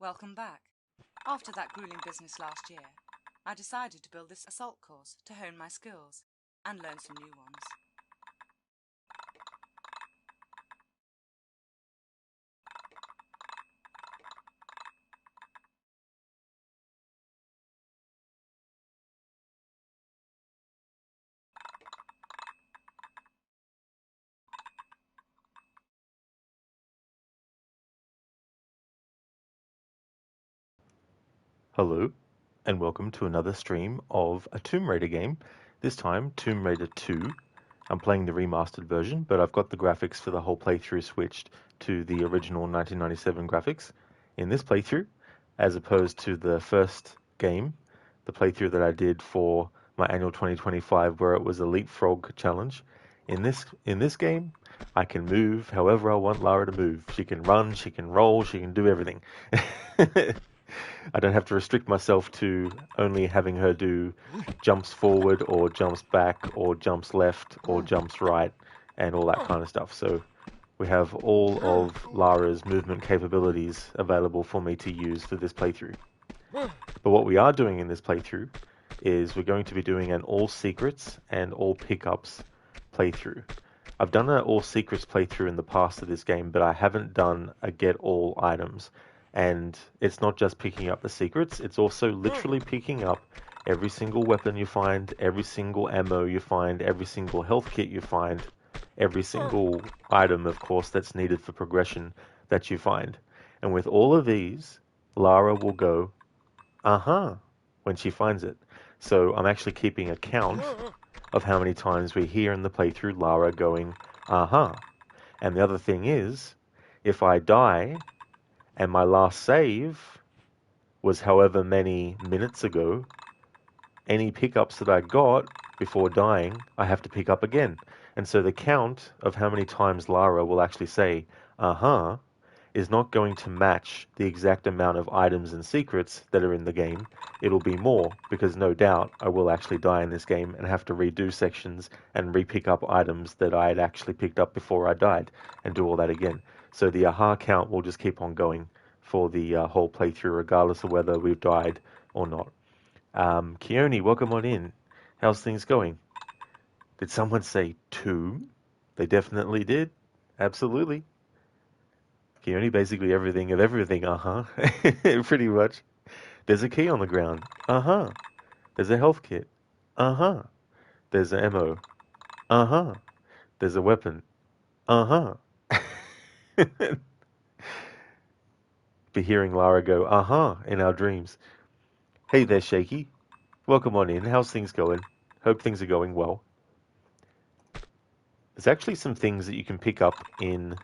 Welcome back. After that grueling business last year, I decided to build this assault course to hone my skills and learn some new ones. Hello, and welcome to another stream of a Tomb Raider game. This time, Tomb Raider 2. I'm playing the remastered version, but I've got the graphics for the whole playthrough switched to the original 1997 graphics in this playthrough, as opposed to the first game, the playthrough that I did for my annual 2025, where it was a leapfrog challenge. In this game, I can move however I want Lara to move. She can run, she can roll, she can do everything. I don't have to restrict myself to only having her do jumps forward or jumps back or jumps left or jumps right and all that kind of stuff. So we have all of Lara's movement capabilities available for me to use for this playthrough. But what we are doing in this playthrough is we're going to be doing an all secrets and all pickups playthrough. I've done an all secrets playthrough in the past of this game, but I haven't done a get all items. And it's not just picking up the secrets, it's also literally picking up every single weapon you find, every single ammo you find, every single health kit you find, every single item, of course, that's needed for progression that you find. And with all of these, Lara will go, uh-huh, when she finds it. So I'm actually keeping a count of how many times we hear in the playthrough Lara going, uh-huh. And the other thing is, if I die and my last save was however many minutes ago, any pickups that I got before dying, I have to pick up again. And so the count of how many times Lara will actually say, uh-huh, is not going to match the exact amount of items and secrets that are in the game. It'll be more, because no doubt I will actually die in this game and have to redo sections and re-pick up items that I had actually picked up before I died and do all that again. So the aha count will just keep on going for the whole playthrough, regardless of whether we've died or not. Keone, welcome on in. How's things going? Did someone say tomb? They definitely did. Absolutely. Keone, basically everything of everything, uh-huh. Pretty much. There's a key on the ground. Uh-huh. There's a health kit. Uh-huh. There's an ammo. Uh-huh. There's a weapon. Uh-huh. Be hearing Lara go, uh-huh, in our dreams. Hey there, Shaky. Welcome on in. How's things going? Hope things are going well. There's actually some things that you can pick up in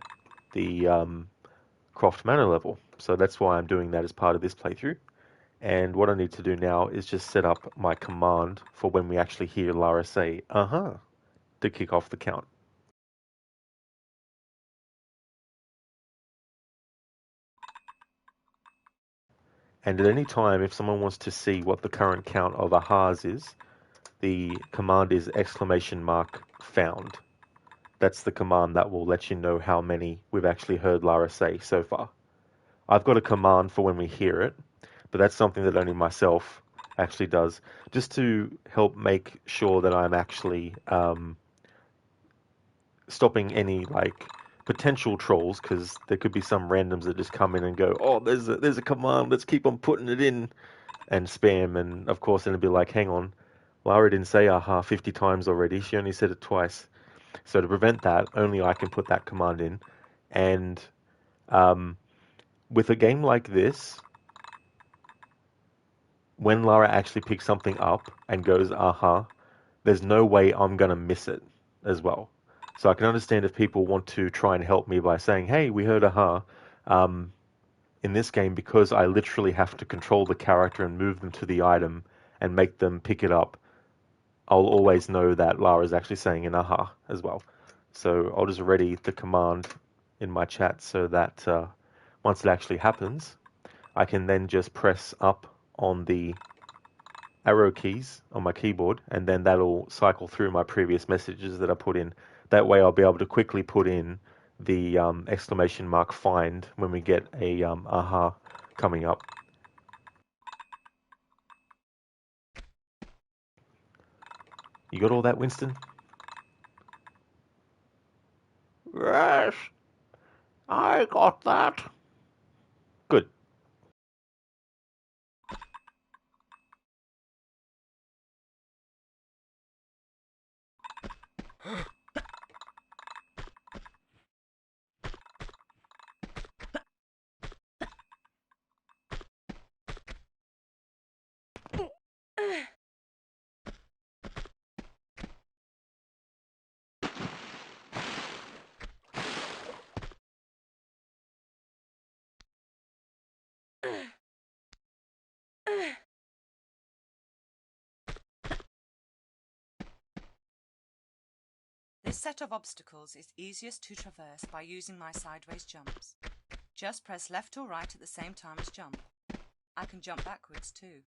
the Croft Manor level. So that's why I'm doing that as part of this playthrough. And what I need to do now is just set up my command for when we actually hear Lara say, uh-huh, to kick off the count. And at any time, if someone wants to see what the current count of ahas is, the command is !found. That's the command that will let you know how many we've actually heard Lara say so far. I've got a command for when we hear it, but that's something that only myself actually does, just to help make sure that I'm actually stopping any potential trolls, because there could be some randoms that just come in and go, oh, there's a command, let's keep on putting it in, and spam. And of course it'll be like, hang on, Lara didn't say aha 50 times already, she only said it twice. So to prevent that, only I can put that command in. And with a game like this, when Lara actually picks something up and goes aha, there's no way I'm going to miss it as well. So I can understand if people want to try and help me by saying, hey, we heard aha. In this game, because I literally have to control the character and move them to the item and make them pick it up, I'll always know that Lara's actually saying an aha as well. So I'll just ready the command in my chat so that once it actually happens, I can then just press up on the arrow keys on my keyboard, and then that'll cycle through my previous messages that I put in. That way I'll be able to quickly put in the !find when we get a aha coming up. You got all that, Winston? Yes, I got that. Good. This set of obstacles is easiest to traverse by using my sideways jumps. Just press left or right at the same time as jump. I can jump backwards too.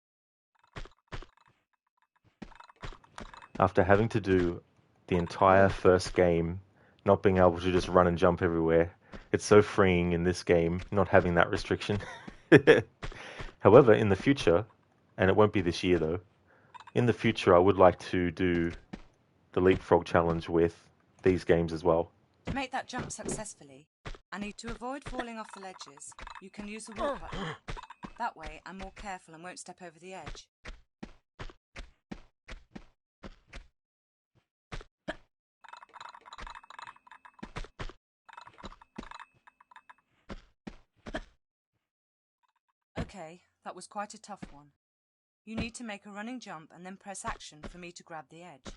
After having to do the entire first game, not being able to just run and jump everywhere, it's so freeing in this game not having that restriction. However, in the future, and it won't be this year though, in the future I would like to do the leapfrog challenge with these games as well. To make that jump successfully, I need to avoid falling off the ledges. You can use the walk button. That way I'm more careful and won't step over the edge. Okay, that was quite a tough one. You need to make a running jump and then press action for me to grab the edge.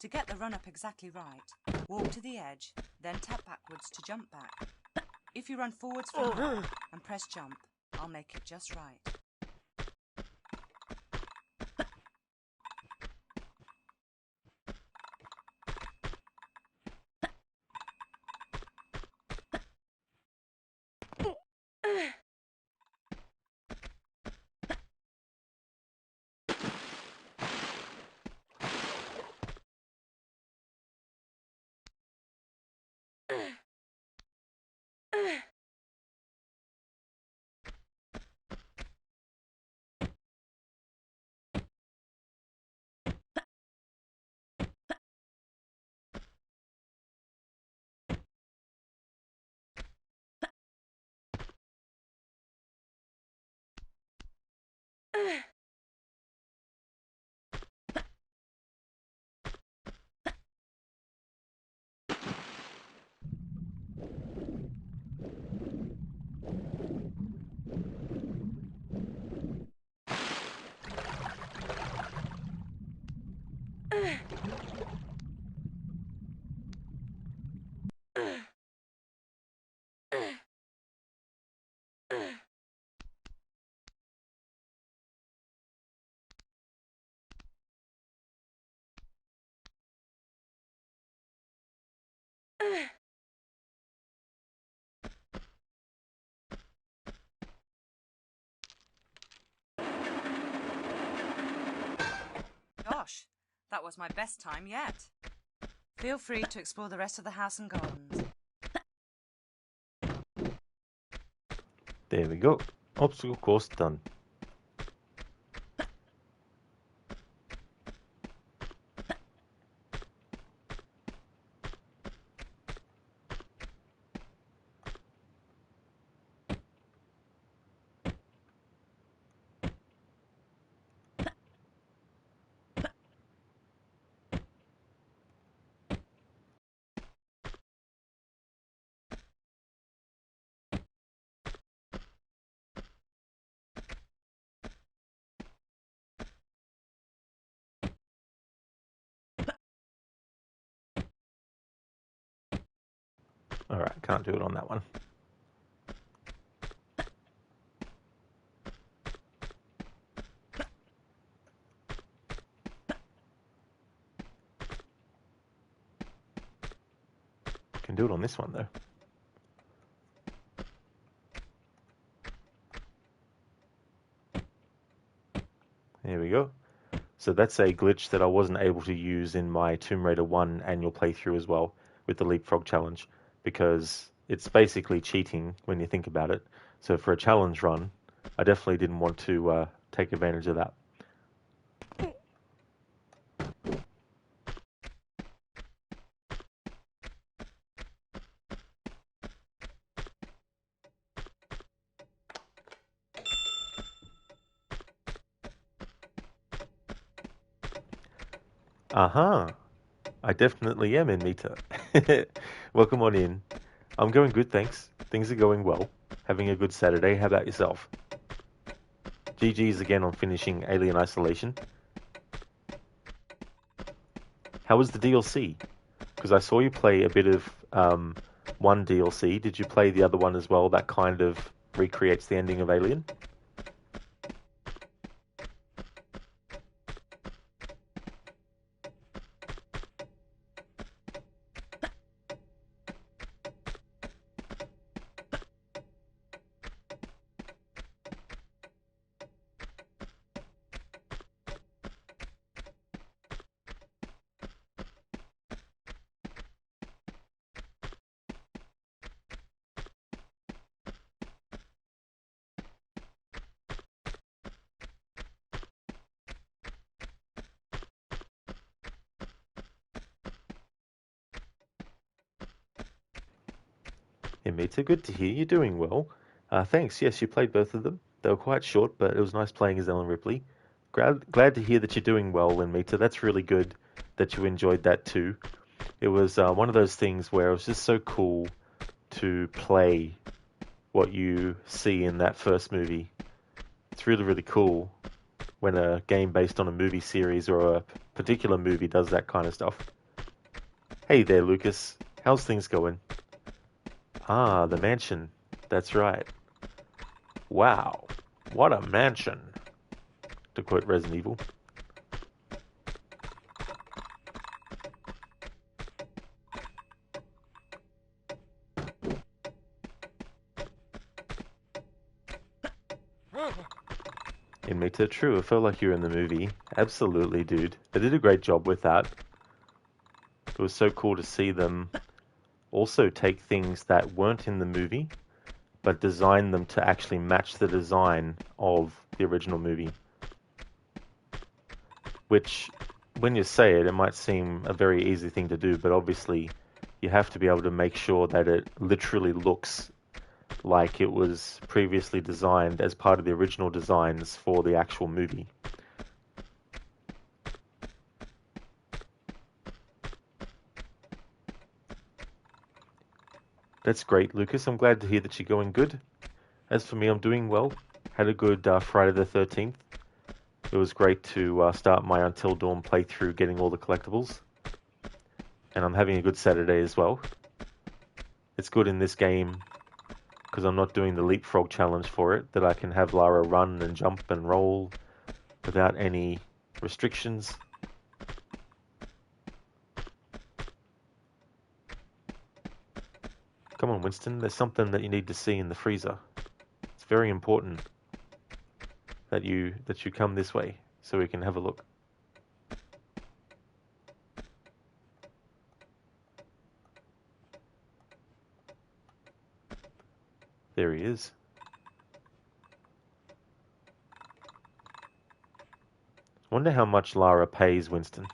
To get the run up exactly right, walk to the edge, then tap backwards to jump back. If you run forwards from there and press jump, I'll make it just right. Gosh, that was my best time yet. Feel free to explore the rest of the house and gardens. There we go. Obstacle course done. Alright, can't do it on that one. Can do it on this one though. There we go. So that's a glitch that I wasn't able to use in my Tomb Raider 1 annual playthrough as well with the Leapfrog Challenge, because it's basically cheating when you think about it. So for a challenge run, I definitely didn't want to take advantage of that. Uh-huh. I definitely am in Mita. Welcome on in. I'm going good, thanks. Things are going well. Having a good Saturday. How about yourself? GG's again on finishing Alien Isolation. How was the DLC? Because I saw you play a bit of one DLC. Did you play the other one as well that kind of recreates the ending of Alien? Hey, Mita, good to hear you're doing well. Thanks. Yes, you played both of them. They were quite short, but it was nice playing as Ellen Ripley. Glad to hear that you're doing well, Mita. That's really good that you enjoyed that too. It was one of those things where it was just so cool to play what you see in that first movie. It's really, really cool when a game based on a movie series or a particular movie does that kind of stuff. Hey there, Lucas. How's things going? Ah, the mansion. That's right. Wow, what a mansion, to quote Resident Evil. In Meta, true, it felt like you were in the movie. Absolutely, dude. They did a great job with that. It was so cool to see them also take things that weren't in the movie, but design them to actually match the design of the original movie. Which, when you say it, it might seem a very easy thing to do, but obviously you have to be able to make sure that it literally looks like it was previously designed as part of the original designs for the actual movie. That's great, Lucas. I'm glad to hear that you're going good. As for me, I'm doing well. Had a good Friday the 13th. It was great to start my Until Dawn playthrough getting all the collectibles. And I'm having a good Saturday as well. It's good in this game because I'm not doing the leapfrog challenge for it, that I can have Lara run and jump and roll without any restrictions. Come on, Winston, there's something that you need to see in the freezer. It's very important that you come this way so we can have a look. There he is. Wonder how much Lara pays Winston.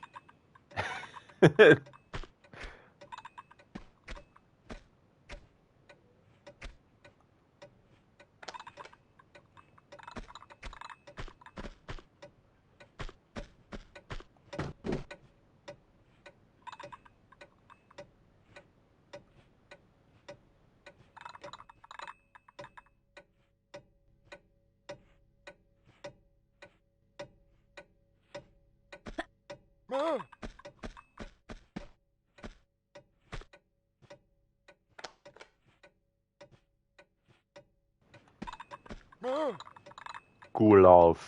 Gulov.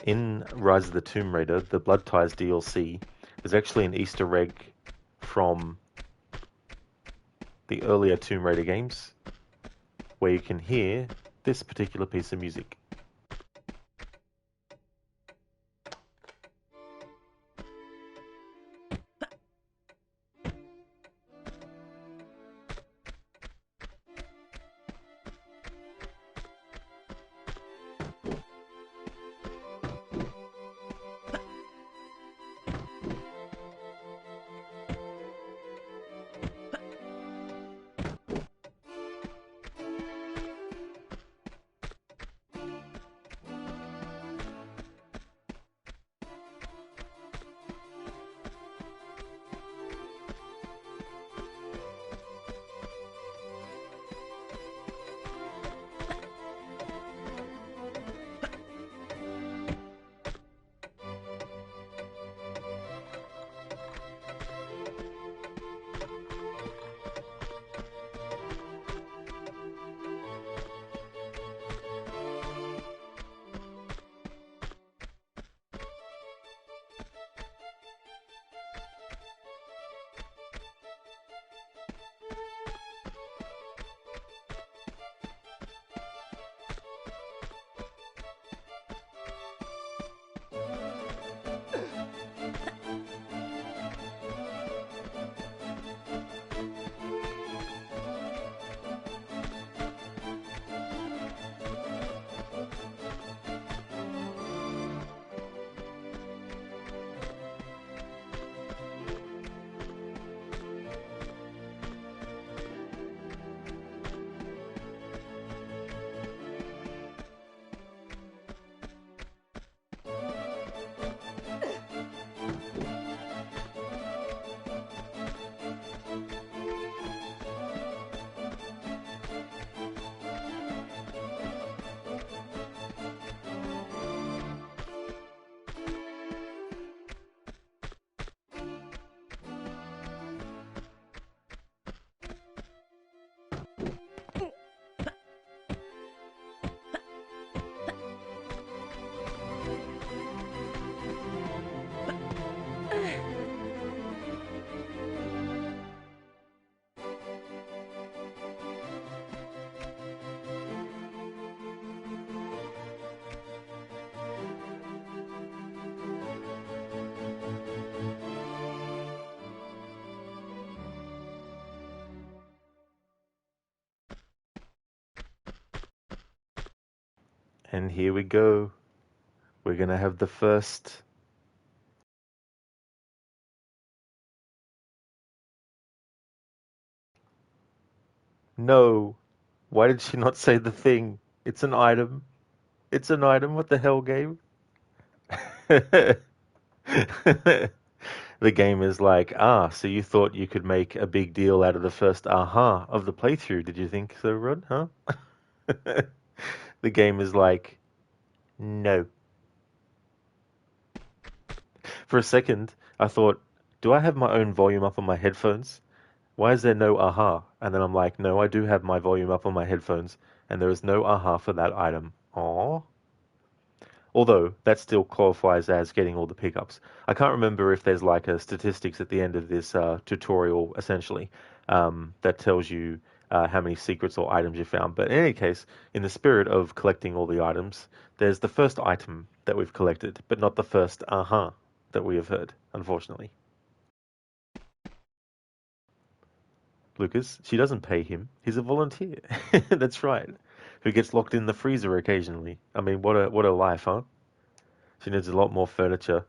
In Rise of the Tomb Raider, the Blood Ties DLC is actually an Easter egg from the earlier Tomb Raider games, where you can hear this particular piece of music. And here we go. We're gonna have the first. No. Why did she not say the thing? It's an item. It's an item. What the hell, game? The game is like, so you thought you could make a big deal out of the first aha of the playthrough. Did you think so, Rod? Huh? The game is like, no. For a second, I thought, do I have my own volume up on my headphones? Why is there no aha? And then I'm like, no, I do have my volume up on my headphones, and there is no aha for that item. Aww. Although that still qualifies as getting all the pickups. I can't remember if there's like a statistics at the end of this tutorial, essentially, that tells you how many secrets or items you found. But in any case, in the spirit of collecting all the items, there's the first item that we've collected, but not the first aha that we have heard, unfortunately. Lucas, she doesn't pay him. He's a volunteer. That's right. Who gets locked in the freezer occasionally. I mean, what a life, huh? She needs a lot more furniture.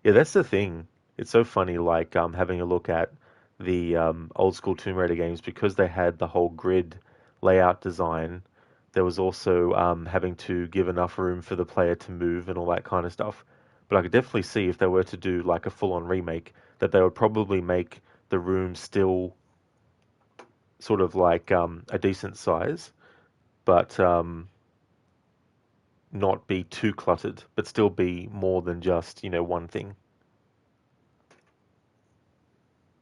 Yeah, that's the thing. It's so funny, like having a look at the old school Tomb Raider games because they had the whole grid layout design. There was also having to give enough room for the player to move and all that kind of stuff. But I could definitely see if they were to do like a full-on remake, that they would probably make the room still sort of like a decent size, but not be too cluttered, but still be more than just, one thing.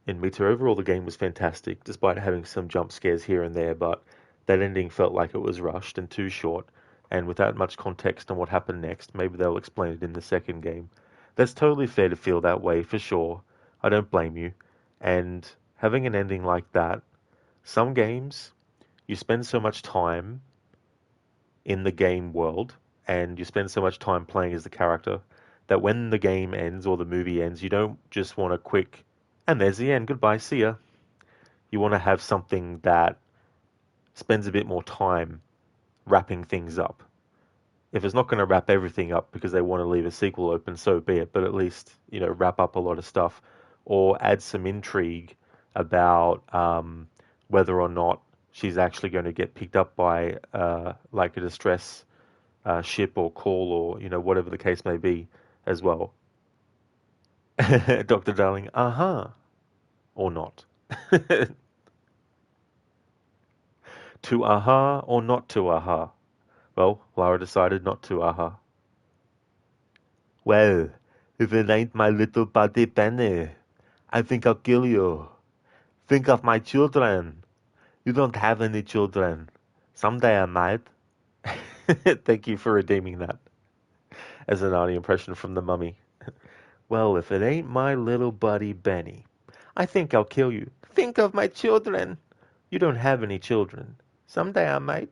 In Meter, overall, the game was fantastic, despite having some jump scares here and there, but that ending felt like it was rushed and too short, and without much context on what happened next. Maybe they'll explain it in the second game. That's totally fair to feel that way, for sure. I don't blame you. And having an ending like that, some games, you spend so much time in the game world, and you spend so much time playing as the character, that when the game ends or the movie ends, you don't just want a quick, and there's the end, goodbye, see ya. You want to have something that spends a bit more time wrapping things up. If it's not going to wrap everything up because they want to leave a sequel open, so be it, but at least, wrap up a lot of stuff or add some intrigue about whether or not she's actually going to get picked up by like a distress ship or call or, whatever the case may be as well. Dr. Darling, or not. To aha or not to aha? Well, Lara decided not to aha. Well, if it ain't my little buddy Benny, I think I'll kill you. Think of my children. You don't have any children. Someday I might. Thank you for redeeming that as an Arnie impression from the mummy. Well, if it ain't my little buddy Benny, I think I'll kill you. Think of my children. You don't have any children. Someday I might.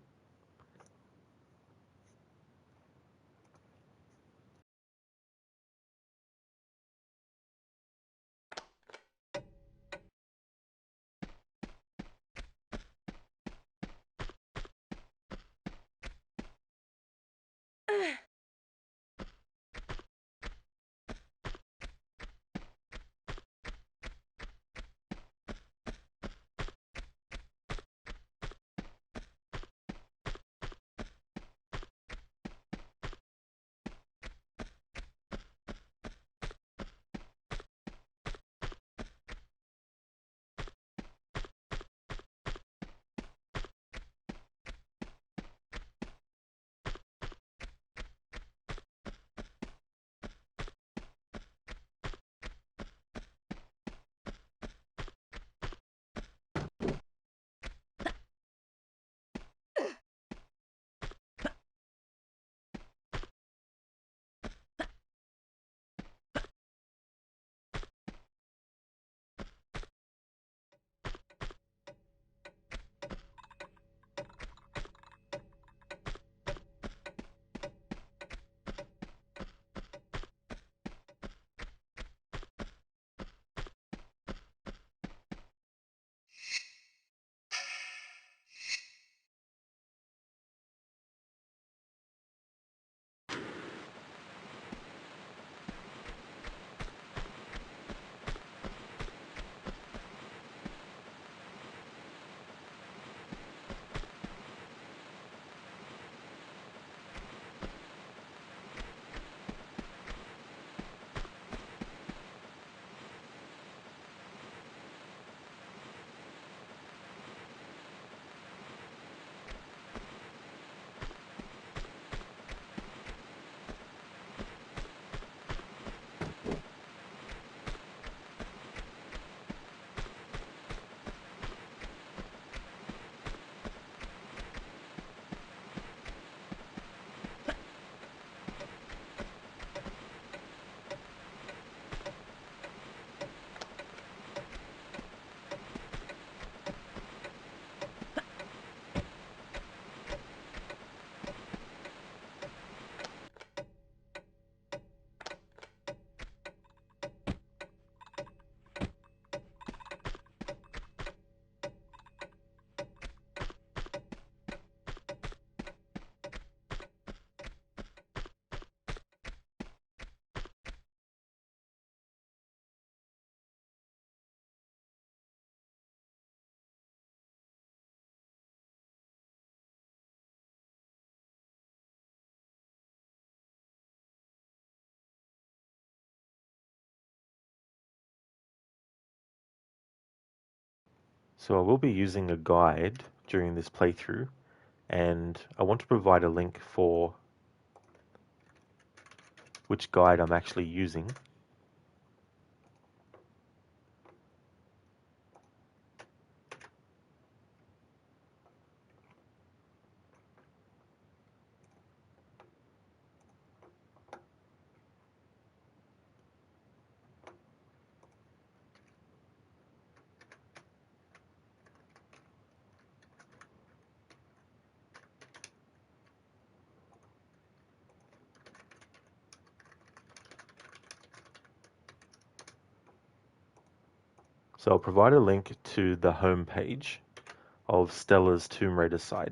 So I will be using a guide during this playthrough, and I want to provide a link for which guide I'm actually using. So I'll provide a link to the home page of Stella's Tomb Raider site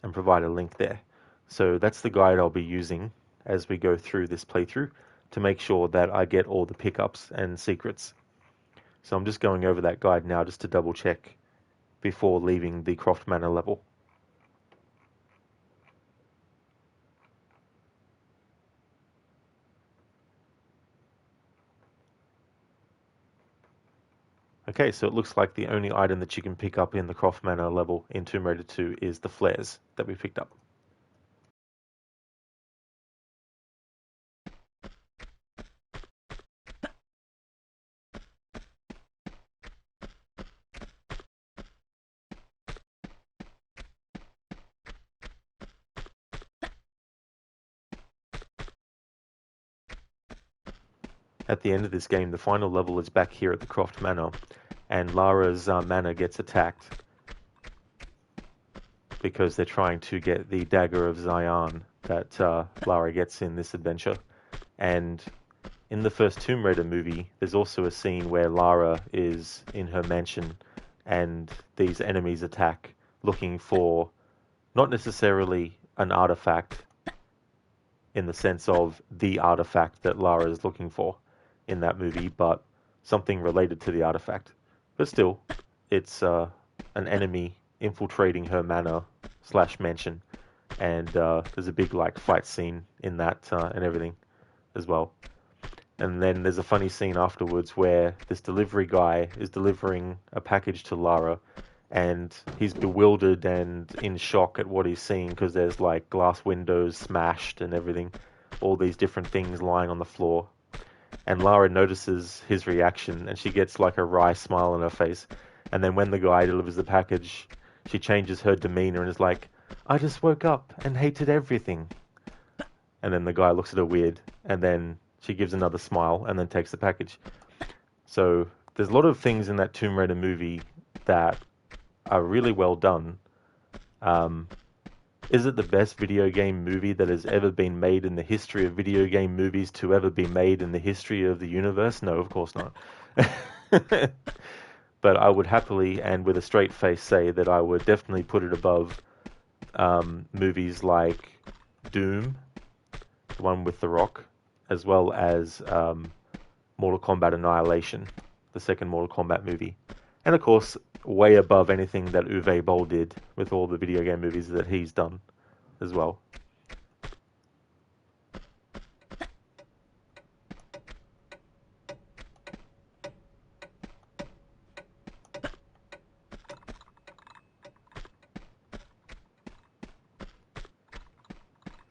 and provide a link there. So that's the guide I'll be using as we go through this playthrough to make sure that I get all the pickups and secrets. So I'm just going over that guide now just to double check before leaving the Croft Manor level. Okay, so it looks like the only item that you can pick up in the Croft Manor level in Tomb Raider 2 is the flares that we picked up. At the end of this game, the final level is back here at the Croft Manor, and Lara's manor gets attacked because they're trying to get the Dagger of Zion that Lara gets in this adventure. And in the first Tomb Raider movie, there's also a scene where Lara is in her mansion and these enemies attack looking for not necessarily an artifact in the sense of the artifact that Lara is looking for in that movie, but something related to the artifact. But still, it's an enemy infiltrating her manor / mansion, and there's a big like fight scene in that and everything as well. And then there's a funny scene afterwards where this delivery guy is delivering a package to Lara, and he's bewildered and in shock at what he's seeing because there's like glass windows smashed and everything, all these different things lying on the floor. And Lara notices his reaction and she gets like a wry smile on her face. And then when the guy delivers the package, she changes her demeanor and is like, "I just woke up and hated everything." And then the guy looks at her weird, and then she gives another smile and then takes the package. So there's a lot of things in that Tomb Raider movie that are really well done. Is it the best video game movie that has ever been made in the history of video game movies to ever be made in the history of the universe? No, of course not. But I would happily and with a straight face say that I would definitely put it above movies like Doom, the one with The Rock, as well as Mortal Kombat Annihilation, the second Mortal Kombat movie. And of course, way above anything that Uwe Boll did with all the video game movies that he's done as well.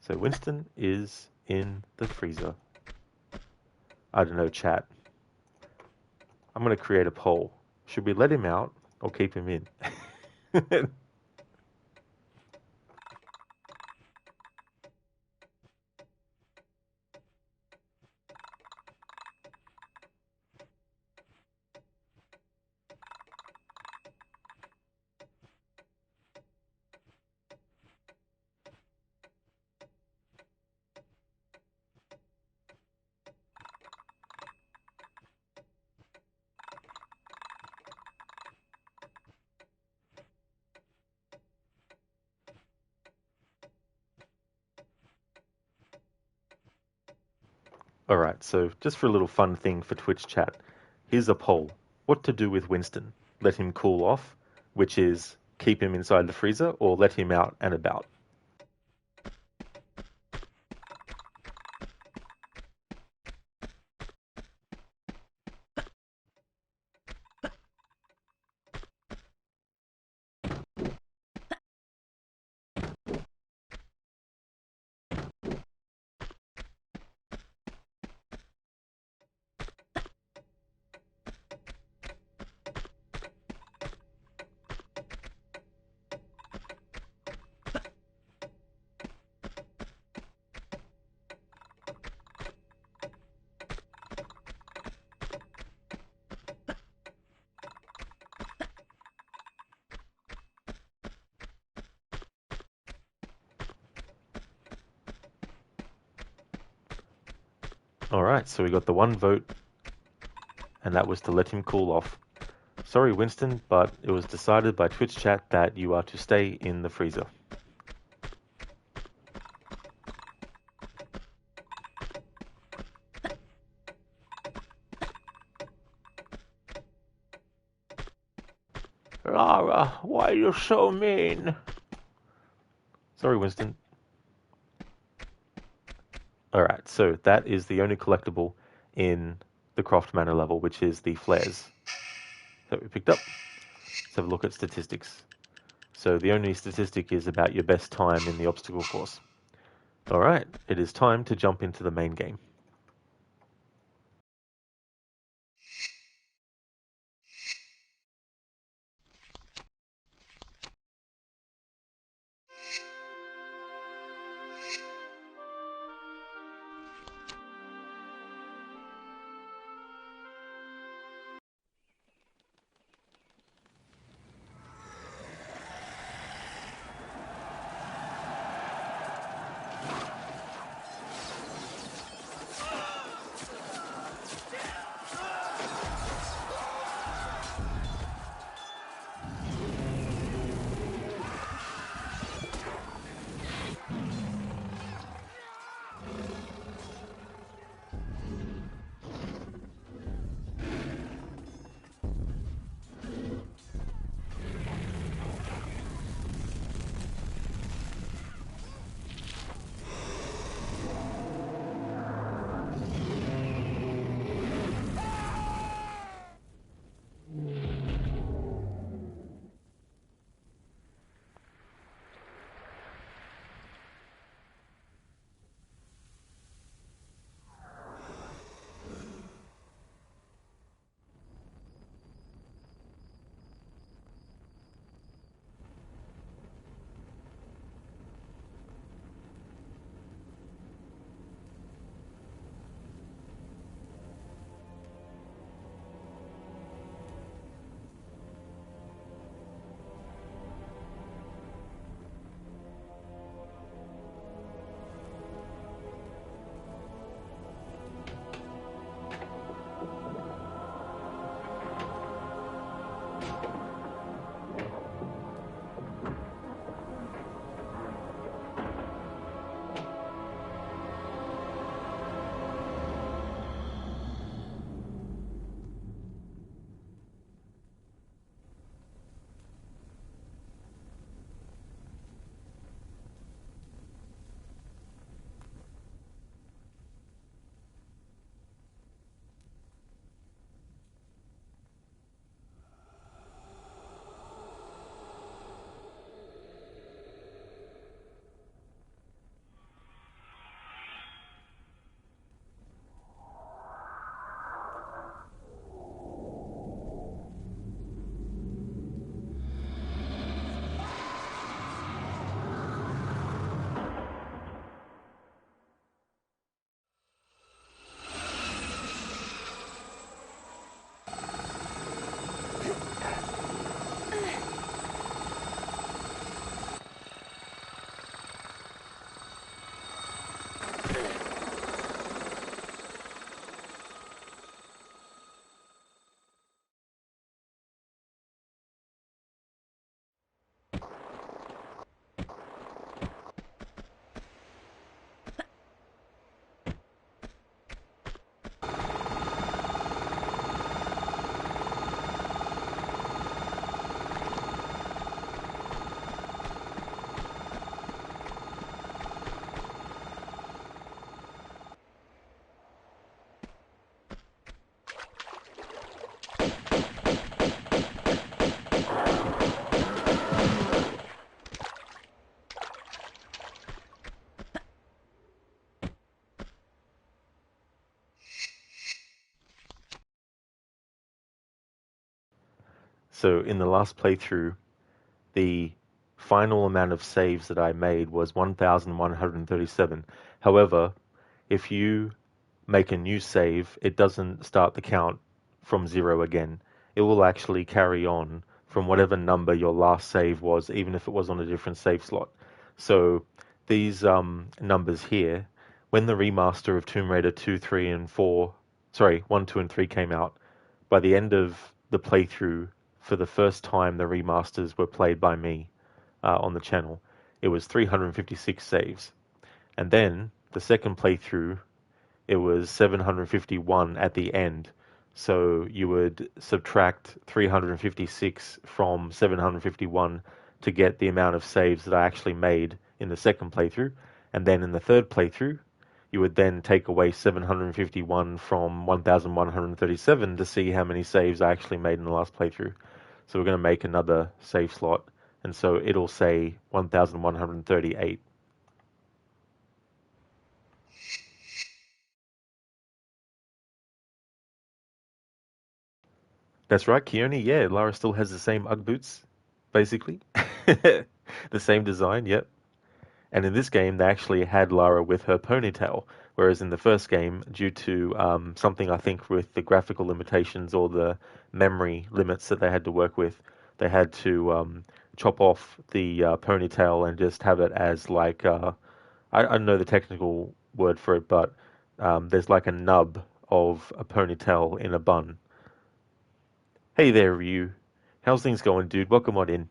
So Winston is in the freezer. I don't know, chat. I'm going to create a poll. Should we let him out or keep him in? Alright, so just for a little fun thing for Twitch chat, here's a poll. What to do with Winston? Let him cool off, which is keep him inside the freezer, or let him out and about? Alright, so we got the one vote, and that was to let him cool off. Sorry, Winston, but it was decided by Twitch chat that you are to stay in the freezer. Lara, why are you so mean? Sorry, Winston. Alright, so that is the only collectible in the Croft Manor level, which is the flares that we picked up. Let's have a look at statistics. So the only statistic is about your best time in the obstacle course. Alright, it is time to jump into the main game. So in the last playthrough, the final amount of saves that I made was 1,137. However, if you make a new save, it doesn't start the count from zero again. It will actually carry on from whatever number your last save was, even if it was on a different save slot. So these numbers here, when the remaster of Tomb Raider 2, 3, and 4, sorry, 1, 2, and 3 came out, by the end of the playthrough, for the first time the remasters were played by me on the channel, it was 356 saves. And then the second playthrough, it was 751 at the end. So you would subtract 356 from 751 to get the amount of saves that I actually made in the second playthrough. And then in the third playthrough, you would then take away 751 from 1137 to see how many saves I actually made in the last playthrough. So we're going to make another save slot, and so it'll say 1138. That's right, Keone. Yeah, Lara still has the same Ugg boots, basically. The same design, yep. And in this game, they actually had Lara with her ponytail, whereas in the first game, due to something I think with the graphical limitations or the memory limits that they had to work with, they had to chop off the ponytail and just have it as like I don't know the technical word for it, but there's like a nub of a ponytail in a bun. Hey there, Ryu. How's things going, dude? Welcome on in.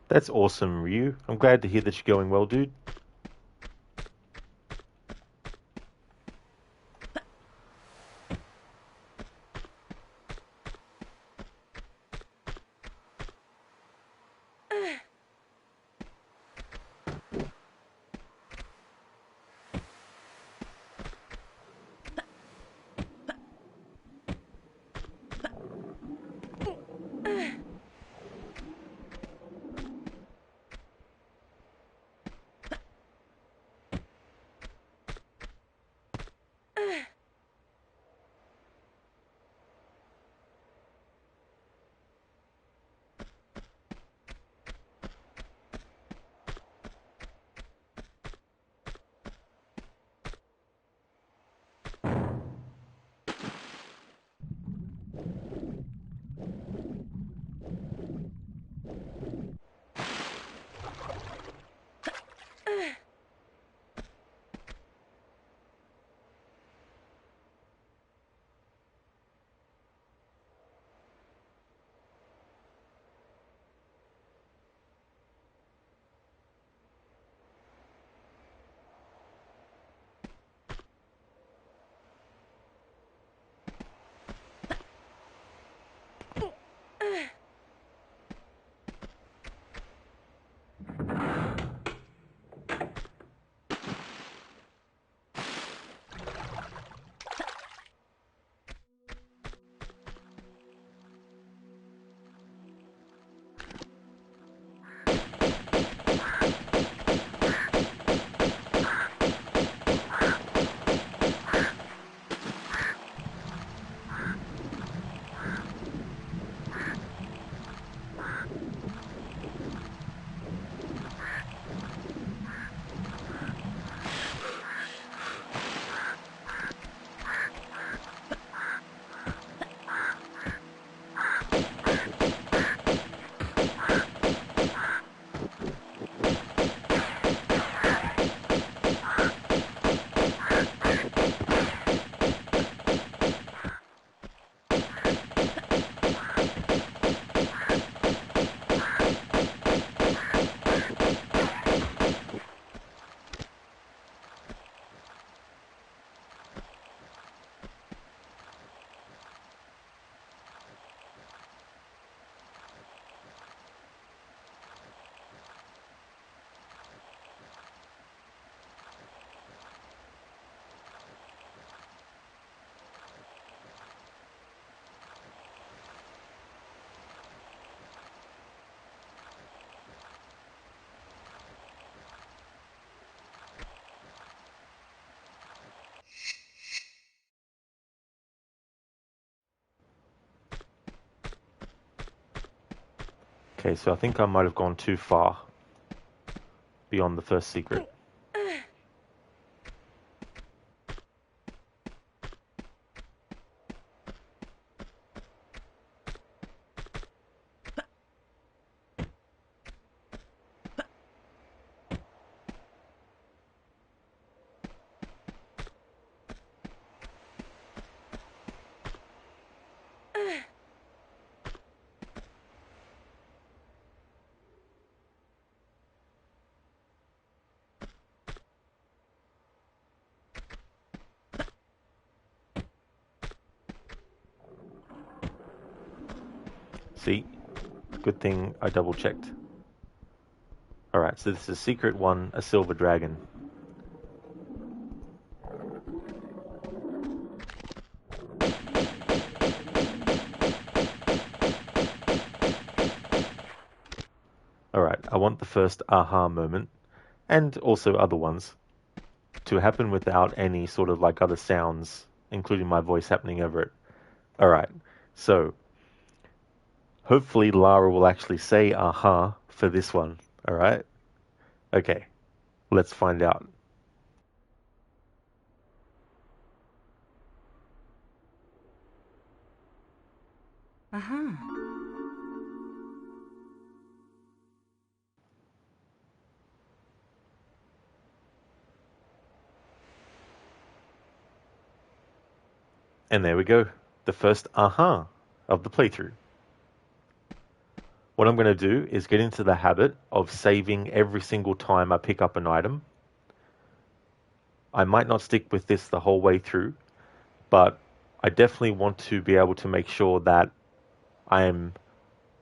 That's awesome, Ryu. I'm glad to hear that you're going well, dude. Okay, so I think I might have gone too far beyond the first secret. See? Good thing I double checked. Alright, so this is secret 1, a silver dragon. Alright, I want the first aha moment, and also other ones, to happen without any sort of like other sounds, including my voice happening over it. Alright, so hopefully Lara will actually say aha for this one. Alright? Okay, let's find out. Uh-huh. And there we go, the first aha of the playthrough. What I'm going to do is get into the habit of saving every single time I pick up an item. I might not stick with this the whole way through, but I definitely want to be able to make sure that I am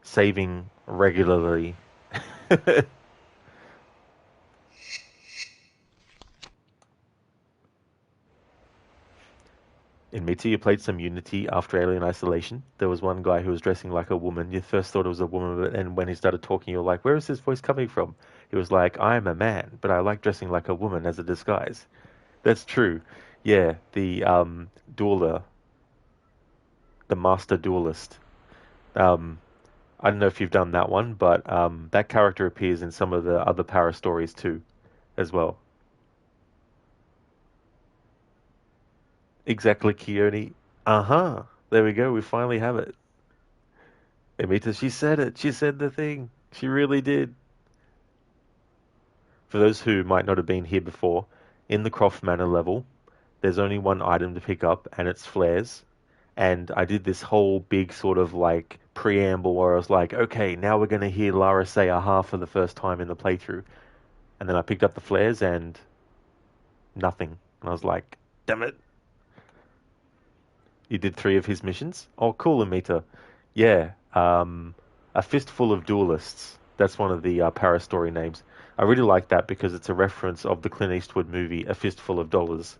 saving regularly. In Mita, you played some Unity after Alien Isolation. There was one guy who was dressing like a woman. You first thought it was a woman, but and when he started talking, you're like, where is this voice coming from? He was like, I am a man, but I like dressing like a woman as a disguise. That's true. Yeah, the dueler, the master duelist. Um, I don't know if you've done that one, but that character appears in some of the other Para stories too, as well. Exactly, Keone. Uh-huh. There we go. We finally have it. Amita, she said it. She said the thing. She really did. For those who might not have been here before, in the Croft Manor level, there's only one item to pick up, and it's flares. And I did this whole big sort of like preamble where I was like, okay, now we're going to hear Lara say aha for the first time in the playthrough. And then I picked up the flares and nothing. And I was like, damn it. You did 3 of his missions? Oh, cool, Amita. Yeah, A Fistful of Duelists. That's one of the para story names. I really like that because it's a reference of the Clint Eastwood movie A Fistful of Dollars.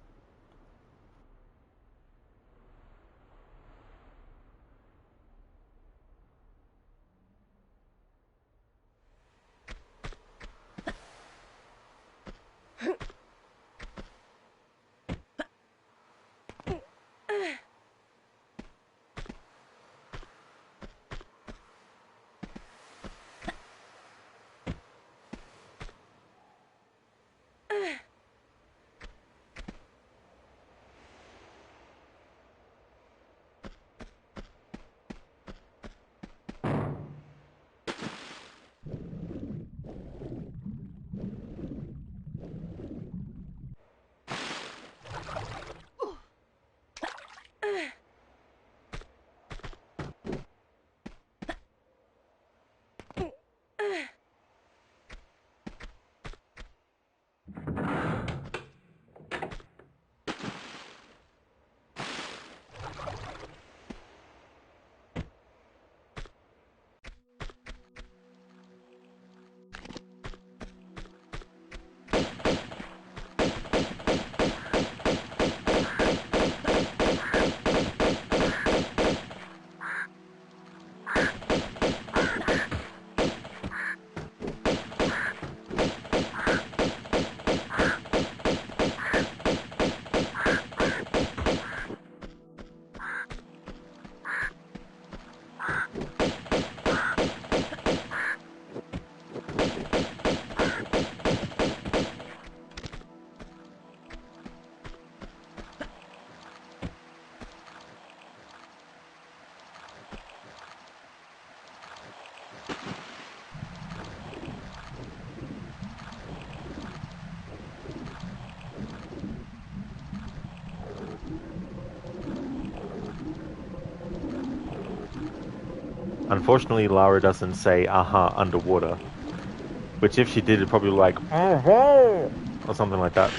Unfortunately, Lara doesn't say aha underwater, which if she did, it'd probably be like, oh, or something like that.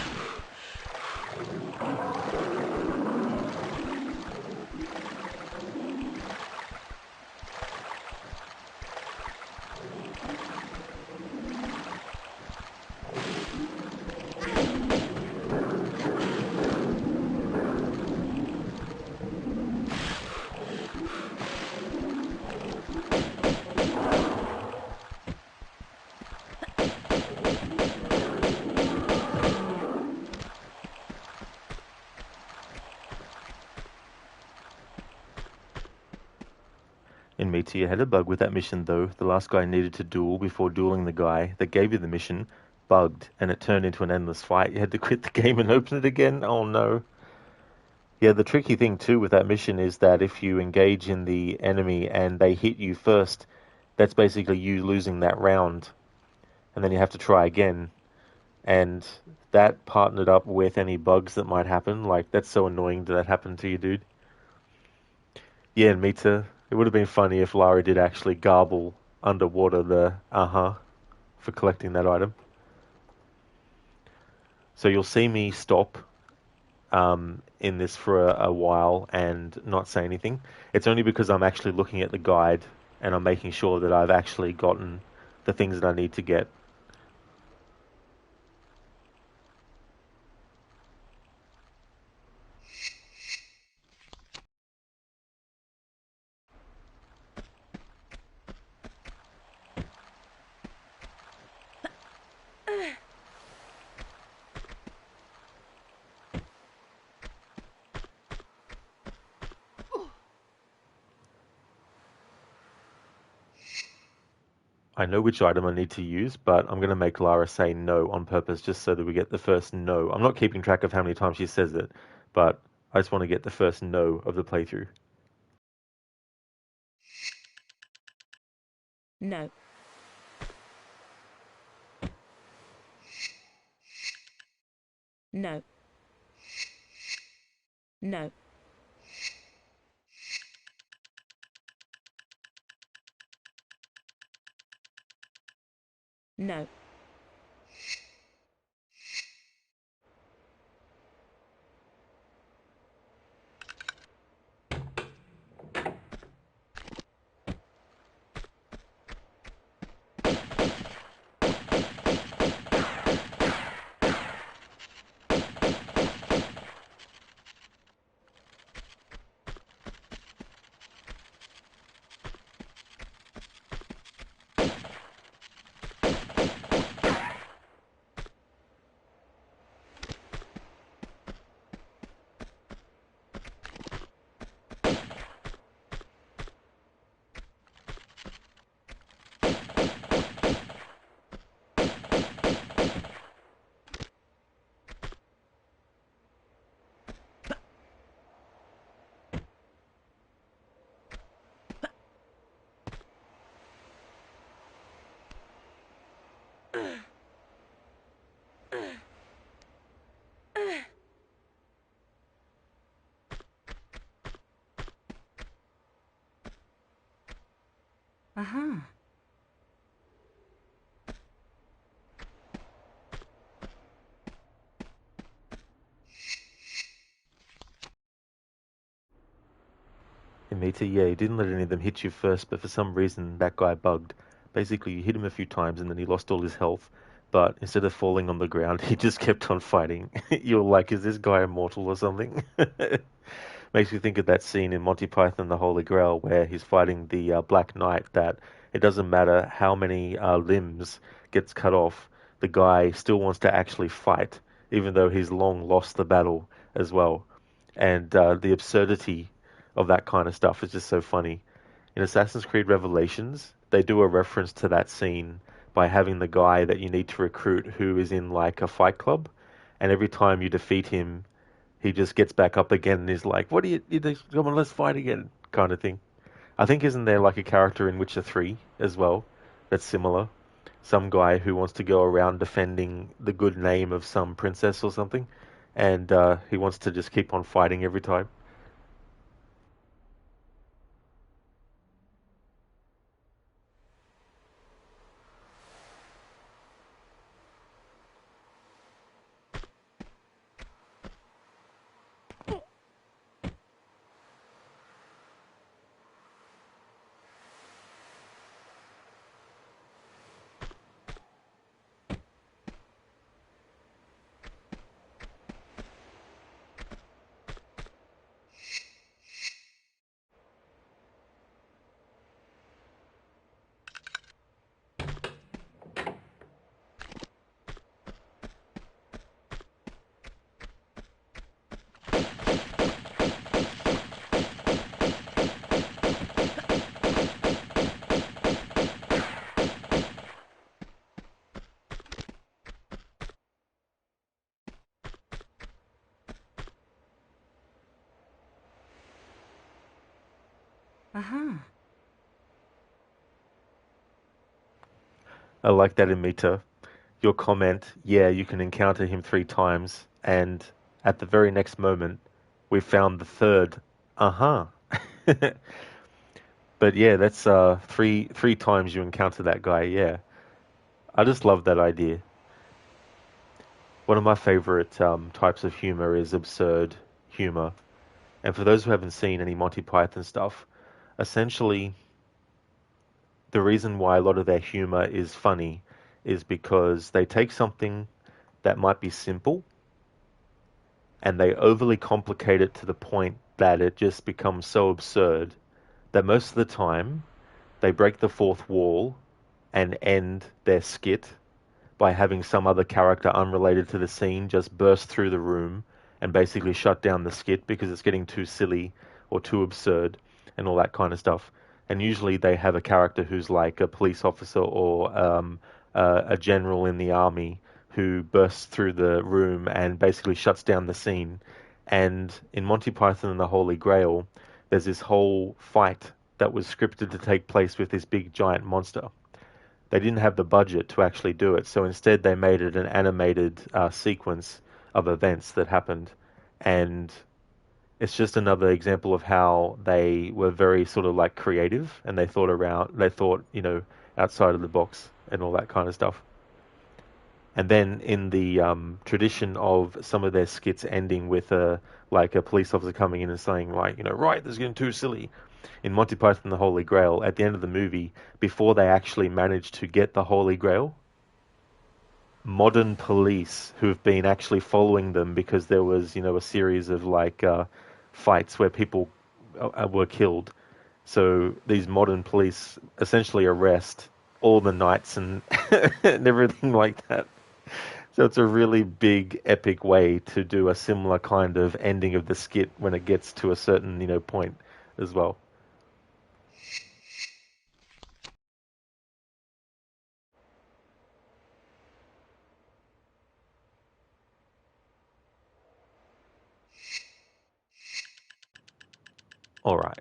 In Meteor, you had a bug with that mission though. The last guy needed to duel before dueling the guy that gave you the mission bugged, and it turned into an endless fight. You had to quit the game and open it again. Oh no. Yeah, the tricky thing too with that mission is that if you engage in the enemy and they hit you first, that's basically you losing that round, and then you have to try again. And that partnered up with any bugs that might happen. Like, that's so annoying that happened to you, dude. Yeah, and Mita, it would have been funny if Lara did actually garble underwater the for collecting that item. So you'll see me stop in this for a while and not say anything. It's only because I'm actually looking at the guide and I'm making sure that I've actually gotten the things that I need to get. I know which item I need to use, but I'm going to make Lara say no on purpose just so that we get the first no. I'm not keeping track of how many times she says it, but I just want to get the first no of the playthrough. No. No. No. No. Uh-huh. Mita, yeah, you didn't let any of them hit you first, but for some reason that guy bugged. Basically, you hit him a few times and then he lost all his health, but instead of falling on the ground, he just kept on fighting. You're like, is this guy immortal or something? Makes me think of that scene in Monty Python and the Holy Grail where he's fighting the Black Knight, that it doesn't matter how many limbs gets cut off, the guy still wants to actually fight, even though he's long lost the battle as well. And the absurdity of that kind of stuff is just so funny. In Assassin's Creed Revelations, they do a reference to that scene by having the guy that you need to recruit who is in like a fight club, and every time you defeat him, he just gets back up again and is like, "What do you come on, let's fight again," kind of thing. I think isn't there like a character in Witcher 3 as well that's similar? Some guy who wants to go around defending the good name of some princess or something, and he wants to just keep on fighting every time. Uh-huh. I like that in Mita. Your comment, yeah, you can encounter him 3 times, and at the very next moment, we found the third. Uh-huh. But yeah, that's three times you encounter that guy. Yeah, I just love that idea. One of my favorite types of humor is absurd humor. And for those who haven't seen any Monty Python stuff, essentially the reason why a lot of their humor is funny is because they take something that might be simple and they overly complicate it to the point that it just becomes so absurd that most of the time they break the fourth wall and end their skit by having some other character unrelated to the scene just burst through the room and basically shut down the skit because it's getting too silly or too absurd and all that kind of stuff. And usually they have a character who's like a police officer or a general in the army who bursts through the room and basically shuts down the scene. And in Monty Python and the Holy Grail, there's this whole fight that was scripted to take place with this big giant monster. They didn't have the budget to actually do it, so instead they made it an animated sequence of events that happened, and it's just another example of how they were very sort of like creative, and they thought, outside of the box and all that kind of stuff. And then in the tradition of some of their skits ending with a police officer coming in and saying like, right, this is getting too silly. In Monty Python and the Holy Grail, at the end of the movie, before they actually managed to get the Holy Grail, modern police who have been actually following them because there was, a series of fights where people were killed. So these modern police essentially arrest all the knights and and everything like that. So it's a really big, epic way to do a similar kind of ending of the skit when it gets to a certain, point as well. All right.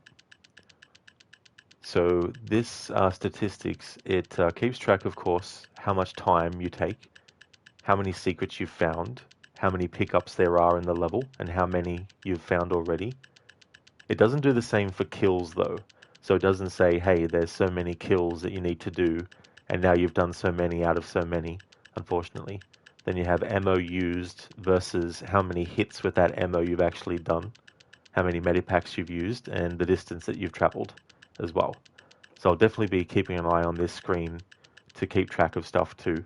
So this statistics, it keeps track, of course, how much time you take, how many secrets you've found, how many pickups there are in the level, and how many you've found already. It doesn't do the same for kills, though. So it doesn't say, hey, there's so many kills that you need to do, and now you've done so many out of so many, unfortunately. Then you have ammo used versus how many hits with that ammo you've actually done, how many medipacks you've used, and the distance that you've traveled as well. So I'll definitely be keeping an eye on this screen to keep track of stuff too.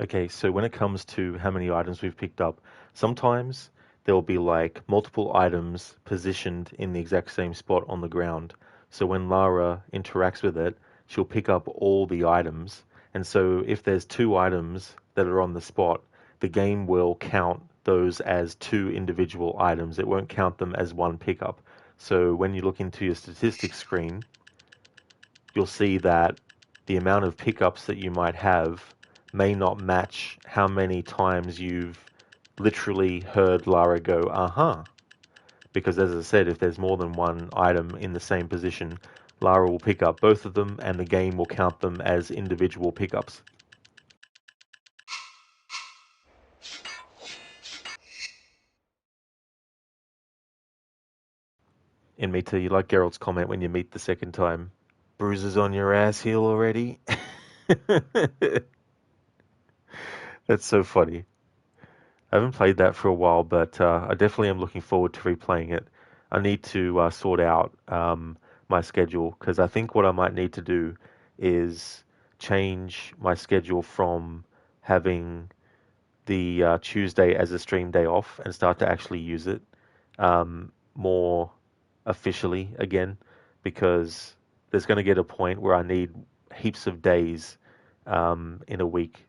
Okay, so when it comes to how many items we've picked up, sometimes there'll be like multiple items positioned in the exact same spot on the ground. So when Lara interacts with it, she'll pick up all the items. And so if there's two items that are on the spot, the game will count those as two individual items. It won't count them as one pickup. So when you look into your statistics screen, you'll see that the amount of pickups that you might have may not match how many times you've literally heard Lara go, uh-huh. Because as I said, if there's more than one item in the same position, Lara will pick up both of them and the game will count them as individual pickups. And Mita, you like Geralt's comment when you meet the second time. Bruises on your ass heel already? That's so funny. I haven't played that for a while, but I definitely am looking forward to replaying it. I need to sort out my schedule because I think what I might need to do is change my schedule from having the Tuesday as a stream day off and start to actually use it more officially again because there's going to get a point where I need heaps of days in a week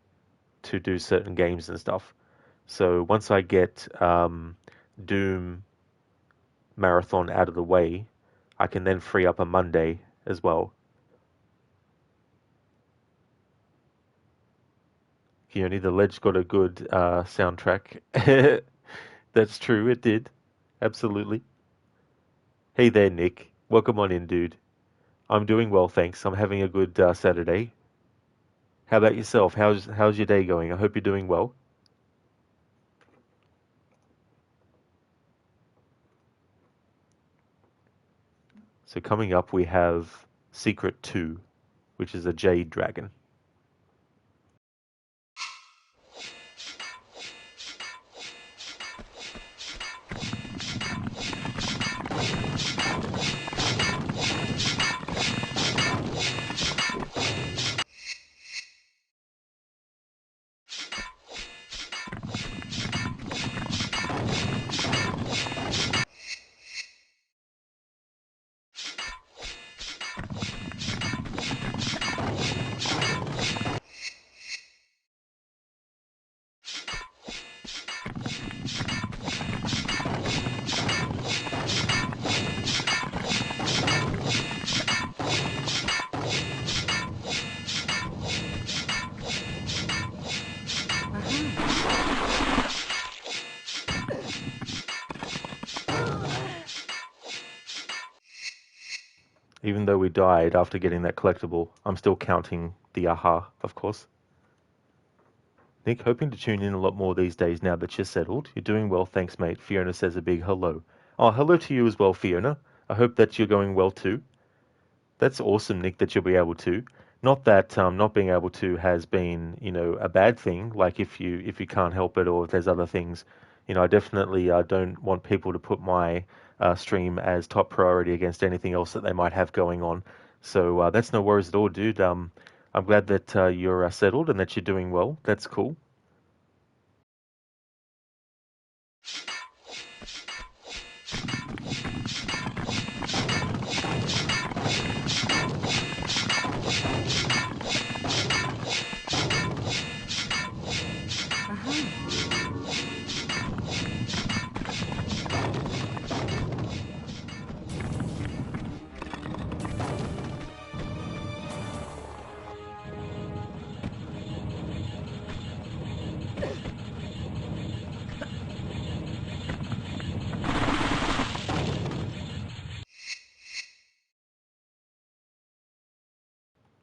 to do certain games and stuff. So once I get Doom Marathon out of the way, I can then free up a Monday as well. Keone, the Ledge got a good soundtrack. That's true, it did. Absolutely. Hey there, Nick. Welcome on in, dude. I'm doing well, thanks. I'm having a good Saturday. How about yourself? How's your day going? I hope you're doing well. So coming up we have Secret 2, which is a jade dragon. Even though we died after getting that collectible, I'm still counting the aha, of course. Nick, hoping to tune in a lot more these days now that you're settled. You're doing well, thanks, mate. Fiona says a big hello. Oh, hello to you as well, Fiona. I hope that you're going well too. That's awesome, Nick, that you'll be able to. Not that not being able to has been, a bad thing. Like if you can't help it, or if there's other things, I definitely don't want people to put my stream as top priority against anything else that they might have going on. So that's no worries at all, dude. I'm glad that you're settled and that you're doing well. That's cool.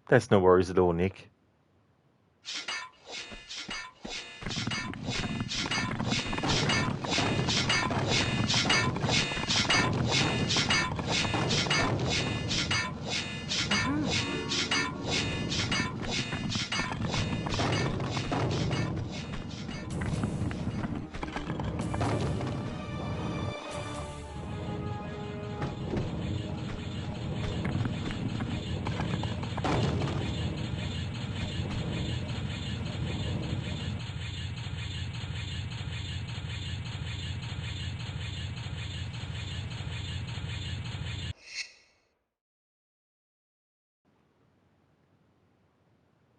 That's no worries at all, Nick.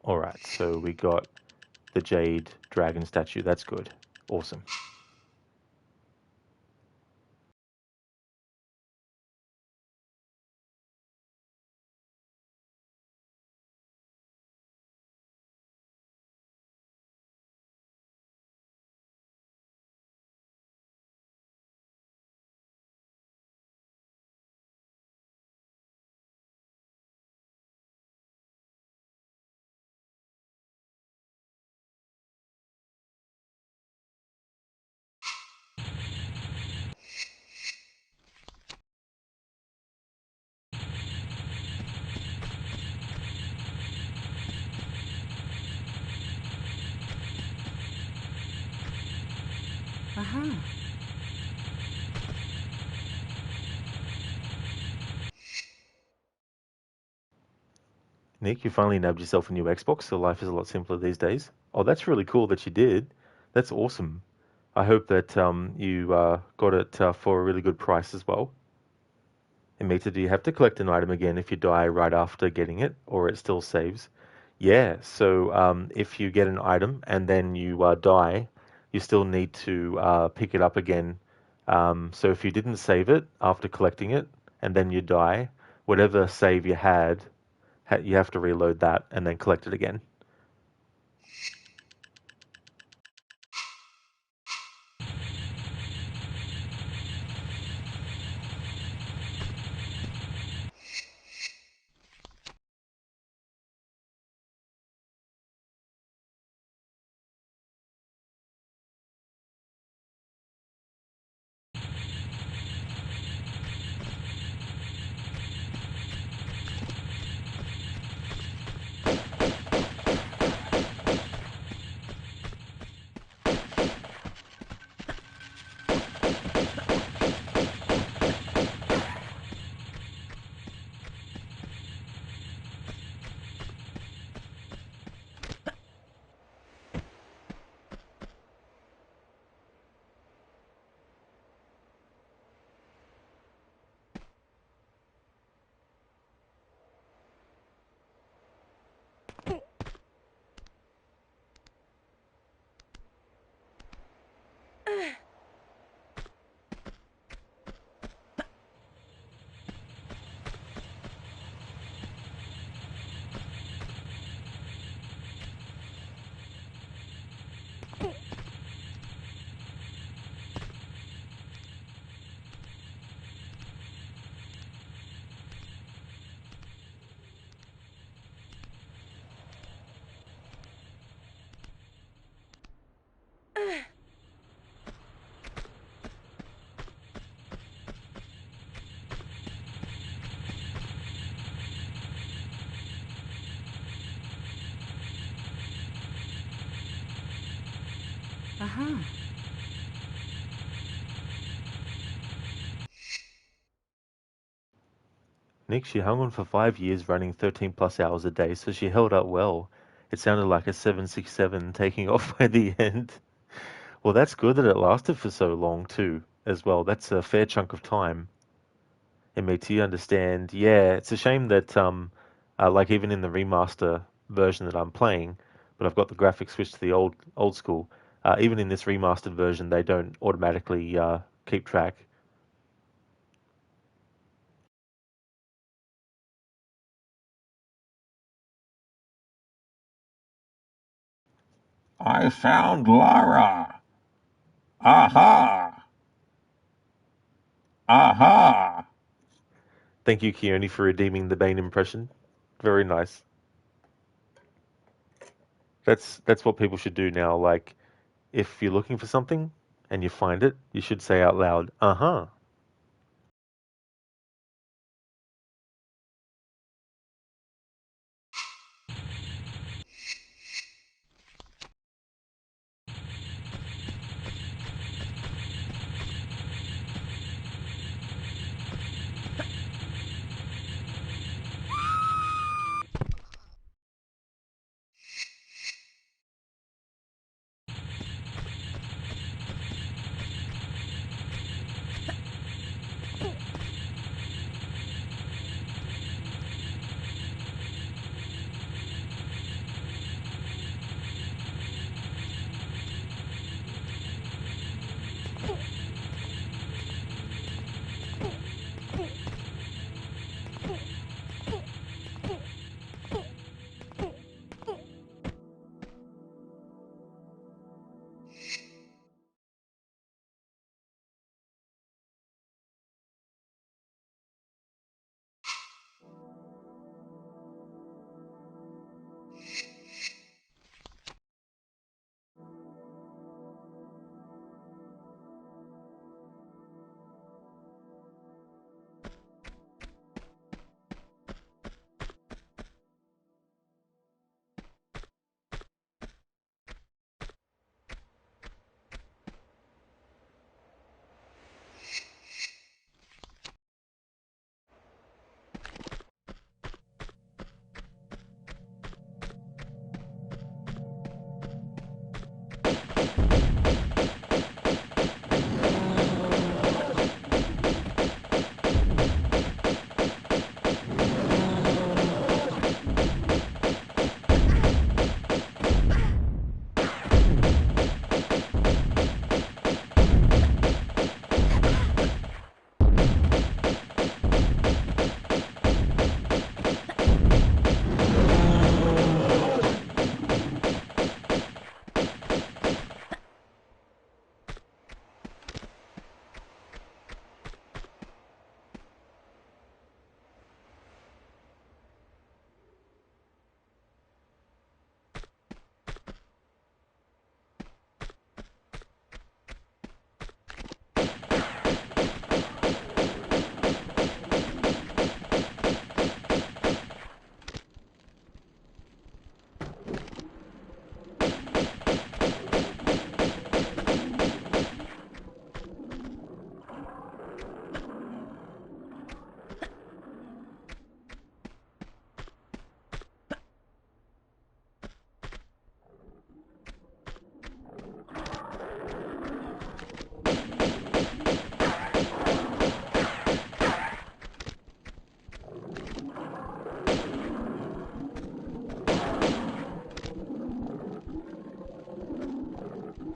All right, so we got the jade dragon statue. That's good. Awesome. Nick, you finally nabbed yourself a new Xbox, so life is a lot simpler these days. Oh, that's really cool that you did. That's awesome. I hope that you got it for a really good price as well. And Mita, do you have to collect an item again if you die right after getting it, or it still saves? Yeah, so if you get an item and then you die, you still need to pick it up again. So if you didn't save it after collecting it and then you die, whatever save you had, you have to reload that and then collect it again. Uh-huh. Nick, she hung on for 5 years running 13 plus hours a day, so she held up well. It sounded like a 767 taking off by the end. Well, that's good that it lasted for so long too, as well. That's a fair chunk of time. It makes you understand. Yeah, it's a shame that like even in the remaster version that I'm playing, but I've got the graphics switched to the old school. Even in this remastered version, they don't automatically keep track. I found Lara. Aha! Aha! Thank you, Keone, for redeeming the Bane impression. Very nice. That's what people should do now. Like, if you're looking for something and you find it, you should say out loud, "Uh-huh."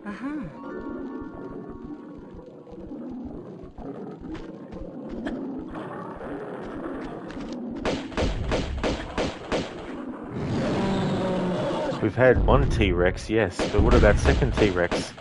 Uh-huh. We've had one T-Rex, yes, but what about second T-Rex?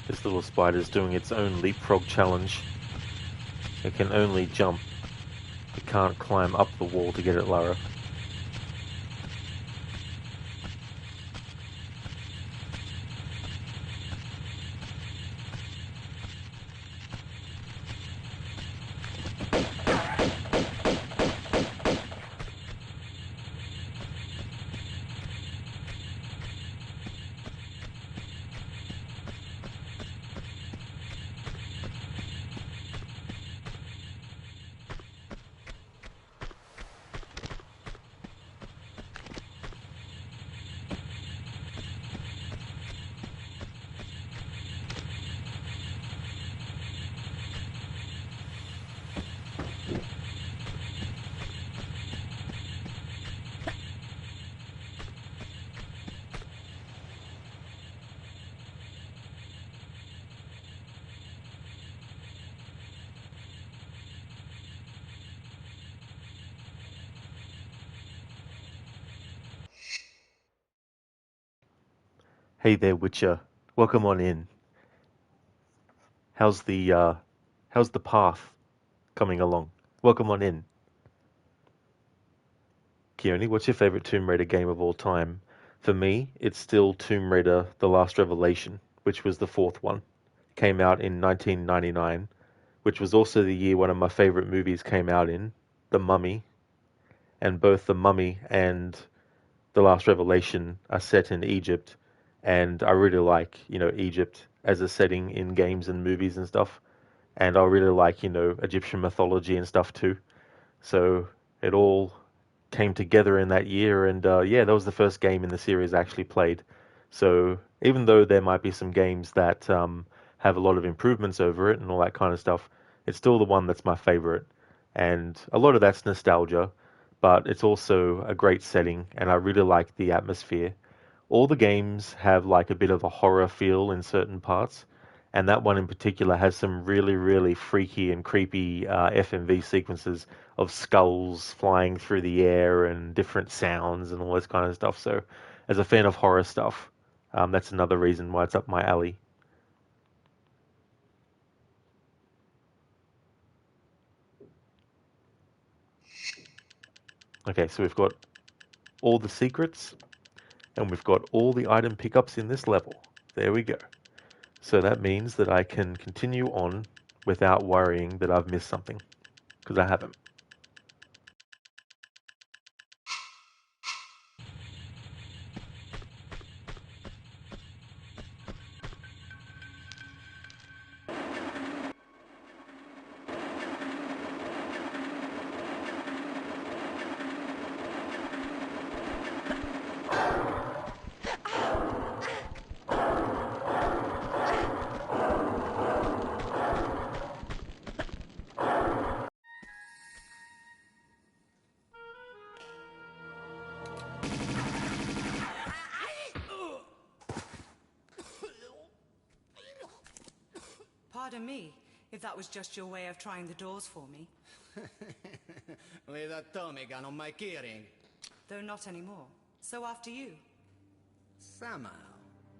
This little spider's doing its own leapfrog challenge. It can only jump. It can't climb up the wall to get at Lara. Hey there, Witcher. Welcome on in. How's the path coming along? Welcome on in. Keone, what's your favorite Tomb Raider game of all time? For me, it's still Tomb Raider: The Last Revelation, which was the fourth one. Came out in 1999, which was also the year one of my favorite movies came out in, The Mummy. And both The Mummy and The Last Revelation are set in Egypt, and I really like, Egypt as a setting in games and movies and stuff. And I really like, Egyptian mythology and stuff too. So it all came together in that year, and yeah, that was the first game in the series I actually played. So even though there might be some games that have a lot of improvements over it and all that kind of stuff, it's still the one that's my favorite. And a lot of that's nostalgia, but it's also a great setting, and I really like the atmosphere. All the games have like a bit of a horror feel in certain parts, and that one in particular has some really, really freaky and creepy FMV sequences of skulls flying through the air and different sounds and all this kind of stuff. So, as a fan of horror stuff, that's another reason why it's up my alley. Okay, so we've got all the secrets, and we've got all the item pickups in this level. There we go. So that means that I can continue on without worrying that I've missed something, because I haven't. Pardon me, if that was just your way of trying the doors for me. With a Tommy gun on my keyring. Though not anymore. So after you. Somehow,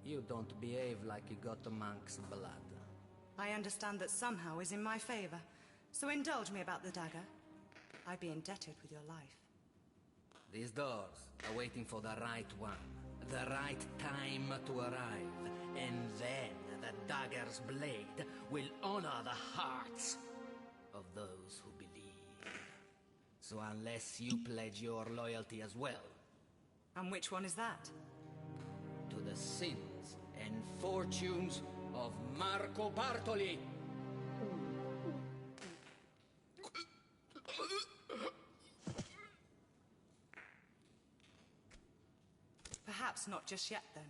you don't behave like you got the monk's blood. I understand that somehow is in my favor. So indulge me about the dagger. I'd be indebted with your life. These doors are waiting for the right one. The right time to arrive. And then the dagger's blade will honor the hearts of those who believe. So unless you pledge your loyalty as well. And which one is that? To the sins and fortunes of Marco Bartoli. Perhaps not just yet, then.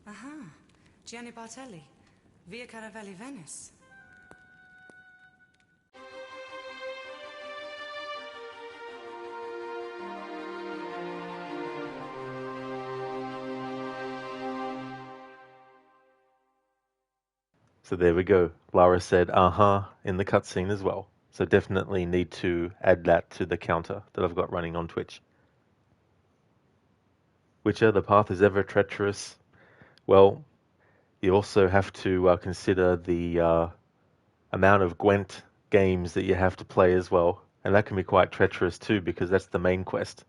Aha, Gianni Bartelli, Via Caravelli, Venice. So there we go. Lara said, in the cutscene as well. So definitely need to add that to the counter that I've got running on Twitch. Witcher, the path is ever treacherous. Well, you also have to consider the amount of Gwent games that you have to play as well. And that can be quite treacherous too, because that's the main quest.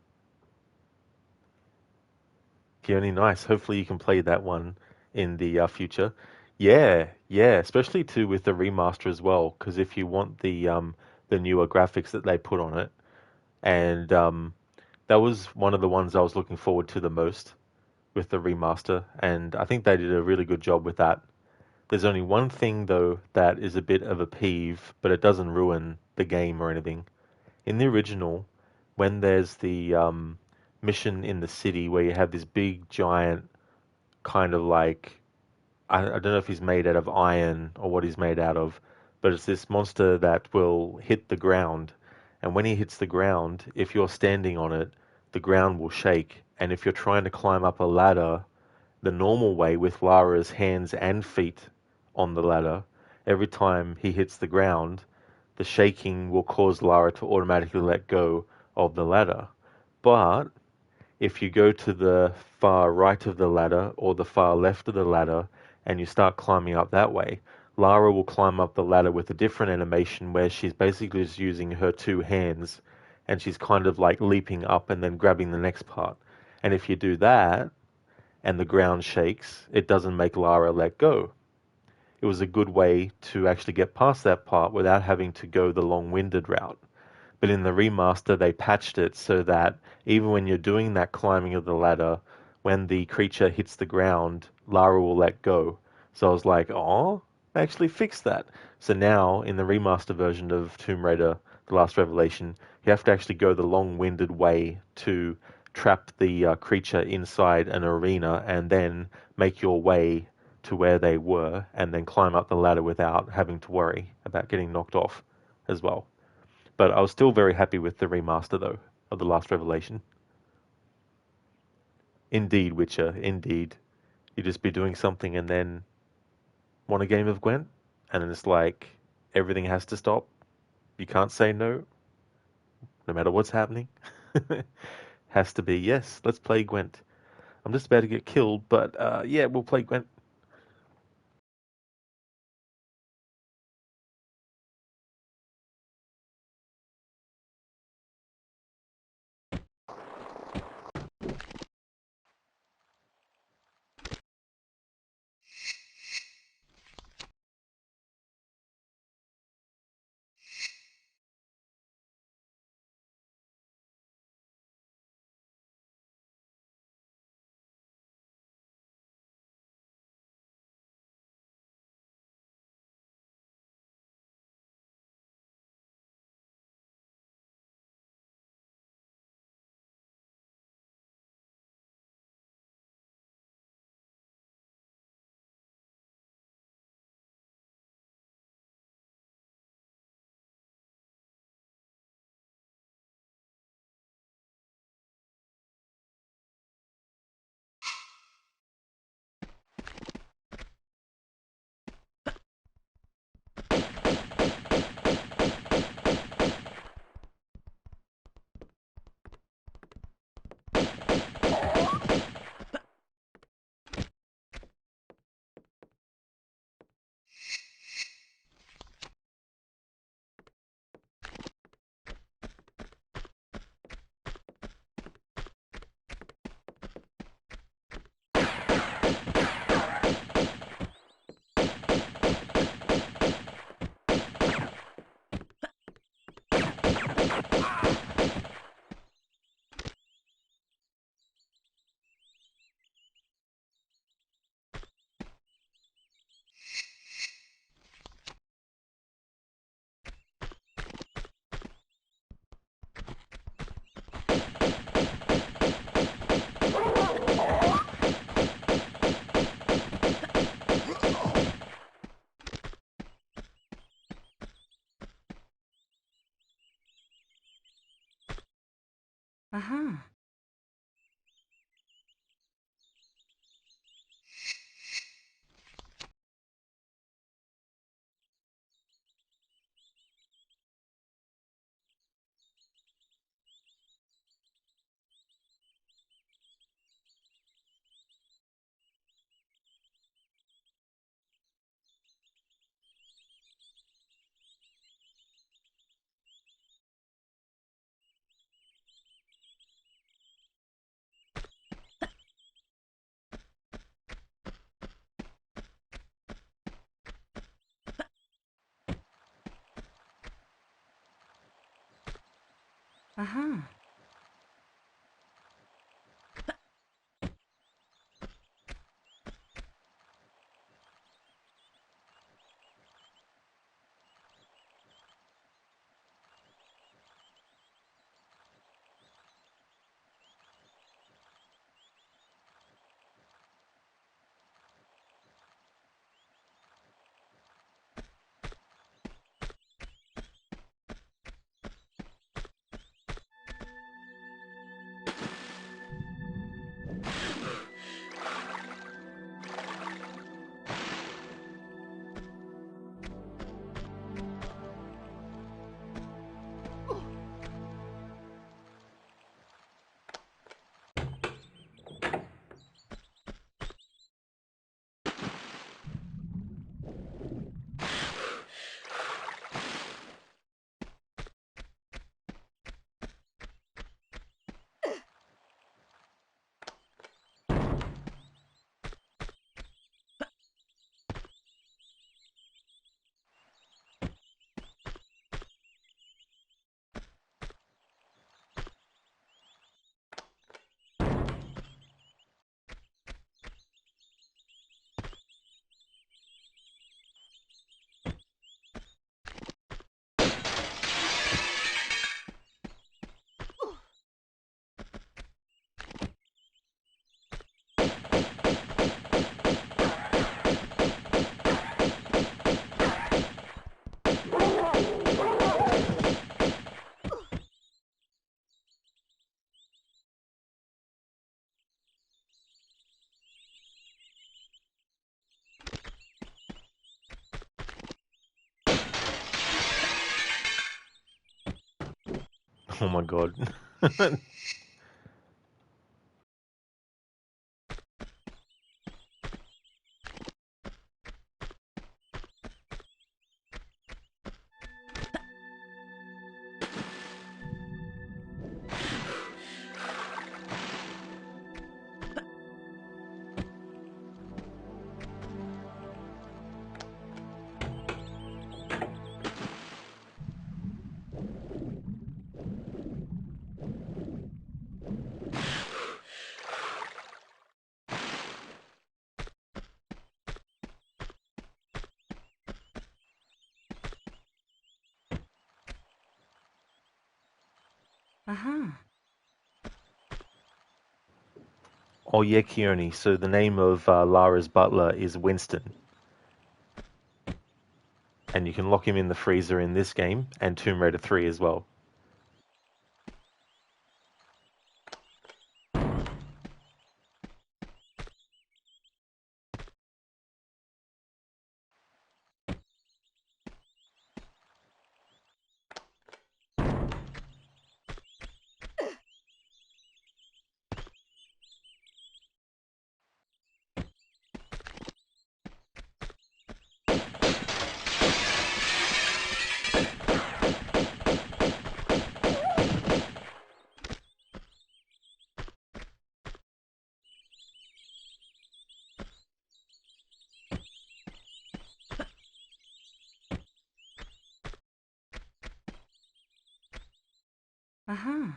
Keone, nice. Hopefully you can play that one in the future. Yeah, especially too with the remaster as well, because if you want the newer graphics that they put on it, and that was one of the ones I was looking forward to the most with the remaster, and I think they did a really good job with that. There's only one thing though that is a bit of a peeve, but it doesn't ruin the game or anything. In the original, when there's the mission in the city where you have this big giant kind of like I don't know if he's made out of iron or what he's made out of, but it's this monster that will hit the ground. And when he hits the ground, if you're standing on it, the ground will shake. And if you're trying to climb up a ladder, the normal way with Lara's hands and feet on the ladder, every time he hits the ground, the shaking will cause Lara to automatically let go of the ladder. But if you go to the far right of the ladder or the far left of the ladder and you start climbing up that way, Lara will climb up the ladder with a different animation where she's basically just using her two hands and she's kind of like leaping up and then grabbing the next part. And if you do that and the ground shakes, it doesn't make Lara let go. It was a good way to actually get past that part without having to go the long-winded route. But in the remaster, they patched it so that even when you're doing that climbing of the ladder, when the creature hits the ground, Lara will let go. So I was like, oh, they actually fixed that. So now, in the remaster version of Tomb Raider, The Last Revelation, you have to actually go the long-winded way to trap the creature inside an arena and then make your way to where they were and then climb up the ladder without having to worry about getting knocked off as well. But I was still very happy with the remaster, though, of The Last Revelation. Indeed, Witcher, indeed. You just be doing something and then want a game of Gwent, and then it's like everything has to stop. You can't say no, no matter what's happening. Has to be, yes, let's play Gwent. I'm just about to get killed, but yeah, we'll play Gwent. Uh-huh. Uh-huh. Oh my god. Uh-huh. Oh yeah, Keone. So the name of Lara's butler is Winston. And you can lock him in the freezer in this game and Tomb Raider 3 as well. Uh-huh.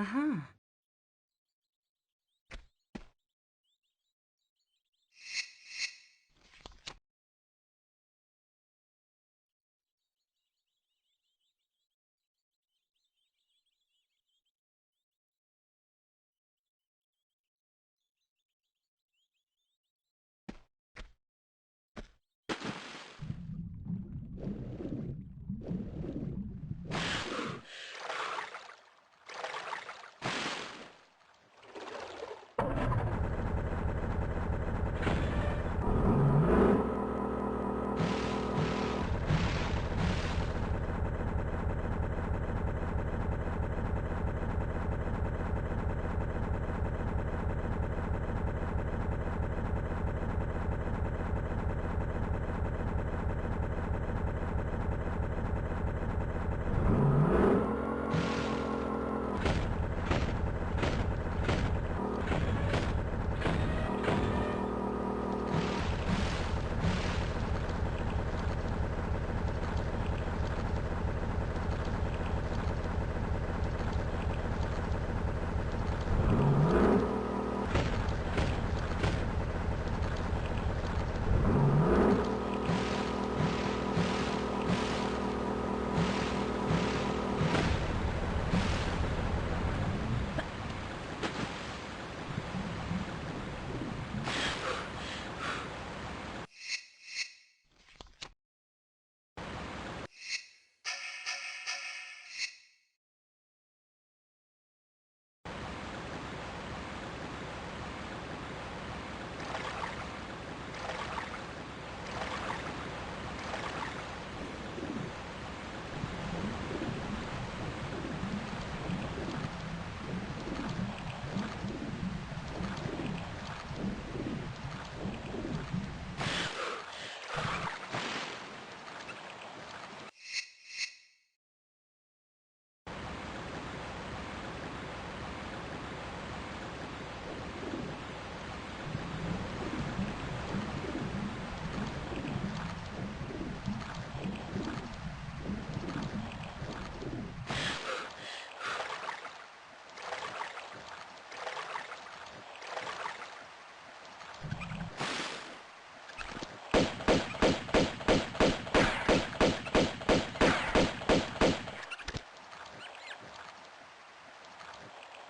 Uh-huh.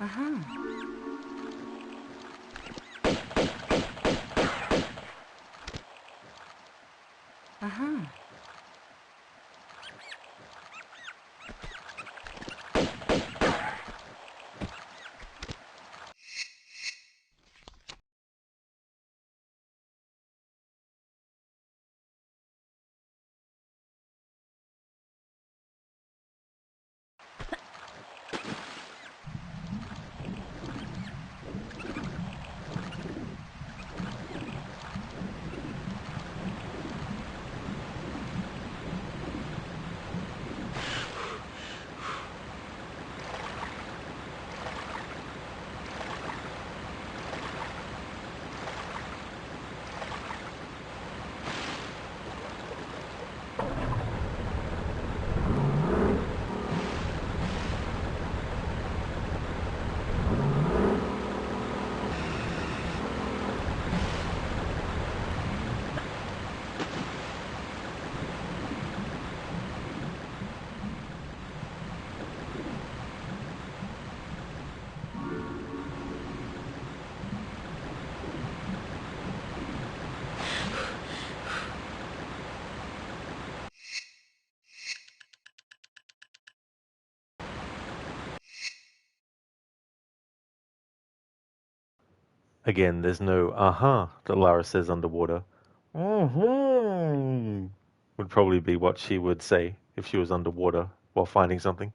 Uh-huh. Uh-huh. Again, there's no aha that Lara says underwater. Mm-hmm. Would probably be what she would say if she was underwater while finding something.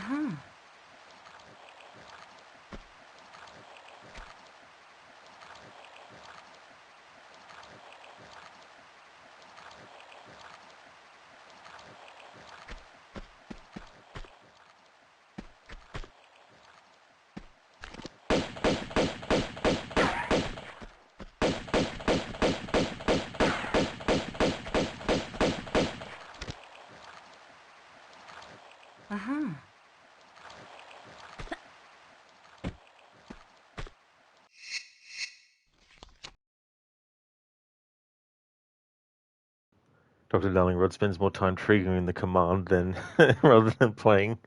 Uh-huh. Uh-huh. Dr. Darlingrod spends more time triggering the command than rather than playing.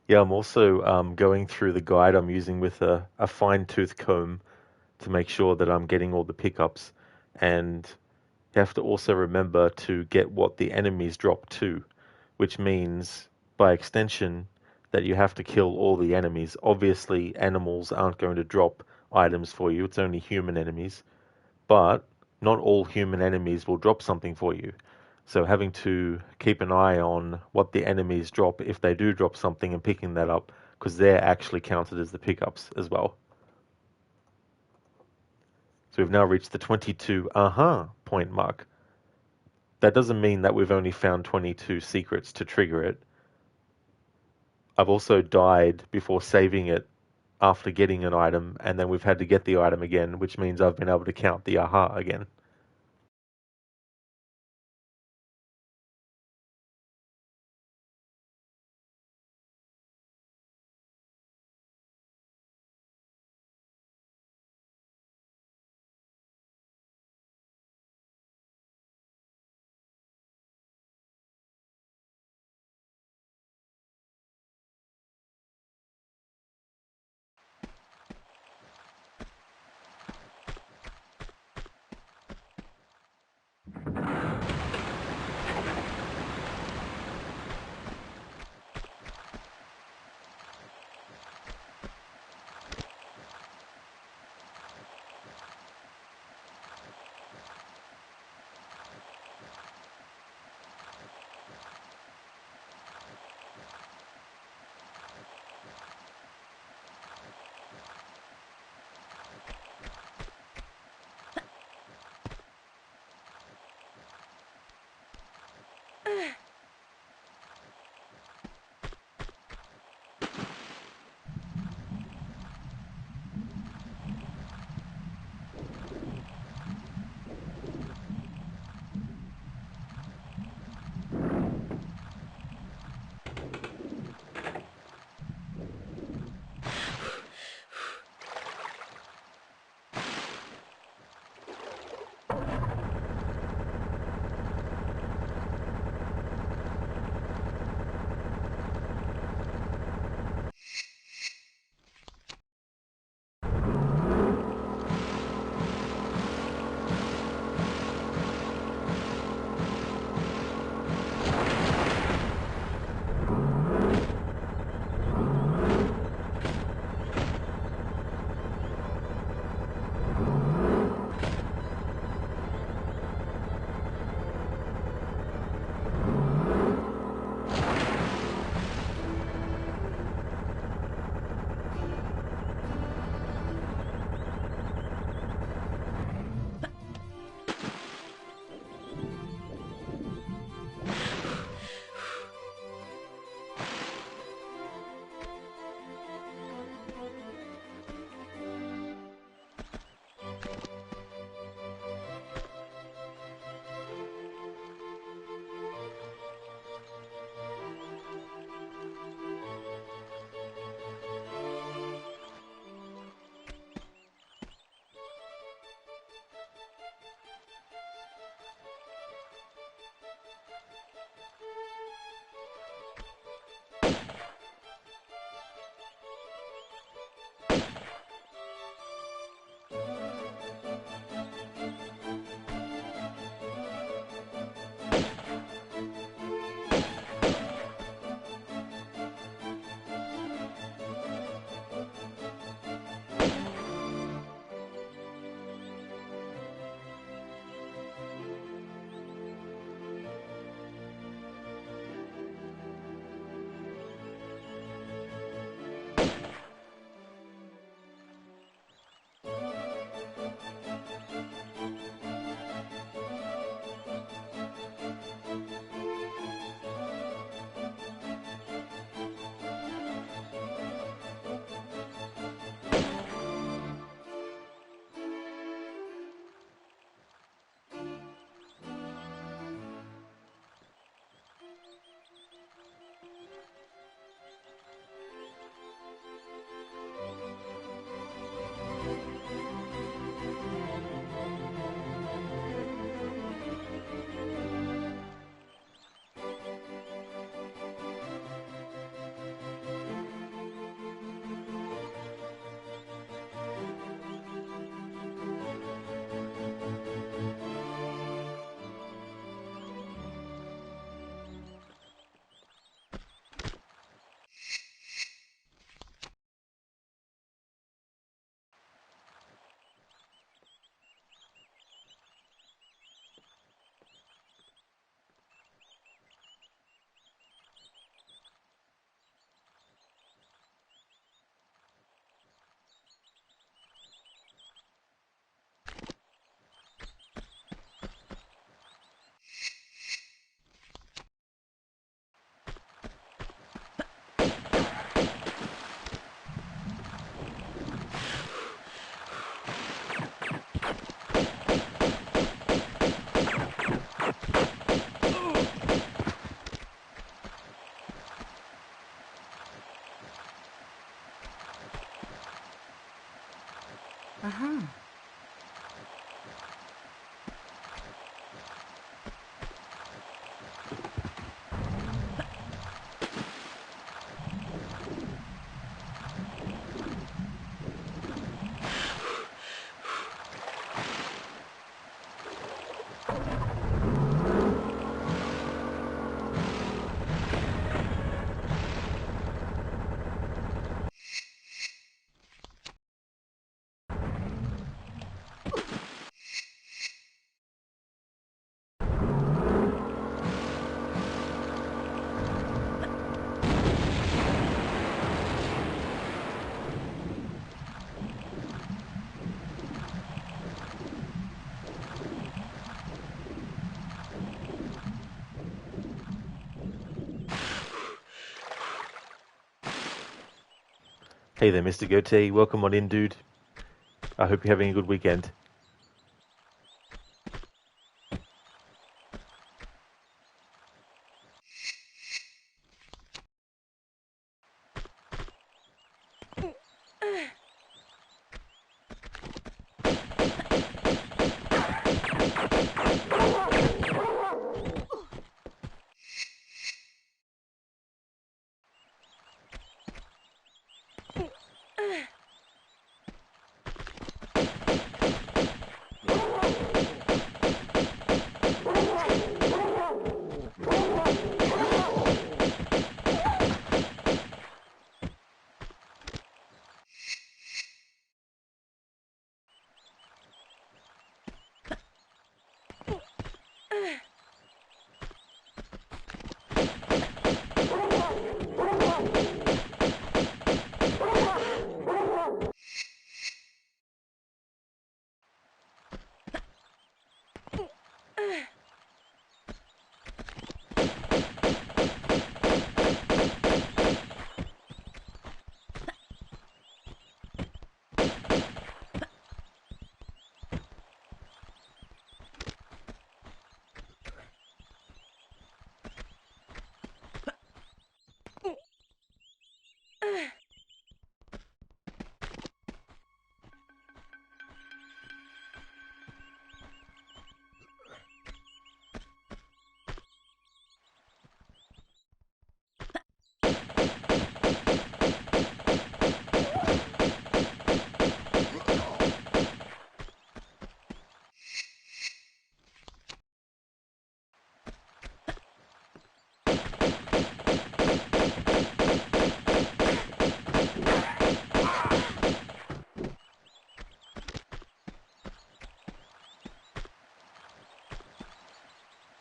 Yeah, I'm also going through the guide I'm using with a fine-tooth comb to make sure that I'm getting all the pickups. And you have to also remember to get what the enemies drop too, which means, by extension, that you have to kill all the enemies. Obviously, animals aren't going to drop items for you, it's only human enemies. But not all human enemies will drop something for you. So having to keep an eye on what the enemies drop if they do drop something and picking that up, because they're actually counted as the pickups as well. So we've now reached the 22 point mark. That doesn't mean that we've only found 22 secrets to trigger it. I've also died before saving it after getting an item, and then we've had to get the item again, which means I've been able to count the aha again. Uh-huh. Hey there, Mr. Goatee. Welcome on in, dude. I hope you're having a good weekend.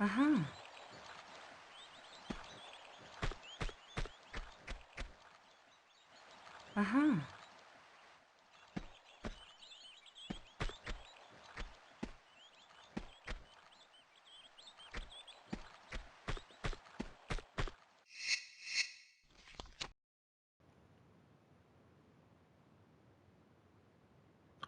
Uh-huh. Uh-huh.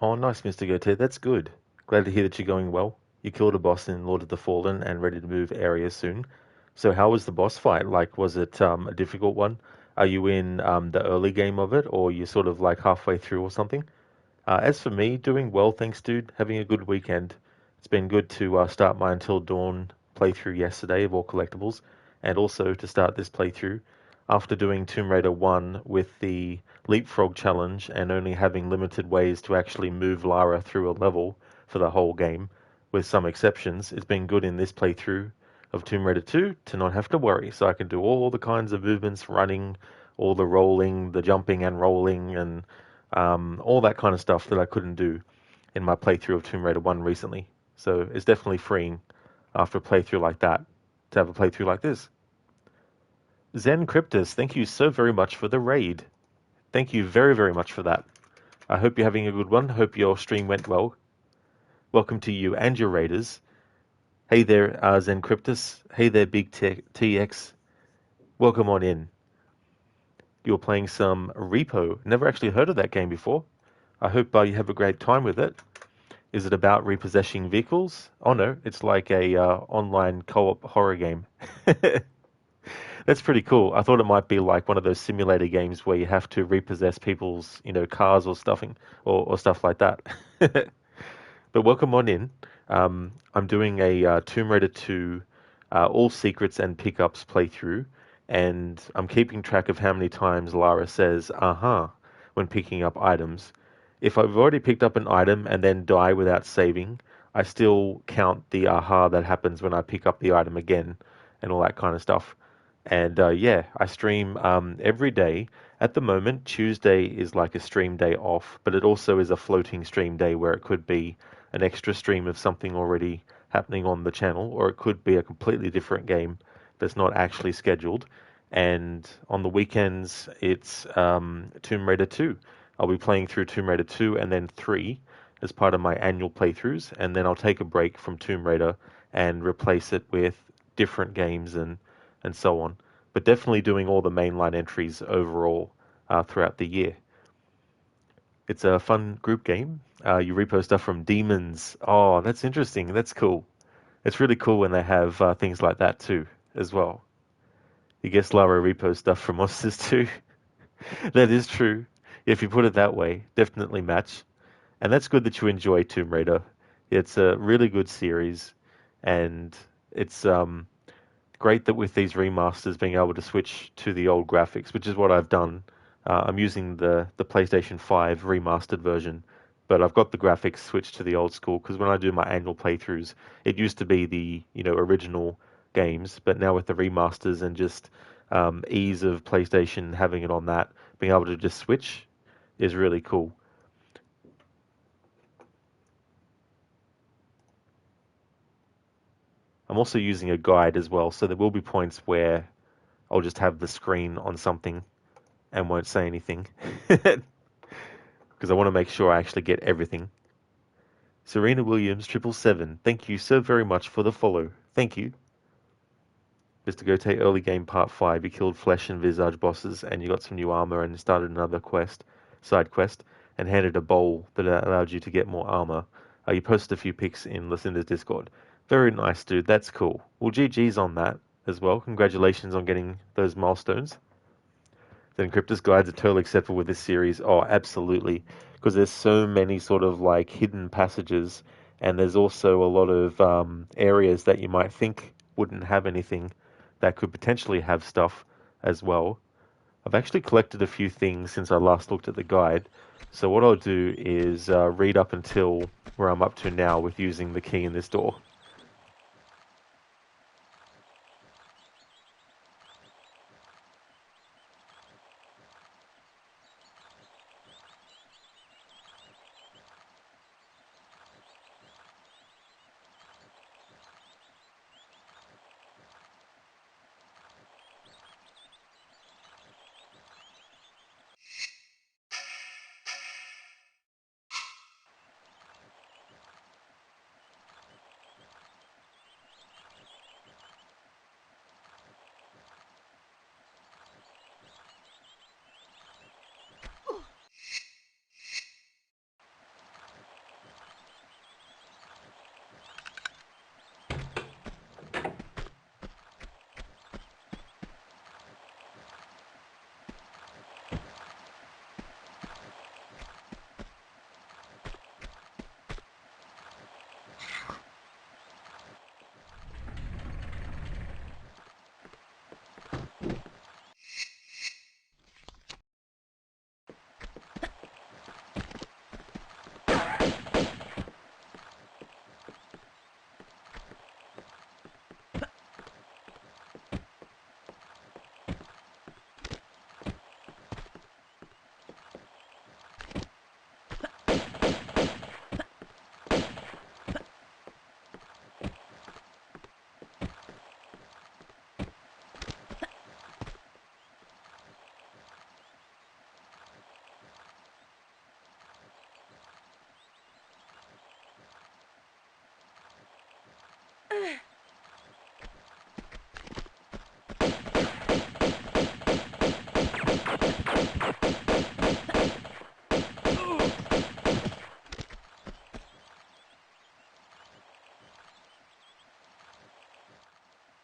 Oh, nice, Mr. Goatee. That's good. Glad to hear that you're going well. You killed a boss in Lord of the Fallen and ready to move areas soon. So how was the boss fight? Like, was it a difficult one? Are you in the early game of it, or you sort of like halfway through or something? As for me, doing well, thanks, dude. Having a good weekend. It's been good to start my Until Dawn playthrough yesterday of all collectibles, and also to start this playthrough after doing Tomb Raider 1 with the Leapfrog challenge and only having limited ways to actually move Lara through a level for the whole game, with some exceptions. It's been good in this playthrough of Tomb Raider 2 to not have to worry, so I can do all the kinds of movements, running, all the rolling, the jumping and rolling, and all that kind of stuff that I couldn't do in my playthrough of Tomb Raider 1 recently. So it's definitely freeing after a playthrough like that to have a playthrough like this. Zen Cryptus, thank you so very much for the raid. Thank you very, very much for that. I hope you're having a good one. Hope your stream went well. Welcome to you and your raiders. Hey there, Zen Cryptus. Hey there, Big TX. Welcome on in. You're playing some Repo. Never actually heard of that game before. I hope you have a great time with it. Is it about repossessing vehicles? Oh no, it's like a online co-op horror game. That's pretty cool. I thought it might be like one of those simulator games where you have to repossess people's, cars or stuffing or stuff like that. But welcome on in. I'm doing a Tomb Raider 2 all secrets and pickups playthrough, and I'm keeping track of how many times Lara says "uh-huh" when picking up items. If I've already picked up an item and then die without saving, I still count the "aha" that happens when I pick up the item again and all that kind of stuff. And yeah, I stream every day. At the moment, Tuesday is like a stream day off, but it also is a floating stream day where it could be an extra stream of something already happening on the channel, or it could be a completely different game that's not actually scheduled. And on the weekends, it's Tomb Raider 2. I'll be playing through Tomb Raider 2 and then 3 as part of my annual playthroughs, and then I'll take a break from Tomb Raider and replace it with different games and so on. But definitely doing all the mainline entries overall throughout the year. It's a fun group game. You repo stuff from demons. Oh, that's interesting. That's cool. It's really cool when they have things like that too, as well. You guess Lara repo stuff from monsters too. That is true. If you put it that way, definitely match. And that's good that you enjoy Tomb Raider. It's a really good series, and it's great that with these remasters being able to switch to the old graphics, which is what I've done. I'm using the PlayStation 5 remastered version, but I've got the graphics switched to the old school because when I do my annual playthroughs, it used to be the original games, but now with the remasters and just ease of PlayStation having it on that, being able to just switch is really cool. I'm also using a guide as well, so there will be points where I'll just have the screen on something and won't say anything because I want to make sure I actually get everything. Serena Williams 777, thank you so very much for the follow. Thank you. Mr. Gote early game part 5, you killed flesh and visage bosses and you got some new armor and started another side quest, and handed a bowl that allowed you to get more armor. You posted a few pics in Lucinda's Discord. Very nice, dude. That's cool. Well, GG's on that as well. Congratulations on getting those milestones. Then Cryptus guides are totally acceptable with this series. Oh, absolutely. Because there's so many sort of like hidden passages, and there's also a lot of areas that you might think wouldn't have anything that could potentially have stuff as well. I've actually collected a few things since I last looked at the guide. So what I'll do is read up until where I'm up to now with using the key in this door.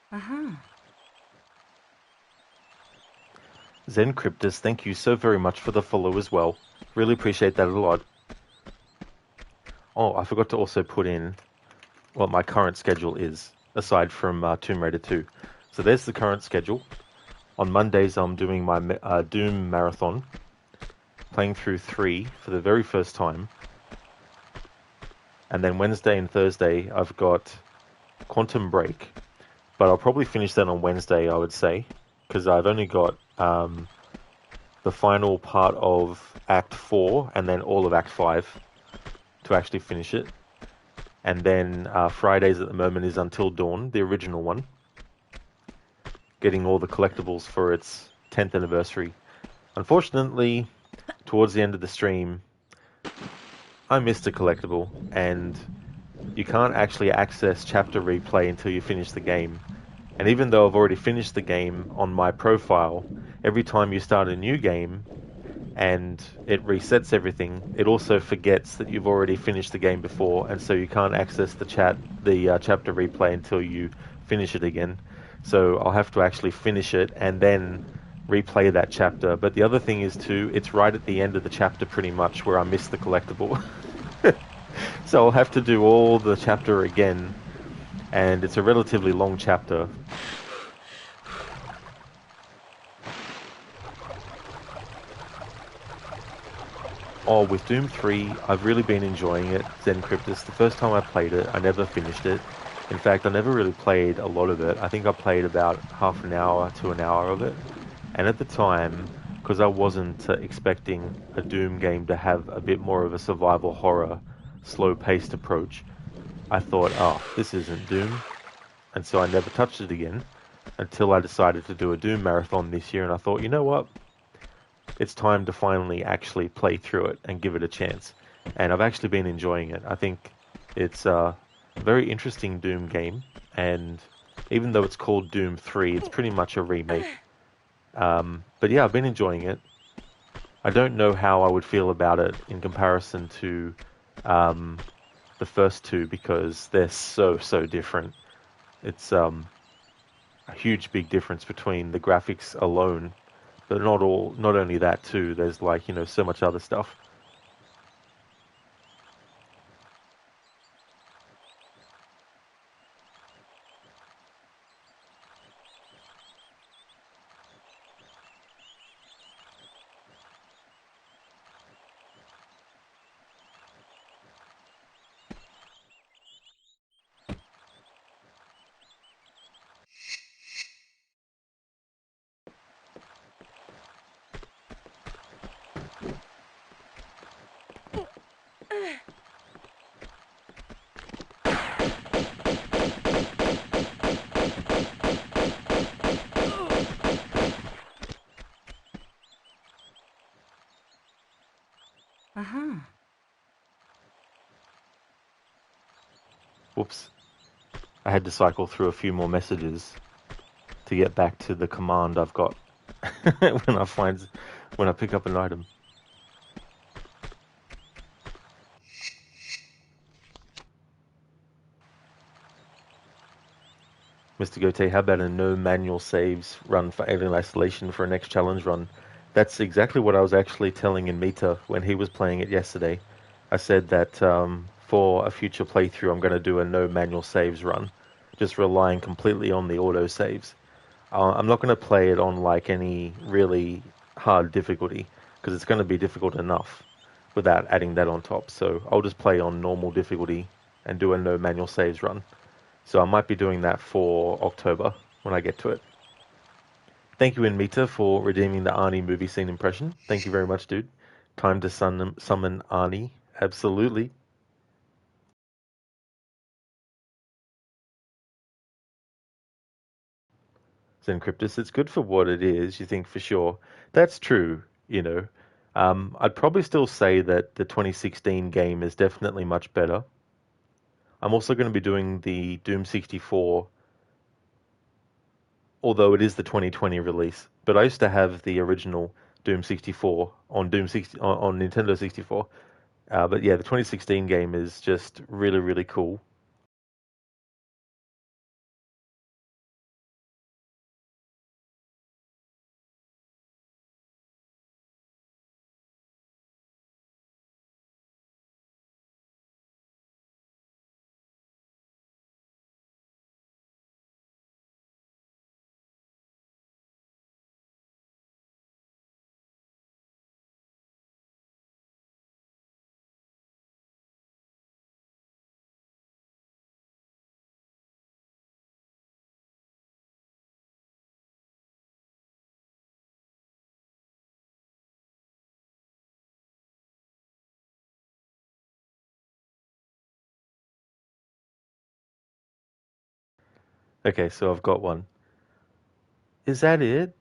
Uh-huh. Zen Cryptus, thank you so very much for the follow as well. Really appreciate that a lot. Oh, I forgot to also put in what my current schedule is, aside from Tomb Raider 2. So there's the current schedule. On Mondays, I'm doing my Doom marathon, playing through 3 for the very first time. And then Wednesday and Thursday, I've got Quantum Break. But I'll probably finish that on Wednesday, I would say, because I've only got the final part of Act 4 and then all of Act 5 to actually finish it. And then Fridays at the moment is Until Dawn, the original one. Getting all the collectibles for its 10th anniversary. Unfortunately, towards the end of the stream, I missed a collectible, and you can't actually access chapter replay until you finish the game. And even though I've already finished the game on my profile, every time you start a new game and it resets everything, it also forgets that you've already finished the game before, and so you can't access the chapter replay until you finish it again. So I'll have to actually finish it and then replay that chapter. But the other thing is too, it's right at the end of the chapter pretty much where I missed the collectible. So I'll have to do all the chapter again, and it's a relatively long chapter. Oh, with Doom 3, I've really been enjoying it, Zen Cryptus. The first time I played it, I never finished it. In fact, I never really played a lot of it. I think I played about half an hour to an hour of it. And at the time, because I wasn't expecting a Doom game to have a bit more of a survival horror, slow-paced approach, I thought, oh, this isn't Doom. And so I never touched it again until I decided to do a Doom marathon this year. And I thought, you know what? It's time to finally actually play through it and give it a chance. And I've actually been enjoying it. I think it's a very interesting Doom game. And even though it's called Doom 3, it's pretty much a remake. But yeah, I've been enjoying it. I don't know how I would feel about it in comparison to the first two, because they're so different. It's a huge big difference between the graphics alone, but not only that too. There's so much other stuff. Whoops. I had to cycle through a few more messages to get back to the command I've got when I pick up an item. Mr. Gote, how about a no manual saves run for Alien Isolation for a next challenge run? That's exactly what I was actually telling Mita when he was playing it yesterday. I said that for a future playthrough, I'm going to do a no manual saves run, just relying completely on the auto saves. I'm not going to play it on any really hard difficulty, because it's going to be difficult enough without adding that on top. So I'll just play on normal difficulty and do a no manual saves run. So I might be doing that for October when I get to it. Thank you, Mita, for redeeming the Arnie movie scene impression. Thank you very much, dude. Time to summon Arnie. Absolutely. Zencryptus, it's good for what it is, you think, for sure. That's true, I'd probably still say that the 2016 game is definitely much better. I'm also going to be doing the Doom 64, although it is the 2020 release. But I used to have the original Doom 64 on Nintendo 64. But yeah, the 2016 game is just really, really cool. Okay, so I've got one. Is that it?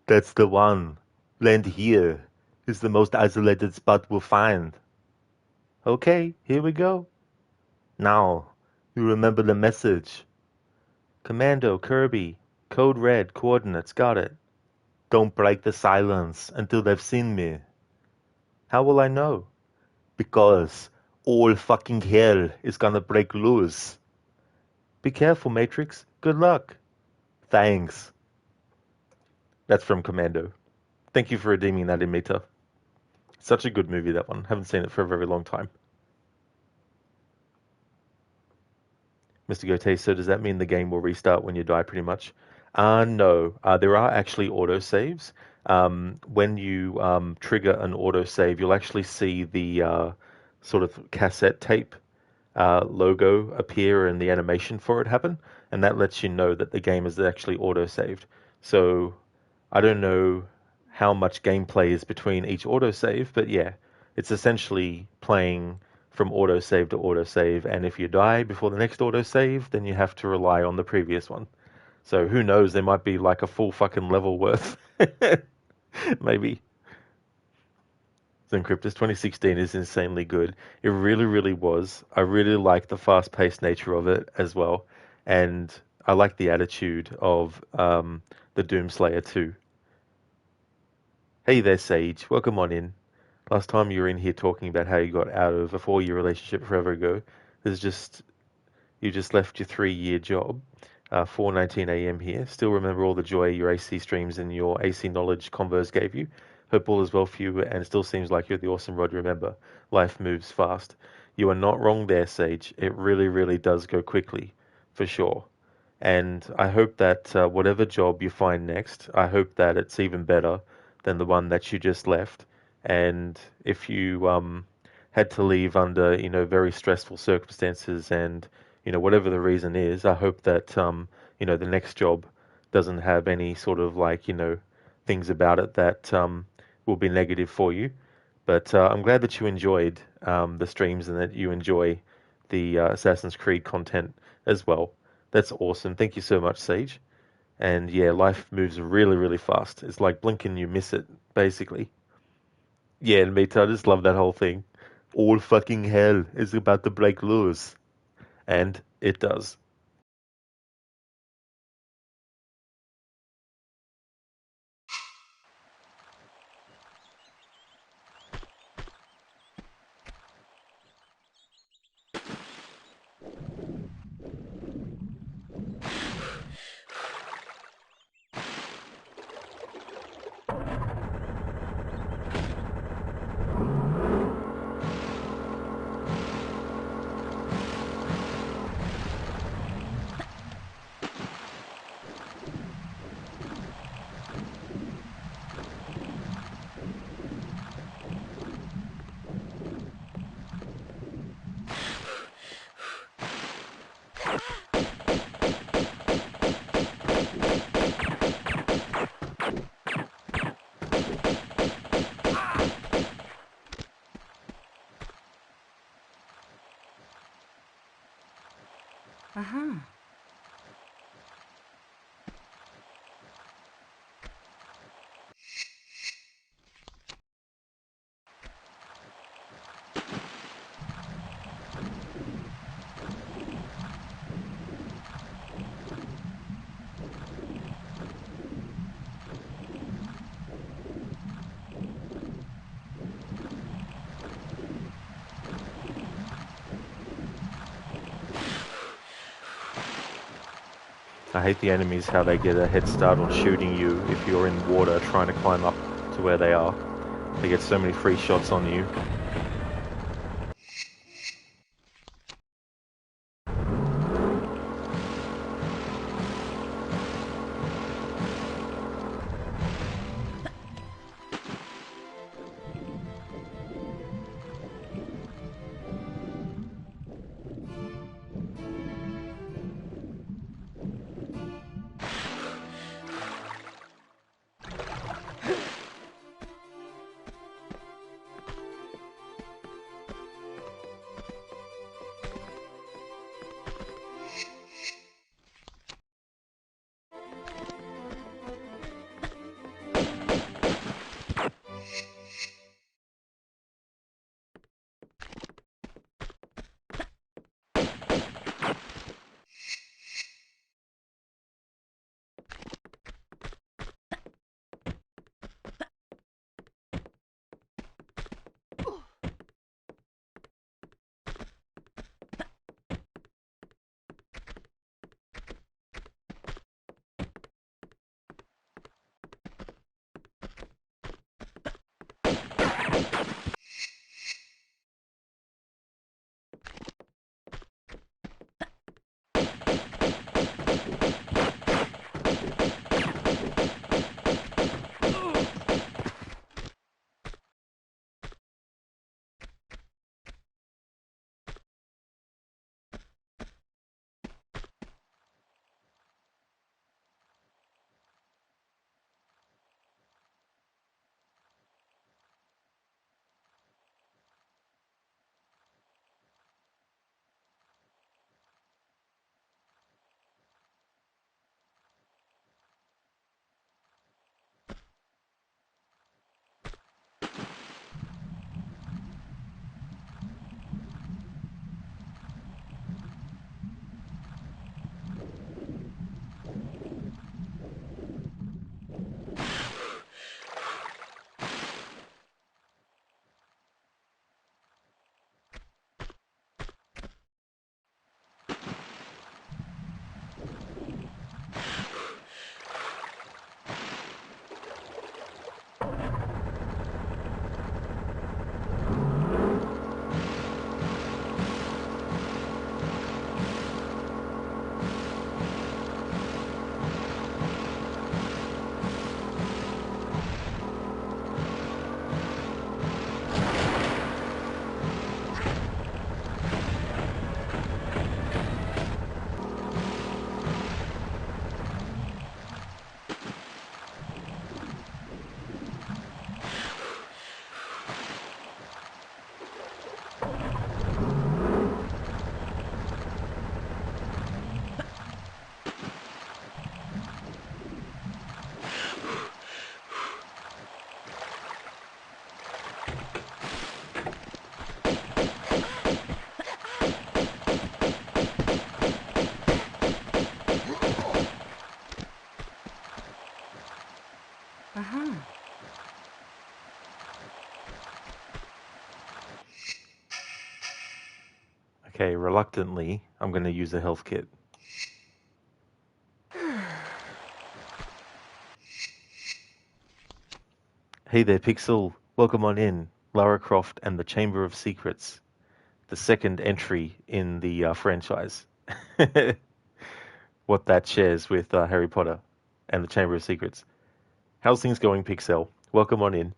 That's the one. Land here is the most isolated spot we'll find. Okay, here we go. Now, you remember the message. Commando, Kirby, Code Red, coordinates, got it. Don't break the silence until they've seen me. How will I know? Because all fucking hell is gonna break loose. Be careful, Matrix. Good luck. Thanks. That's from Commando. Thank you for redeeming that in Meta. Such a good movie, that one. Haven't seen it for a very long time. Mr. Gote, so does that mean the game will restart when you die pretty much? No. There are actually autosaves. When you trigger an autosave, you'll actually see the sort of cassette tape logo appear and the animation for it happen, and that lets you know that the game is actually autosaved. So I don't know how much gameplay is between each autosave, but yeah, it's essentially playing from autosave to autosave, and if you die before the next autosave, then you have to rely on the previous one. So who knows, there might be like a full fucking level worth. Maybe. Encryptus 2016 is insanely good. It really, really was. I really like the fast-paced nature of it as well, and I like the attitude of the Doomslayer too. Hey there, Sage. Welcome on in. Last time you were in here talking about how you got out of a 4-year relationship forever ago. You just left your 3-year job. 4:19 a.m. here. Still remember all the joy your AC streams and your AC knowledge convos gave you. Hope all is well for you, and it still seems like you're the awesome Rod. Remember, life moves fast. You are not wrong there, Sage. It really, really does go quickly, for sure. And I hope that whatever job you find next, I hope that it's even better than the one that you just left. And if you had to leave under, very stressful circumstances and, whatever the reason is, I hope that, the next job doesn't have any sort of like, things about it that will be negative for you. But I'm glad that you enjoyed the streams and that you enjoy the Assassin's Creed content as well. That's awesome. Thank you so much, Sage. And yeah, life moves really, really fast. It's like blink and you miss it, basically. Yeah, and me too. I just love that whole thing. All fucking hell is about to break loose. And it does. Uh-huh. I hate the enemies, how they get a head start on shooting you if you're in water trying to climb up to where they are. They get so many free shots on you. Okay, reluctantly, I'm going to use a health kit. Hey there, Pixel. Welcome on in. Lara Croft and the Chamber of Secrets, the second entry in the franchise. What that shares with Harry Potter and the Chamber of Secrets. How's things going, Pixel? Welcome on in.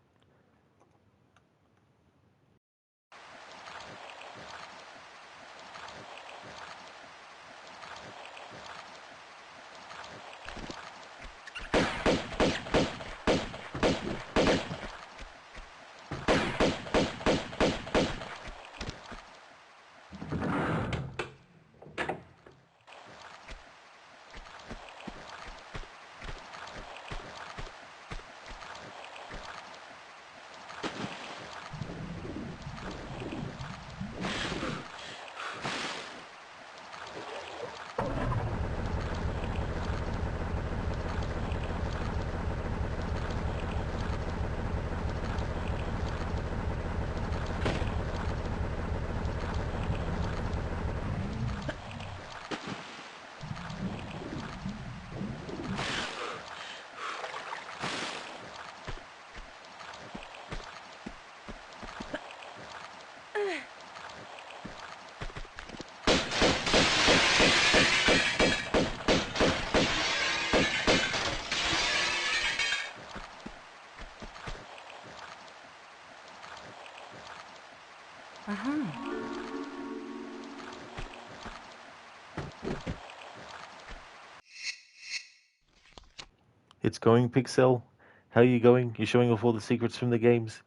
It's going, Pixel. How are you going? You're showing off all the secrets from the games?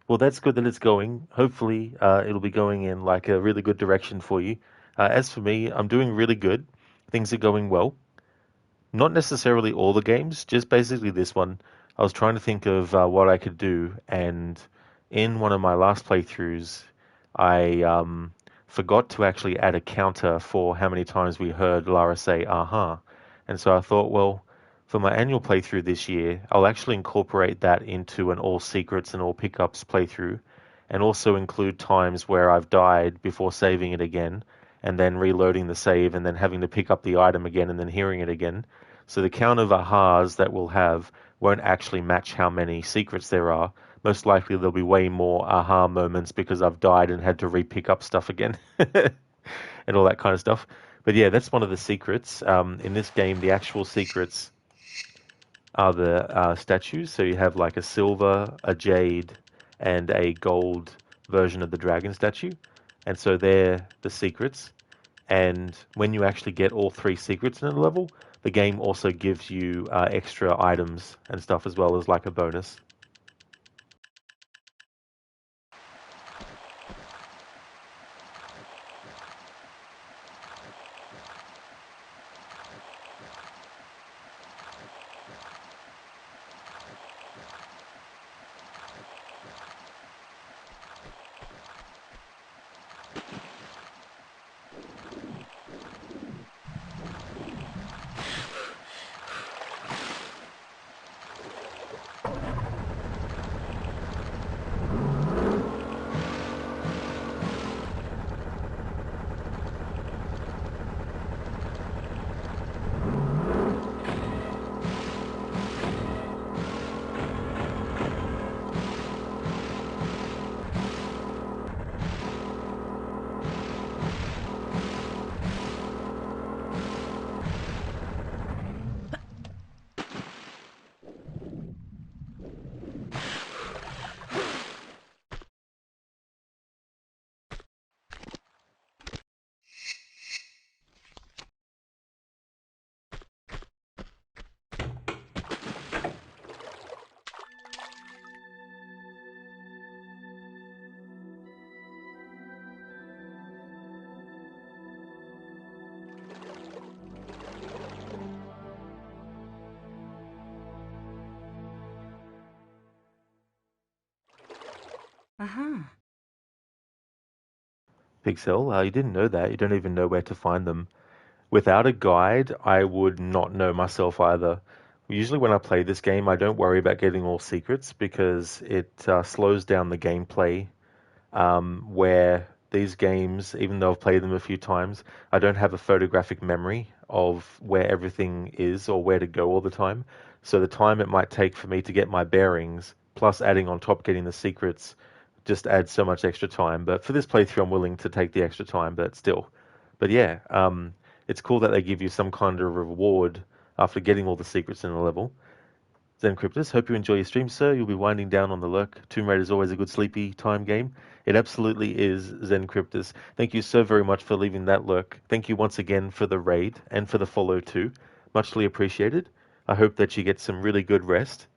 Well, that's good that it's going. Hopefully, it'll be going in like a really good direction for you. As for me, I'm doing really good. Things are going well. Not necessarily all the games, just basically this one. I was trying to think of what I could do, and in one of my last playthroughs, I forgot to actually add a counter for how many times we heard Lara say "aha," and so I thought, well, for my annual playthrough this year, I'll actually incorporate that into an all secrets and all pickups playthrough, and also include times where I've died before saving it again, and then reloading the save, and then having to pick up the item again, and then hearing it again. So the count of ahas that we'll have won't actually match how many secrets there are. Most likely there'll be way more aha moments because I've died and had to re-pick up stuff again and all that kind of stuff. But yeah, that's one of the secrets. In this game, the actual secrets are the statues. So you have like a silver, a jade, and a gold version of the dragon statue. And so they're the secrets. And when you actually get all three secrets in a level, the game also gives you extra items and stuff as well as like a bonus. Pixel, you didn't know that. You don't even know where to find them. Without a guide, I would not know myself either. Usually, when I play this game, I don't worry about getting all secrets because it slows down the gameplay where these games, even though I've played them a few times, I don't have a photographic memory of where everything is or where to go all the time. So the time it might take for me to get my bearings, plus adding on top getting the secrets, just adds so much extra time. But for this playthrough, I'm willing to take the extra time, but still. But yeah, it's cool that they give you some kind of reward after getting all the secrets in the level. Zencryptus, hope you enjoy your stream, sir. You'll be winding down on the lurk. Tomb Raider is always a good sleepy time game. It absolutely is, Zencryptus. Thank you so very much for leaving that lurk. Thank you once again for the raid and for the follow too. Muchly appreciated. I hope that you get some really good rest.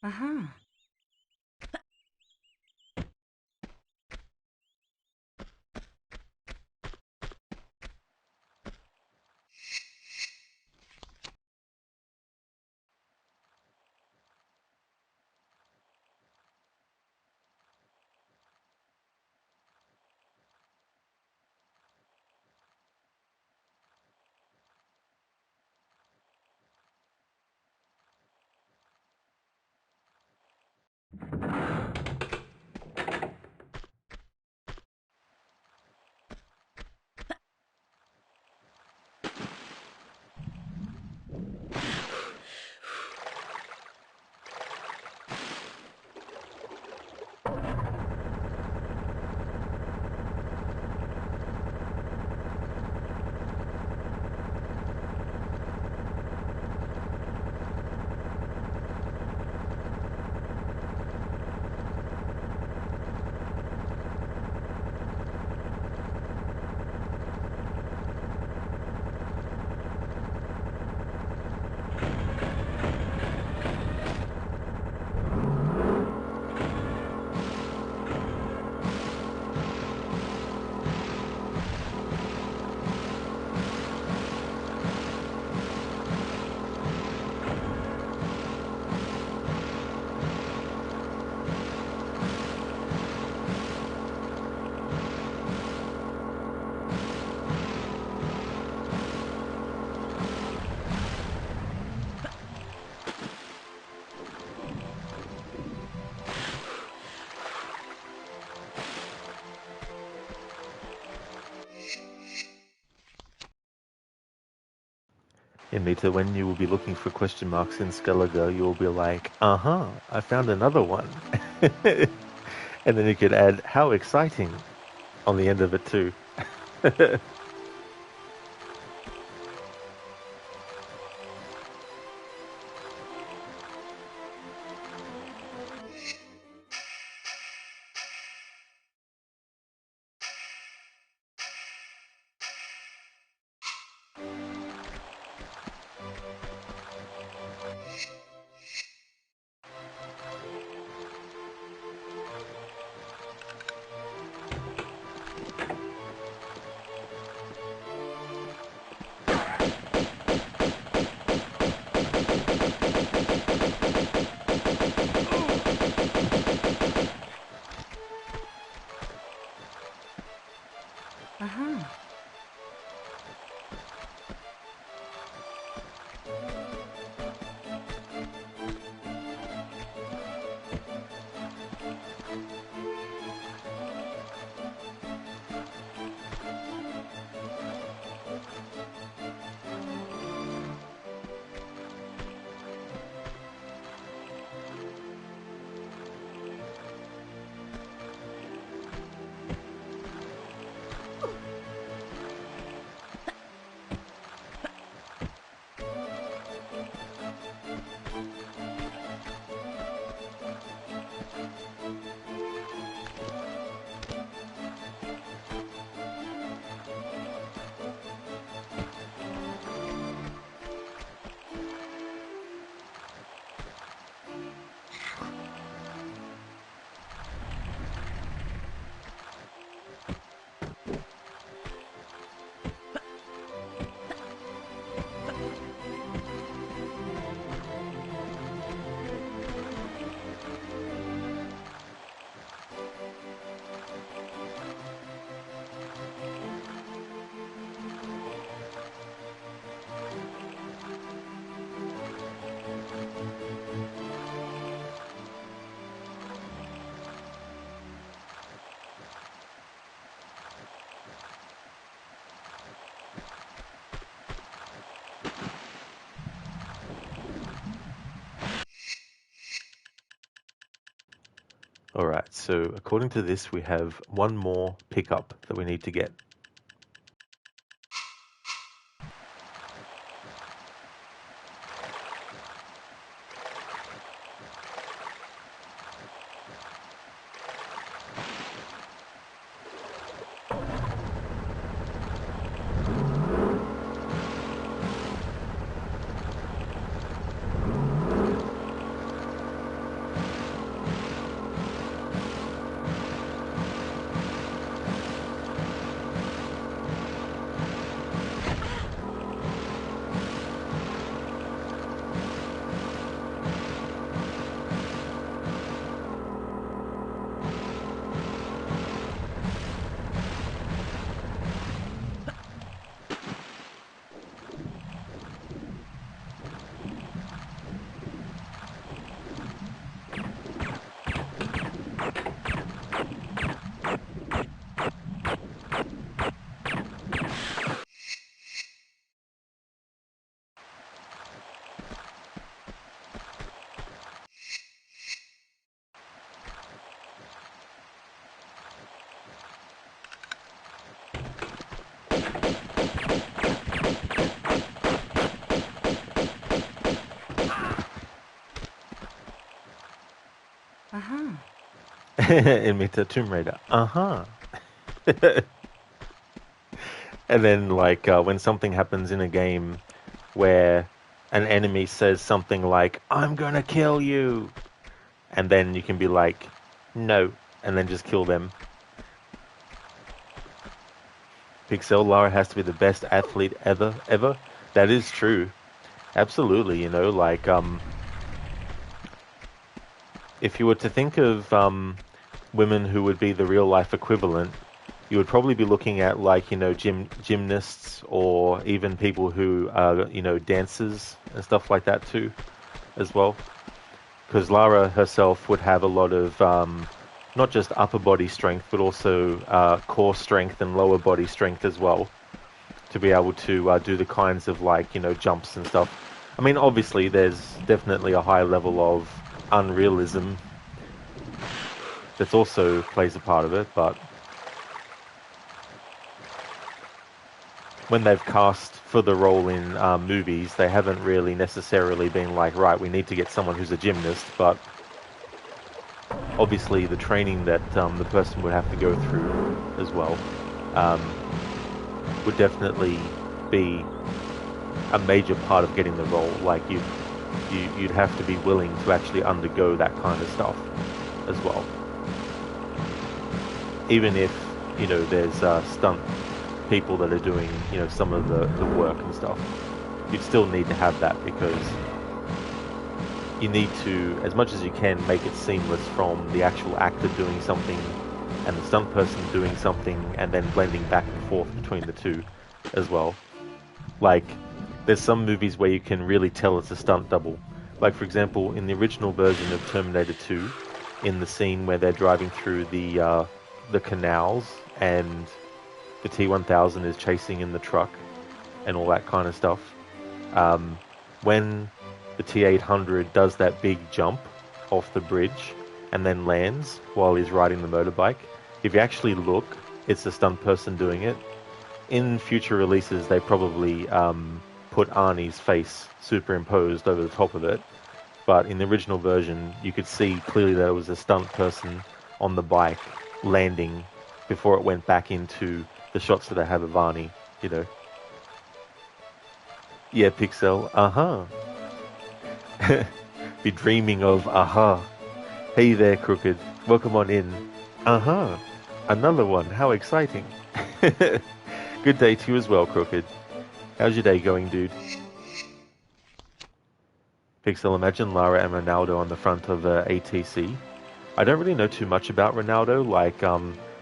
Uh-huh. Anita, when you will be looking for question marks in Skellige, you will be like, uh-huh, I found another one. And then you could add, how exciting, on the end of it too. Uh-huh. Alright, so according to this, we have one more pickup that we need to get. In Meta Tomb Raider. And then, like, when something happens in a game where an enemy says something like, I'm gonna kill you, and then you can be like, no, and then just kill them. Pixel, Lara has to be the best athlete ever. That is true. Absolutely, you know, like, if you were to think of women who would be the real life equivalent, you would probably be looking at, like, you know, gymnasts, or even people who are, you know, dancers and stuff like that too, as well. Because Lara herself would have a lot of not just upper body strength, but also core strength and lower body strength as well, to be able to do the kinds of, like, you know, jumps and stuff. I mean, obviously, there's definitely a high level of unrealism that also plays a part of it, but when they've cast for the role in movies, they haven't really necessarily been like, right, we need to get someone who's a gymnast, but obviously the training that the person would have to go through as well would definitely be a major part of getting the role. Like, you'd have to be willing to actually undergo that kind of stuff as well. Even if, you know, there's stunt people that are doing, you know, some of the work and stuff, you'd still need to have that, because you need to, as much as you can, make it seamless from the actual actor doing something and the stunt person doing something, and then blending back and forth between the two as well. Like, there's some movies where you can really tell it's a stunt double. Like, for example, in the original version of Terminator 2, in the scene where they're driving through the canals and the T-1000 is chasing in the truck and all that kind of stuff. When the T-800 does that big jump off the bridge and then lands while he's riding the motorbike, if you actually look, it's the stunt person doing it. In future releases, they probably put Arnie's face superimposed over the top of it, but in the original version, you could see clearly that it was a stunt person on the bike landing before it went back into the shots that I have of Arnie, you know. Yeah, Pixel, Be dreaming of Hey there, Crooked. Welcome on in. Another one. How exciting. Good day to you as well, Crooked. How's your day going, dude? Pixel, imagine Lara and Ronaldo on the front of ATC. I don't really know too much about Ronaldo. Like,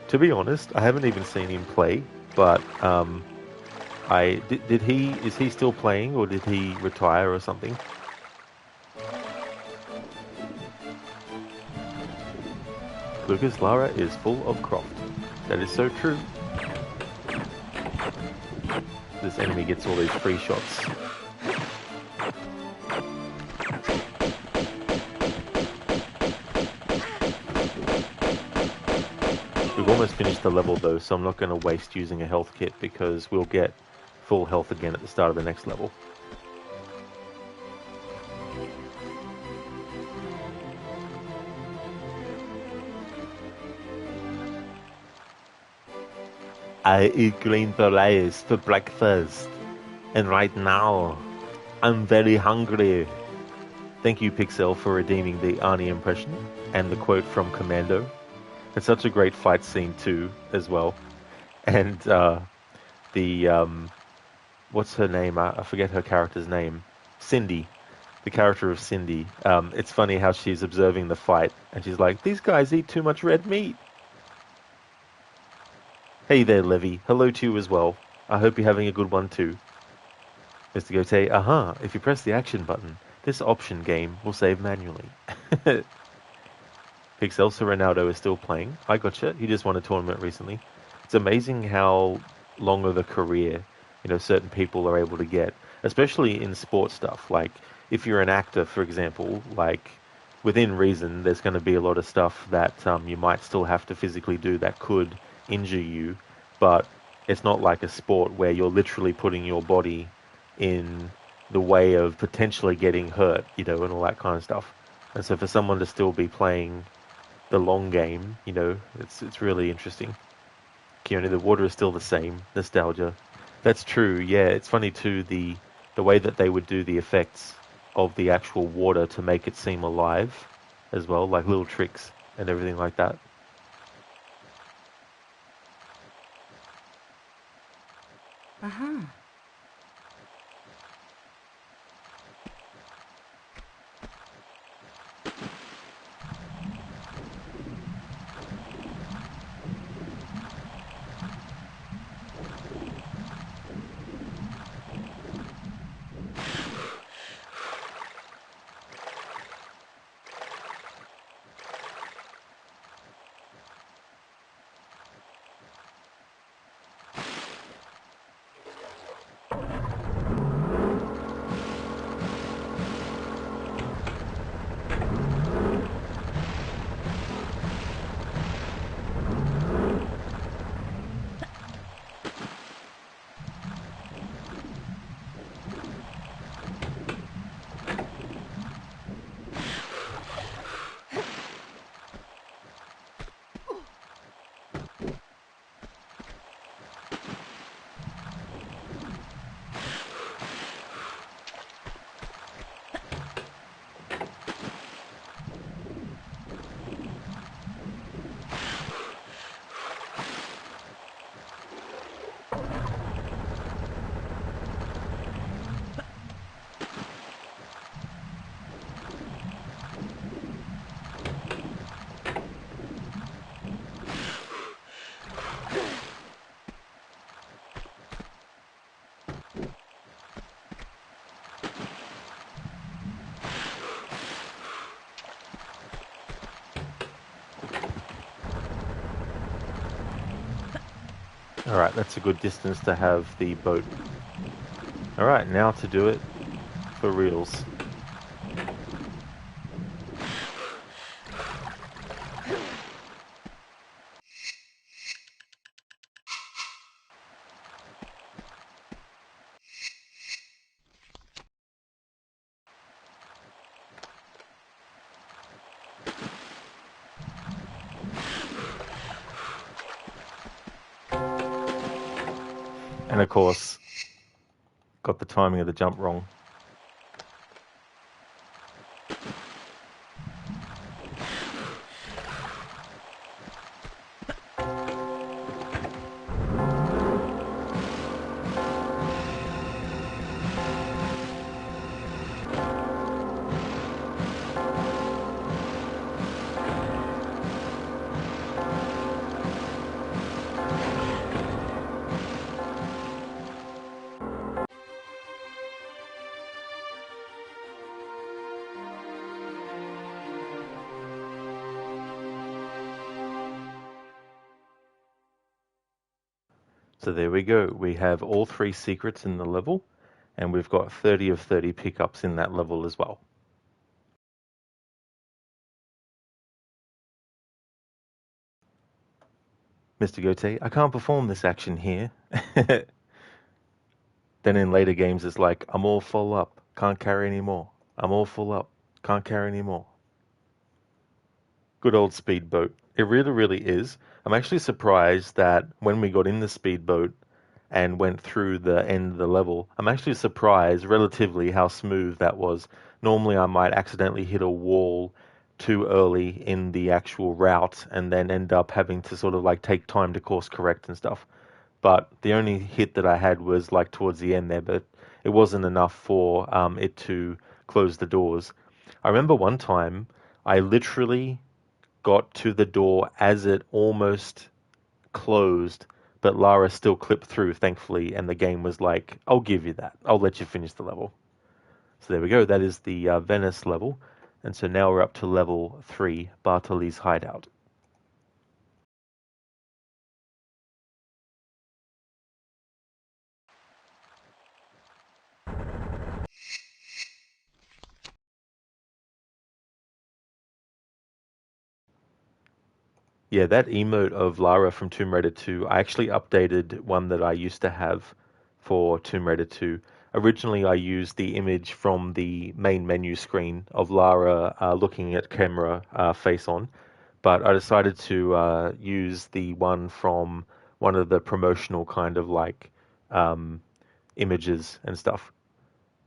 to be honest, I haven't even seen him play. But is he still playing, or did he retire or something? Lucas, Lara is full of Croft. That is so true. This enemy gets all these free shots. almost finished the level though, so I'm not going to waste using a health kit because we'll get full health again at the start of the next level. I eat green berets for breakfast, and right now, I'm very hungry. Thank you, Pixel, for redeeming the Arnie impression and the quote from Commando. It's such a great fight scene too, as well. And what's her name? I forget her character's name. Cindy, the character of Cindy. It's funny how she's observing the fight, and she's like, "These guys eat too much red meat." Hey there, Levy. Hello to you as well. I hope you're having a good one too. Mr. Gote, if you press the action button, this option game will save manually. Pixelsa Ronaldo is still playing. I gotcha. He just won a tournament recently. It's amazing how long of a career, certain people are able to get, especially in sports stuff. Like, if you're an actor, for example, like, within reason, there's going to be a lot of stuff that you might still have to physically do that could injure you, but it's not like a sport where you're literally putting your body in the way of potentially getting hurt, and all that kind of stuff. And so for someone to still be playing the long game, it's really interesting. Keone, the water is still the same. Nostalgia. That's true, yeah. It's funny too, the way that they would do the effects of the actual water to make it seem alive as well, like little tricks and everything like that. Uh-huh. Alright, that's a good distance to have the boat. Alright, now to do it for reals. And of course, got the timing of the jump wrong. So there we go. We have all 3 secrets in the level, and we've got 30 of 30 pickups in that level as well. Mr. Gote, I can't perform this action here. Then in later games, it's like, I'm all full up, can't carry any more. I'm all full up, can't carry any more. Good old speedboat. It really, really is. I'm actually surprised that when we got in the speedboat and went through the end of the level, I'm actually surprised relatively how smooth that was. Normally, I might accidentally hit a wall too early in the actual route and then end up having to sort of like take time to course correct and stuff. But the only hit that I had was like towards the end there, but it wasn't enough for it to close the doors. I remember one time I literally got to the door as it almost closed, but Lara still clipped through, thankfully, and the game was like, I'll give you that. I'll let you finish the level. So there we go. That is the Venice level. And so now we're up to level 3, Bartoli's Hideout. Yeah, that emote of Lara from Tomb Raider 2, I actually updated one that I used to have for Tomb Raider 2. Originally, I used the image from the main menu screen of Lara looking at camera face on, but I decided to use the one from one of the promotional kind of like um, images and stuff.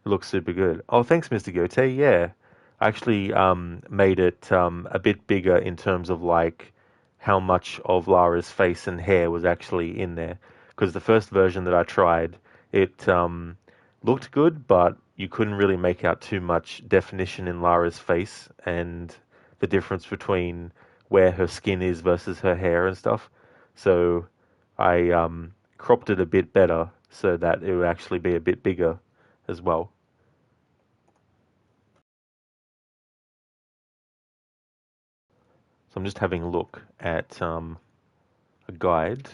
It looks super good. Oh, thanks, Mr. Gote. Yeah, I actually made it a bit bigger in terms of like how much of Lara's face and hair was actually in there. Because the first version that I tried, it looked good, but you couldn't really make out too much definition in Lara's face and the difference between where her skin is versus her hair and stuff. So I cropped it a bit better so that it would actually be a bit bigger as well. So I'm just having a look at a guide.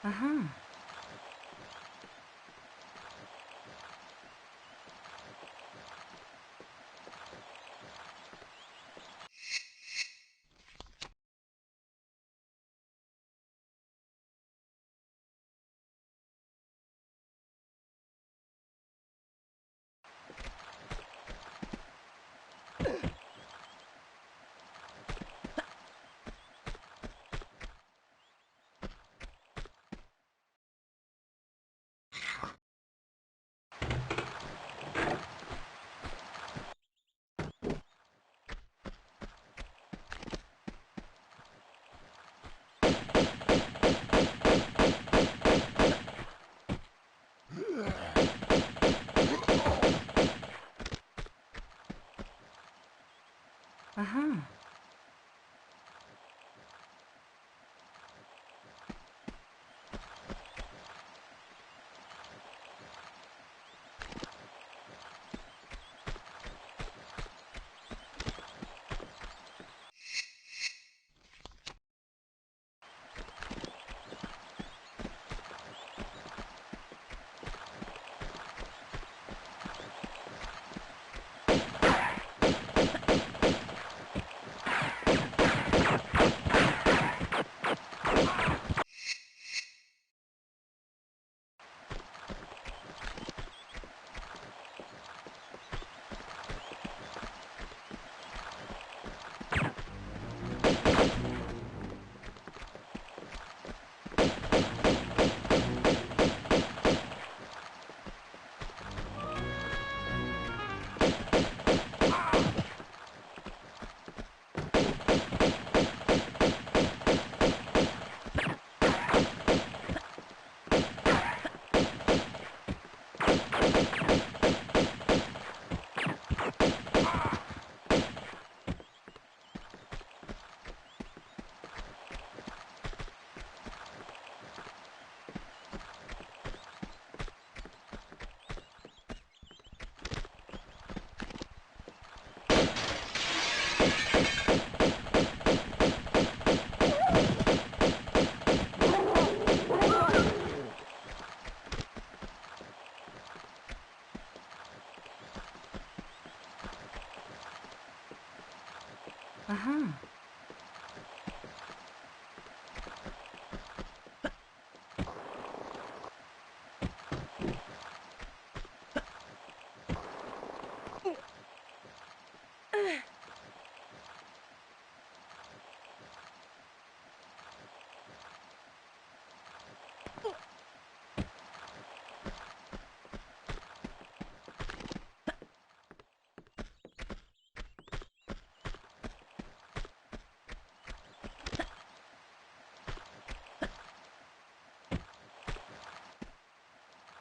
Uh-huh.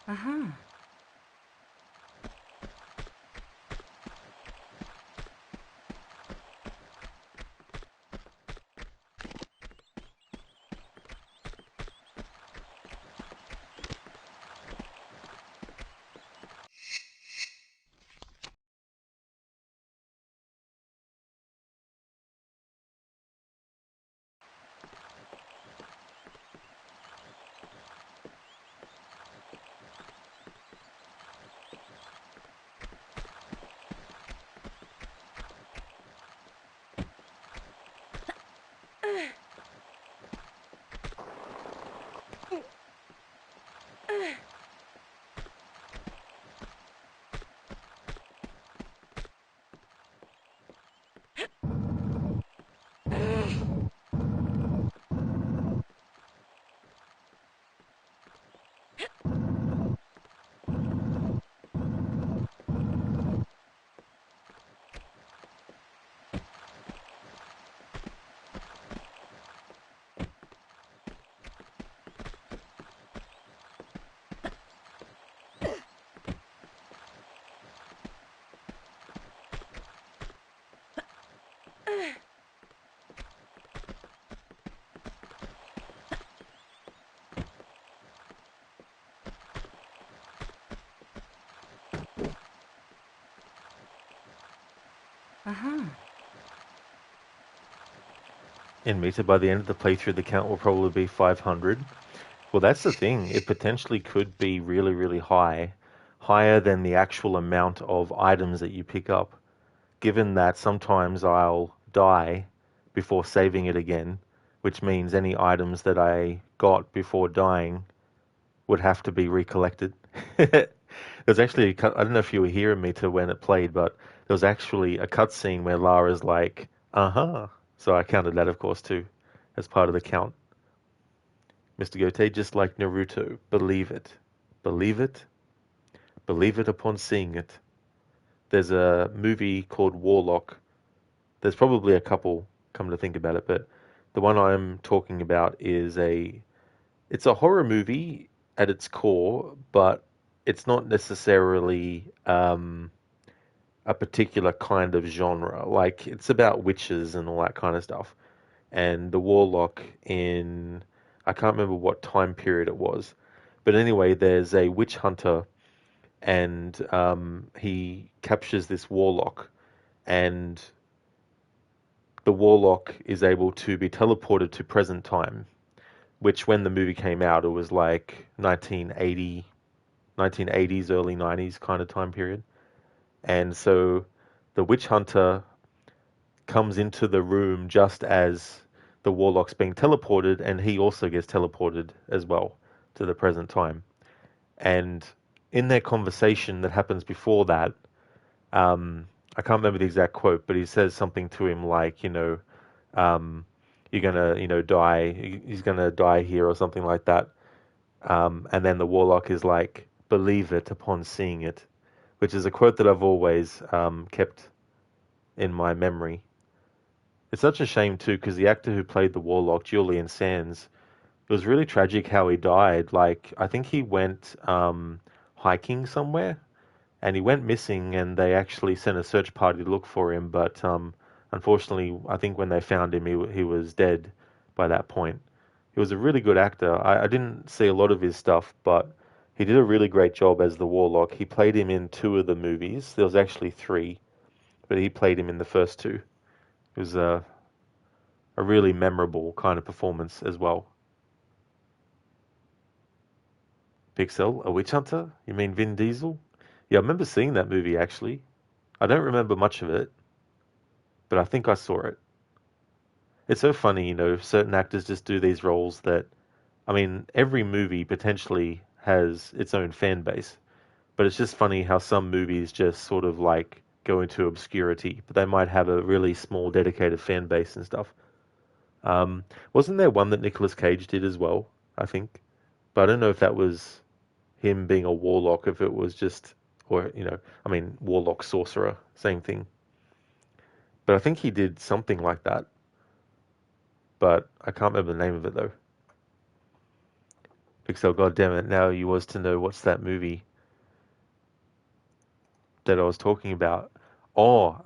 Uh-huh. Uh-huh. In Meta, by the end of the playthrough, the count will probably be 500. Well, that's the thing. It potentially could be really, really high, higher than the actual amount of items that you pick up, given that sometimes I'll die before saving it again, which means any items that I got before dying would have to be recollected. There's actually, I don't know if you were here in Meta when it played, but there was actually a cutscene where Lara's like, uh-huh. So I counted that, of course, too, as part of the count. Mr. Gote, just like Naruto, believe it. Believe it. Believe it upon seeing it. There's a movie called Warlock. There's probably a couple, come to think about it, but the one I'm talking about is it's a horror movie at its core, but it's not necessarily a particular kind of genre. Like, it's about witches and all that kind of stuff. And the Warlock in, I can't remember what time period it was, but anyway, there's a witch hunter, and he captures this warlock, and the warlock is able to be teleported to present time, which when the movie came out, it was like 1980, 1980s, early 90s kind of time period. And so the witch hunter comes into the room just as the warlock's being teleported, and he also gets teleported as well to the present time. And in their conversation that happens before that, I can't remember the exact quote, but he says something to him like, um, you're gonna, die. He's gonna die here or something like that. And then the warlock is like, believe it upon seeing it, which is a quote that I've always kept in my memory. It's such a shame too, because the actor who played the warlock, Julian Sands, it was really tragic how he died. Like, I think he went hiking somewhere and he went missing, and they actually sent a search party to look for him. But unfortunately, I think when they found him, he was dead by that point. He was a really good actor. I didn't see a lot of his stuff, but he did a really great job as the Warlock. He played him in two of the movies. There was actually three, but he played him in the first two. It was a really memorable kind of performance as well. Pixel, a witch hunter? You mean Vin Diesel? Yeah, I remember seeing that movie actually. I don't remember much of it, but I think I saw it. It's so funny, certain actors just do these roles that, I mean, every movie potentially has its own fan base, but it's just funny how some movies just sort of like go into obscurity, but they might have a really small dedicated fan base and stuff. Wasn't there one that Nicolas Cage did as well, I think? But I don't know if that was him being a warlock, if it was just, or, I mean, warlock sorcerer, same thing. But I think he did something like that, but I can't remember the name of it though. Pixel, God damn it! Now you was to know what's that movie that I was talking about. Oh,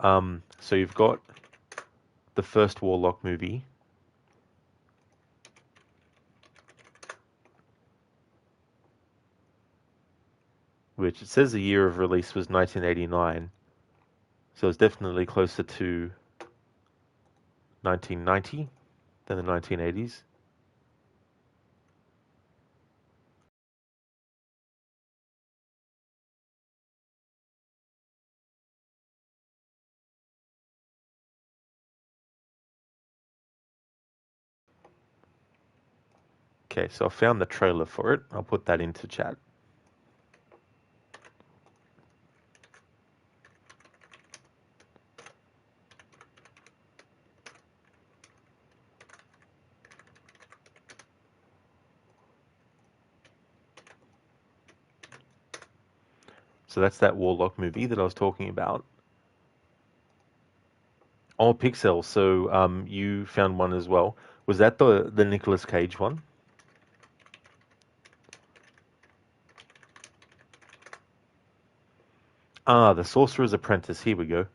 so you've got the first Warlock movie, which it says the year of release was 1989, so it's definitely closer to 1990 than the 1980s. Okay, so I found the trailer for it. I'll put that into chat. So that's that Warlock movie that I was talking about. Oh, Pixel. So you found one as well. Was that the Nicolas Cage one? Ah, The Sorcerer's Apprentice. Here we go.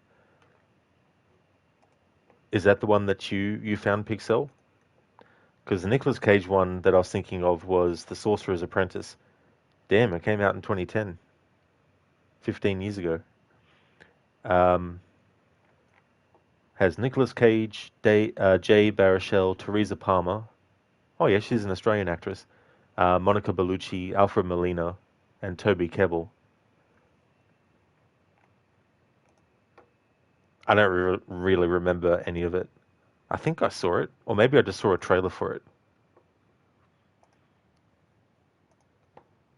Is that the one that you found, Pixel? Because the Nicolas Cage one that I was thinking of was The Sorcerer's Apprentice. Damn, it came out in 2010, 15 years ago. Has Nicolas Cage, Jay Baruchel, Teresa Palmer. Oh yeah, she's an Australian actress. Monica Bellucci, Alfred Molina, and Toby Kebbell. I don't really remember any of it. I think I saw it, or maybe I just saw a trailer for it.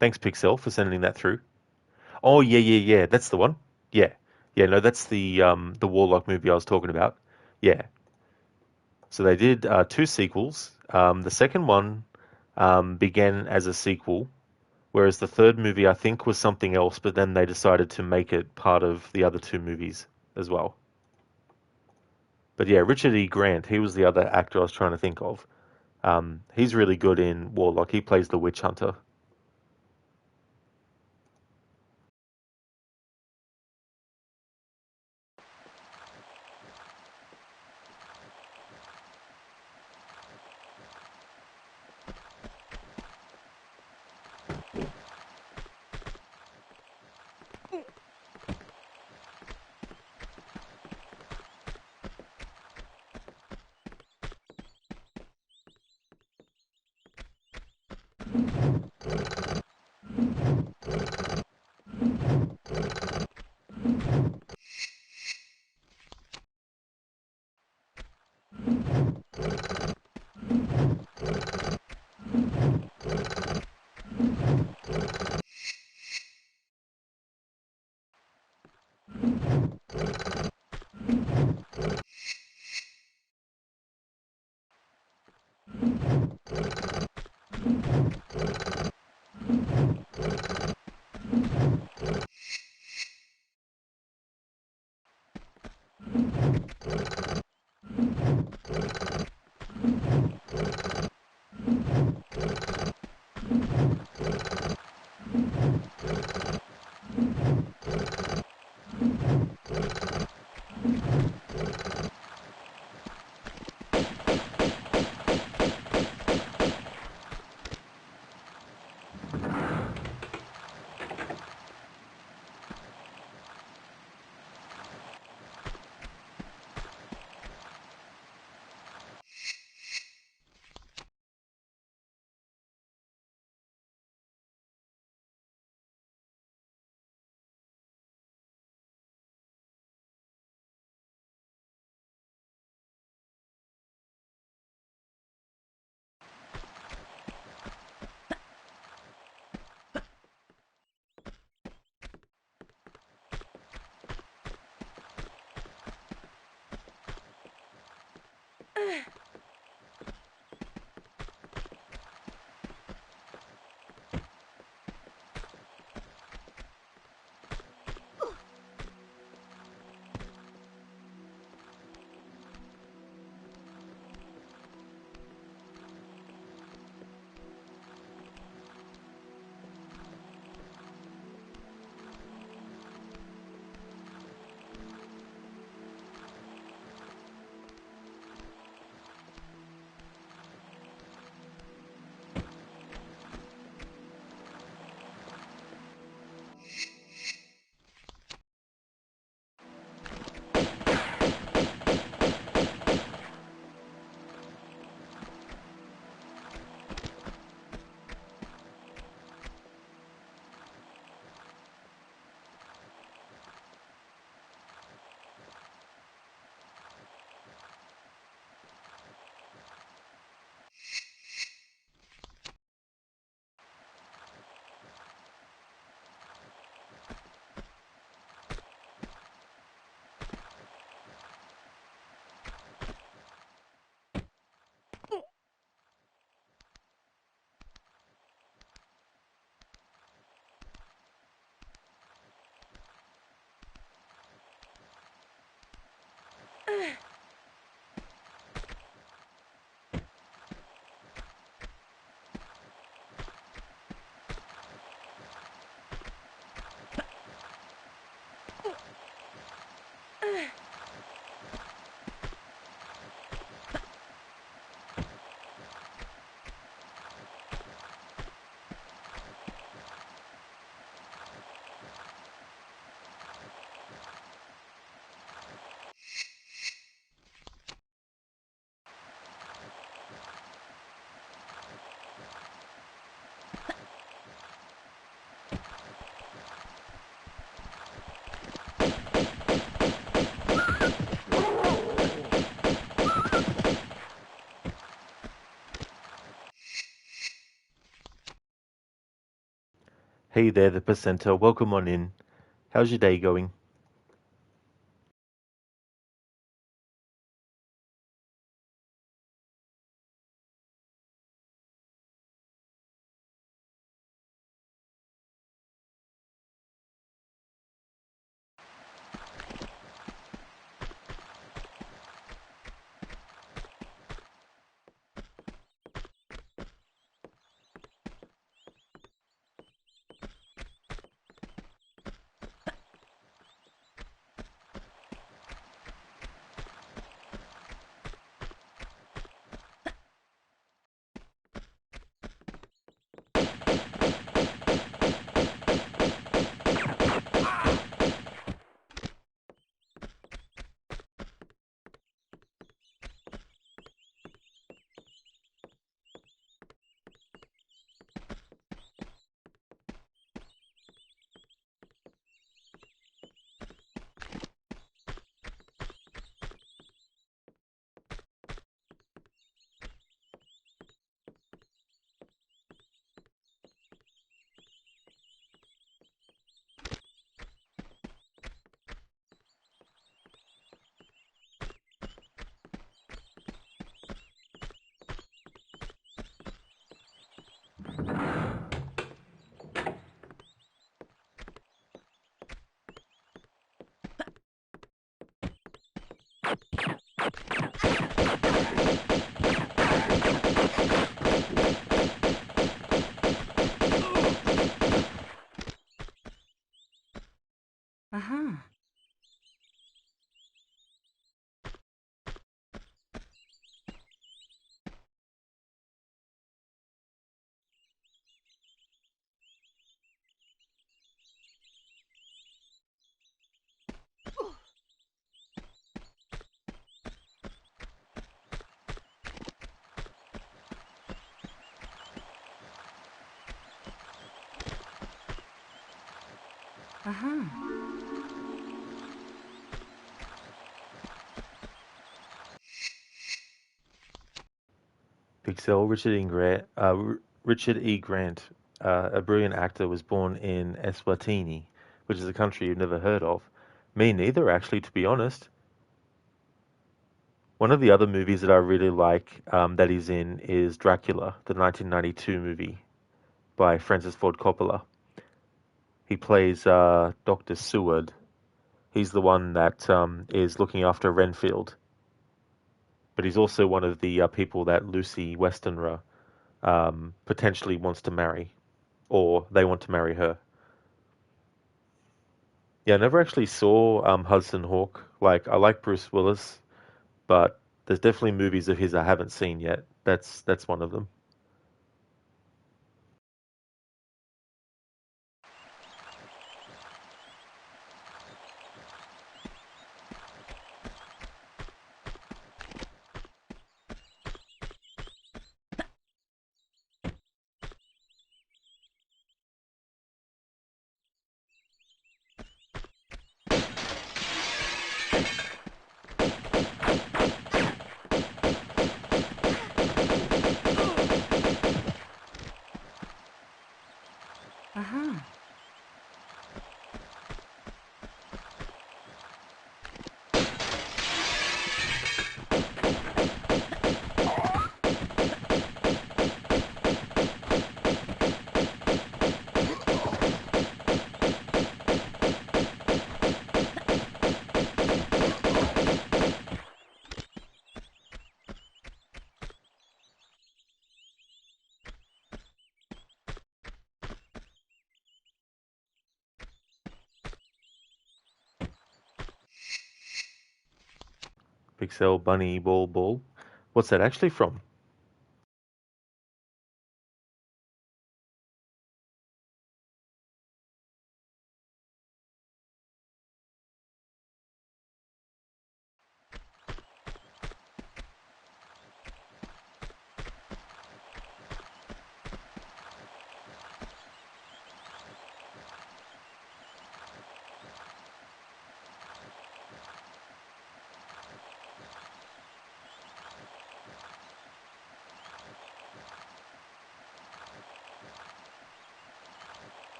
Thanks, Pixel, for sending that through. Oh yeah, that's the one. Yeah, no, that's the Warlock movie I was talking about. Yeah. So they did two sequels. The second one began as a sequel, whereas the third movie I think was something else, but then they decided to make it part of the other two movies as well. But yeah, Richard E. Grant, he was the other actor I was trying to think of. He's really good in Warlock. He plays the witch hunter. Hey there, the Placenta. Welcome on in. How's your day going? Uh-huh. Uh-huh. Pixel, Richard E. Grant, a brilliant actor, was born in Eswatini, which is a country you've never heard of. Me neither, actually, to be honest. One of the other movies that I really like that he's in is Dracula, the 1992 movie by Francis Ford Coppola. He plays Dr. Seward. He's the one that is looking after Renfield, but he's also one of the people that Lucy Westenra potentially wants to marry, or they want to marry her. Yeah, I never actually saw Hudson Hawk. Like, I like Bruce Willis, but there's definitely movies of his I haven't seen yet. That's one of them. Uh-huh. Pixel Bunny Ball Ball. What's that actually from?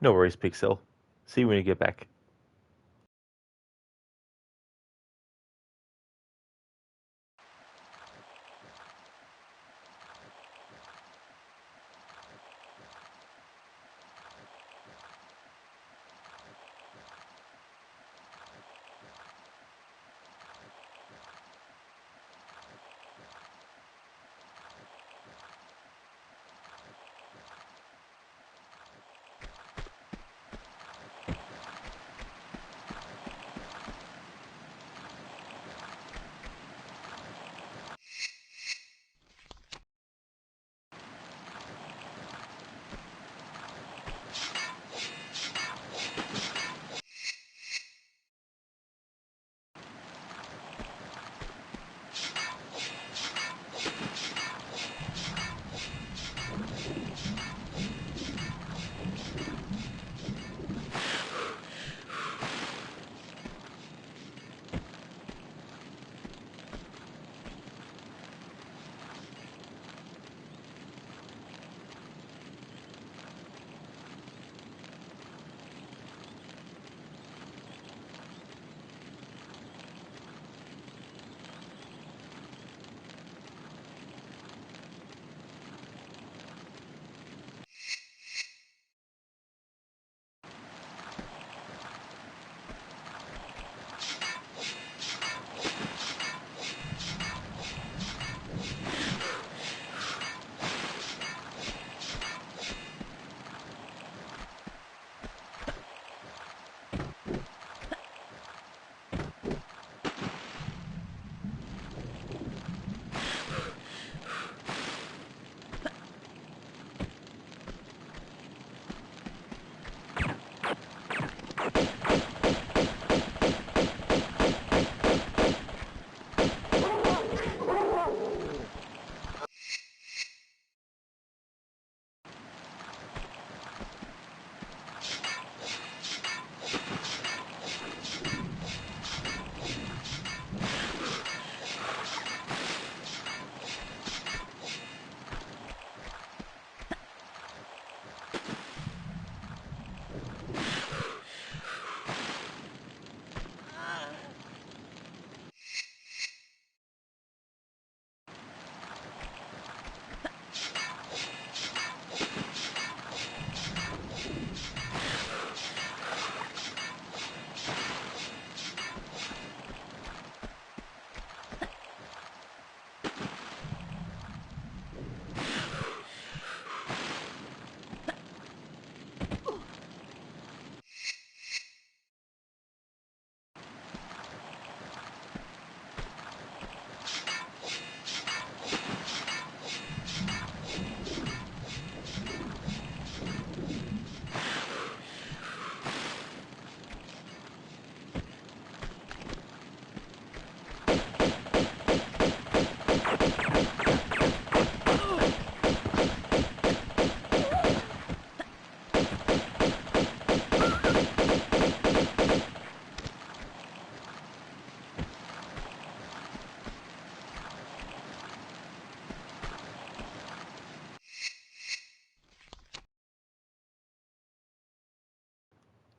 No worries, Pixel. See you when you get back.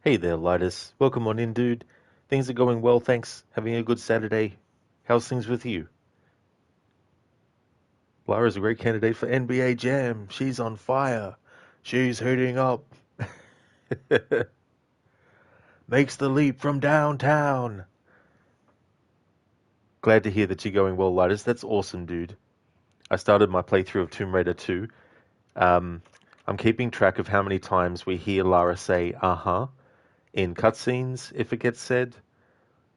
Hey there, Lidus. Welcome on in, dude. Things are going well, thanks. Having a good Saturday. How's things with you? Lara's a great candidate for NBA Jam. She's on fire. She's heating up. Makes the leap from downtown. Glad to hear that you're going well, Lidus. That's awesome, dude. I started my playthrough of Tomb Raider 2. I'm keeping track of how many times we hear Lara say, uh-huh, in cutscenes, if it gets said,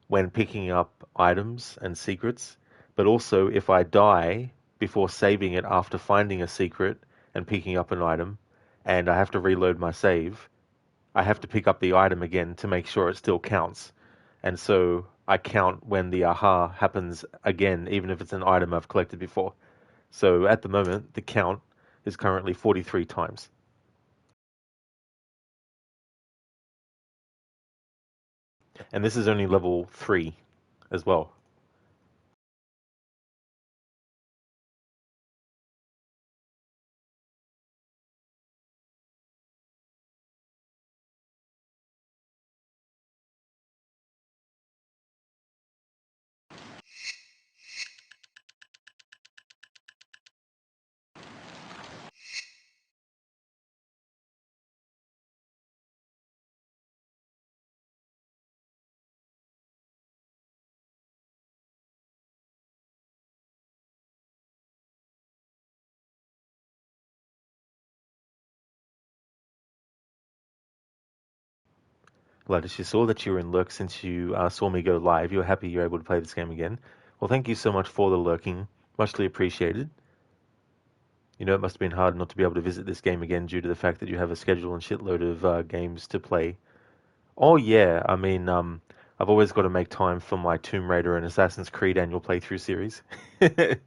when picking up items and secrets, but also if I die before saving it after finding a secret and picking up an item, and I have to reload my save, I have to pick up the item again to make sure it still counts. And so I count when the aha happens again, even if it's an item I've collected before. So at the moment, the count is currently 43 times. And this is only level 3 as well. Gladys, you saw that you were in lurk since you saw me go live. You're happy you're able to play this game again. Well, thank you so much for the lurking. Muchly appreciated. You know, it must have been hard not to be able to visit this game again due to the fact that you have a schedule and shitload of games to play. Oh, yeah, I mean, I've always got to make time for my Tomb Raider and Assassin's Creed annual playthrough series. But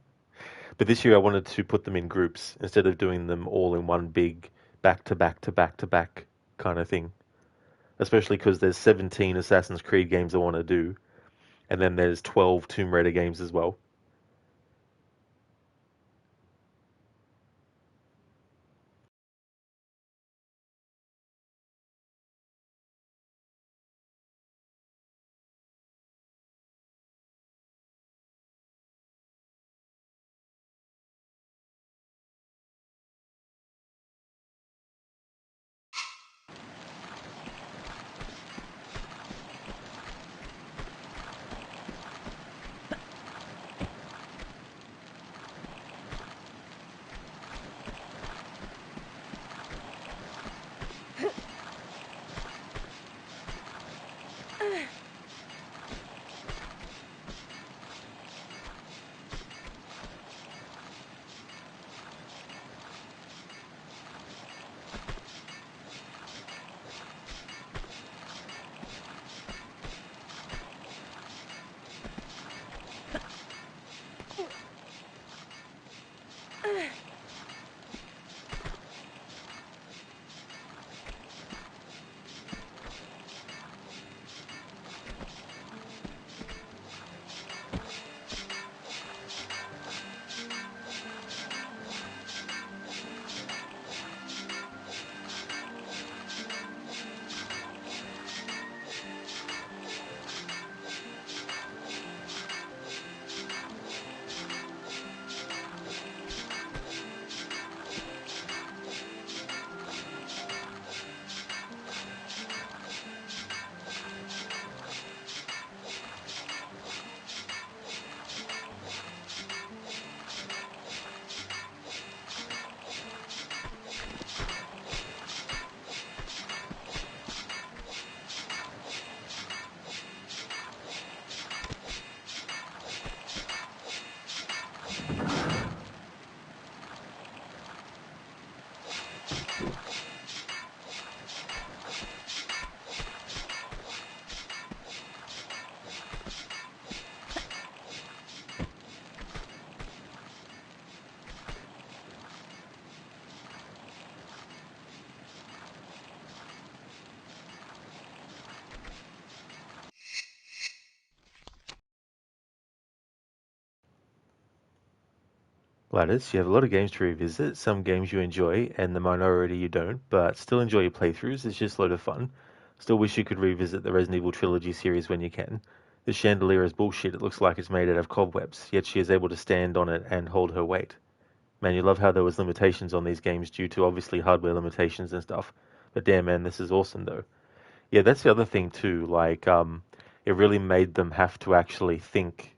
this year I wanted to put them in groups instead of doing them all in one big back to back to back to back kind of thing. Especially because there's 17 Assassin's Creed games I want to do, and then there's 12 Tomb Raider games as well. Gladys, you have a lot of games to revisit. Some games you enjoy, and the minority you don't, but still enjoy your playthroughs. It's just a lot of fun. Still wish you could revisit the Resident Evil trilogy series when you can. This chandelier is bullshit. It looks like it's made out of cobwebs, yet she is able to stand on it and hold her weight. Man, you love how there was limitations on these games due to obviously hardware limitations and stuff. But damn, man, this is awesome though. Yeah, that's the other thing too. Like, it really made them have to actually think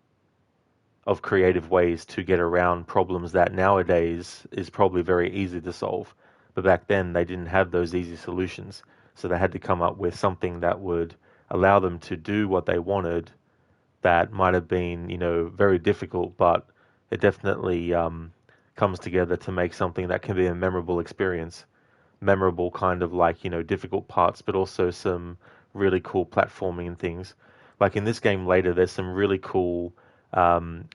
of creative ways to get around problems that nowadays is probably very easy to solve. But back then, they didn't have those easy solutions. So they had to come up with something that would allow them to do what they wanted that might have been, very difficult, but it definitely comes together to make something that can be a memorable experience. Memorable kind of like, difficult parts, but also some really cool platforming and things. Like in this game later, there's some really cool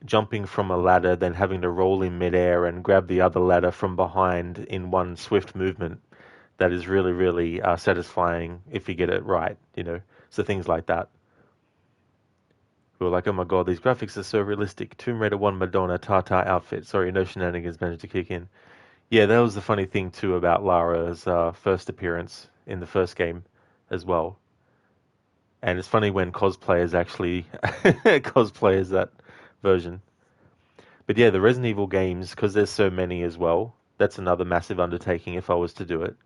jumping from a ladder, then having to roll in midair and grab the other ladder from behind in one swift movement. That is really, really satisfying if you get it right. So things like that. We were like, oh my god, these graphics are so realistic. Tomb Raider 1 Madonna Tata outfit. Sorry, no shenanigans managed to kick in. Yeah, that was the funny thing too about Lara's first appearance in the first game as well. And it's funny when cosplayers actually cosplayers that version. But yeah, the Resident Evil games, because there's so many as well, that's another massive undertaking if I was to do it.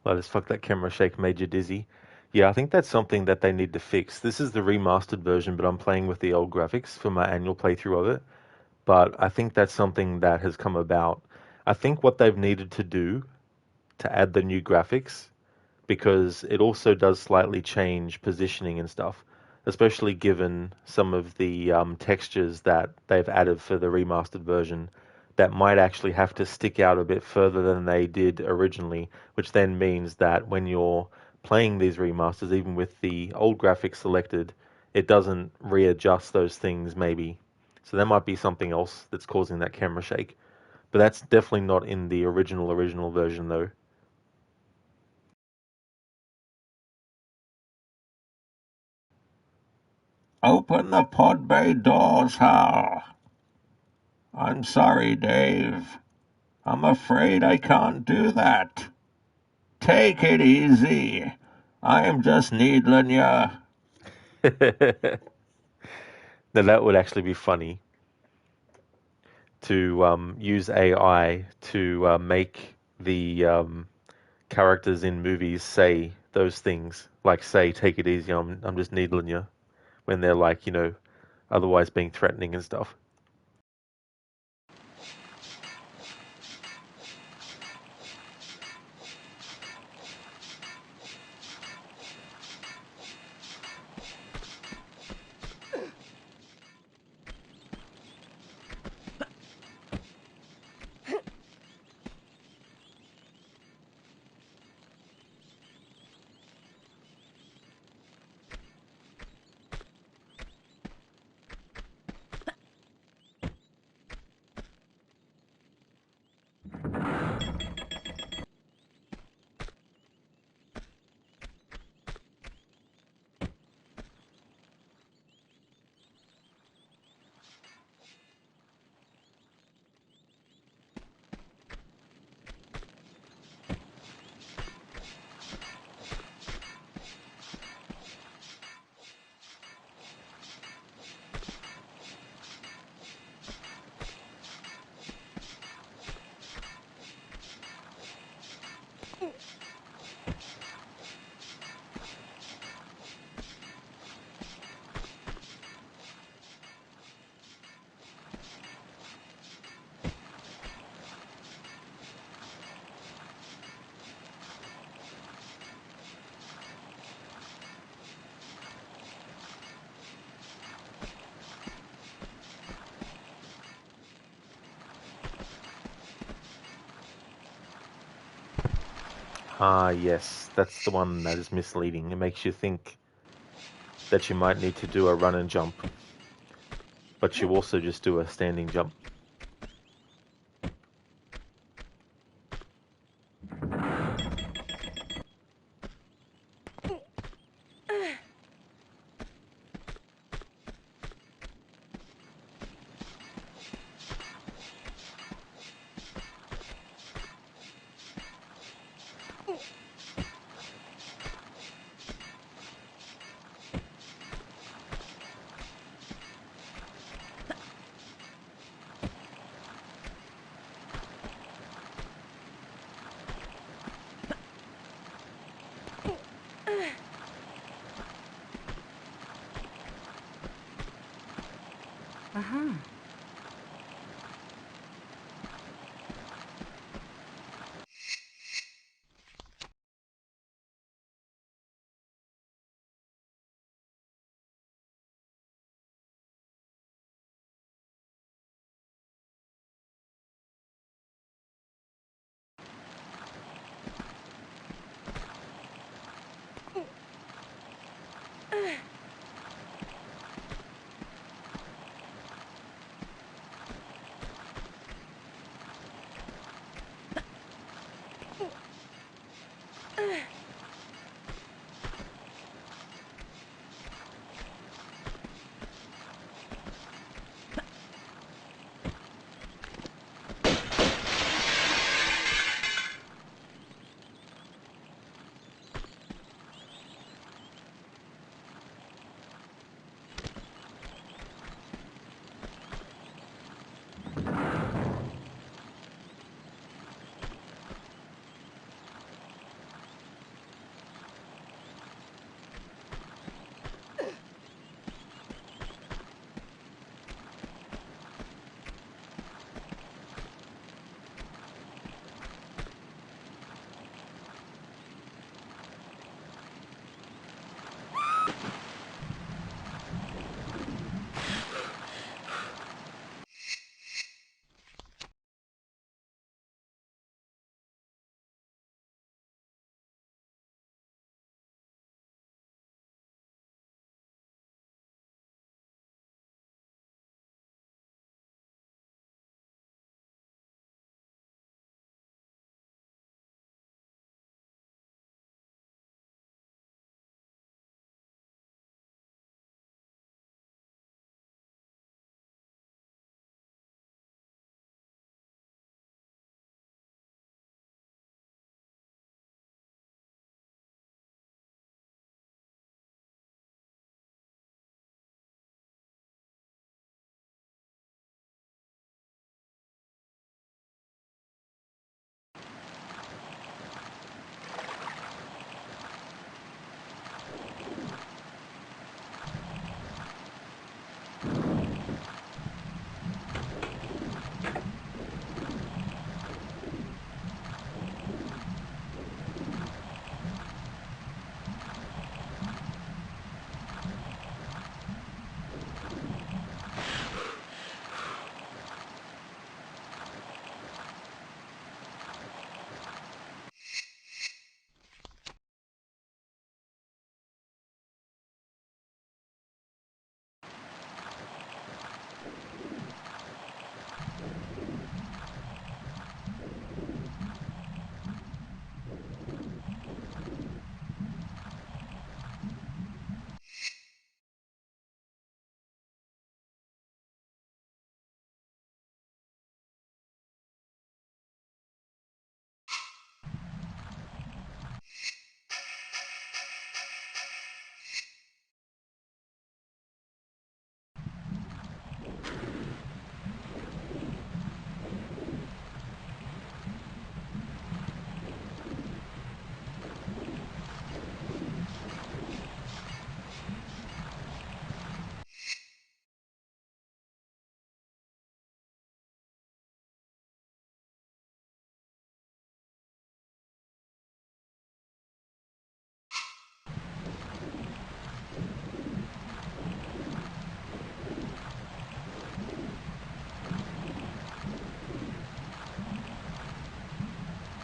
Like, as fuck, that camera shake made you dizzy. Yeah, I think that's something that they need to fix. This is the remastered version, but I'm playing with the old graphics for my annual playthrough of it. But I think that's something that has come about. I think what they've needed to do to add the new graphics, because it also does slightly change positioning and stuff, especially given some of the textures that they've added for the remastered version that might actually have to stick out a bit further than they did originally, which then means that when you're playing these remasters, even with the old graphics selected, it doesn't readjust those things maybe. So there might be something else that's causing that camera shake. But that's definitely not in the original version though. Open the pod bay doors, Hal. I'm sorry, Dave. I'm afraid I can't do that. Take it easy. I am just needling ya. Now that would actually be funny to use AI to make the characters in movies say those things, like say, "Take it easy, I'm just needling you," when they're like, otherwise being threatening and stuff. Ah, yes, that's the one that is misleading. It makes you think that you might need to do a run and jump, but you also just do a standing jump. Uh-huh.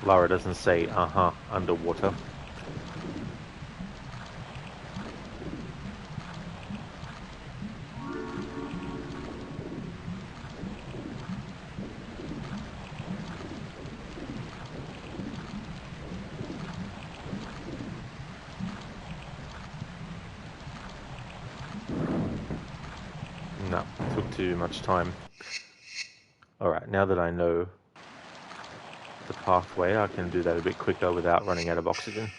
Lara doesn't say uh-huh underwater. No, took too much time. Alright, now that I know the pathway, I can do that a bit quicker without running out of oxygen.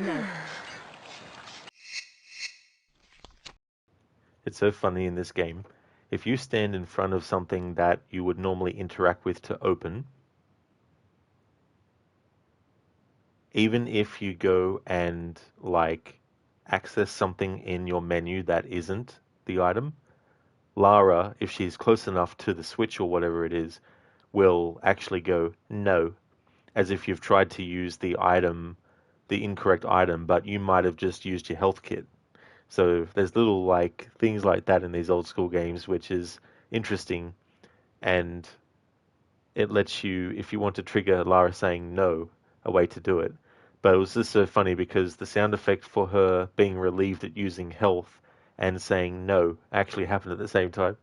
No. It's so funny in this game. If you stand in front of something that you would normally interact with to open, even if you go and like access something in your menu that isn't the item, Lara, if she's close enough to the switch or whatever it is, will actually go no, as if you've tried to use the item, the incorrect item, but you might have just used your health kit. So there's little like things like that in these old school games, which is interesting, and it lets you, if you want to trigger Lara saying no, a way to do it. But it was just so funny because the sound effect for her being relieved at using health and saying no actually happened at the same time.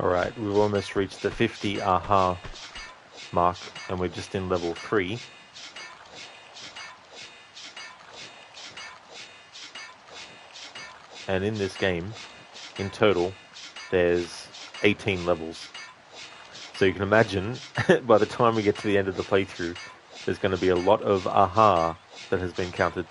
Alright, we've almost reached the 50 aha mark, and we're just in level 3. And in this game, in total, there's 18 levels. So you can imagine, by the time we get to the end of the playthrough, there's going to be a lot of aha that has been counted.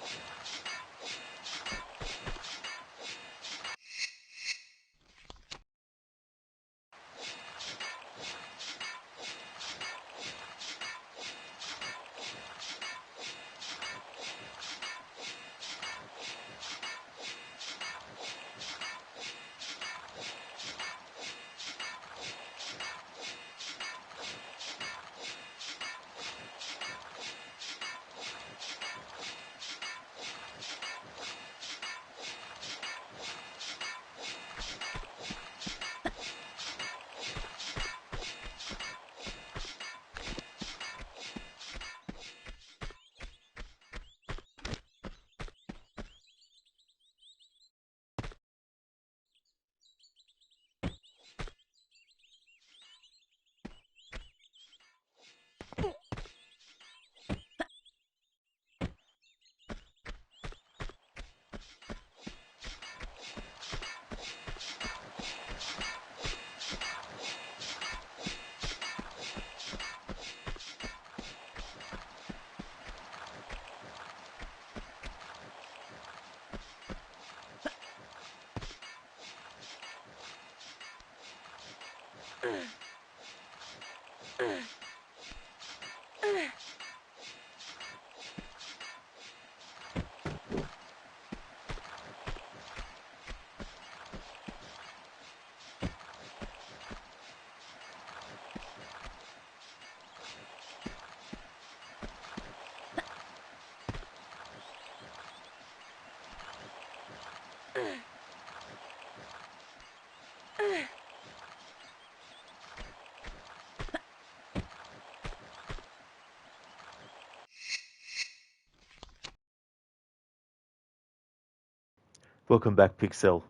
Welcome back, Pixel.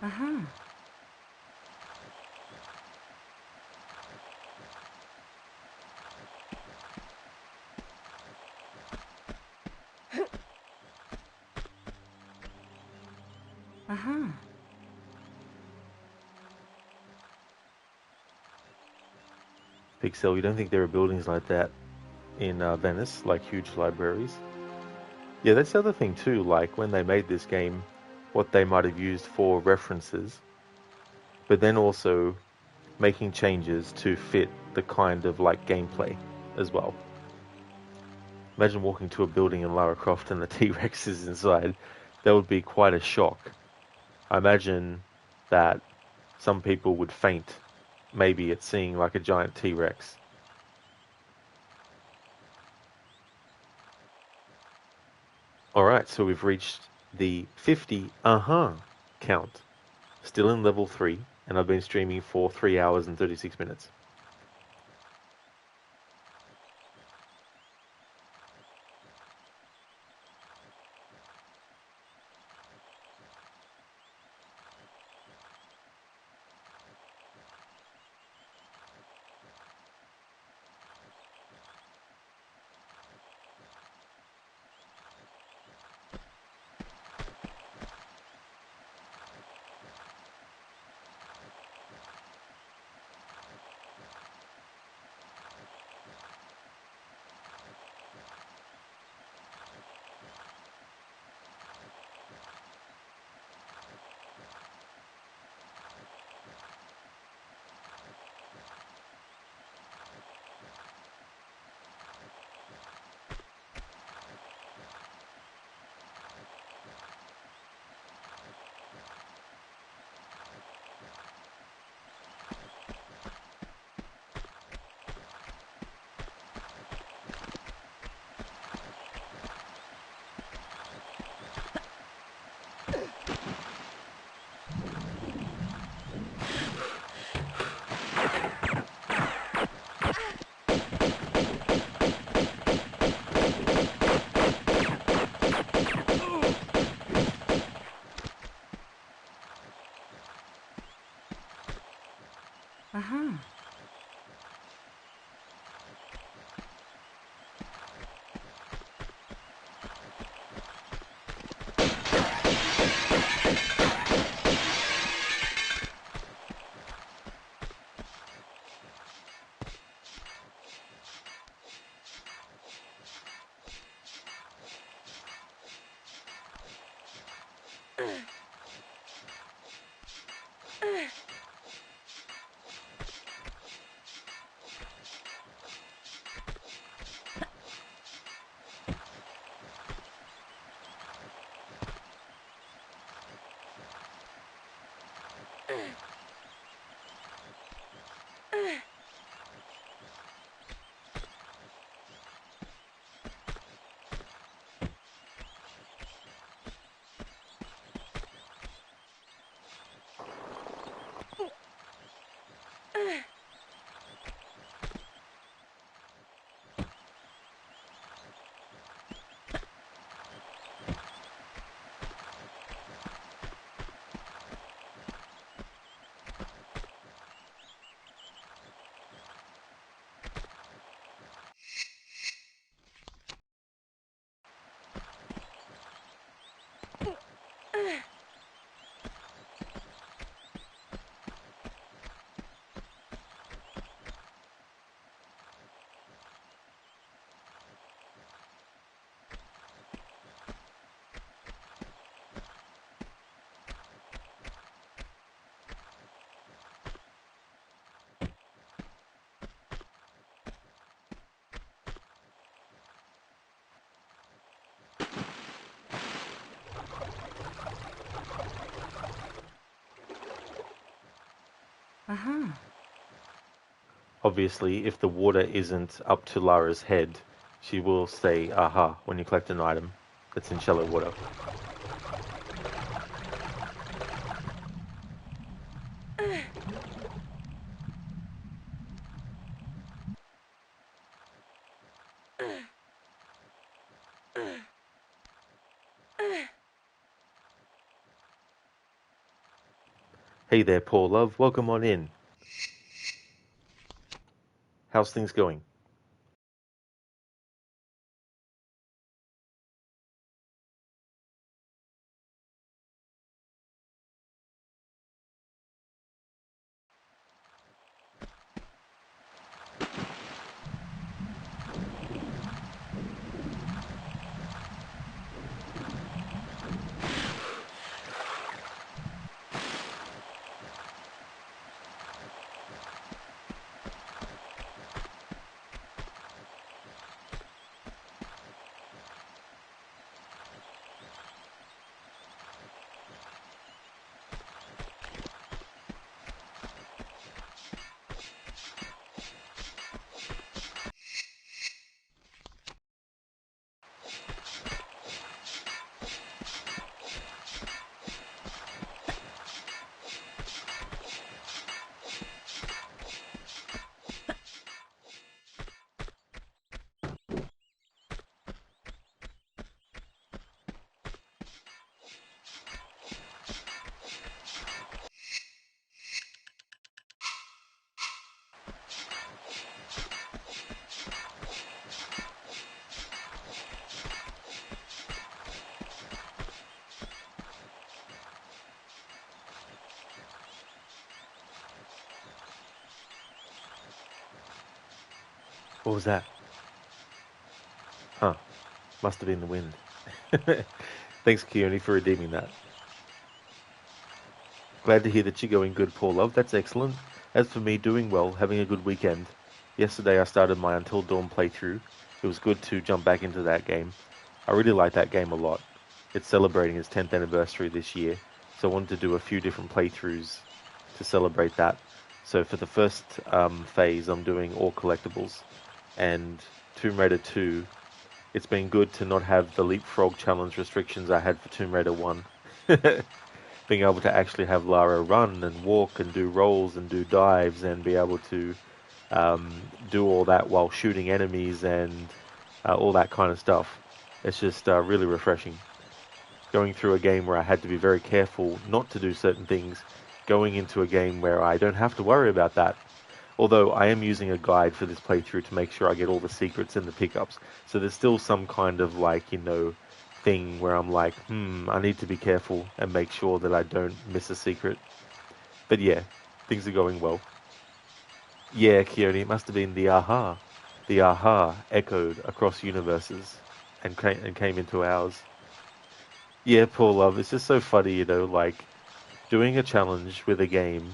Uh-huh. Uh-huh. Pixel, you don't think there are buildings like that in Venice, like huge libraries? Yeah, that's the other thing too, like when they made this game, what they might have used for references but then also making changes to fit the kind of like gameplay as well. Imagine walking to a building in Lara Croft and the T-Rex is inside. That would be quite a shock. I imagine that some people would faint maybe at seeing like a giant T-Rex. Alright, so we've reached the 50 count. Still in level 3, and I've been streaming for 3 hours and 36 minutes. Uh-huh. Uh-huh. Obviously, if the water isn't up to Lara's head, she will say aha when you collect an item that's in shallow water. Hey there, poor love, welcome on in. How's things going? What was that? Huh. Must have been the wind. Thanks, Keone, for redeeming that. Glad to hear that you're going good, poor love. That's excellent. As for me, doing well, having a good weekend. Yesterday I started my Until Dawn playthrough. It was good to jump back into that game. I really like that game a lot. It's celebrating its 10th anniversary this year, so I wanted to do a few different playthroughs to celebrate that. So for the first phase, I'm doing all collectibles, and Tomb Raider 2, it's been good to not have the leapfrog challenge restrictions I had for Tomb Raider 1. Being able to actually have Lara run and walk and do rolls and do dives and be able to do all that while shooting enemies and all that kind of stuff. It's just really refreshing. Going through a game where I had to be very careful not to do certain things, going into a game where I don't have to worry about that. Although I am using a guide for this playthrough to make sure I get all the secrets and the pickups. So there's still some kind of thing where I'm like, I need to be careful and make sure that I don't miss a secret. But yeah, things are going well. Yeah, Keone, it must have been the aha. The aha echoed across universes and came into ours. Yeah, poor love. It's just so funny, doing a challenge with a game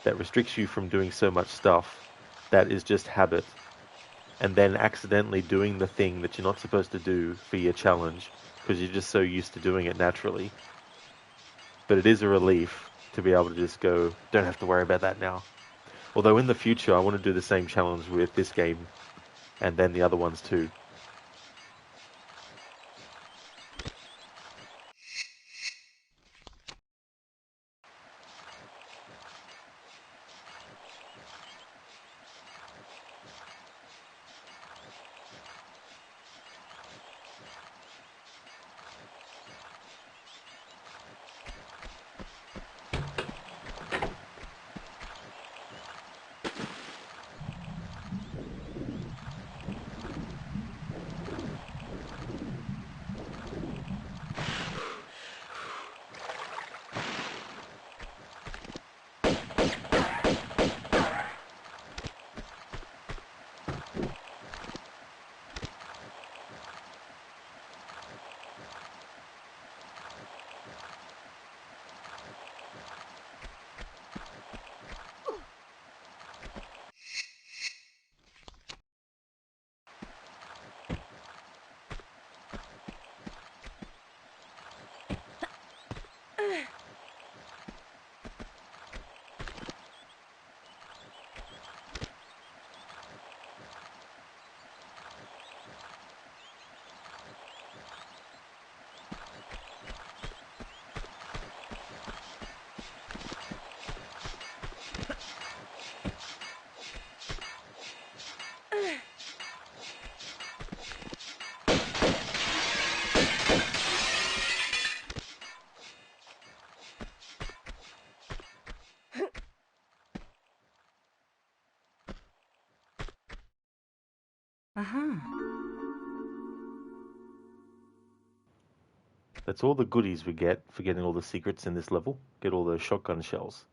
that restricts you from doing so much stuff that is just habit, and then accidentally doing the thing that you're not supposed to do for your challenge because you're just so used to doing it naturally. But it is a relief to be able to just go, don't have to worry about that now. Although in the future, I want to do the same challenge with this game and then the other ones too. Uh-huh. That's all the goodies we get for getting all the secrets in this level. Get all those shotgun shells.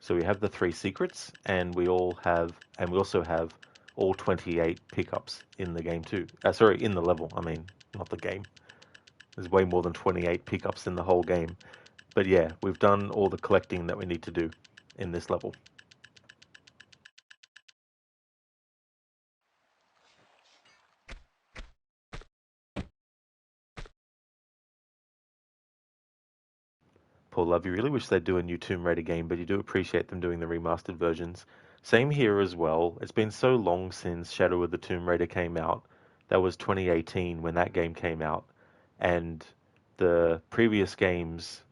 So we have the 3 secrets, and we also have all 28 pickups in the game too. Sorry, in the level. I mean, not the game. There's way more than 28 pickups in the whole game. But yeah, we've done all the collecting that we need to do in this level. Poor love, you really wish they'd do a new Tomb Raider game, but you do appreciate them doing the remastered versions. Same here as well. It's been so long since Shadow of the Tomb Raider came out. That was 2018 when that game came out. And the previous games,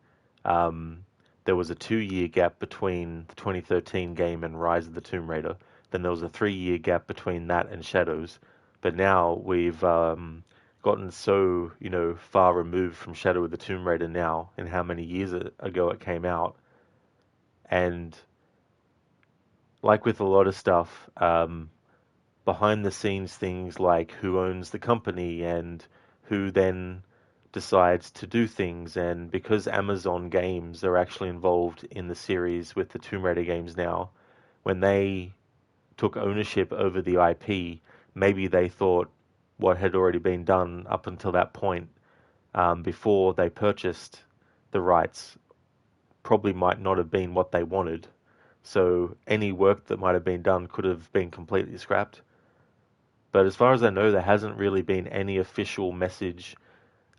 there was a 2-year gap between the 2013 game and Rise of the Tomb Raider. Then there was a 3-year gap between that and Shadows. But now we've gotten so, far removed from Shadow of the Tomb Raider now, and how many years ago it came out. And like with a lot of stuff, behind the scenes things like who owns the company and who then decides to do things. And because Amazon Games are actually involved in the series with the Tomb Raider games now, when they took ownership over the IP, maybe they thought what had already been done up until that point, before they purchased the rights, probably might not have been what they wanted. So any work that might have been done could have been completely scrapped. But as far as I know, there hasn't really been any official message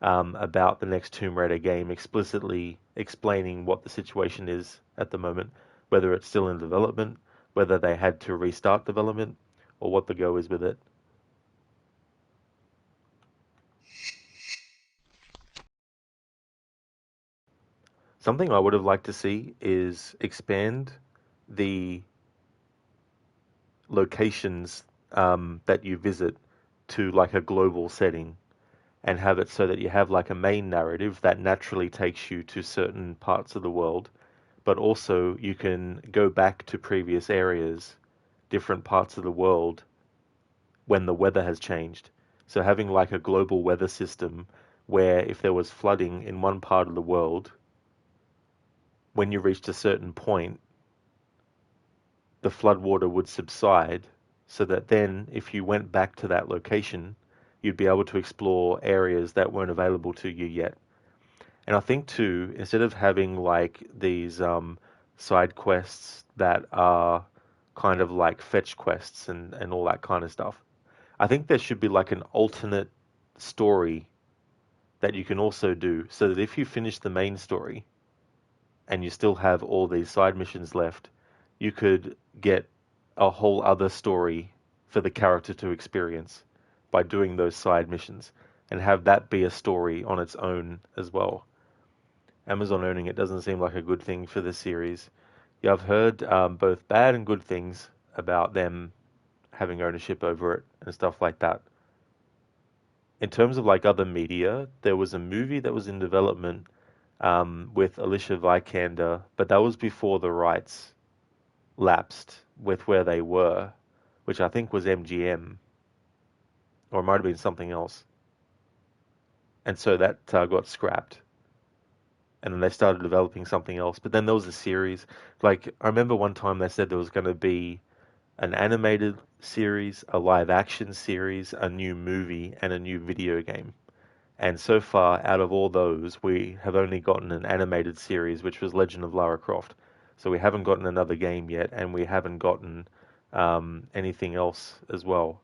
about the next Tomb Raider game explicitly explaining what the situation is at the moment, whether it's still in development, whether they had to restart development, or what the go is with it. Something I would have liked to see is expand the locations that you visit to like a global setting, and have it so that you have like a main narrative that naturally takes you to certain parts of the world, but also you can go back to previous areas, different parts of the world, when the weather has changed. So having like a global weather system where if there was flooding in one part of the world, when you reached a certain point, the floodwater would subside, so that then if you went back to that location, you'd be able to explore areas that weren't available to you yet. And I think too, instead of having like these side quests that are kind of like fetch quests and all that kind of stuff, I think there should be like an alternate story that you can also do, so that if you finish the main story and you still have all these side missions left, you could get a whole other story for the character to experience by doing those side missions, and have that be a story on its own as well. Amazon owning it doesn't seem like a good thing for the series. Yeah, I've heard both bad and good things about them having ownership over it and stuff like that. In terms of like other media, there was a movie that was in development with Alicia Vikander, but that was before the rights lapsed with where they were, which I think was MGM, or it might have been something else. And so that got scrapped. And then they started developing something else. But then there was a series. Like, I remember one time they said there was going to be an animated series, a live action series, a new movie, and a new video game. And so far, out of all those, we have only gotten an animated series, which was Legend of Lara Croft. So we haven't gotten another game yet, and we haven't gotten anything else as well.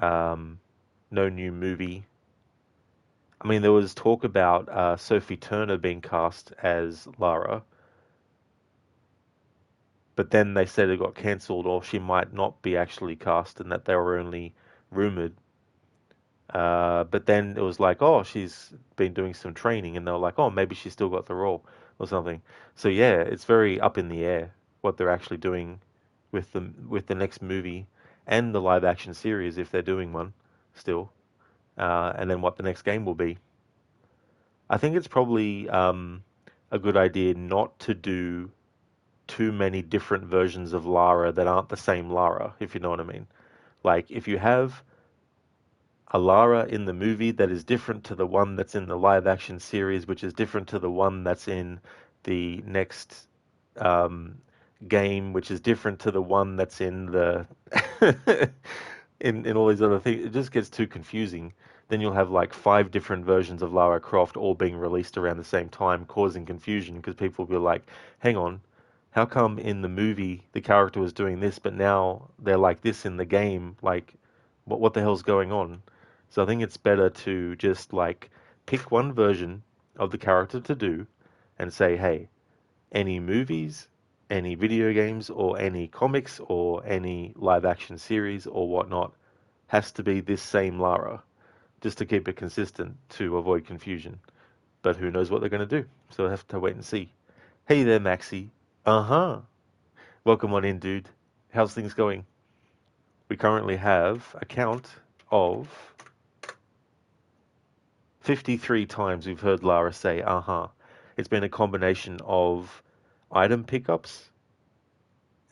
No new movie. I mean, there was talk about Sophie Turner being cast as Lara, but then they said it got cancelled, or she might not be actually cast, and that they were only rumored. But then it was like, oh, she's been doing some training, and they were like, oh, maybe she still got the role or something. So yeah, it's very up in the air what they're actually doing with the next movie and the live action series, if they're doing one still, and then what the next game will be. I think it's probably a good idea not to do too many different versions of Lara that aren't the same Lara, if you know what I mean. Like, if you have a Lara in the movie that is different to the one that's in the live action series, which is different to the one that's in the next game, which is different to the one that's in the in all these other things. It just gets too confusing. Then you'll have like 5 different versions of Lara Croft all being released around the same time, causing confusion, because people will be like, hang on, how come in the movie the character was doing this, but now they're like this in the game? Like, what the hell's going on? So I think it's better to just like pick one version of the character to do and say, hey, any movies, any video games, or any comics, or any live action series or whatnot has to be this same Lara, just to keep it consistent to avoid confusion. But who knows what they're going to do? So I have to wait and see. Hey there, Maxi. Uh-huh. Welcome on in, dude. How's things going? We currently have a count of 53 times we've heard Lara say, uh-huh. It's been a combination of item pickups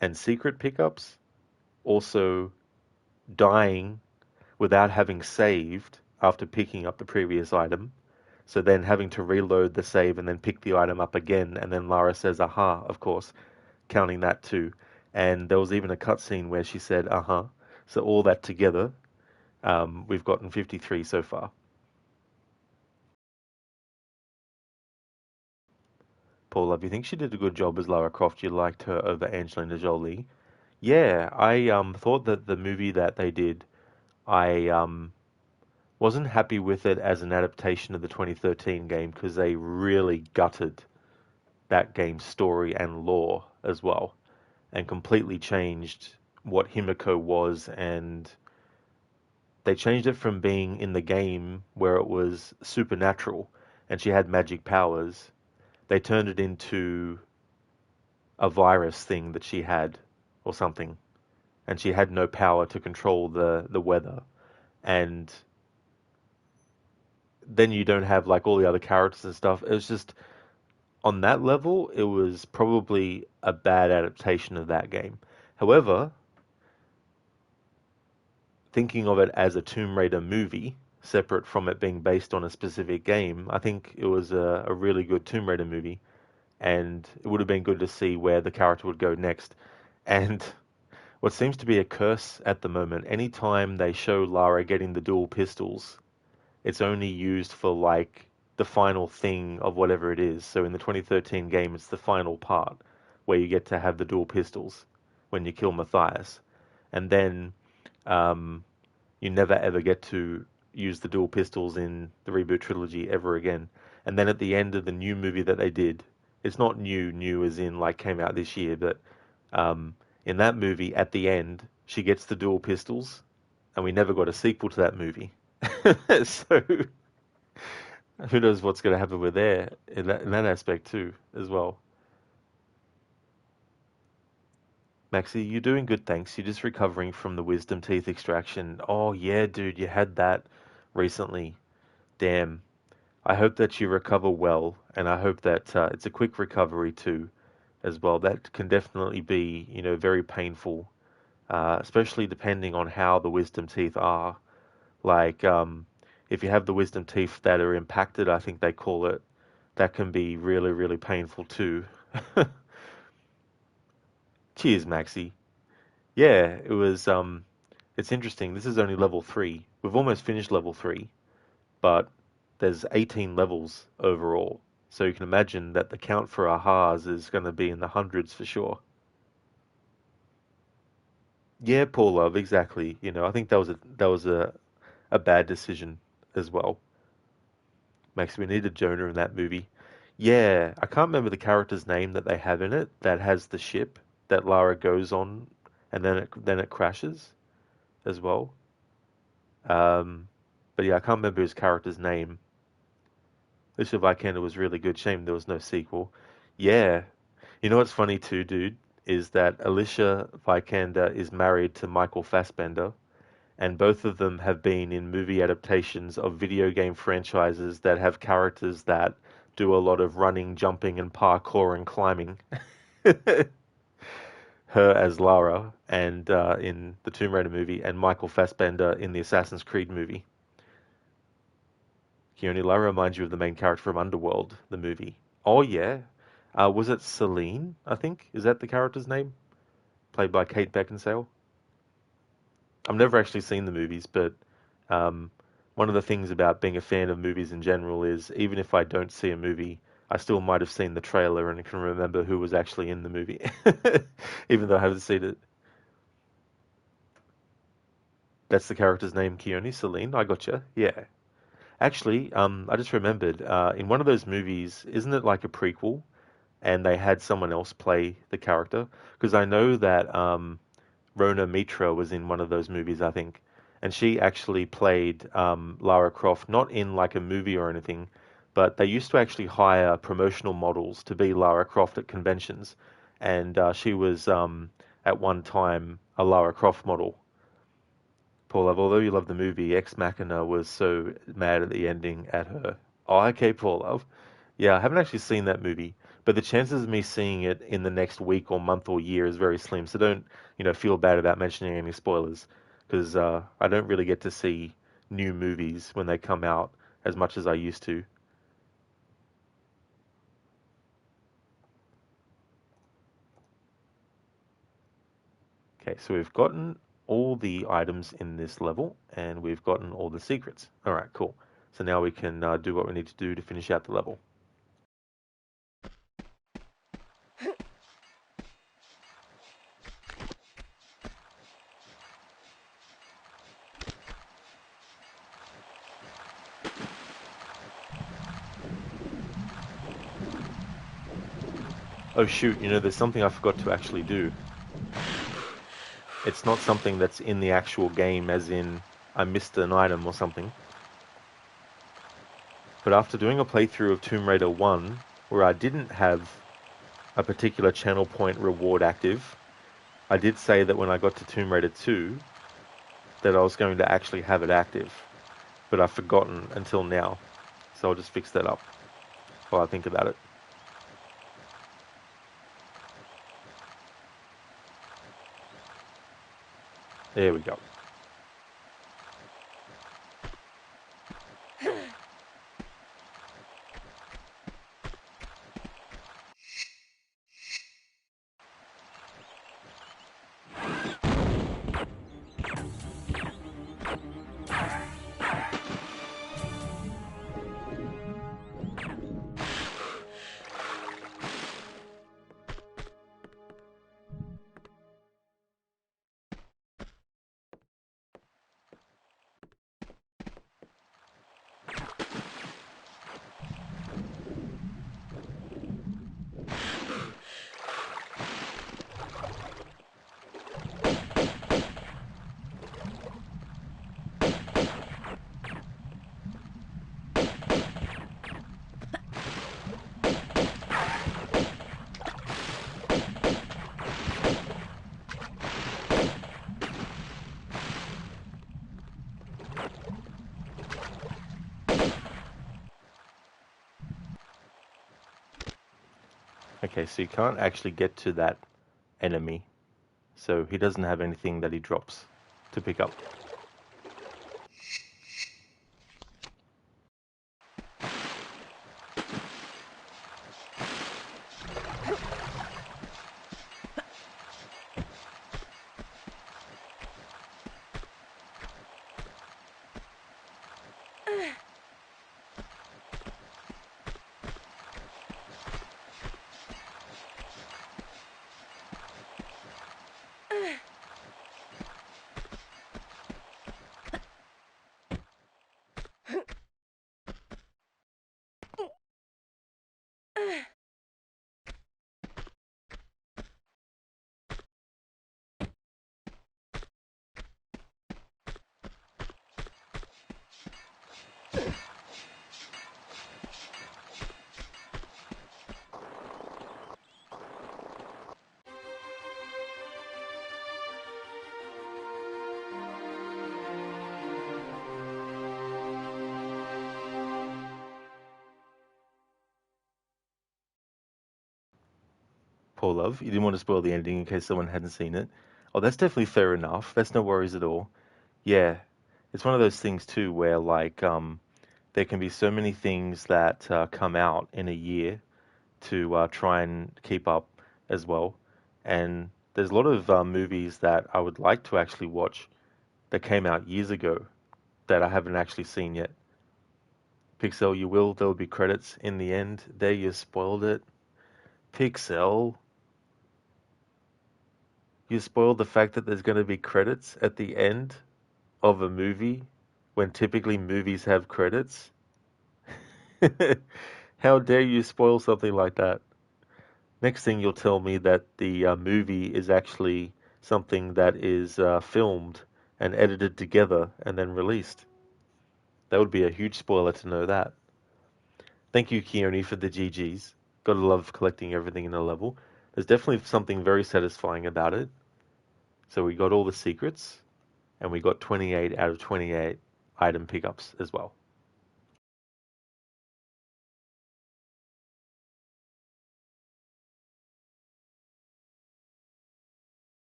and secret pickups, also dying without having saved after picking up the previous item, so then having to reload the save and then pick the item up again, and then Lara says, aha, of course, counting that too. And there was even a cutscene where she said, uh-huh. So all that together, we've gotten 53 so far. Paul, Love, you think she did a good job as Lara Croft? You liked her over Angelina Jolie? Yeah, I thought that the movie that they did, I wasn't happy with it as an adaptation of the 2013 game because they really gutted that game's story and lore as well, and completely changed what Himiko was, and they changed it from being in the game where it was supernatural and she had magic powers. They turned it into a virus thing that she had or something, and she had no power to control the weather. And then you don't have like all the other characters and stuff. It was just on that level, it was probably a bad adaptation of that game. However, thinking of it as a Tomb Raider movie, separate from it being based on a specific game, I think it was a really good Tomb Raider movie, and it would have been good to see where the character would go next. And what seems to be a curse at the moment, anytime they show Lara getting the dual pistols, it's only used for like the final thing of whatever it is. So in the 2013 game, it's the final part where you get to have the dual pistols when you kill Matthias. And then you never ever get to use the dual pistols in the reboot trilogy ever again. And then at the end of the new movie that they did, it's not new as in like came out this year, but in that movie at the end, she gets the dual pistols, and we never got a sequel to that movie. So who knows what's going to happen with there in that aspect too, as well. Maxi, you're doing good, thanks. You're just recovering from the wisdom teeth extraction. Oh yeah, dude, you had that recently. Damn. I hope that you recover well, and I hope that it's a quick recovery too, as well. That can definitely be, very painful, especially depending on how the wisdom teeth are. Like, if you have the wisdom teeth that are impacted, I think they call it, that can be really, really painful too. Cheers, Maxi. Yeah, it was, it's interesting. This is only level 3. We've almost finished level 3, but there's 18 levels overall. So you can imagine that the count for ahas is going to be in the hundreds for sure. Yeah, poor love, exactly. I think that was a bad decision as well. Max, we needed Jonah in that movie. Yeah, I can't remember the character's name that they have in it that has the ship that Lara goes on, and then it crashes as well. Um, but yeah, I can't remember his character's name. Alicia Vikander was really good. Shame there was no sequel. Yeah, you know what's funny too, dude, is that Alicia Vikander is married to Michael Fassbender, and both of them have been in movie adaptations of video game franchises that have characters that do a lot of running, jumping, and parkour and climbing. Her as Lara, and in the Tomb Raider movie, and Michael Fassbender in the Assassin's Creed movie. Keone, Lara reminds you of the main character from Underworld, the movie. Oh yeah, was it Celine? I think is that the character's name, played by Kate Beckinsale. I've never actually seen the movies, but um, one of the things about being a fan of movies in general is even if I don't see a movie, I still might have seen the trailer and can remember who was actually in the movie, even though I haven't seen it. That's the character's name, Keone, Celine. I gotcha. Yeah. Actually, I just remembered, in one of those movies, isn't it like a prequel? And they had someone else play the character? Because I know that Rona Mitra was in one of those movies, I think, and she actually played Lara Croft, not in like a movie or anything, but they used to actually hire promotional models to be Lara Croft at conventions, and she was at one time a Lara Croft model. Paul Love, although you love the movie, Ex Machina was so mad at the ending at her. Oh, okay, Paul Love. Yeah, I haven't actually seen that movie, but the chances of me seeing it in the next week or month or year is very slim. So don't, feel bad about mentioning any spoilers, because I don't really get to see new movies when they come out as much as I used to. Okay, so we've gotten all the items in this level, and we've gotten all the secrets. All right, cool. So now we can do what we need to do to finish out the level. Oh shoot, there's something I forgot to actually do. It's not something that's in the actual game, as in I missed an item or something. But after doing a playthrough of Tomb Raider 1, where I didn't have a particular channel point reward active, I did say that when I got to Tomb Raider 2, that I was going to actually have it active. But I've forgotten until now. So I'll just fix that up while I think about it. There we go. Okay, so you can't actually get to that enemy. So he doesn't have anything that he drops to pick up. Poor love, you didn't want to spoil the ending in case someone hadn't seen it. Oh, that's definitely fair enough. That's no worries at all. Yeah, it's one of those things too where there can be so many things that come out in a year to try and keep up as well. And there's a lot of movies that I would like to actually watch that came out years ago that I haven't actually seen yet. Pixel, you will. There will be credits in the end. There, you spoiled it. Pixel, you spoiled the fact that there's going to be credits at the end of a movie when typically movies have credits. How dare you spoil something like that? Next thing you'll tell me that the movie is actually something that is filmed and edited together and then released. That would be a huge spoiler to know that. Thank you, Keone, for the GGs. Gotta love collecting everything in a level. There's definitely something very satisfying about it. So we got all the secrets, and we got 28 out of 28 item pickups as well.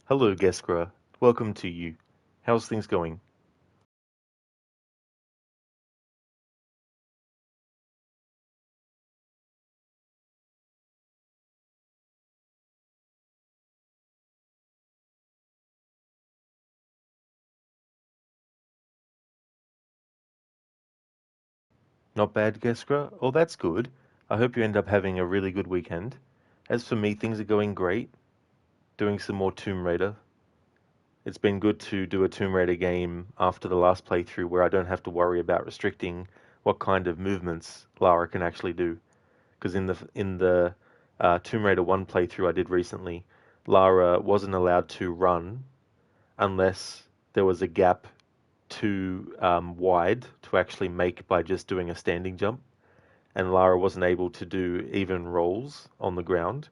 Hello, Geskra. Welcome to you. How's things going? Not bad, Geskra? Oh, that's good. I hope you end up having a really good weekend. As for me, things are going great. Doing some more Tomb Raider. It's been good to do a Tomb Raider game after the last playthrough where I don't have to worry about restricting what kind of movements Lara can actually do. Because in the Tomb Raider 1 playthrough I did recently, Lara wasn't allowed to run unless there was a gap too wide to actually make by just doing a standing jump. And Lara wasn't able to do even rolls on the ground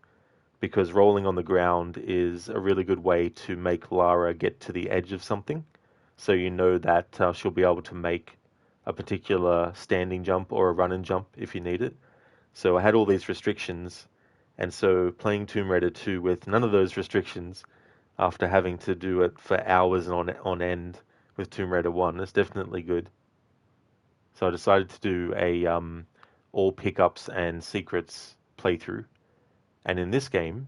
because rolling on the ground is a really good way to make Lara get to the edge of something. So you know that she'll be able to make a particular standing jump or a run and jump if you need it. So I had all these restrictions, and so playing Tomb Raider 2 with none of those restrictions after having to do it for hours on end with Tomb Raider 1 is definitely good. So I decided to do a all pickups and secrets playthrough. And in this game,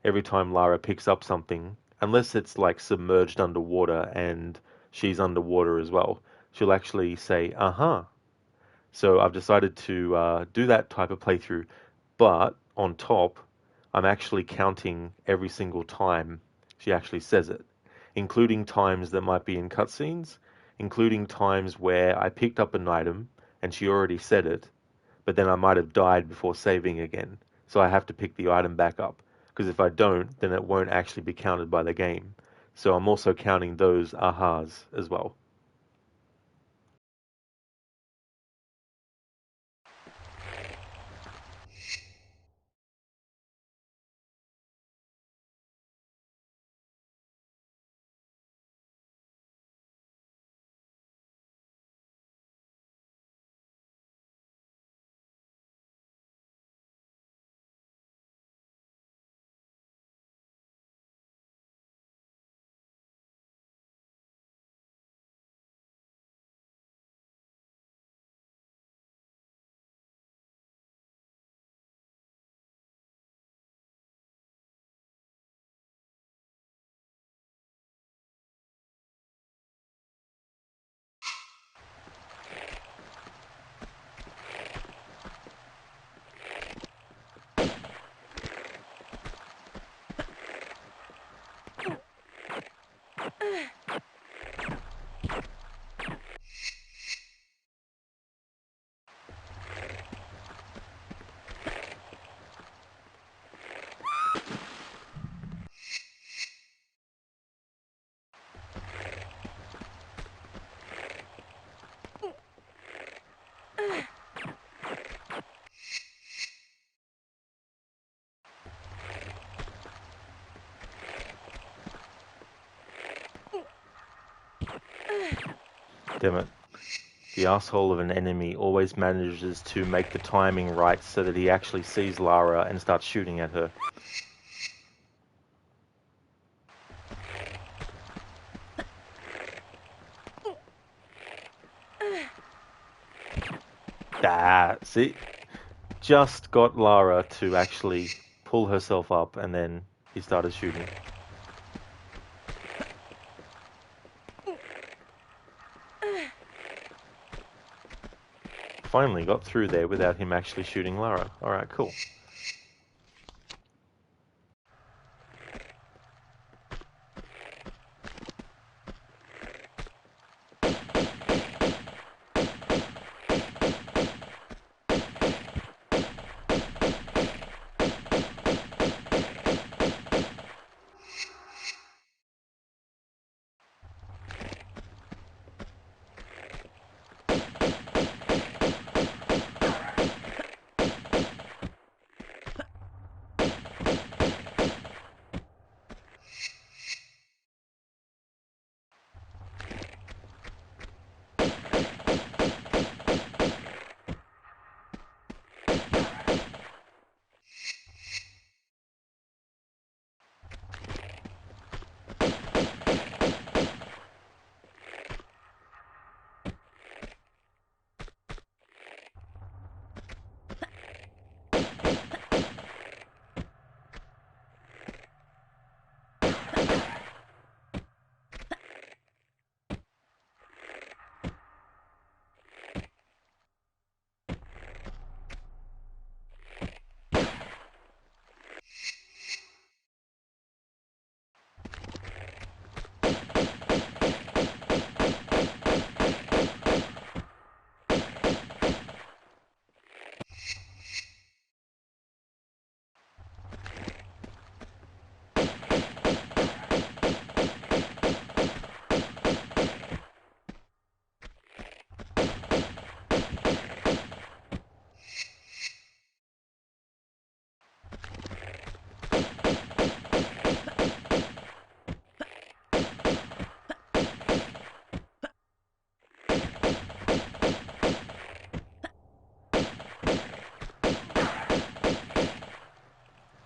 every time Lara picks up something, unless it's like submerged underwater and she's underwater as well, she'll actually say, uh-huh. So I've decided to do that type of playthrough, but on top, I'm actually counting every single time she actually says it, including times that might be in cutscenes, including times where I picked up an item and she already said it, but then I might have died before saving again. So I have to pick the item back up, because if I don't, then it won't actually be counted by the game. So I'm also counting those ahas as well. Damn it. The asshole of an enemy always manages to make the timing right so that he actually sees Lara and starts shooting at her. See? Just got Lara to actually pull herself up and then he started shooting. Finally got through there without him actually shooting Lara. Alright, cool.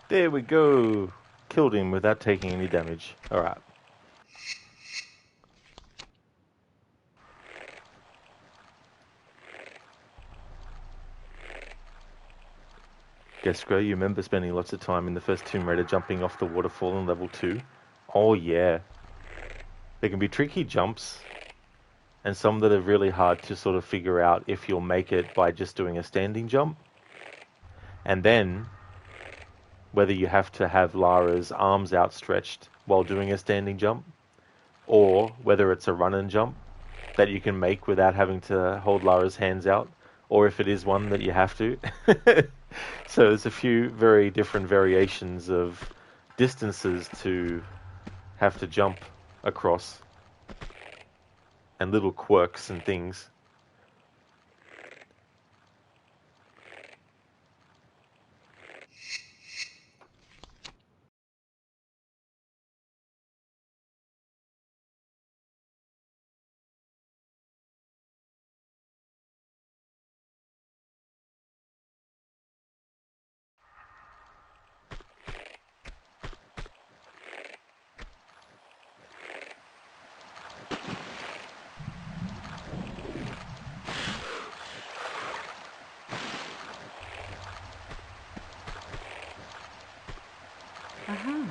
There we go. Killed him without taking any damage. Alright. Geskra, you remember spending lots of time in the first Tomb Raider jumping off the waterfall in level 2? Oh yeah. There can be tricky jumps, and some that are really hard to sort of figure out if you'll make it by just doing a standing jump. And then, whether you have to have Lara's arms outstretched while doing a standing jump, or whether it's a run and jump that you can make without having to hold Lara's hands out, or if it is one that you have to. So there's a few very different variations of distances to have to jump across, and little quirks and things. Uh-huh.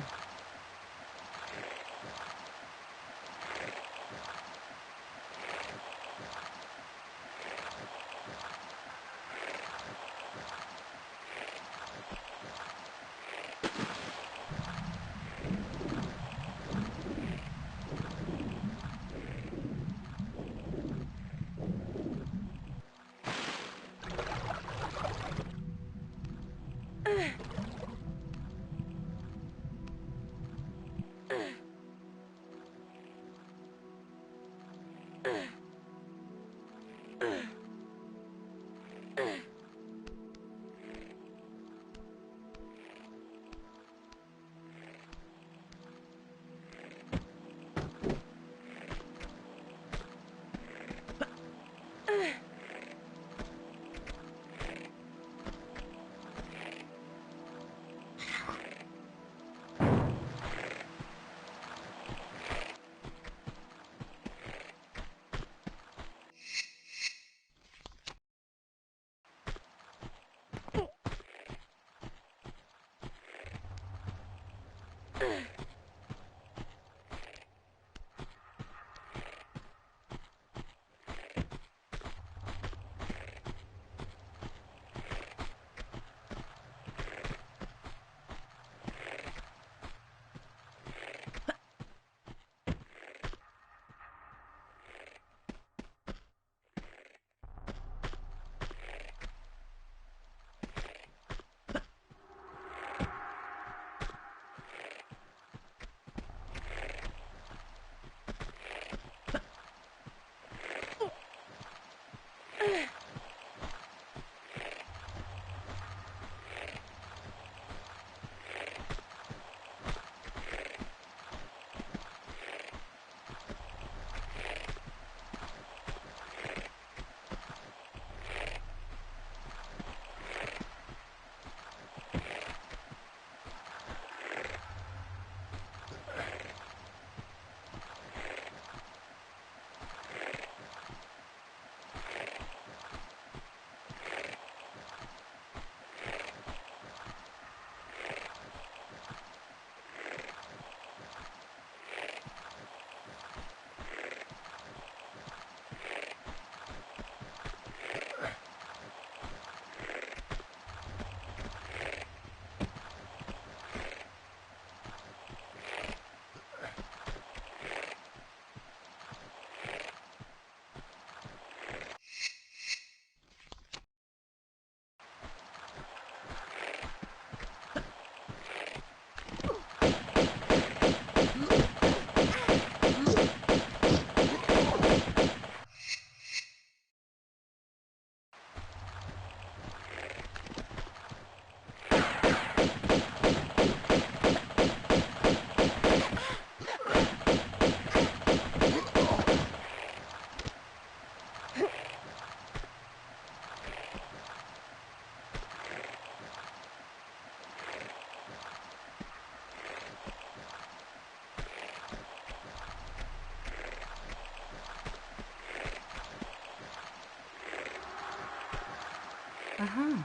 Uh-huh.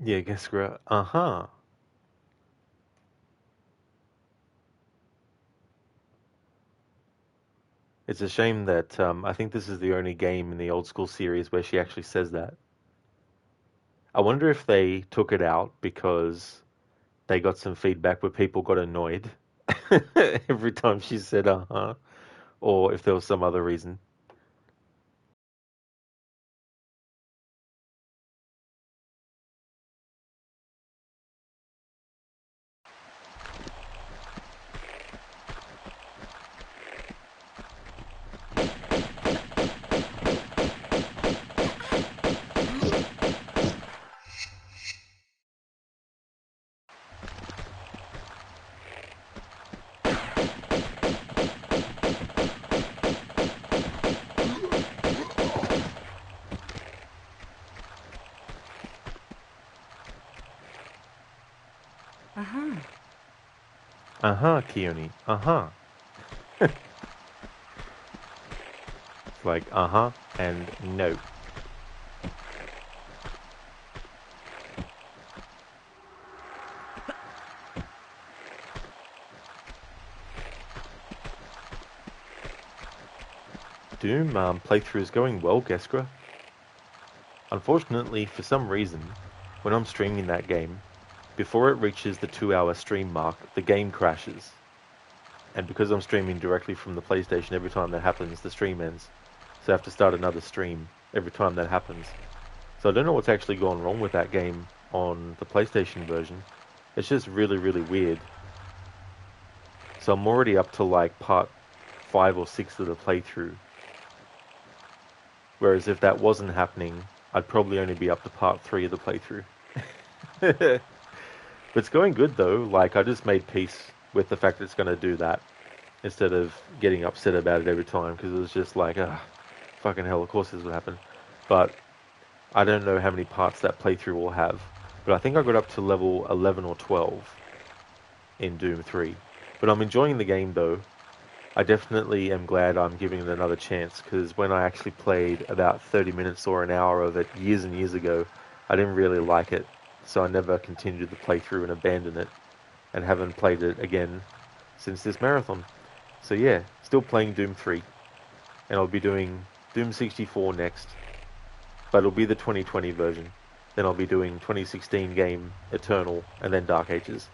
Yeah, Geskra. Uh-huh. It's a shame that I think this is the only game in the old school series where she actually says that. I wonder if they took it out because they got some feedback where people got annoyed every time she said uh-huh, or if there was some other reason. Uh-huh. Uh-huh, Keone. Uh-huh. It's like uh-huh and no. Doom playthrough is going well, Geskra. Unfortunately, for some reason, when I'm streaming that game, before it reaches the 2-hour stream mark, the game crashes. And because I'm streaming directly from the PlayStation, every time that happens, the stream ends. So I have to start another stream every time that happens. So I don't know what's actually gone wrong with that game on the PlayStation version. It's just really, really weird. So I'm already up to like part 5 or 6 of the playthrough. Whereas if that wasn't happening, I'd probably only be up to part 3 of the playthrough. But it's going good though. Like I just made peace with the fact that it's going to do that instead of getting upset about it every time because it was just like, ah, fucking hell, of course this would happen. But I don't know how many parts that playthrough will have. But I think I got up to level 11 or 12 in Doom 3. But I'm enjoying the game though. I definitely am glad I'm giving it another chance because when I actually played about 30 minutes or an hour of it years and years ago, I didn't really like it. So I never continued the playthrough and abandoned it and haven't played it again since this marathon. So yeah, still playing Doom 3 and I'll be doing Doom 64 next, but it'll be the 2020 version. Then I'll be doing 2016 game Eternal and then Dark Ages.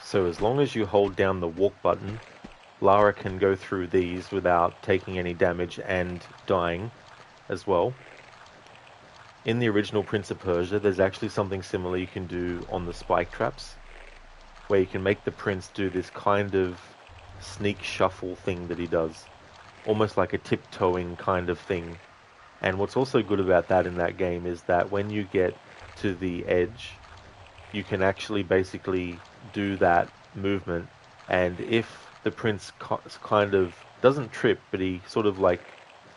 So as long as you hold down the walk button, Lara can go through these without taking any damage and dying as well. In the original Prince of Persia, there's actually something similar you can do on the spike traps, where you can make the prince do this kind of sneak shuffle thing that he does, almost like a tiptoeing kind of thing. And what's also good about that in that game is that when you get to the edge, you can actually basically do that movement, and if the prince kind of doesn't trip, but he sort of like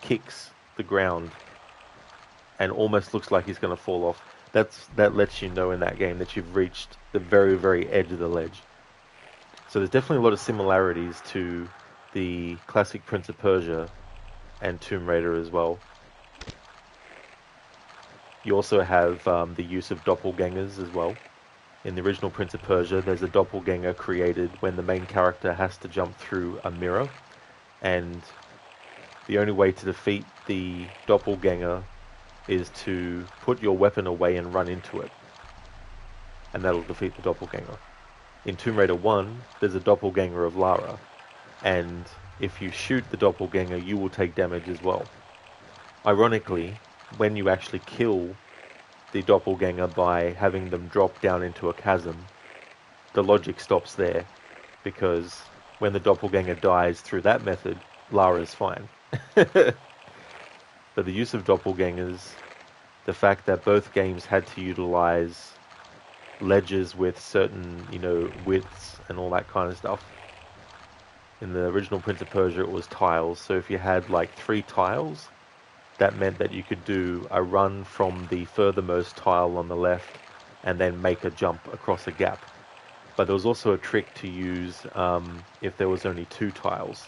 kicks the ground and almost looks like he's going to fall off, that lets you know in that game that you've reached the very, very edge of the ledge. So there's definitely a lot of similarities to the classic Prince of Persia and Tomb Raider as well. You also have the use of doppelgangers as well. In the original Prince of Persia, there's a doppelganger created when the main character has to jump through a mirror, and the only way to defeat the doppelganger is to put your weapon away and run into it, and that'll defeat the doppelganger. In Tomb Raider 1, there's a doppelganger of Lara, and if you shoot the doppelganger, you will take damage as well. Ironically, when you actually kill the doppelganger by having them drop down into a chasm, the logic stops there, because when the doppelganger dies through that method, Lara's fine. But the use of doppelgangers, the fact that both games had to utilize ledges with certain, widths and all that kind of stuff. In the original Prince of Persia, it was tiles, so if you had like 3 tiles, that meant that you could do a run from the furthermost tile on the left and then make a jump across a gap. But there was also a trick to use if there was only 2 tiles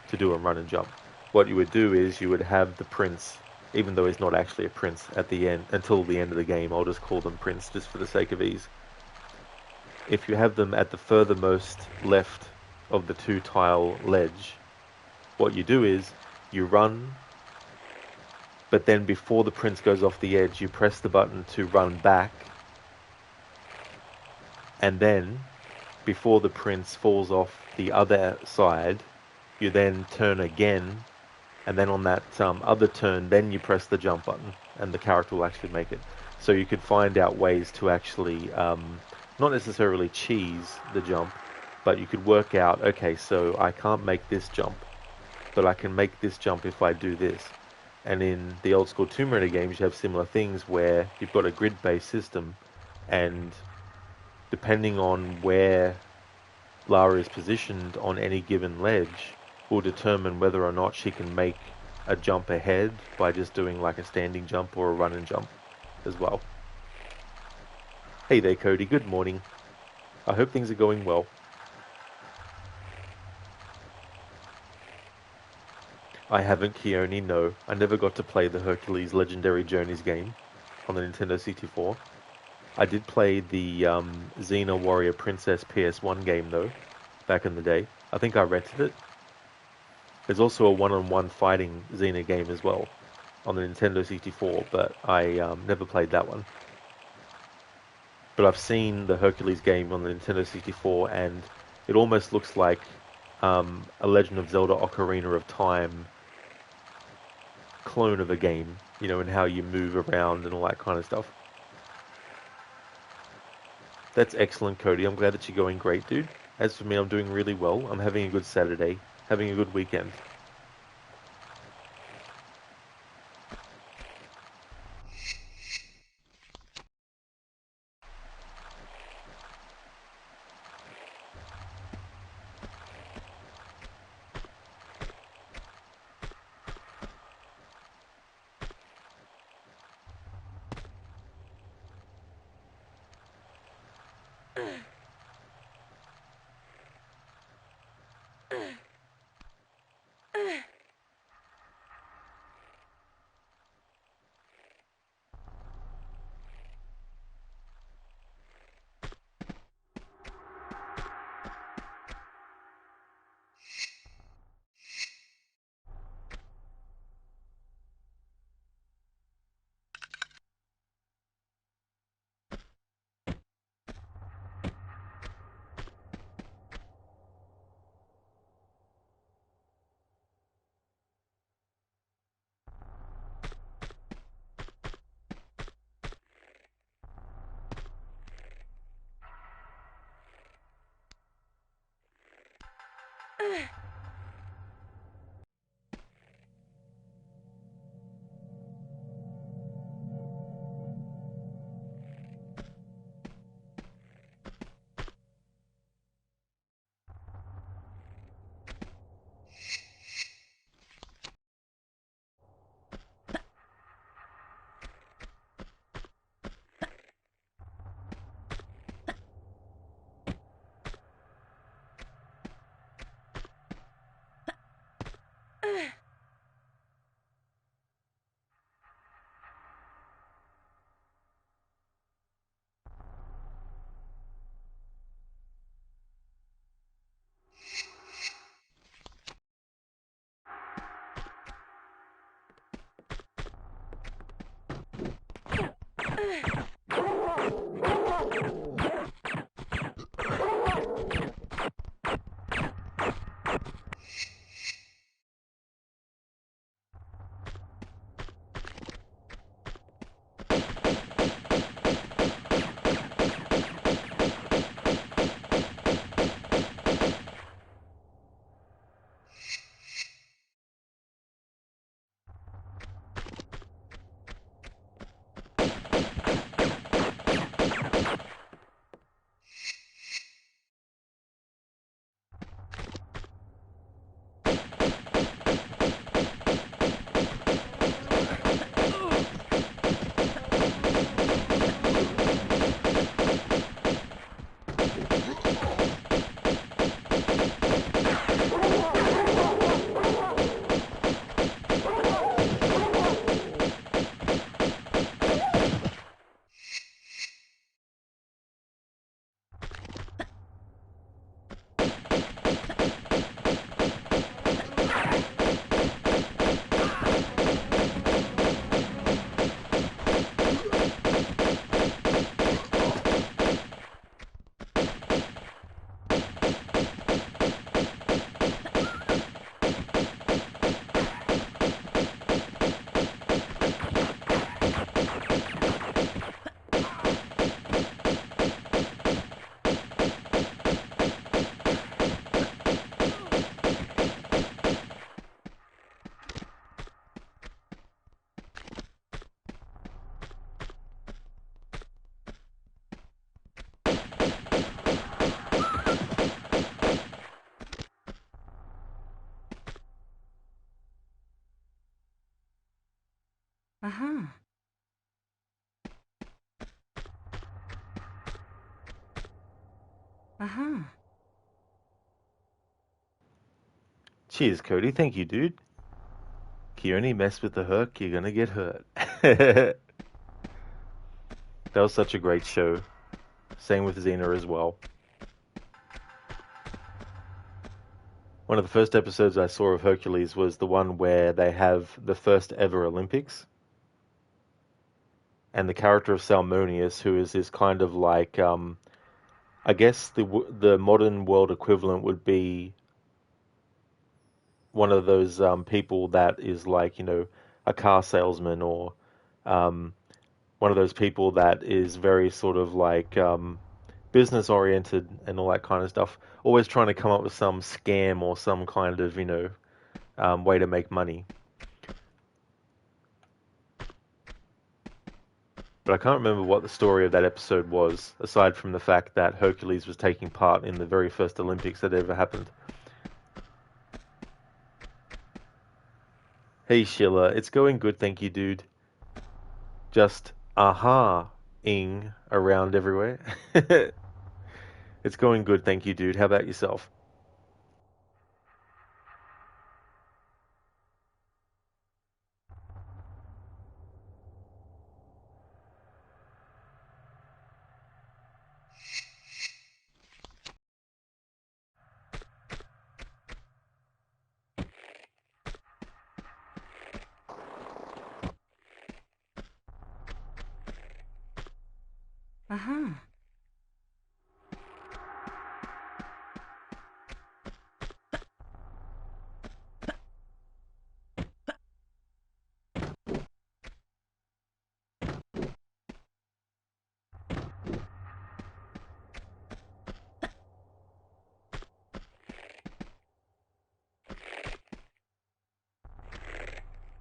to do a run and jump. What you would do is you would have the prince, even though he's not actually a prince at the end, until the end of the game, I'll just call them prince just for the sake of ease. If you have them at the furthermost left of the 2 tile ledge, what you do is you run, but then before the prince goes off the edge, you press the button to run back, and then before the prince falls off the other side, you then turn again, and then on that other turn, then you press the jump button, and the character will actually make it. So you could find out ways to actually, not necessarily cheese the jump, but you could work out, okay, so I can't make this jump, but I can make this jump if I do this. And in the old school Tomb Raider games, you have similar things where you've got a grid-based system, and depending on where Lara is positioned on any given ledge will determine whether or not she can make a jump ahead by just doing like a standing jump or a run and jump as well. Hey there, Cody. Good morning. I hope things are going well. I haven't, Keone, no. I never got to play the Hercules Legendary Journeys game on the Nintendo 64. I did play the Xena Warrior Princess PS1 game, though, back in the day. I think I rented it. There's also a one-on-one fighting Xena game as well on the Nintendo 64, but I never played that one. But I've seen the Hercules game on the Nintendo 64, and it almost looks like a Legend of Zelda Ocarina of Time clone of a game, and how you move around and all that kind of stuff. That's excellent, Cody. I'm glad that you're going great, dude. As for me, I'm doing really well. I'm having a good Saturday, having a good weekend. Uh-huh. Uh-huh. Cheers, Cody. Thank you, dude. You only mess with the hook, you're gonna get hurt. That was such a great show. Same with Xena as well. One of the first episodes I saw of Hercules was the one where they have the first ever Olympics. And the character of Salmonius, who is this kind of like, I guess the modern world equivalent would be one of those people that is like, a car salesman, or one of those people that is very sort of like business oriented and all that kind of stuff, always trying to come up with some scam or some kind of, way to make money. But I can't remember what the story of that episode was, aside from the fact that Hercules was taking part in the very first Olympics that ever happened. Hey Sheila, it's going good, thank you, dude. Just aha-ing around everywhere. It's going good, thank you, dude. How about yourself? Uh-huh.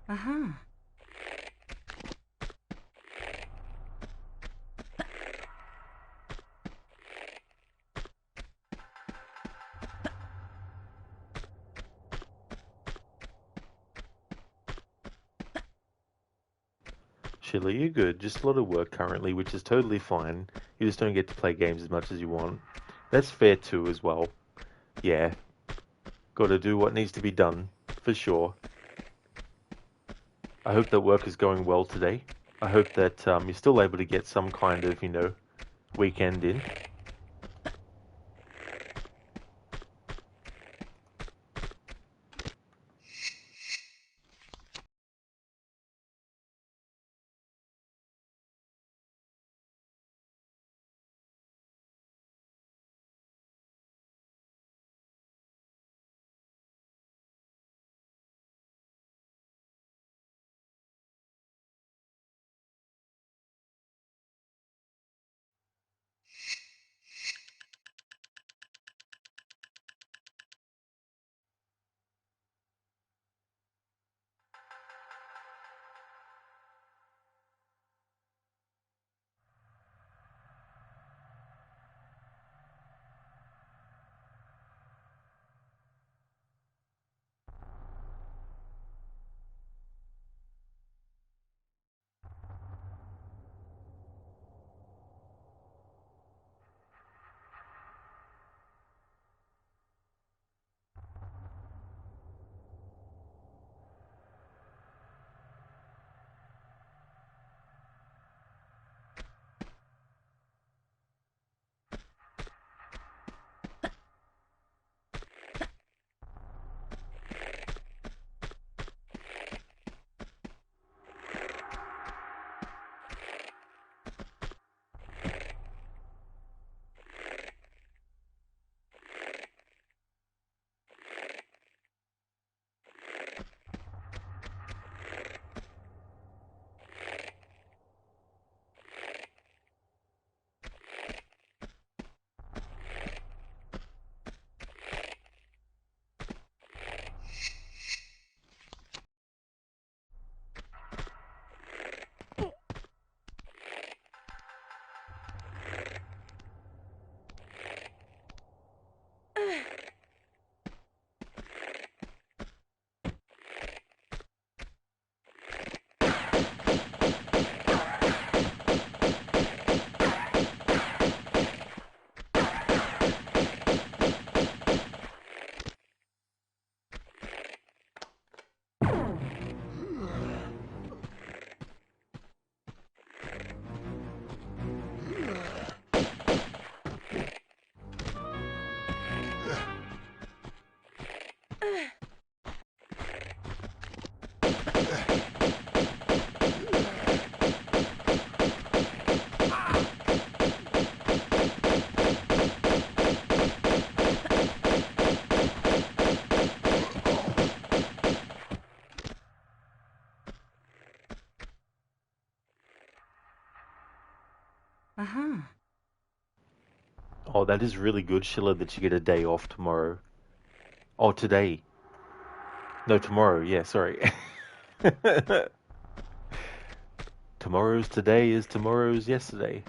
Uh-huh. Sheila, you're good. Just a lot of work currently, which is totally fine. You just don't get to play games as much as you want. That's fair too, as well. Yeah. Gotta do what needs to be done, for sure. I hope that work is going well today. I hope that you're still able to get some kind of, weekend in. Uh-huh. Oh, that is really good, Sheila, that you get a day off tomorrow. Oh, today. No, tomorrow. Yeah, sorry. Tomorrow's today is tomorrow's yesterday.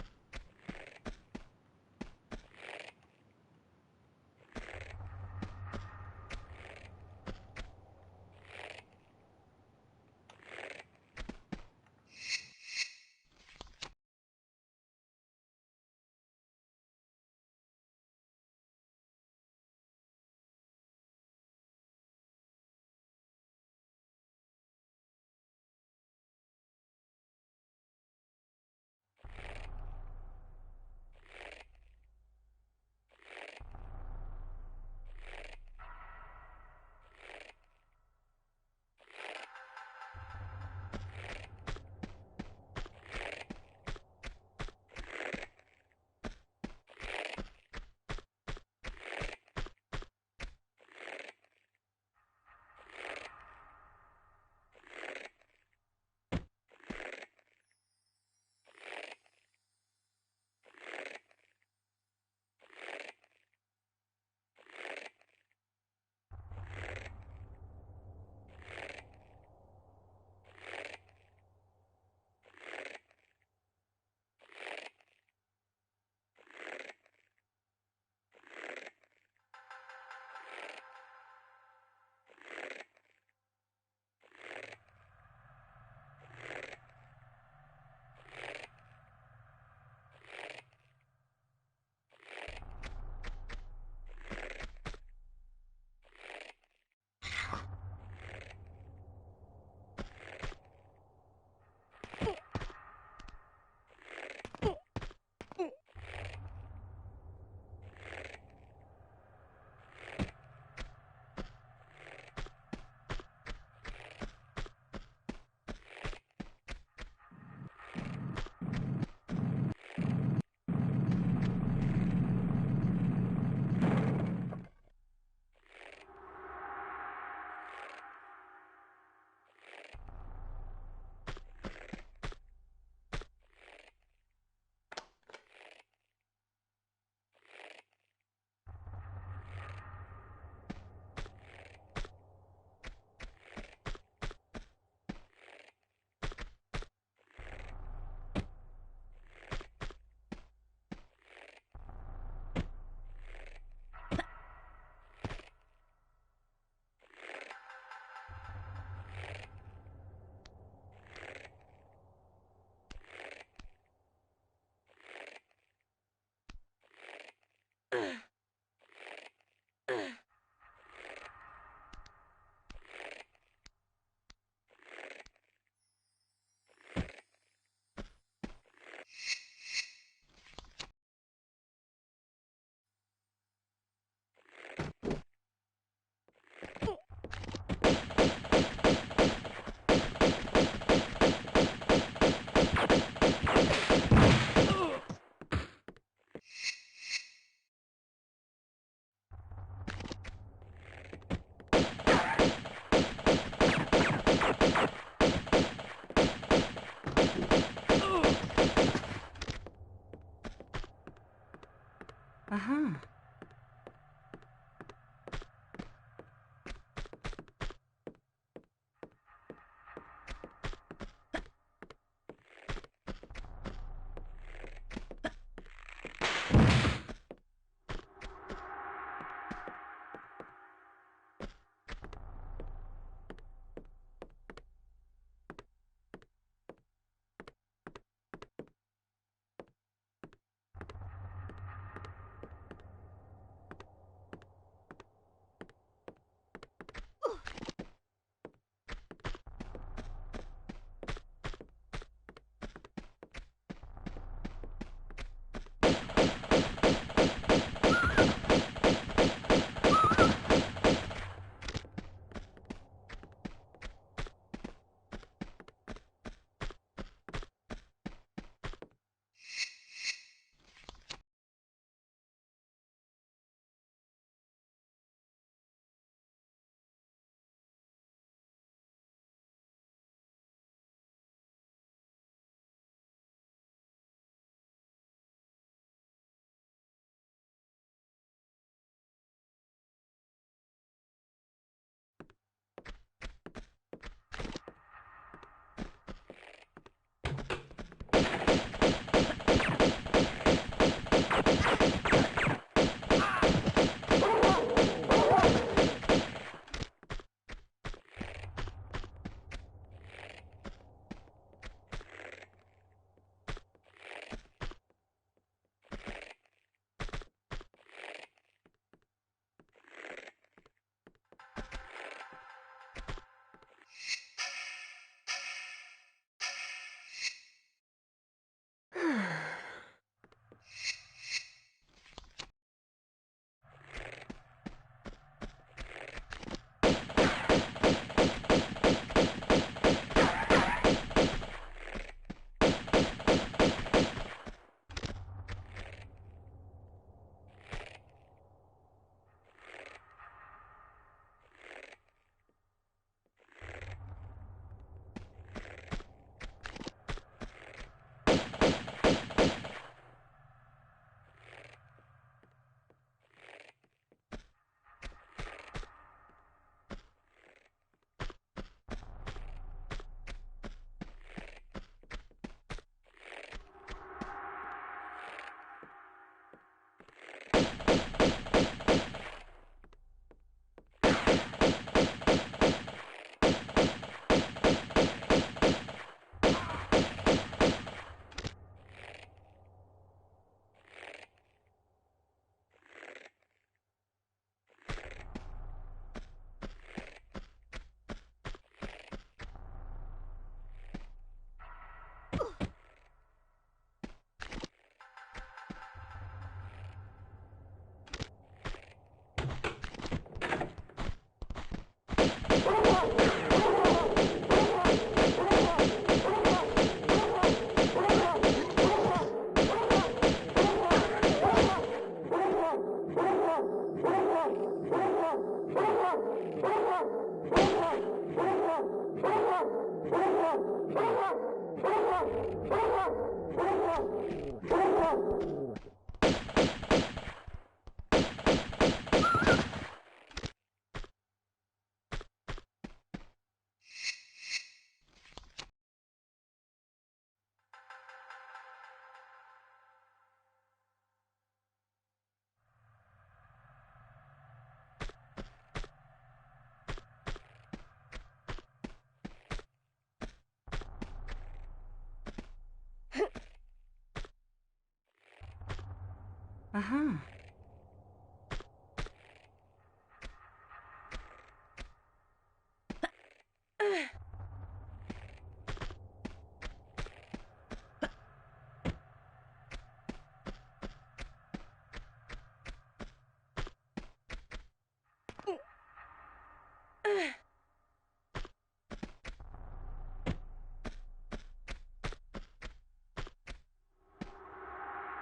Uh-huh.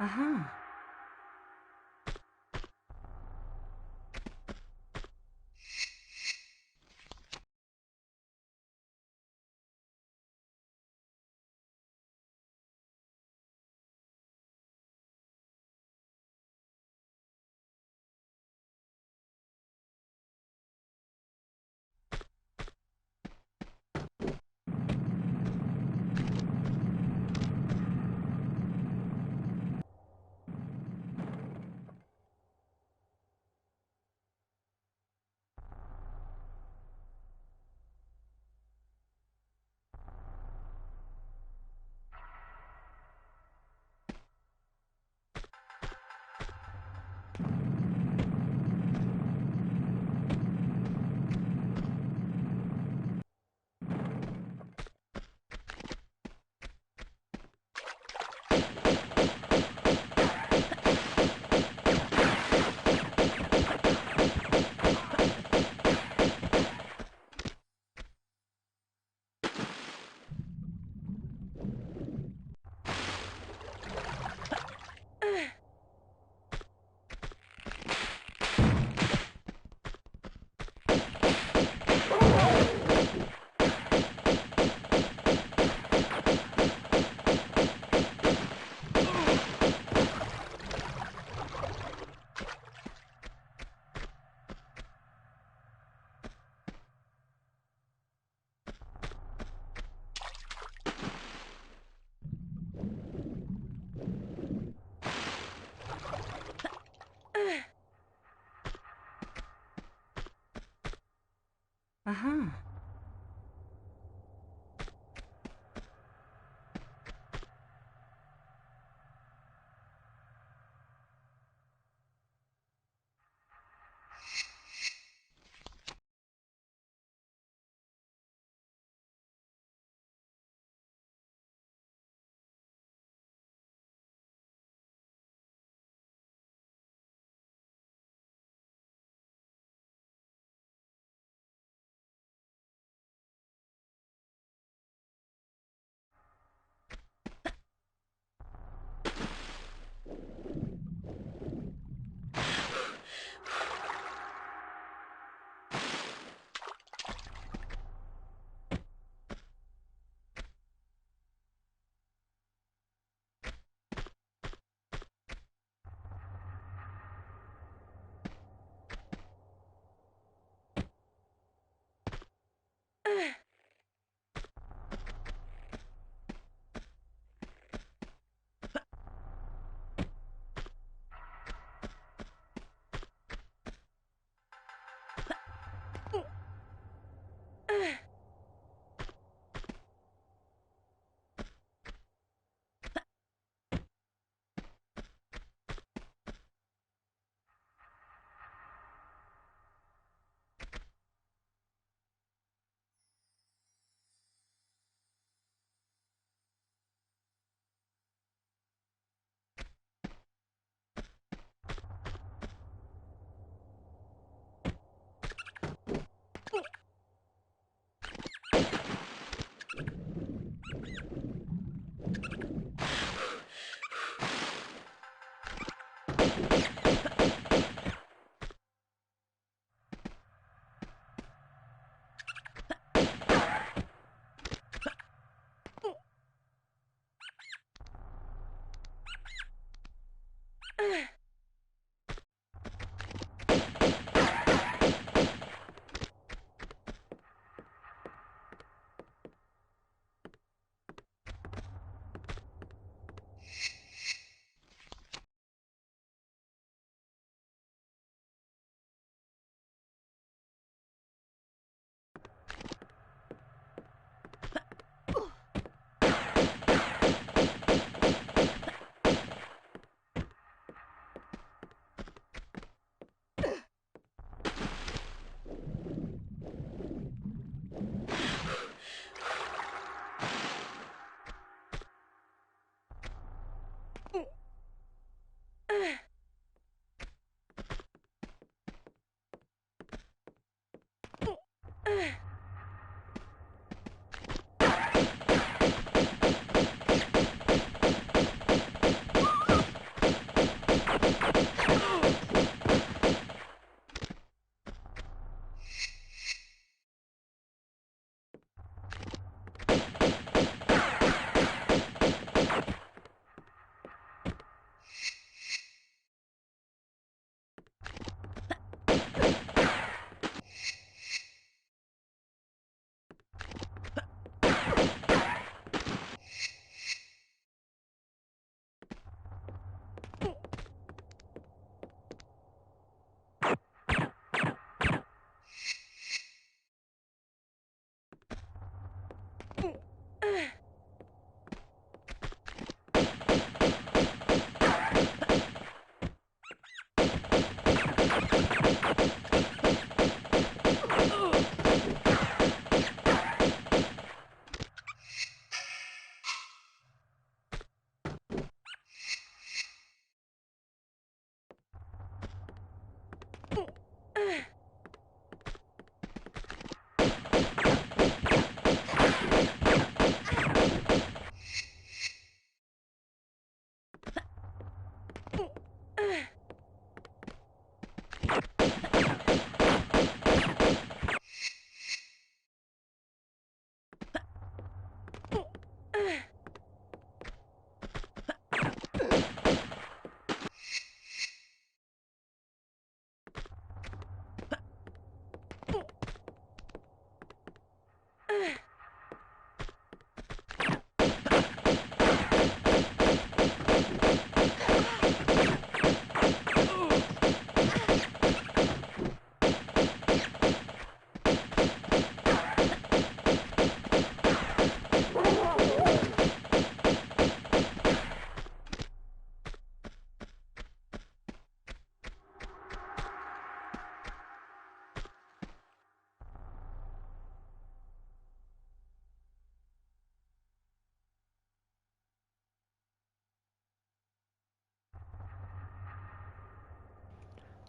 Uh-huh. Uh-huh.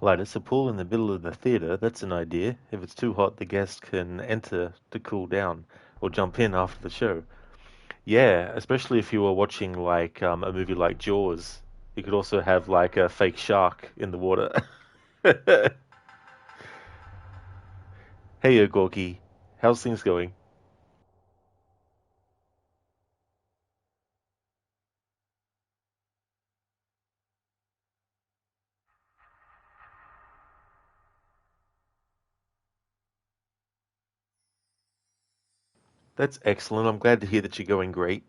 Light us a pool in the middle of the theatre, that's an idea. If it's too hot, the guests can enter to cool down, or jump in after the show. Yeah, especially if you were watching like a movie like Jaws. You could also have like a fake shark in the water. Hey, Gorky, how's things going? That's excellent. I'm glad to hear that you're going great.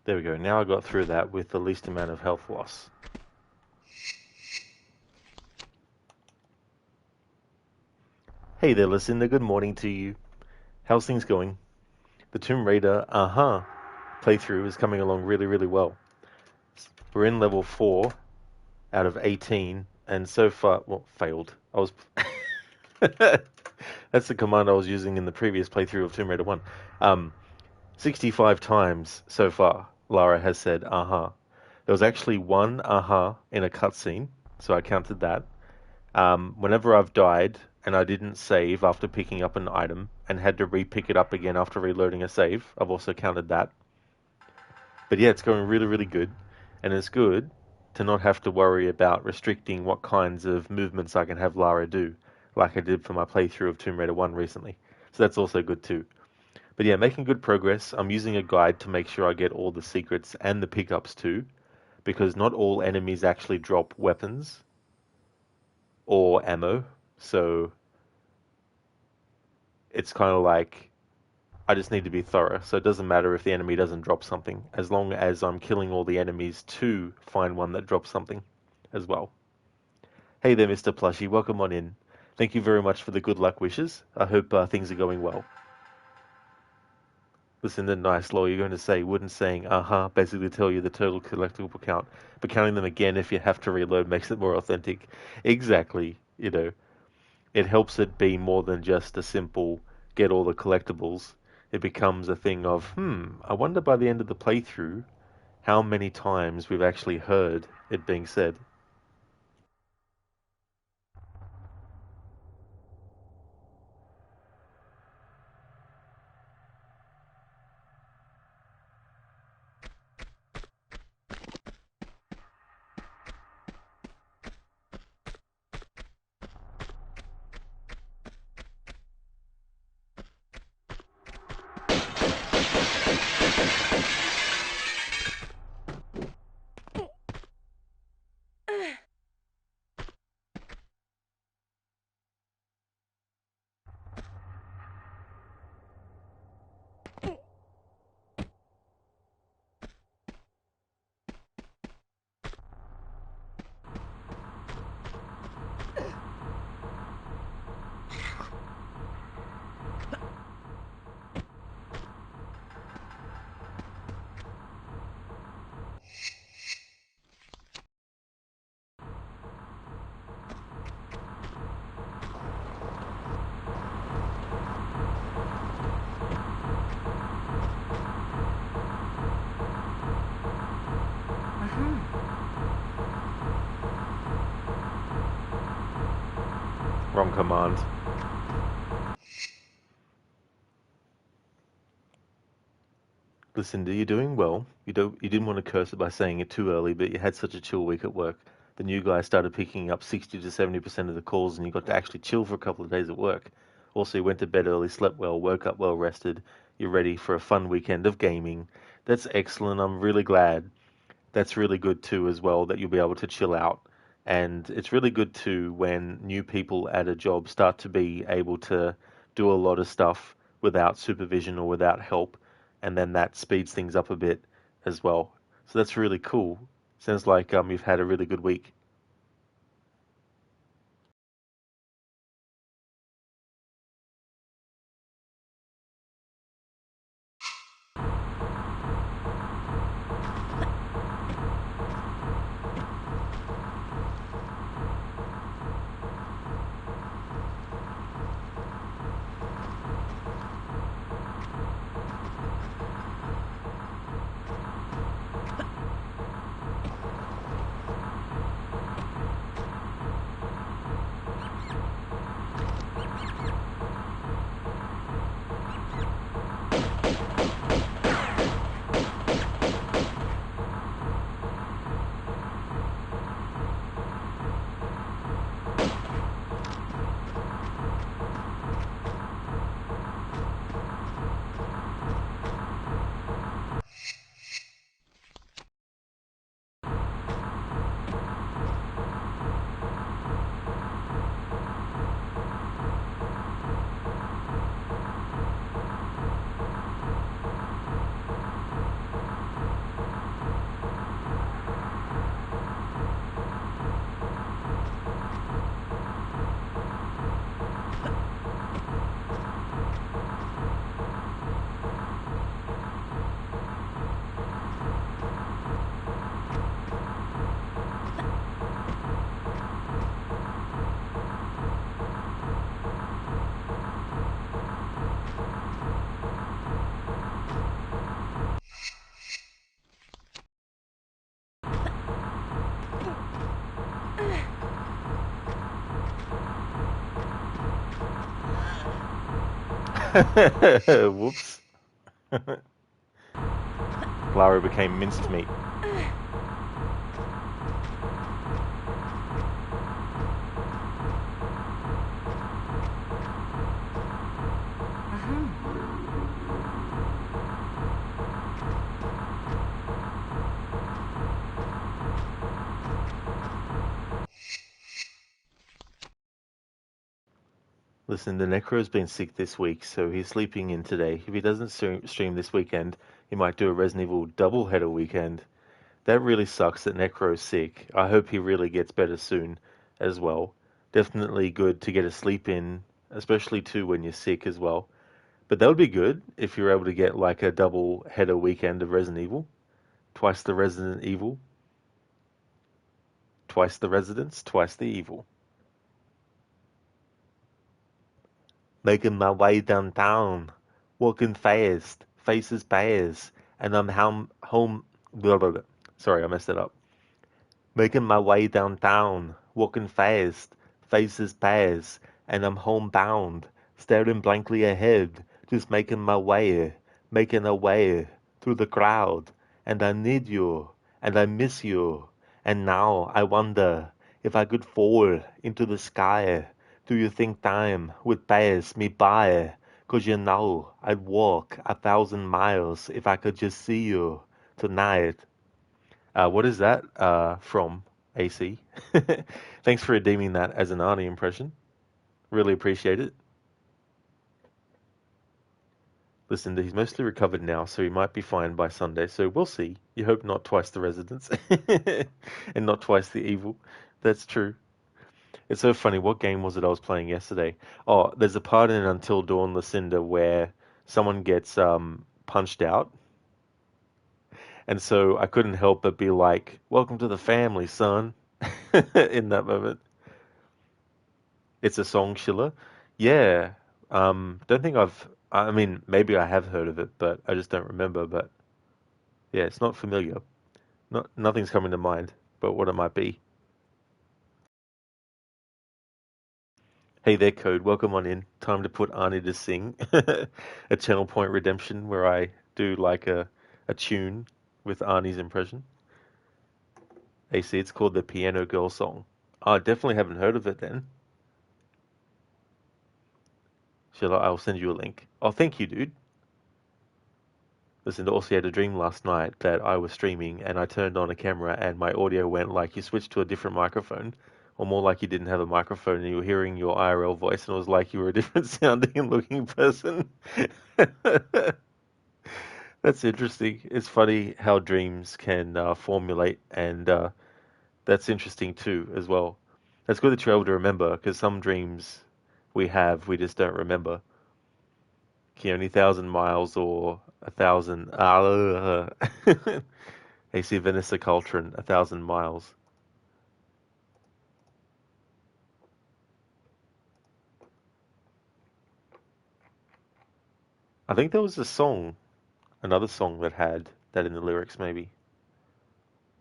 There we go. Now I got through that with the least amount of health loss. Hey there, Lucinda. Good morning to you. How's things going? The Tomb Raider, playthrough is coming along really, really well. We're in level 4 out of 18, and so far, well, failed. I was. That's the command I was using in the previous playthrough of Tomb Raider 1. 65 times so far, Lara has said, There was actually one in a cutscene, so I counted that. Whenever I've died and I didn't save after picking up an item and had to re-pick it up again after reloading a save, I've also counted that. But yeah, it's going really, really good. And it's good to not have to worry about restricting what kinds of movements I can have Lara do, like I did for my playthrough of Tomb Raider 1 recently. So that's also good too. But yeah, making good progress. I'm using a guide to make sure I get all the secrets and the pickups too, because not all enemies actually drop weapons or ammo. So it's kind of like I just need to be thorough. So it doesn't matter if the enemy doesn't drop something, as long as I'm killing all the enemies to find one that drops something as well. Hey there, Mr. Plushy. Welcome on in. Thank you very much for the good luck wishes. I hope things are going well. Listen, the nice law, you're going to say, wouldn't saying, basically tell you the total collectible count, but counting them again if you have to reload makes it more authentic. Exactly, it helps it be more than just a simple get all the collectibles. It becomes a thing of, I wonder by the end of the playthrough how many times we've actually heard it being said. Wrong command. Lucinda, you're doing well. You didn't want to curse it by saying it too early, but you had such a chill week at work. The new guy started picking up 60 to 70% of the calls, and you got to actually chill for a couple of days at work. Also, you went to bed early, slept well, woke up well rested. You're ready for a fun weekend of gaming. That's excellent. I'm really glad. That's really good too, as well, that you'll be able to chill out. And it's really good too when new people at a job start to be able to do a lot of stuff without supervision or without help, and then that speeds things up a bit as well. So that's really cool. Sounds like you've had a really good week. Whoops. Lara became minced meat. Listen, the Necro's been sick this week, so he's sleeping in today. If he doesn't stream this weekend, he might do a Resident Evil doubleheader weekend. That really sucks that Necro's sick. I hope he really gets better soon as well. Definitely good to get a sleep in, especially too when you're sick as well. But that would be good if you're able to get like a double header weekend of Resident Evil. Twice the Resident Evil, twice the residents, twice the evil. Making my way downtown, walking fast, faces past, and I'm home. Blah, blah, blah. Sorry, I messed it up. Making my way downtown, walking fast, faces pass, and I'm homebound, staring blankly ahead, just making my way, making a way through the crowd. And I need you, and I miss you, and now I wonder if I could fall into the sky. Do you think time would pass me by? 'Cause you know I'd walk 1,000 miles if I could just see you tonight. What is that from AC? Thanks for redeeming that as an Arnie impression. Really appreciate it. Listen, he's mostly recovered now, so he might be fine by Sunday. So we'll see. You hope not twice the residents and not twice the evil. That's true. It's so funny. What game was it I was playing yesterday? Oh, there's a part in Until Dawn, Lucinda, where someone gets punched out. And so I couldn't help but be like, "Welcome to the family, son," in that moment. It's a song, Schiller. Yeah. Don't think I mean, maybe I have heard of it, but I just don't remember. But yeah, it's not familiar. Nothing's coming to mind, but what it might be. Hey there, Code. Welcome on in. Time to put Arnie to sing a Channel Point Redemption where I do like a tune with Arnie's impression. AC, it's called the Piano Girl Song. I definitely haven't heard of it then. I'll send you a link. Oh, thank you, dude. Listen, also had a dream last night that I was streaming and I turned on a camera and my audio went like you switched to a different microphone, or more like you didn't have a microphone and you were hearing your IRL voice and it was like you were a different sounding and looking person. That's interesting. It's funny how dreams can formulate, and that's interesting too, as well. That's good that you're able to remember, because some dreams we just don't remember. Only 1,000 miles or 1,000. AC Vanessa Coltrane, 1,000 miles. I think there was a song, another song that had that in the lyrics, maybe.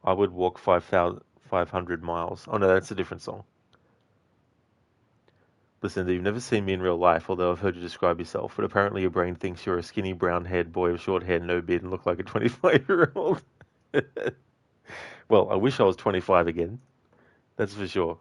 I would walk 500 miles. Oh no, that's a different song. Listen, you've never seen me in real life, although I've heard you describe yourself, but apparently your brain thinks you're a skinny brown-haired boy with short hair, no beard, and look like a 25-year-old. Well, I wish I was 25 again. That's for sure.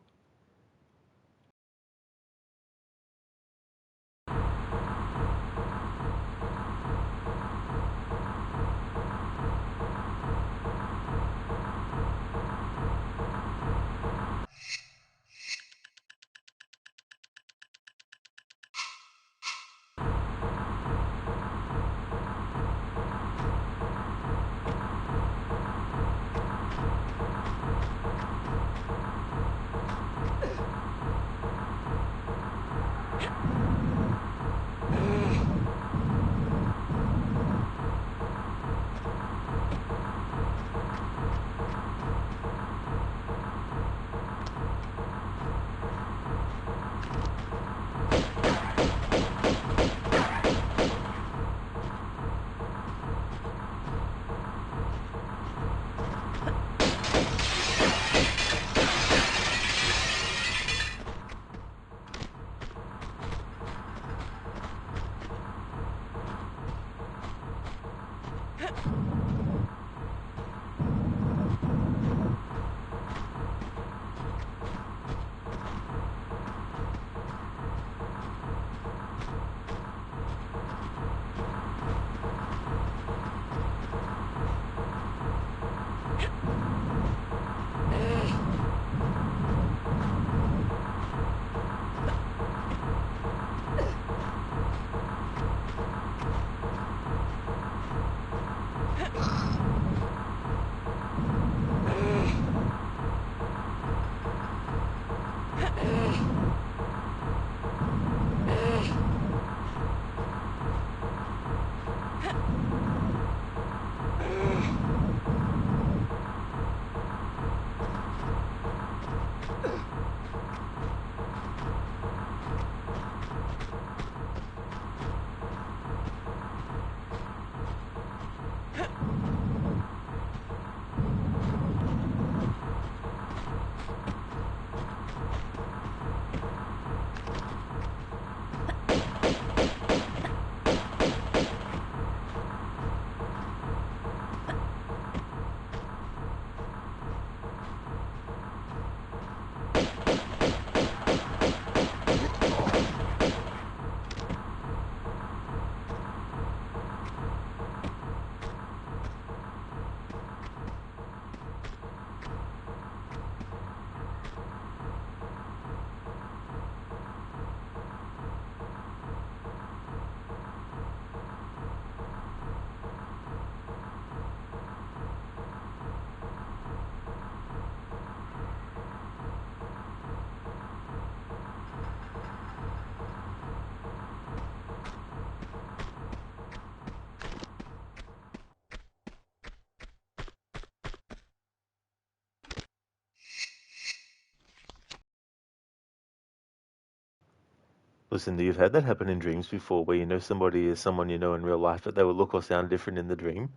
Listen, you've had that happen in dreams before, where you know somebody is someone you know in real life, but they will look or sound different in the dream.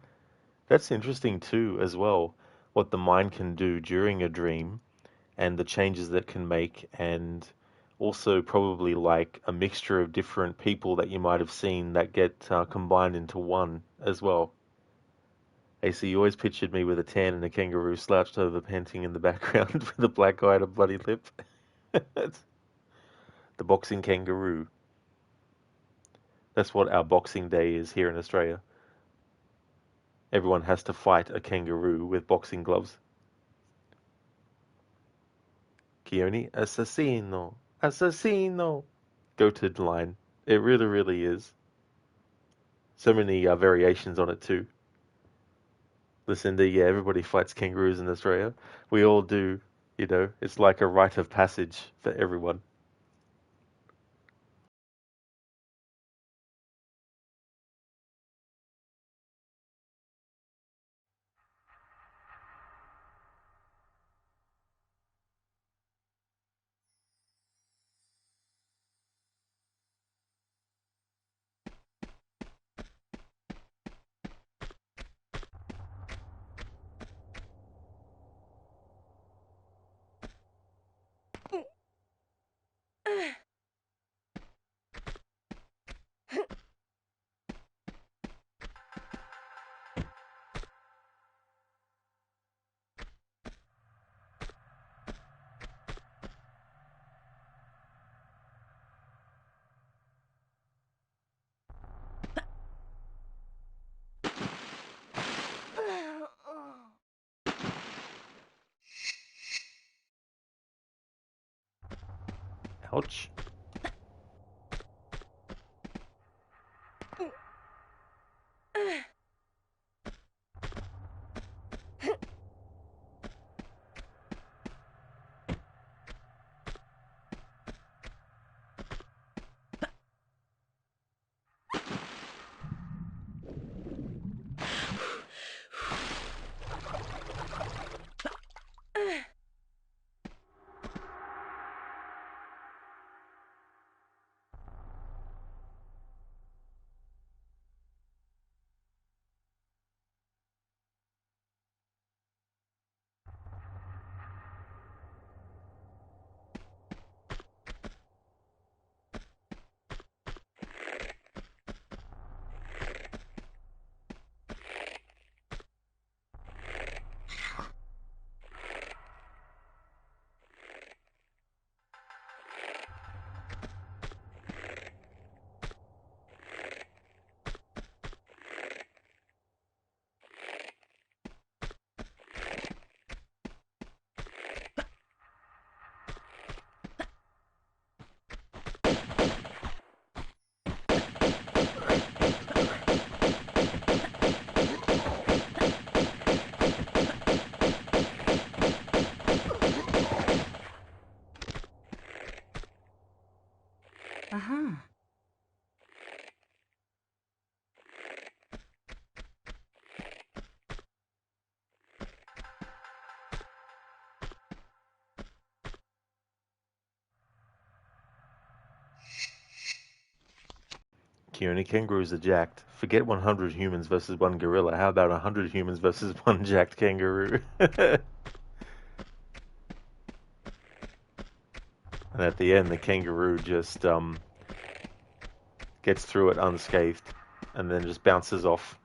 That's interesting too, as well, what the mind can do during a dream and the changes that can make. And Also, probably like a mixture of different people that you might have seen that get combined into one as well. Hey, so you always pictured me with a tan and a kangaroo slouched over panting in the background with a black eye and a bloody lip. The boxing kangaroo. That's what our Boxing Day is here in Australia. Everyone has to fight a kangaroo with boxing gloves. Keone, assassino, assassino. Goated line. It really, really is. So many variations on it too. Listen to, yeah, everybody fights kangaroos in Australia. We all do, you know, it's like a rite of passage for everyone. Ouch. Uh-huh. Keone, kangaroos are jacked. Forget 100 humans versus one gorilla. How about 100 humans versus one jacked kangaroo? And at the end, the kangaroo just gets through it unscathed and then just bounces off.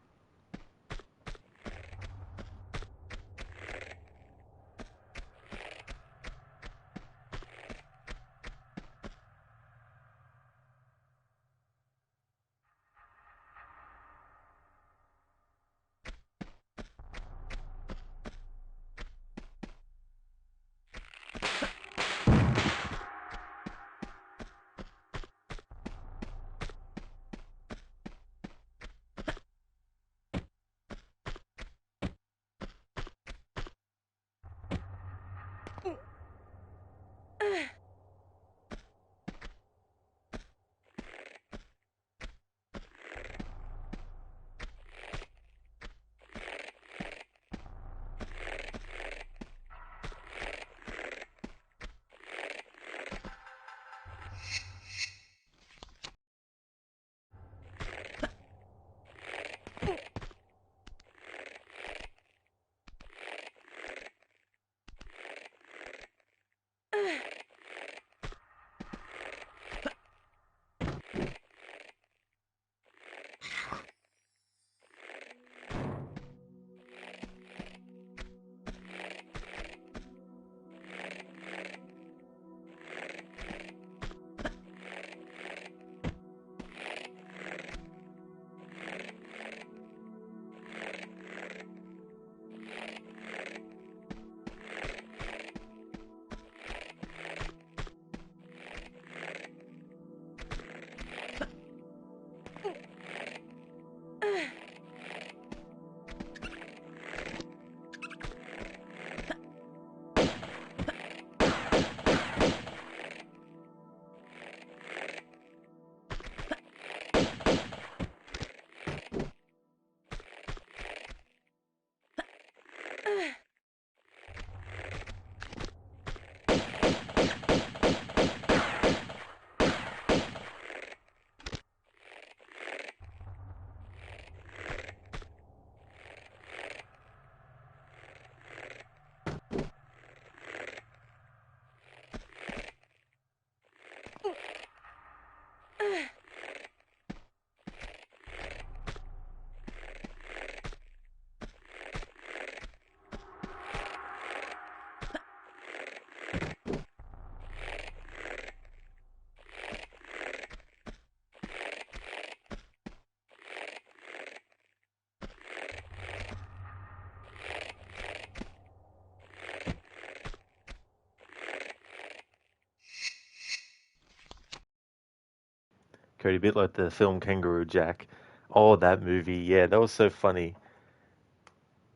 Cody, a bit like the film Kangaroo Jack. Oh, that movie, yeah, that was so funny.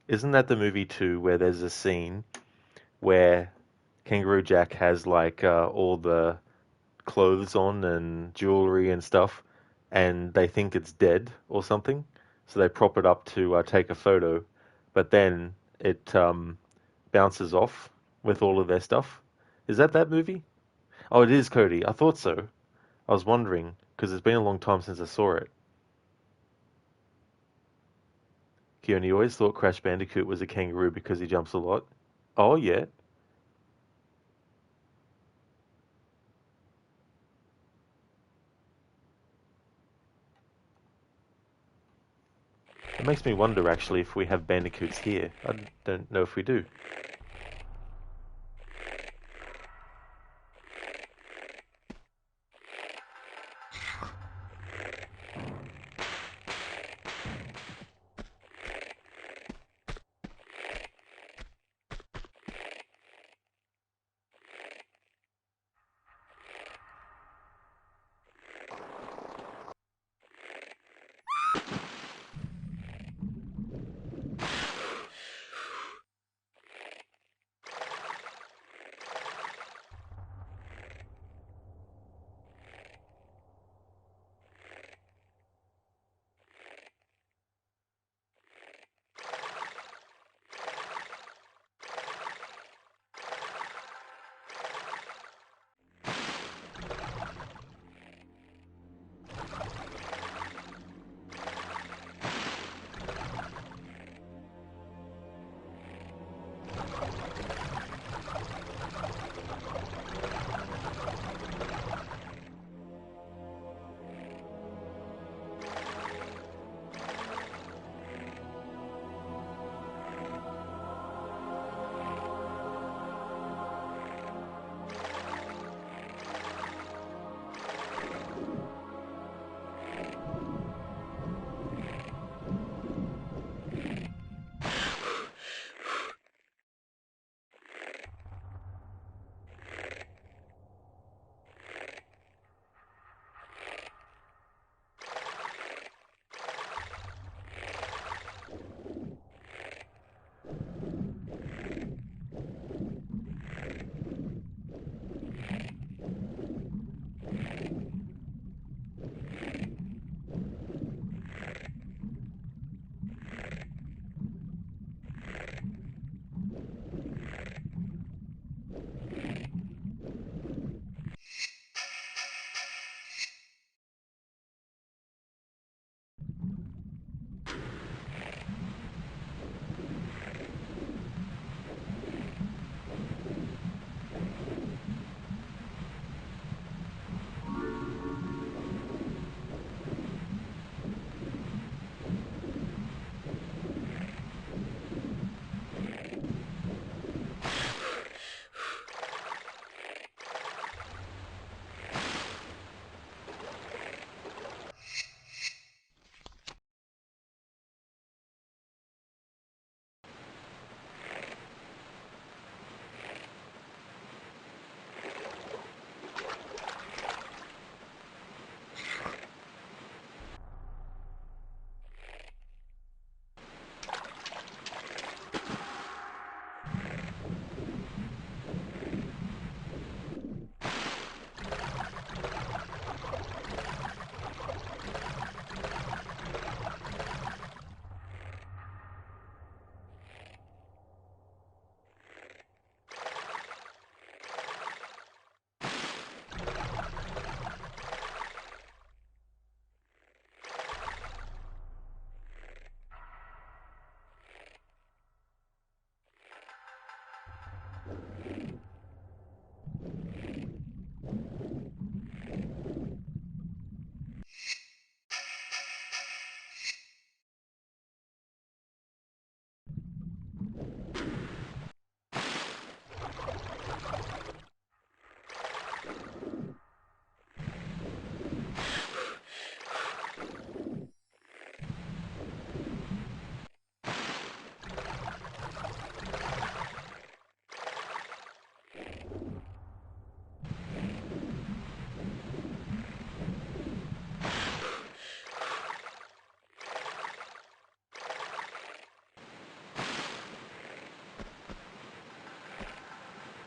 Isn't that the movie too, where there's a scene where Kangaroo Jack has like all the clothes on and jewelry and stuff, and they think it's dead or something, so they prop it up to take a photo, but then it bounces off with all of their stuff. Is that movie? Oh, it is, Cody. I thought so. I was wondering because it's been a long time since I saw it. Keone, you always thought Crash Bandicoot was a kangaroo because he jumps a lot. Oh, yeah. It makes me wonder actually if we have bandicoots here. I don't know if we do.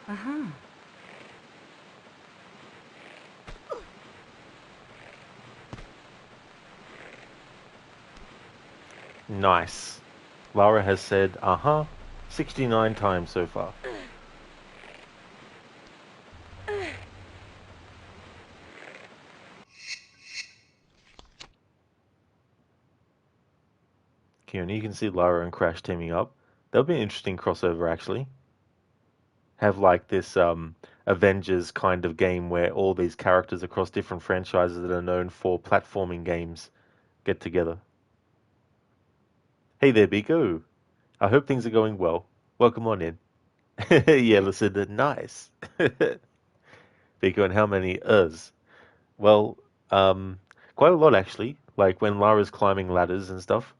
Uh-huh. Nice. Lara has said, 69 times so far. Kieran, you can see Lara and Crash teaming up. That'll be an interesting crossover, actually. Have like this Avengers kind of game where all these characters across different franchises that are known for platforming games get together. Hey there, Biko. I hope things are going well. Welcome on in. Yeah, listen, nice. Biko, and how many us? Well, quite a lot actually. Like when Lara's climbing ladders and stuff.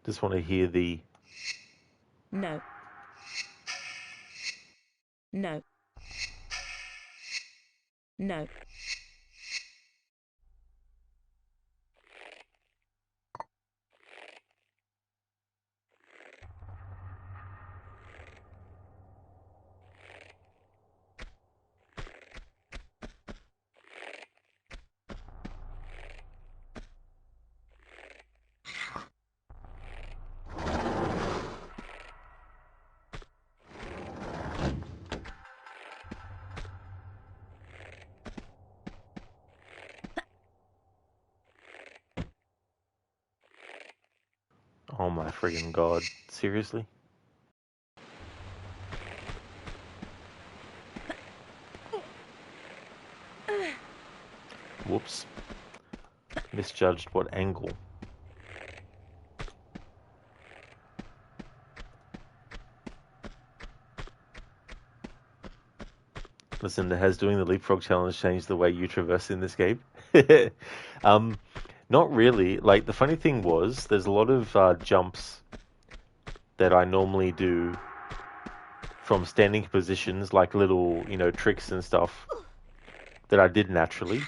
Just want to hear the... No. No. No. Oh my friggin' god. Seriously? Whoops. Misjudged what angle. Listen, has doing the leapfrog challenge changed the way you traverse in this game? um, Not really. Like, the funny thing was, there's a lot of jumps that I normally do from standing positions, like little, tricks and stuff that I did naturally.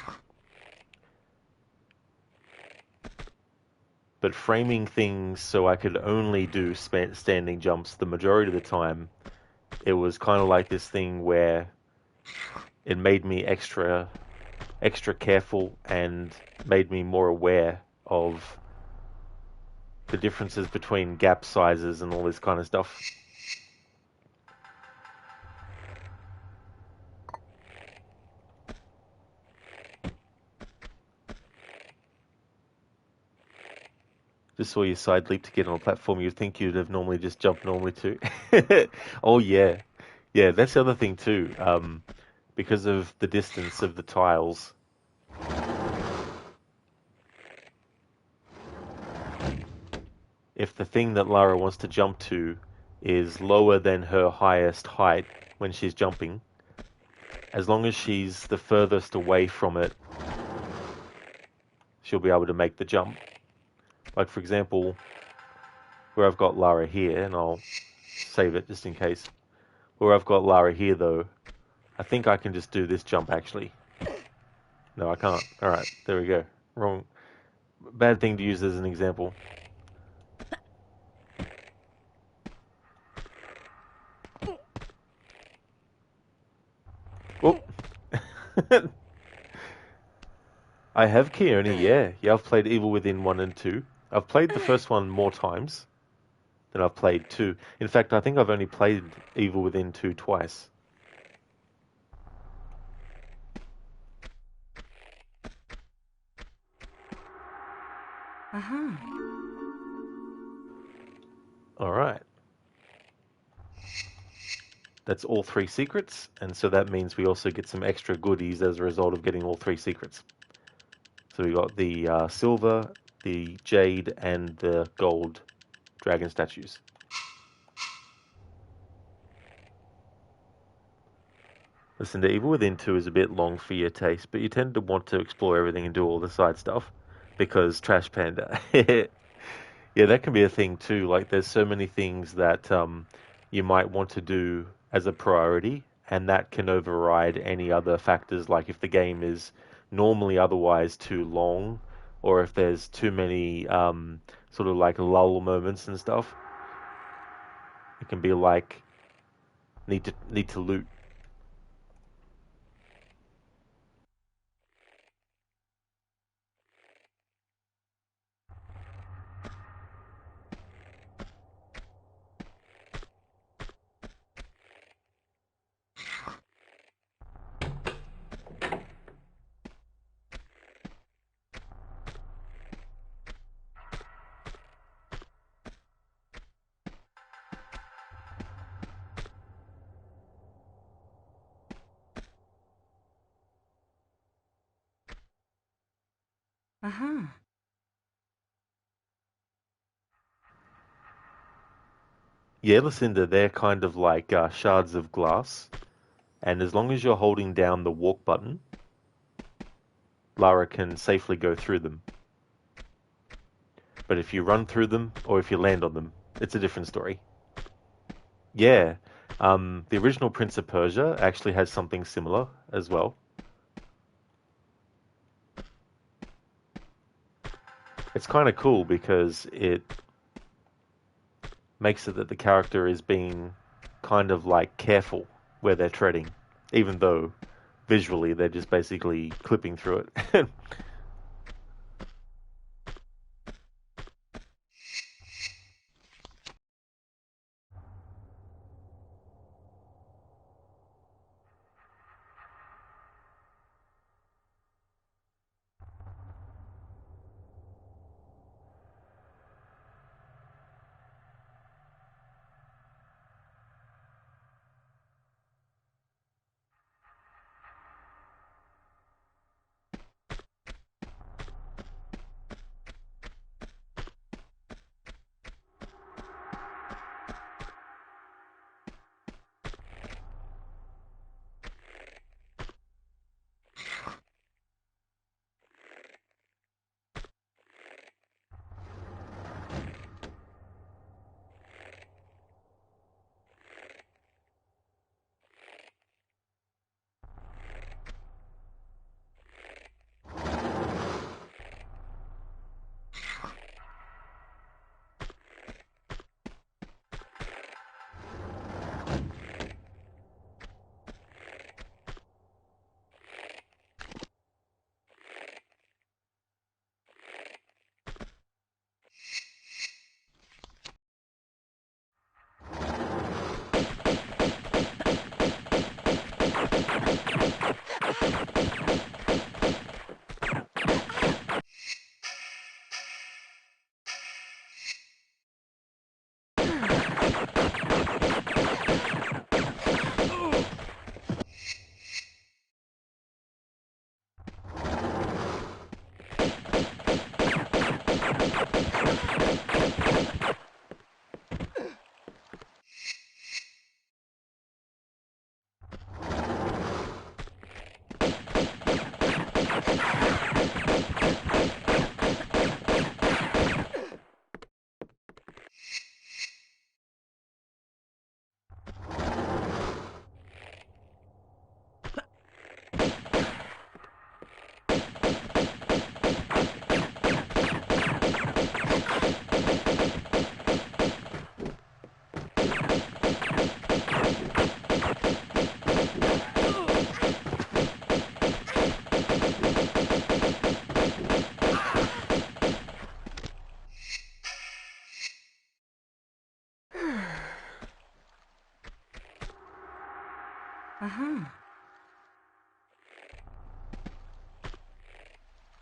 But framing things so I could only do standing jumps the majority of the time, it was kind of like this thing where it made me extra careful and made me more aware of the differences between gap sizes and all this kind of stuff. Just saw your side leap to get on a platform you'd think you'd have normally just jumped normally to. Oh yeah. Yeah, that's the other thing too. Because of the distance of the tiles, if the thing that Lara wants to jump to is lower than her highest height when she's jumping, as long as she's the furthest away from it, she'll be able to make the jump. Like, for example, where I've got Lara here, and I'll save it just in case. Where I've got Lara here, though, I think I can just do this jump, actually. No, I can't. Alright, there we go. Wrong. Bad thing to use as an example. Oh! I have Keone, yeah. Yeah, I've played Evil Within 1 and 2. I've played the first one more times than I've played 2. In fact, I think I've only played Evil Within 2 twice. Alright. That's all 3 secrets, and so that means we also get some extra goodies as a result of getting all 3 secrets. So we got the silver, the jade, and the gold dragon statues. Listen, the Evil Within 2 is a bit long for your taste, but you tend to want to explore everything and do all the side stuff, because Trash Panda. Yeah, that can be a thing too. Like, there's so many things that you might want to do as a priority, and that can override any other factors, like if the game is normally otherwise too long, or if there's too many sort of like lull moments and stuff. It can be like need to loot. Yeah, Lucinda, they're kind of like shards of glass, and as long as you're holding down the walk button, Lara can safely go through them. But if you run through them, or if you land on them, it's a different story. Yeah, the original Prince of Persia actually has something similar as well. It's kind of cool because it makes it that the character is being kind of like careful where they're treading, even though visually they're just basically clipping through it. Uh-huh.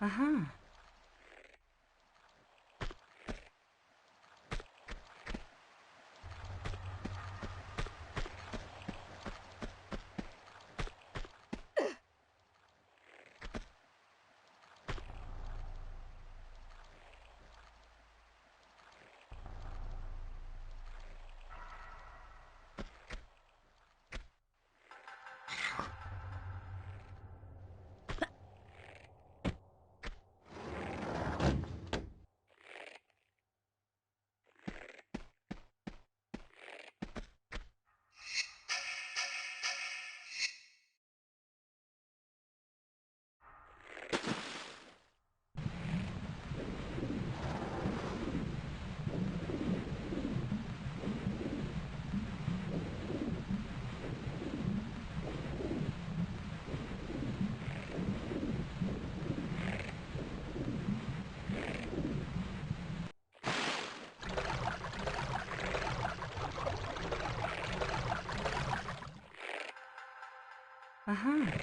Uh-huh. Uh-huh.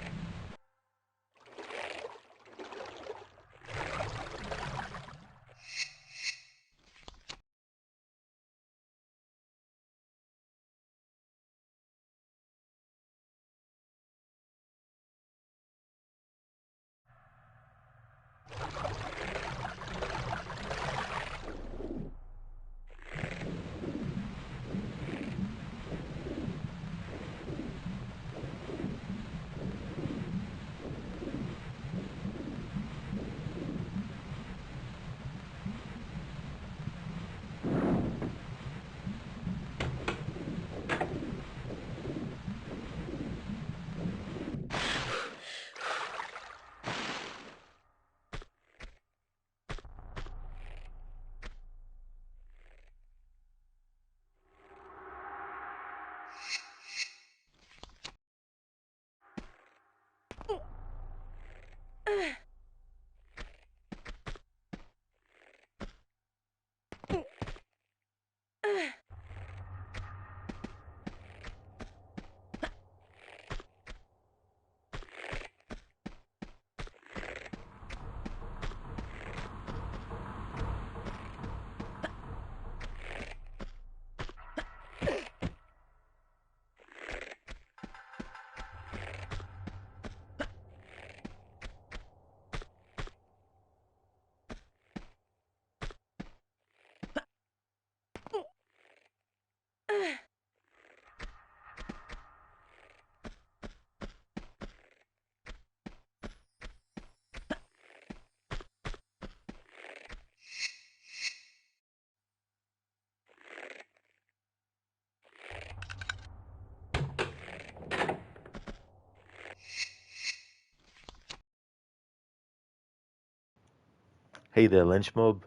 Hey there, Lynch Mob.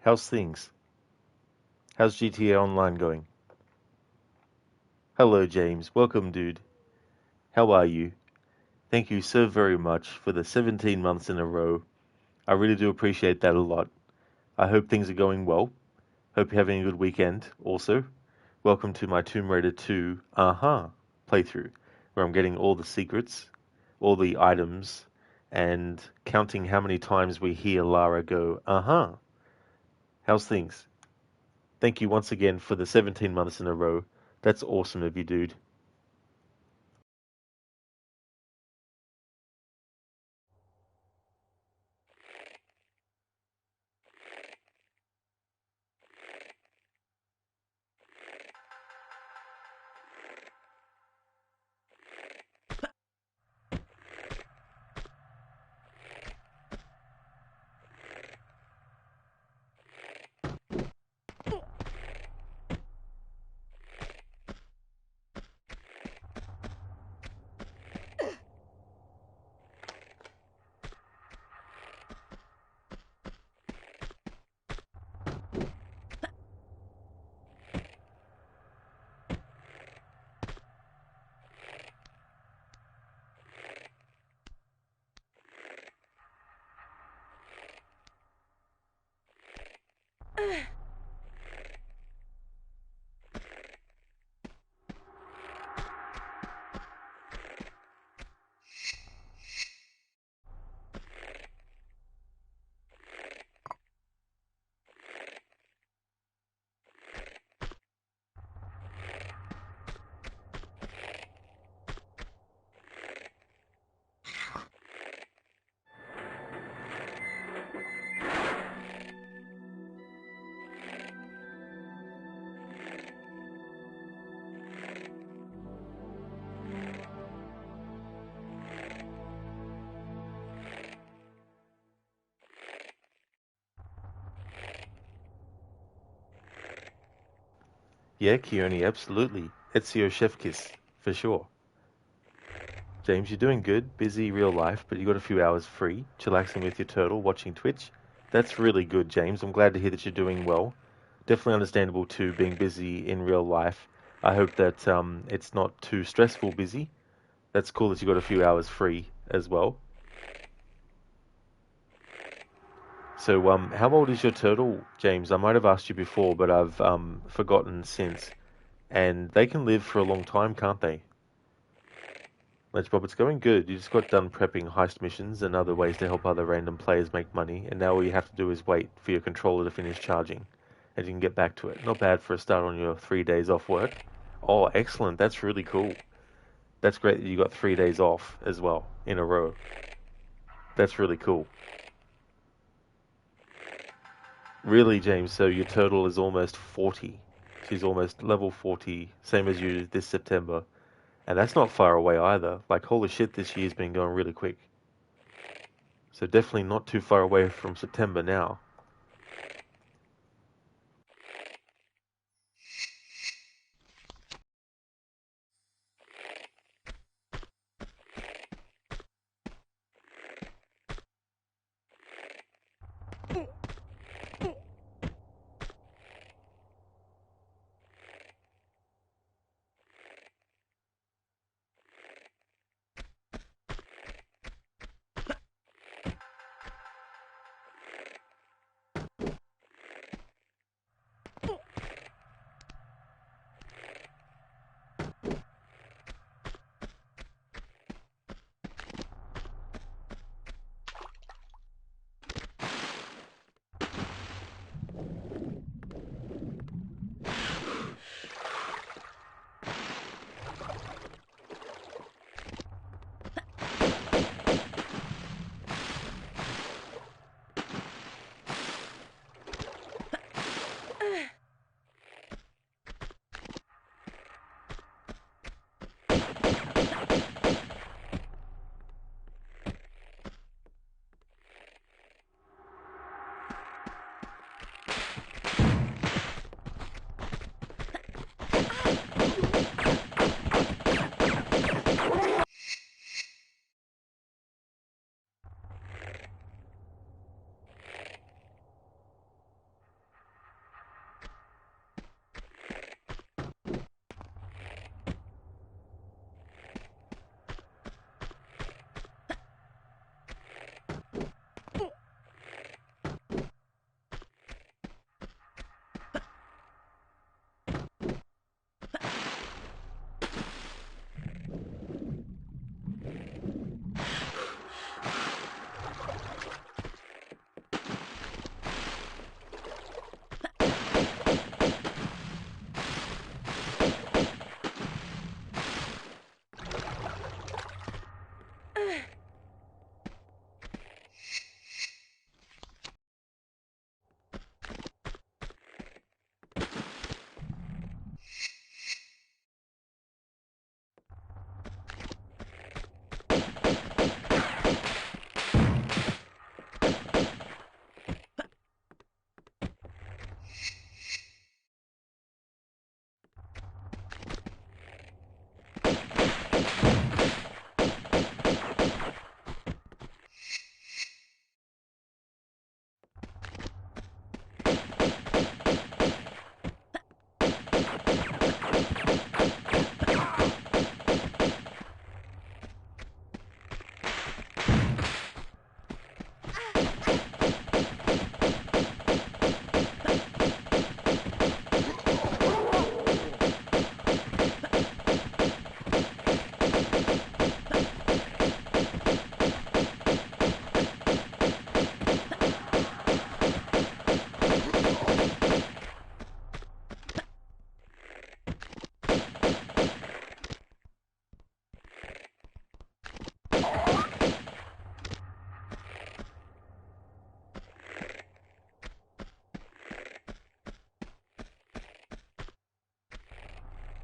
How's things? How's GTA Online going? Hello, James. Welcome, dude. How are you? Thank you so very much for the 17 months in a row. I really do appreciate that a lot. I hope things are going well. Hope you're having a good weekend also. Welcome to my Tomb Raider 2 playthrough, where I'm getting all the secrets, all the items, and counting how many times we hear Lara go, How's things? Thank you once again for the 17 months in a row. That's awesome of you, dude. Yeah, Keone, absolutely. Ezio Chefkiss, for sure. James, you're doing good, busy real life, but you got a few hours free, chillaxing with your turtle, watching Twitch. That's really good, James. I'm glad to hear that you're doing well. Definitely understandable too, being busy in real life. I hope that it's not too stressful busy. That's cool that you got a few hours free as well. So, how old is your turtle, James? I might have asked you before, but I've forgotten since. And they can live for a long time, can't they? Bob, it's going good. You just got done prepping heist missions and other ways to help other random players make money, and now all you have to do is wait for your controller to finish charging, and you can get back to it. Not bad for a start on your 3 days off work. Oh, excellent. That's really cool. That's great that you got 3 days off as well in a row. That's really cool. Really, James, so your turtle is almost 40. She's almost level 40, same as you this September. And that's not far away either. Like, holy shit, this year's been going really quick. So definitely not too far away from September now.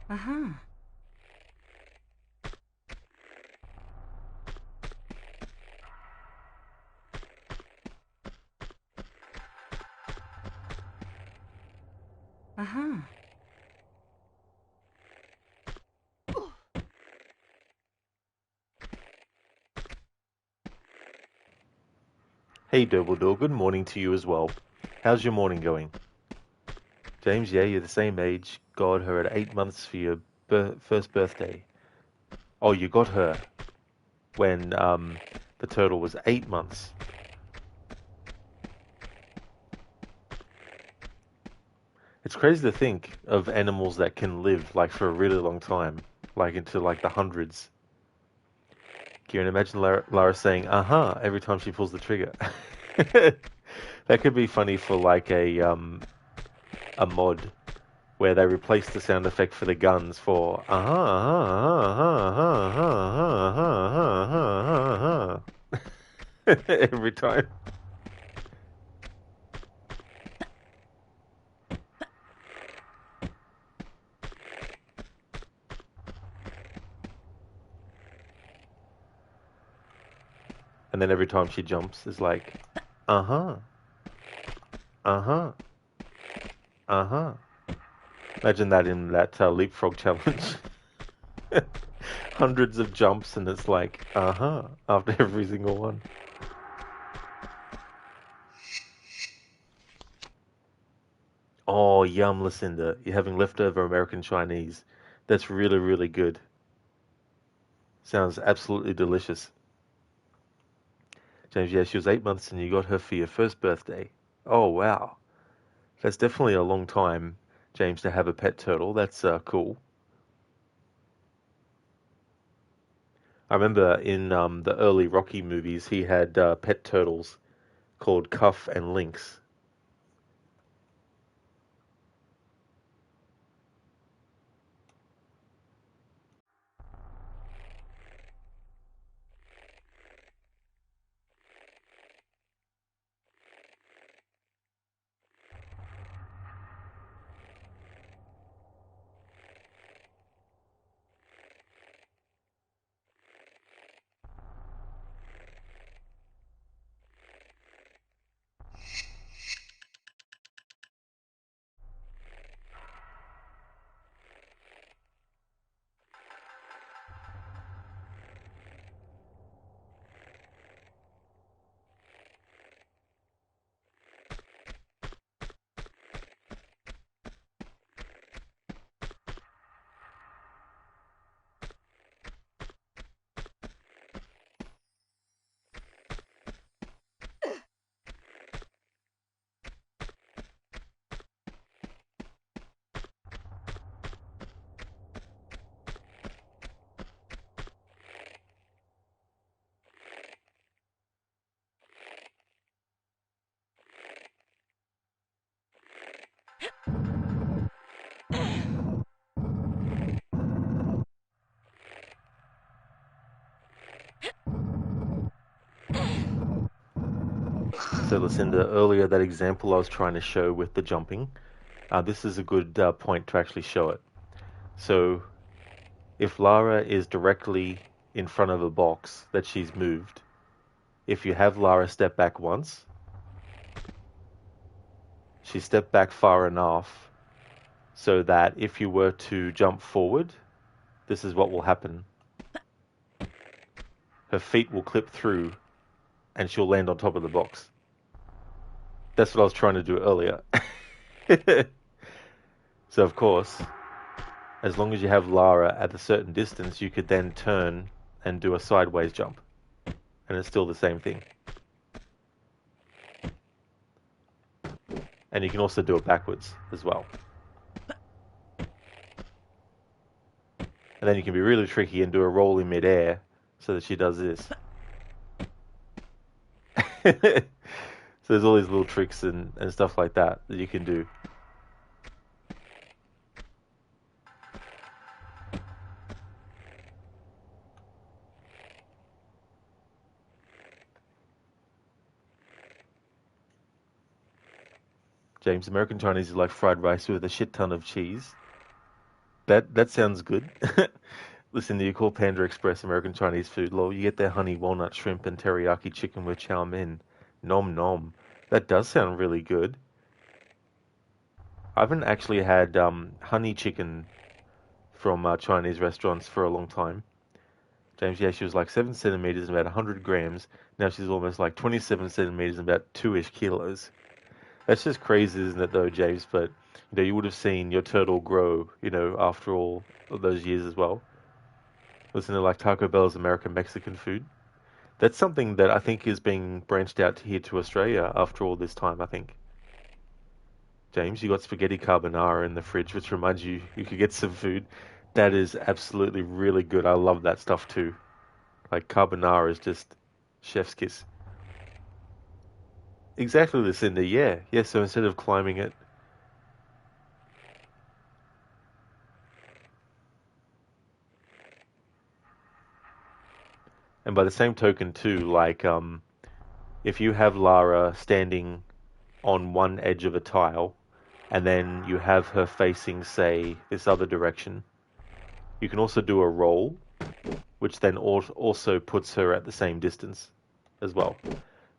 Uh-huh. Uh-huh. Hey, Dumbledore, good morning to you as well. How's your morning going? James, yeah, you're the same age. Got her at 8 months for your first birthday. Oh, you got her when the turtle was 8 months. It's crazy to think of animals that can live like for a really long time, like into like the hundreds. Kieran, imagine Lara saying "uh-huh" every time she pulls the trigger. That could be funny for like a mod where they replace the sound effect for the guns for every time. And then every time she jumps, it's like, uh-huh, uh-huh, uh-huh. Imagine that in that leapfrog challenge. Hundreds of jumps, and it's like, uh-huh, after every single one. Oh, yum, Lucinda. You're having leftover American Chinese. That's really, really good. Sounds absolutely delicious. James, yeah, she was 8 months and you got her for your first birthday. Oh, wow. That's definitely a long time, James, to have a pet turtle. That's cool. I remember in the early Rocky movies, he had pet turtles called Cuff and Lynx. So, Lucinda, earlier that example I was trying to show with the jumping, this is a good point to actually show it. So, if Lara is directly in front of a box that she's moved, if you have Lara step back once, she stepped back far enough so that if you were to jump forward, this is what will happen. Her feet will clip through and she'll land on top of the box. That's what I was trying to do earlier. So, of course, as long as you have Lara at a certain distance, you could then turn and do a sideways jump. And it's still the same thing. And you can also do it backwards as well. And then you can be really tricky and do a roll in midair so that she does this. So there's all these little tricks and stuff like that that you can do. James, American Chinese is like fried rice with a shit ton of cheese. That sounds good. Listen, do you call Panda Express American Chinese food? Lol, you get their honey walnut shrimp and teriyaki chicken with chow mein. Nom nom. That does sound really good. I haven't actually had honey chicken from Chinese restaurants for a long time. James, yeah, she was like 7 centimeters and about 100 grams. Now she's almost like 27 centimeters and about 2-ish kilos. That's just crazy, isn't it, though, James? But, you would have seen your turtle grow, after all of those years as well. Listen to like Taco Bell's American Mexican food. That's something that I think is being branched out here to Australia after all this time, I think. James, you got spaghetti carbonara in the fridge, which reminds you could get some food. That is absolutely really good. I love that stuff too. Like carbonara is just chef's kiss. Exactly, Lucinda. Yeah. Yeah, so instead of climbing it. And by the same token too, like if you have Lara standing on one edge of a tile and then you have her facing, say, this other direction, you can also do a roll, which then also puts her at the same distance as well.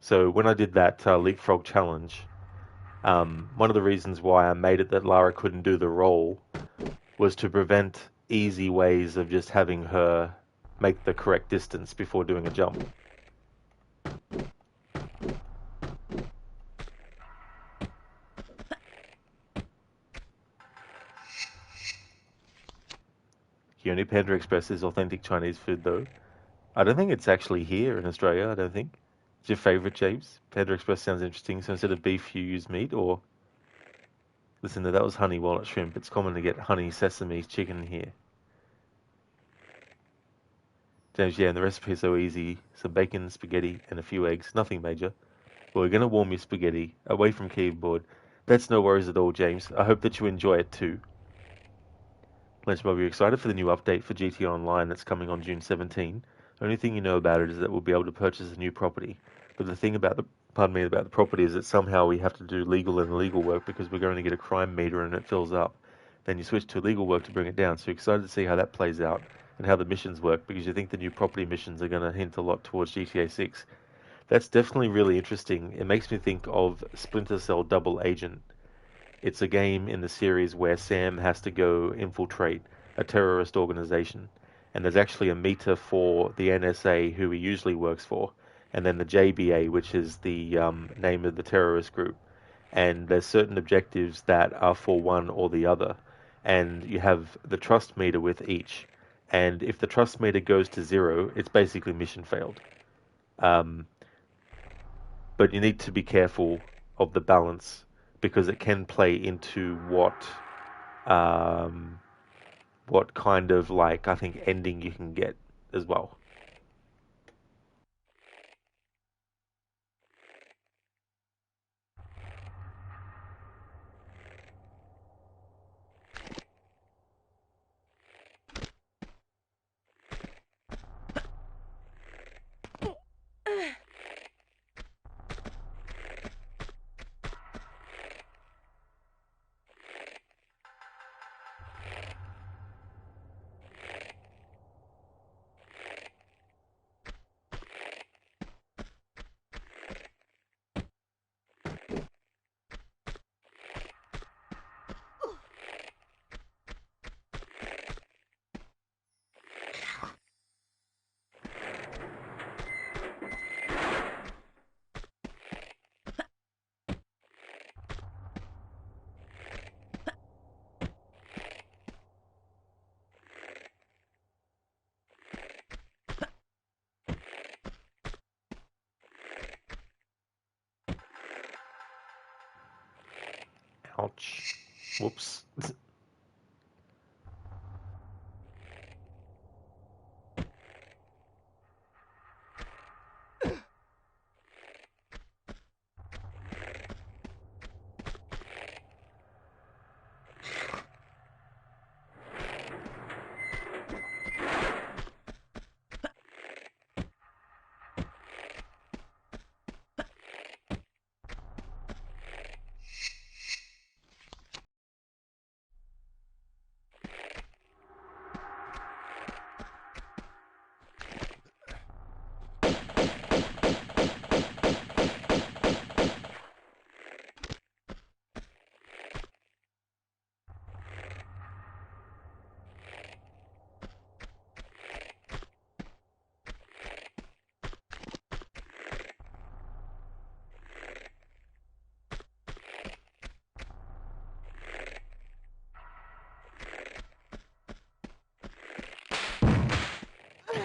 So when I did that leapfrog challenge, one of the reasons why I made it that Lara couldn't do the roll was to prevent easy ways of just having her make the correct distance before doing a jump. Kioni Panda Express is authentic Chinese food, though. I don't think it's actually here in Australia, I don't think. It's your favourite, James? Panda Express sounds interesting, so instead of beef, you use meat, or... Listen, that was honey walnut shrimp. It's common to get honey sesame chicken here. James, yeah, and the recipe is so easy. Some bacon, spaghetti, and a few eggs. Nothing major. But we're going to warm your spaghetti away from keyboard. That's no worries at all, James. I hope that you enjoy it too. Lunchbob, you're excited for the new update for GT Online that's coming on June 17. Only thing you know about it is that we'll be able to purchase a new property. But the thing about the property is that somehow we have to do legal and illegal work because we're going to get a crime meter and it fills up. Then you switch to legal work to bring it down. So you're excited to see how that plays out and how the missions work because you think the new property missions are going to hint a lot towards GTA 6. That's definitely really interesting. It makes me think of Splinter Cell Double Agent. It's a game in the series where Sam has to go infiltrate a terrorist organization. And there's actually a meter for the NSA, who he usually works for, and then the JBA, which is the name of the terrorist group. And there's certain objectives that are for one or the other. And you have the trust meter with each. And if the trust meter goes to 0, it's basically mission failed. But you need to be careful of the balance because it can play into what kind of like I think ending you can get as well. Ouch. Whoops.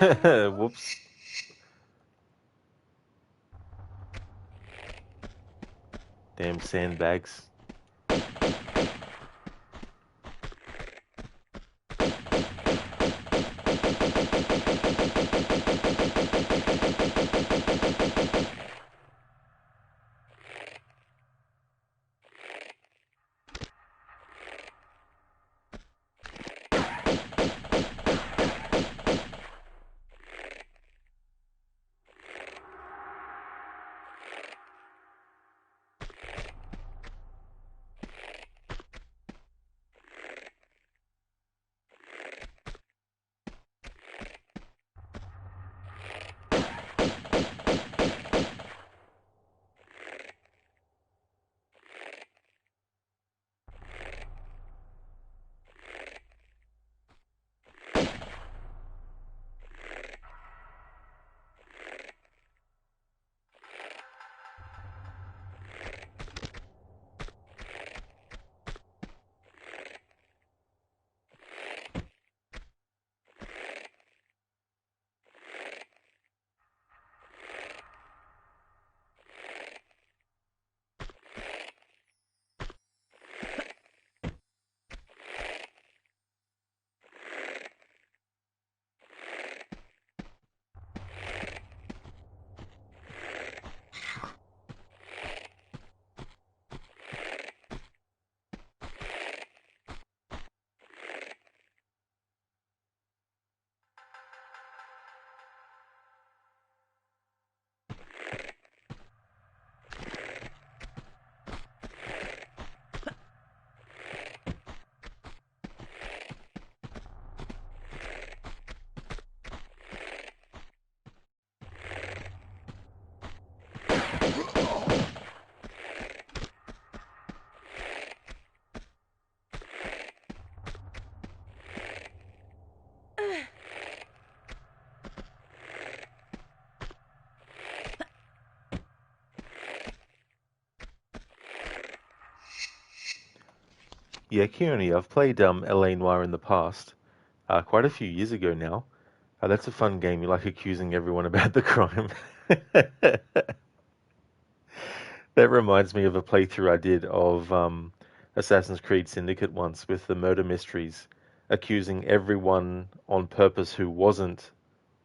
Whoops. Damn sandbags. Yeah, Keone, I've played L.A. Noire in the past, quite a few years ago now. That's a fun game. You like accusing everyone about the crime. That reminds me of a playthrough I did of Assassin's Creed Syndicate once with the murder mysteries, accusing everyone on purpose who wasn't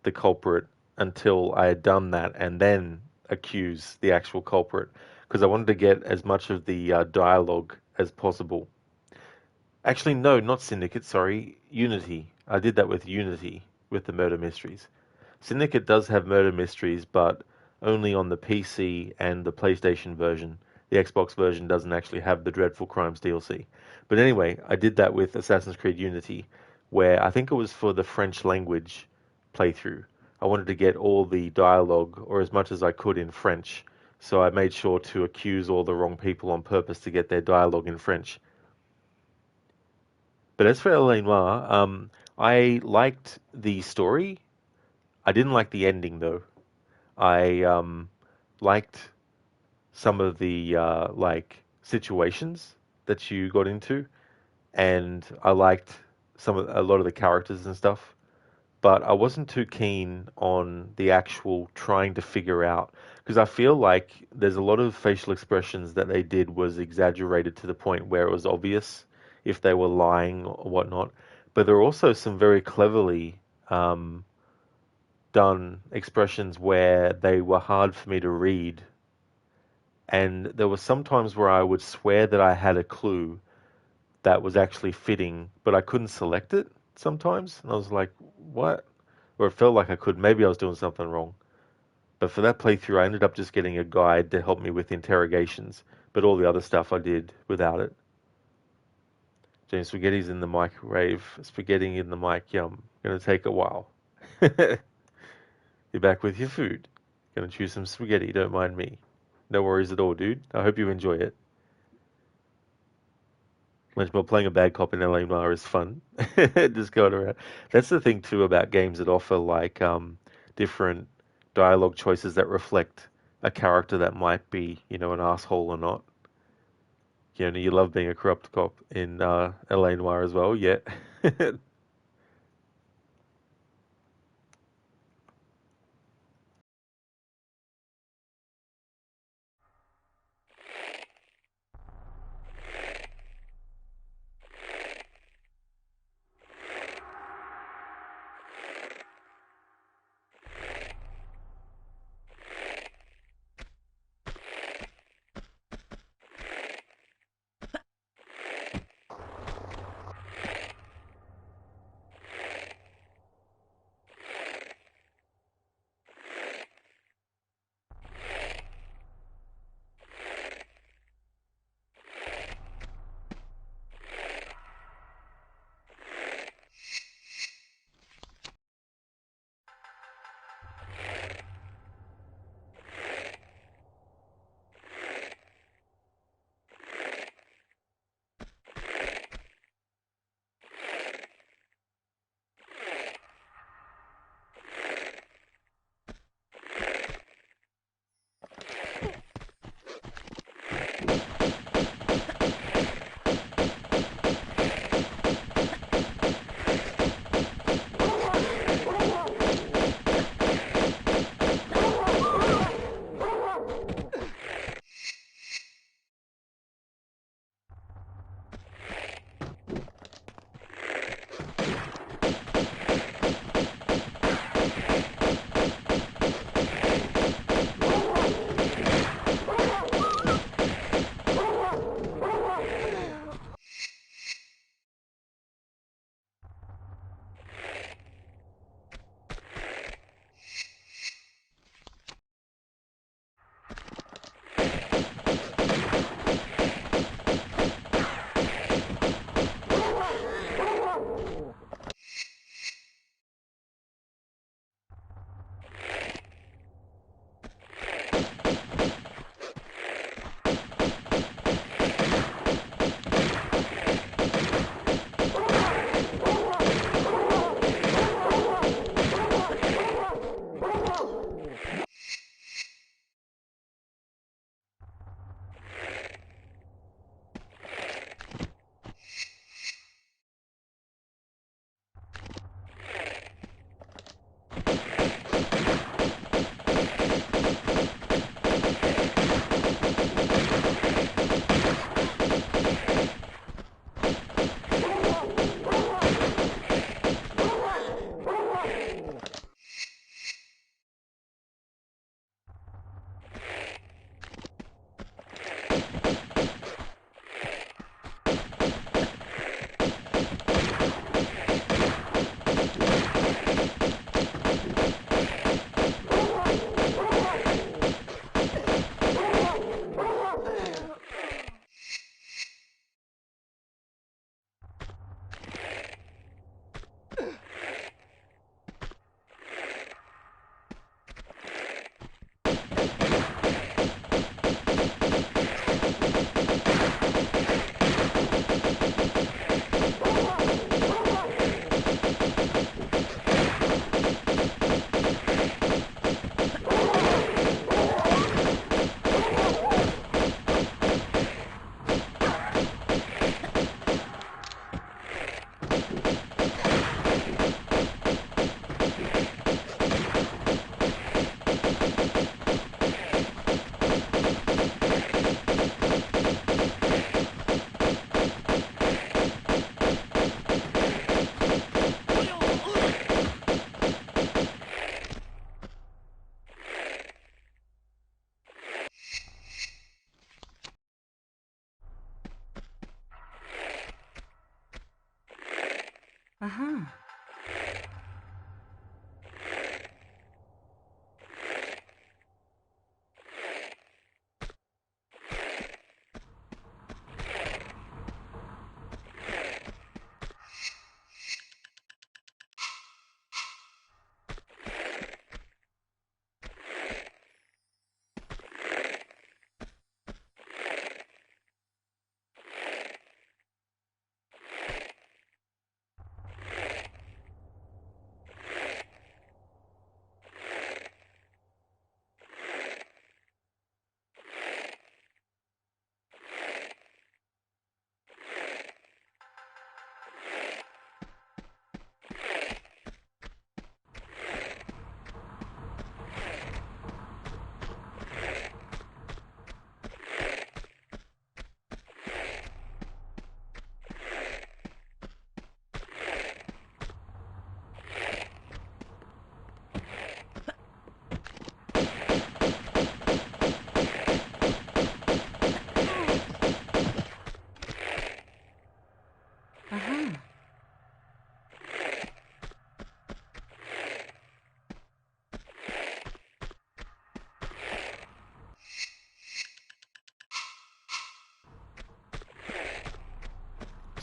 the culprit until I had done that, and then accuse the actual culprit because I wanted to get as much of the dialogue as possible. Actually, no, not Syndicate, sorry, Unity. I did that with Unity with the murder mysteries. Syndicate does have murder mysteries, but only on the PC and the PlayStation version. The Xbox version doesn't actually have the Dreadful Crimes DLC. But anyway, I did that with Assassin's Creed Unity, where I think it was for the French language playthrough. I wanted to get all the dialogue, or as much as I could, in French. So I made sure to accuse all the wrong people on purpose to get their dialogue in French. But as for L.A. Noire, I liked the story. I didn't like the ending, though. I liked some of the like situations that you got into, and I liked a lot of the characters and stuff. But I wasn't too keen on the actual trying to figure out because I feel like there's a lot of facial expressions that they did was exaggerated to the point where it was obvious if they were lying or whatnot. But there are also some very cleverly um, done expressions where they were hard for me to read. And there were some times where I would swear that I had a clue that was actually fitting, but I couldn't select it sometimes. And I was like, what? Or it felt like I could. Maybe I was doing something wrong. But for that playthrough, I ended up just getting a guide to help me with interrogations. But all the other stuff I did without it. James, spaghetti's in the microwave. Spaghetti in the mic, yum. Gonna take a while. You're back with your food. Gonna chew some spaghetti, don't mind me. No worries at all, dude. I hope you enjoy it. Much more playing a bad cop in LA Noire is fun. Just going around. That's the thing too about games that offer like different dialogue choices that reflect a character that might be, an asshole or not. You love being a corrupt cop in LA Noire as well, yeah.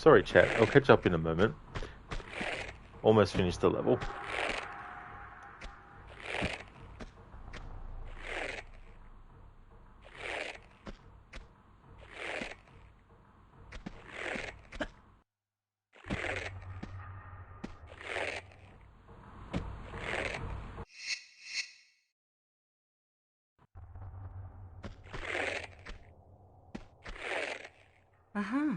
Sorry, chat. I'll catch up in a moment. Almost finished the level. Uh-huh.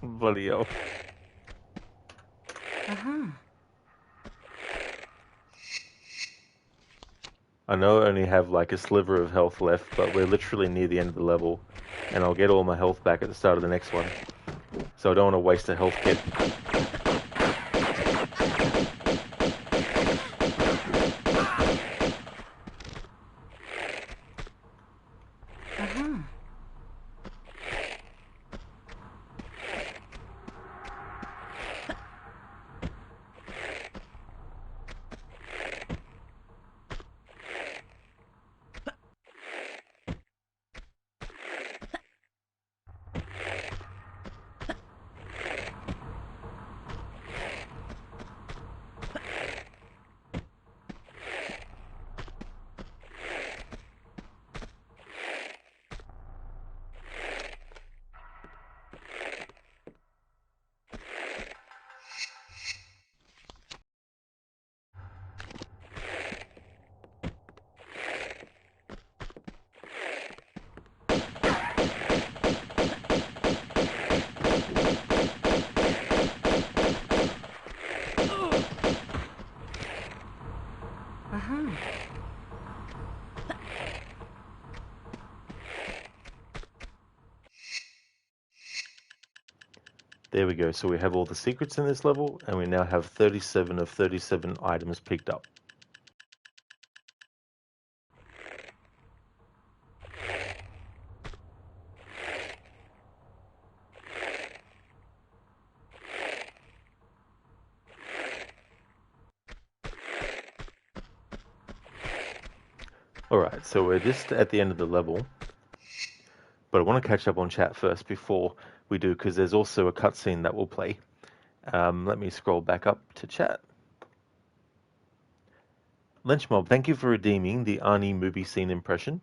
Bloody hell. Uh-huh. I know I only have like a sliver of health left, but we're literally near the end of the level, and I'll get all my health back at the start of the next one. So I don't want to waste a health kit. Uh-huh. Uh-huh. There we go. So we have all the secrets in this level, and we now have 37 of 37 items picked up. Alright, so we're just at the end of the level, but I want to catch up on chat first before we do, because there's also a cutscene that will play. Let me scroll back up to chat. Lynchmob, thank you for redeeming the Arnie movie scene impression.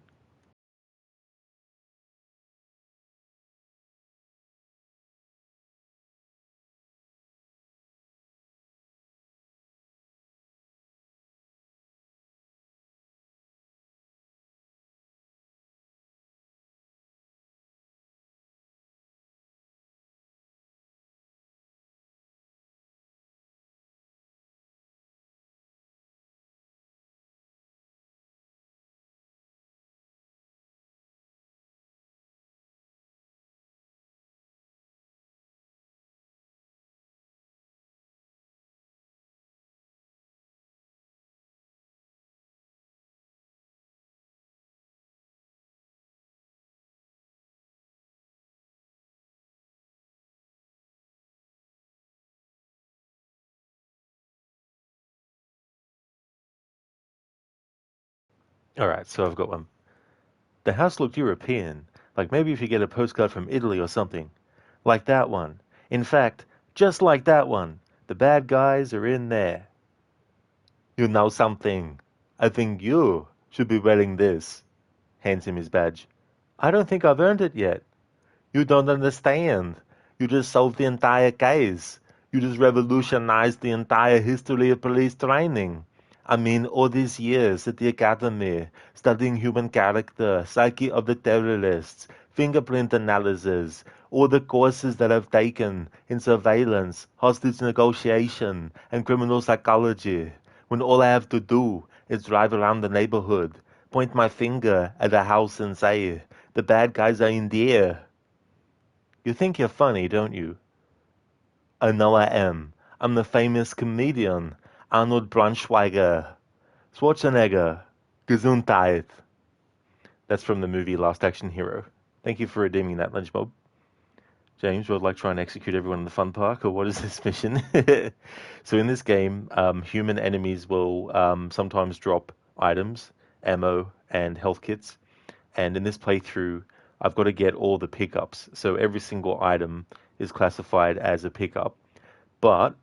Alright, so I've got one. The house looked European, like maybe if you get a postcard from Italy or something. Like that one. In fact, just like that one. The bad guys are in there. You know something. I think you should be wearing this. Hands him his badge. I don't think I've earned it yet. You don't understand. You just solved the entire case. You just revolutionized the entire history of police training. I mean, all these years at the academy, studying human character, psyche of the terrorists, fingerprint analysis, all the courses that I've taken in surveillance, hostage negotiation, and criminal psychology, when all I have to do is drive around the neighborhood, point my finger at a house and say, the bad guys are in there. You think you're funny, don't you? I know I am. I'm the famous comedian, Arnold Braunschweiger. Schwarzenegger. Gesundheit. That's from the movie Last Action Hero. Thank you for redeeming that, Lunchbob. James, would like try and execute everyone in the fun park, or what is this mission? So in this game, human enemies will sometimes drop items, ammo, and health kits. And in this playthrough, I've got to get all the pickups. So every single item is classified as a pickup. But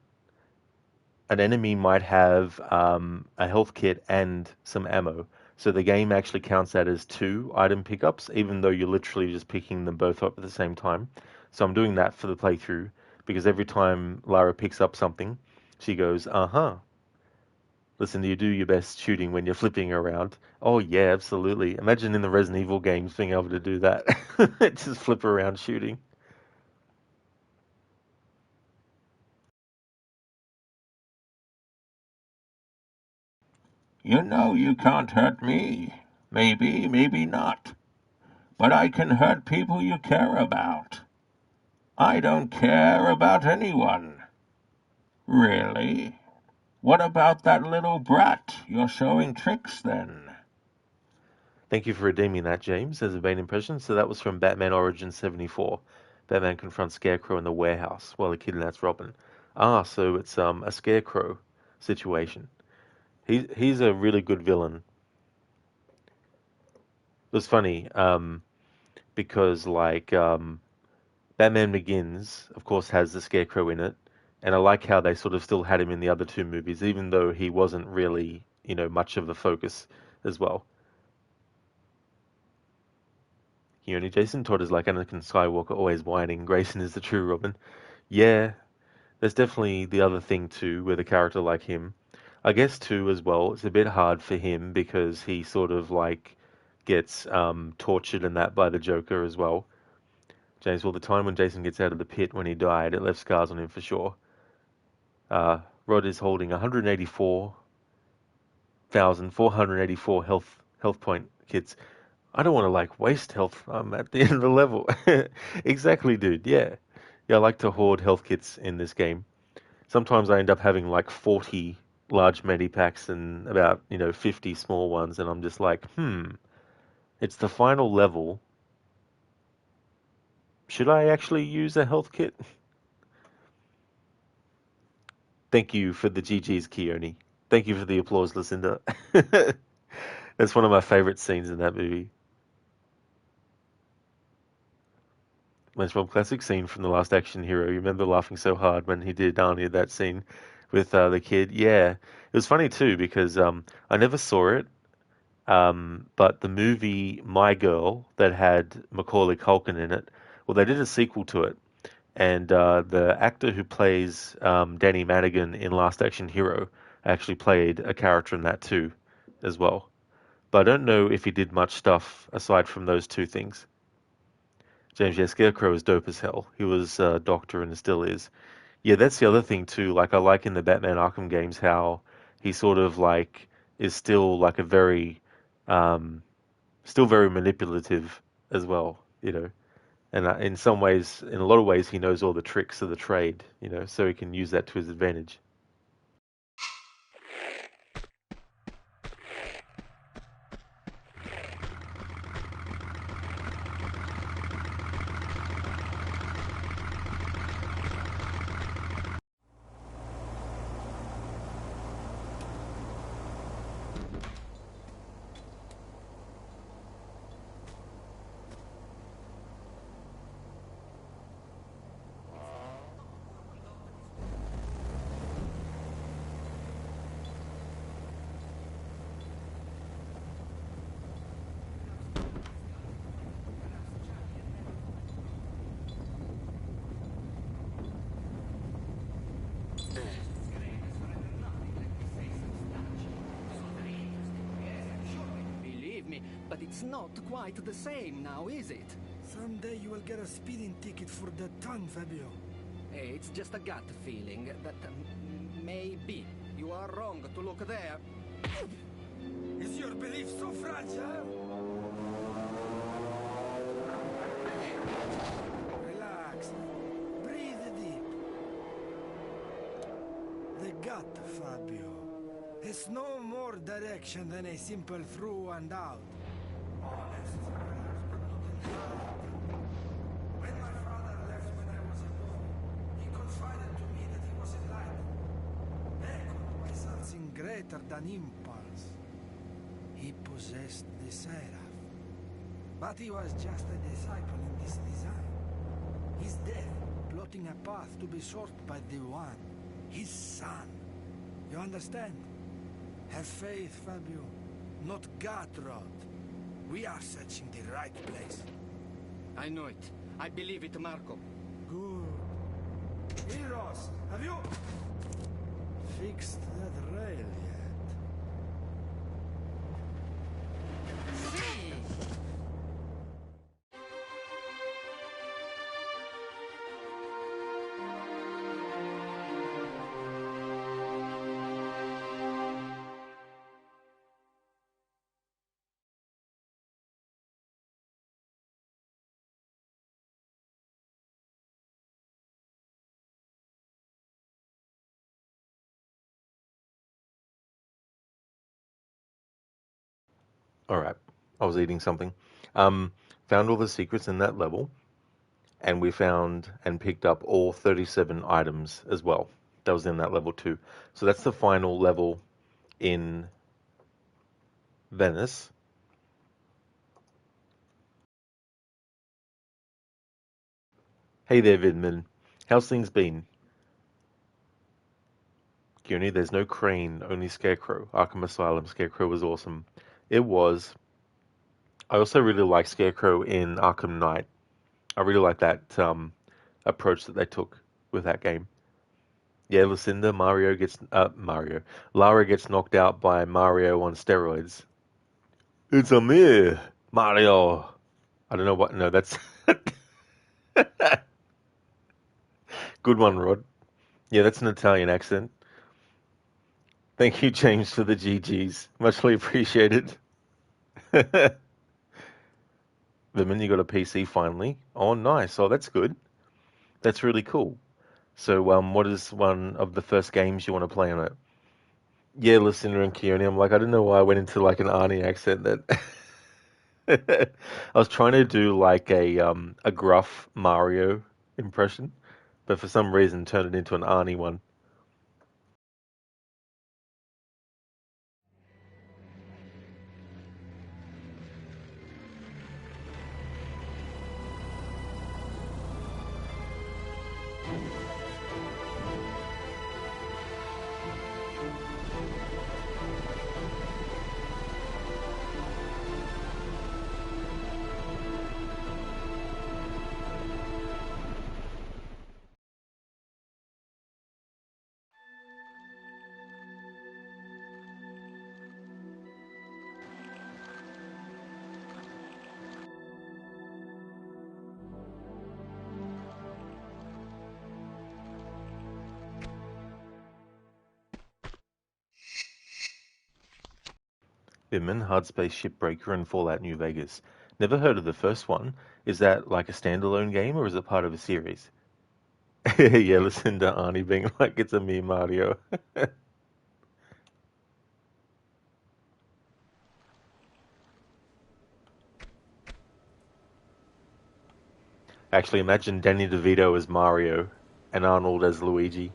an enemy might have a health kit and some ammo. So the game actually counts that as 2 item pickups, even though you're literally just picking them both up at the same time. So I'm doing that for the playthrough because every time Lara picks up something, she goes, uh-huh. Listen, you do your best shooting when you're flipping around. Oh, yeah, absolutely. Imagine in the Resident Evil games being able to do that. Just flip around shooting. You know you can't hurt me. Maybe, maybe not. But I can hurt people you care about. I don't care about anyone. Really? What about that little brat? You're showing tricks then. Thank you for redeeming that, James, as a Bane impression. So that was from Batman Origins 74. Batman confronts Scarecrow in the warehouse while he kidnaps Robin. Ah, so it's a Scarecrow situation. He's a really good villain. It was funny because Batman Begins, of course, has the Scarecrow in it, and I like how they sort of still had him in the other 2 movies, even though he wasn't really, much of the focus as well. Only Jason Todd is like Anakin Skywalker, always whining. Grayson is the true Robin. Yeah, there's definitely the other thing too with a character like him. I guess too as well, it's a bit hard for him because he sort of gets tortured and that by the Joker as well. James, well, the time when Jason gets out of the pit when he died, it left scars on him for sure. Rod is holding 184,484 health point kits. I don't want to waste health at the end of the level. Exactly, dude. Yeah. Yeah, I like to hoard health kits in this game. Sometimes I end up having 40 large medipacks and about, 50 small ones, and I'm just like, it's the final level. Should I actually use a health kit? Thank you for the GG's, Keone. Thank you for the applause, Lucinda. That's one of my favorite scenes in that movie. SpongeBob classic scene from The Last Action Hero. You remember laughing so hard when he did Arnie that scene with the kid? Yeah. It was funny too because I never saw it, but the movie My Girl that had Macaulay Culkin in it, well, they did a sequel to it. And the actor who plays Danny Madigan in Last Action Hero actually played a character in that too, as well. But I don't know if he did much stuff aside from those 2 things. James, yeah, Scarecrow is dope as hell. He was a doctor and still is. Yeah, that's the other thing too. I like in the Batman Arkham games how he sort of is still a very, still very manipulative as well, And in some ways, in a lot of ways, he knows all the tricks of the trade, so he can use that to his advantage. But it's not quite the same now, is it? Someday you will get a speeding ticket for that tongue, Fabio. Hey, it's just a gut feeling that maybe you are wrong to look there. Is your belief so fragile? Relax. Breathe deep. The gut, Fabio. Has no more direction than a simple through and out. Honest, perhaps, but not in love. When my father left something greater than impulse. He possessed the Seraph. But he was just a disciple in this design. His death, plotting a path to be sought by the One, his son. You understand? Have faith, Fabio. Not God wrote. We are searching the right place. I know it. I believe it, Marco. Good. Heroes, have you fixed that rail yet? See! All right. I was eating something. Found all the secrets in that level, and we found and picked up all 37 items as well. That was in that level too. So that's the final level in Venice. Hey there, Vidman. How's things been? Cuny, there's no Crane, only Scarecrow. Arkham Asylum, Scarecrow was awesome. It was. I also really like Scarecrow in Arkham Knight. I really like that approach that they took with that game. Yeah, Lucinda, Lara gets knocked out by Mario on steroids. It's a me, Mario. I don't know what. No, that's good one, Rod. Yeah, that's an Italian accent. Thank you, James, for the GGs. Muchly appreciated. Vimin, you got a PC finally. Oh, nice. Oh, that's good. That's really cool. So, what is one of the first games you want to play on it? Yeah, listener and Keone, I'm like, I don't know why I went into like an Arnie accent that I was trying to do like a gruff Mario impression, but for some reason turned it into an Arnie one. Bimman, Hard Space Shipbreaker, and Fallout New Vegas. Never heard of the first one. Is that like a standalone game or is it part of a series? Yeah, listen to Arnie being like, it's a me, Mario. Actually, imagine Danny DeVito as Mario and Arnold as Luigi.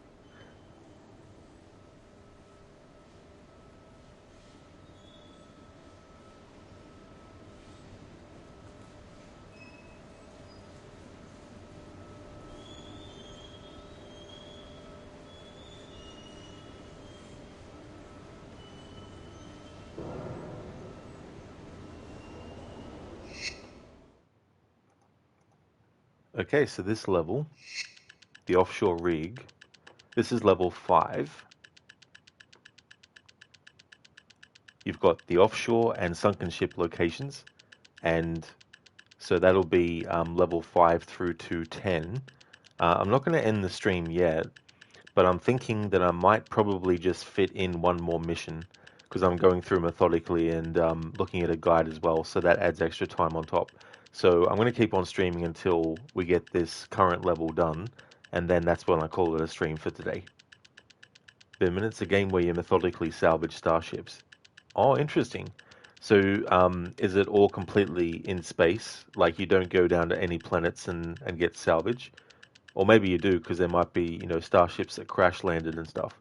Okay, so this level, the offshore rig, this is level 5. You've got the offshore and sunken ship locations, and so that'll be level 5 through to 10. I'm not going to end the stream yet, but I'm thinking that I might probably just fit in one more mission because I'm going through methodically and looking at a guide as well, so that adds extra time on top. So I'm going to keep on streaming until we get this current level done, and then that's when I call it a stream for today. But it's a game where you methodically salvage starships. Oh, interesting. So is it all completely in space? Like you don't go down to any planets and get salvage? Or maybe you do because there might be, starships that crash landed and stuff.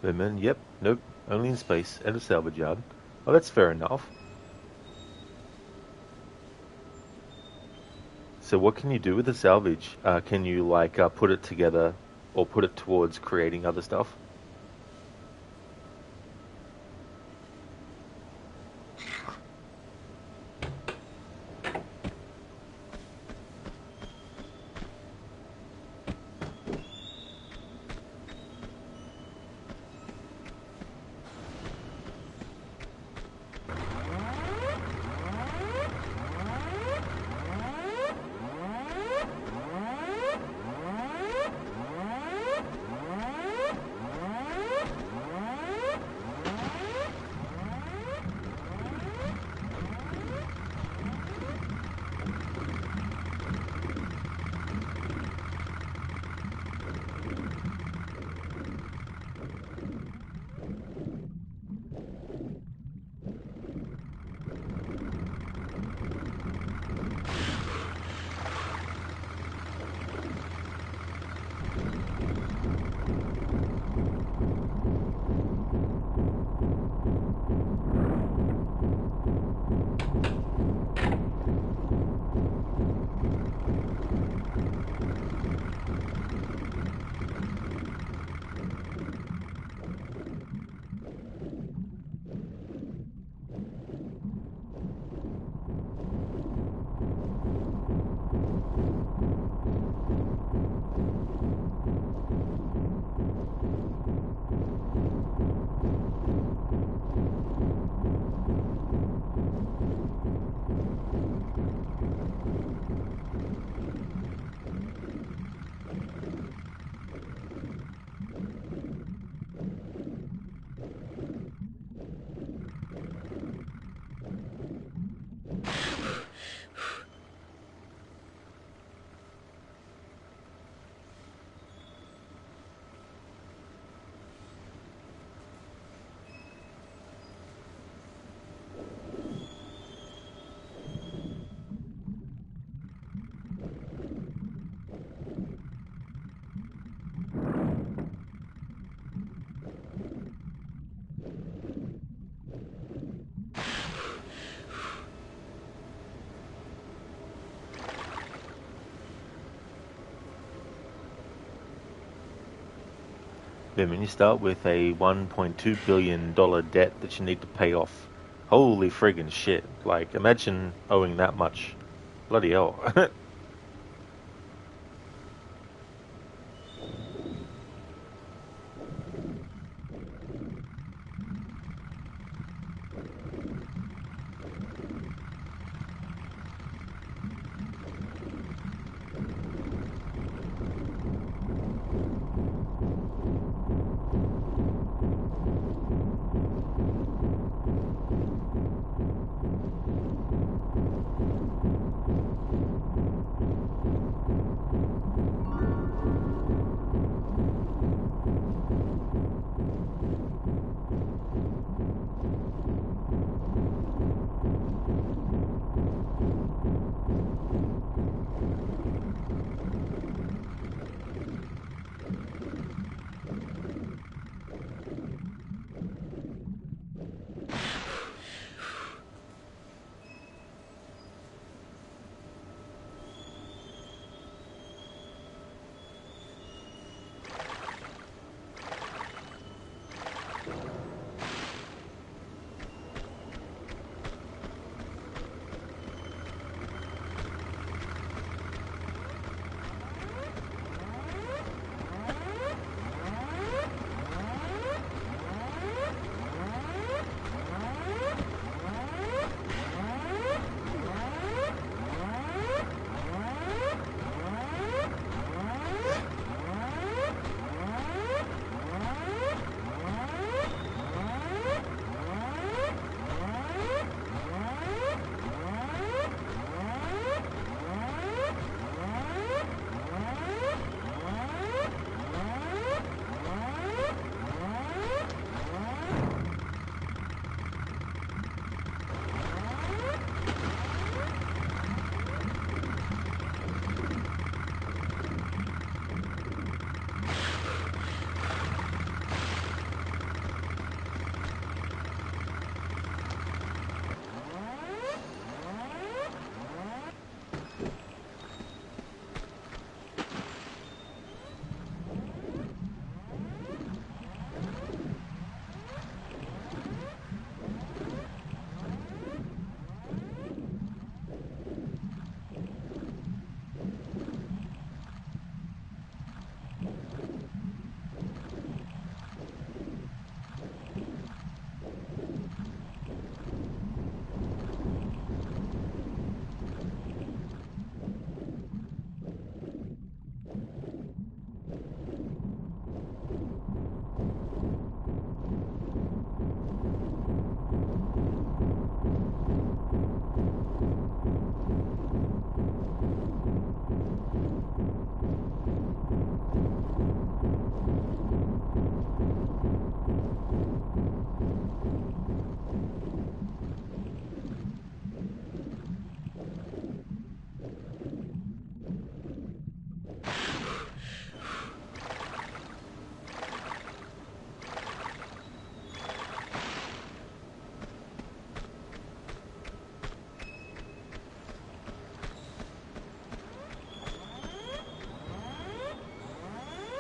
Women, yep, nope, only in space and a salvage yard. Well, that's fair enough. So what can you do with the salvage? Can you like put it together or put it towards creating other stuff? Then when you start with a $1.2 billion debt that you need to pay off, holy friggin' shit. Like, imagine owing that much. Bloody hell.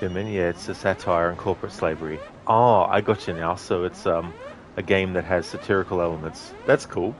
Yeah, it's a satire on corporate slavery. Oh, I got you now. So it's a game that has satirical elements. That's cool.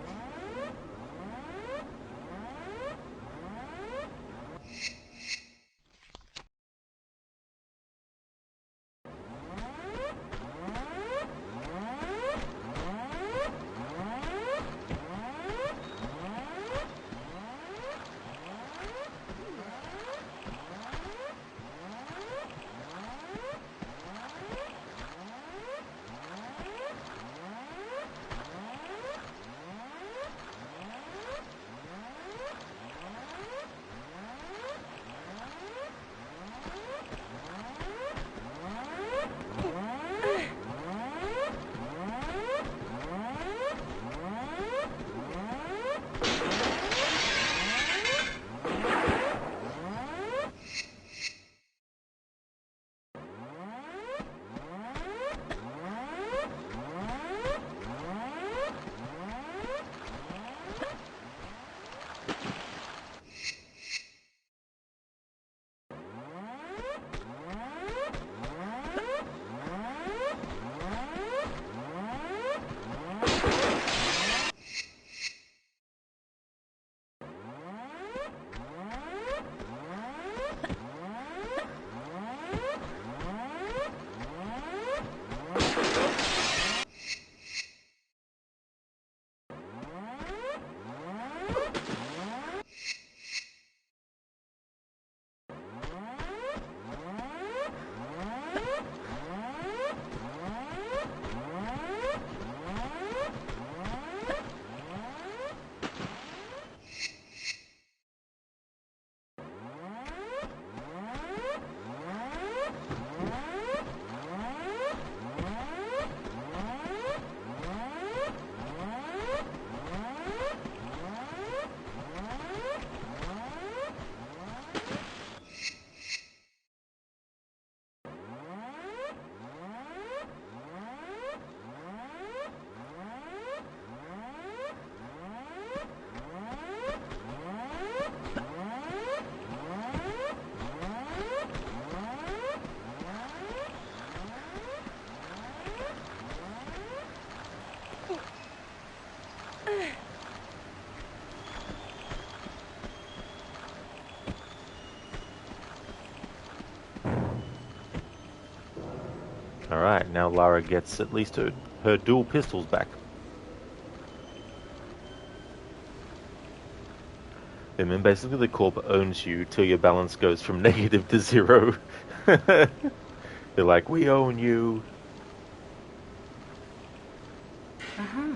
Alright, now Lara gets at least her dual pistols back. And then basically the corp owns you till your balance goes from negative to 0. They're like, we own you. Uh-huh.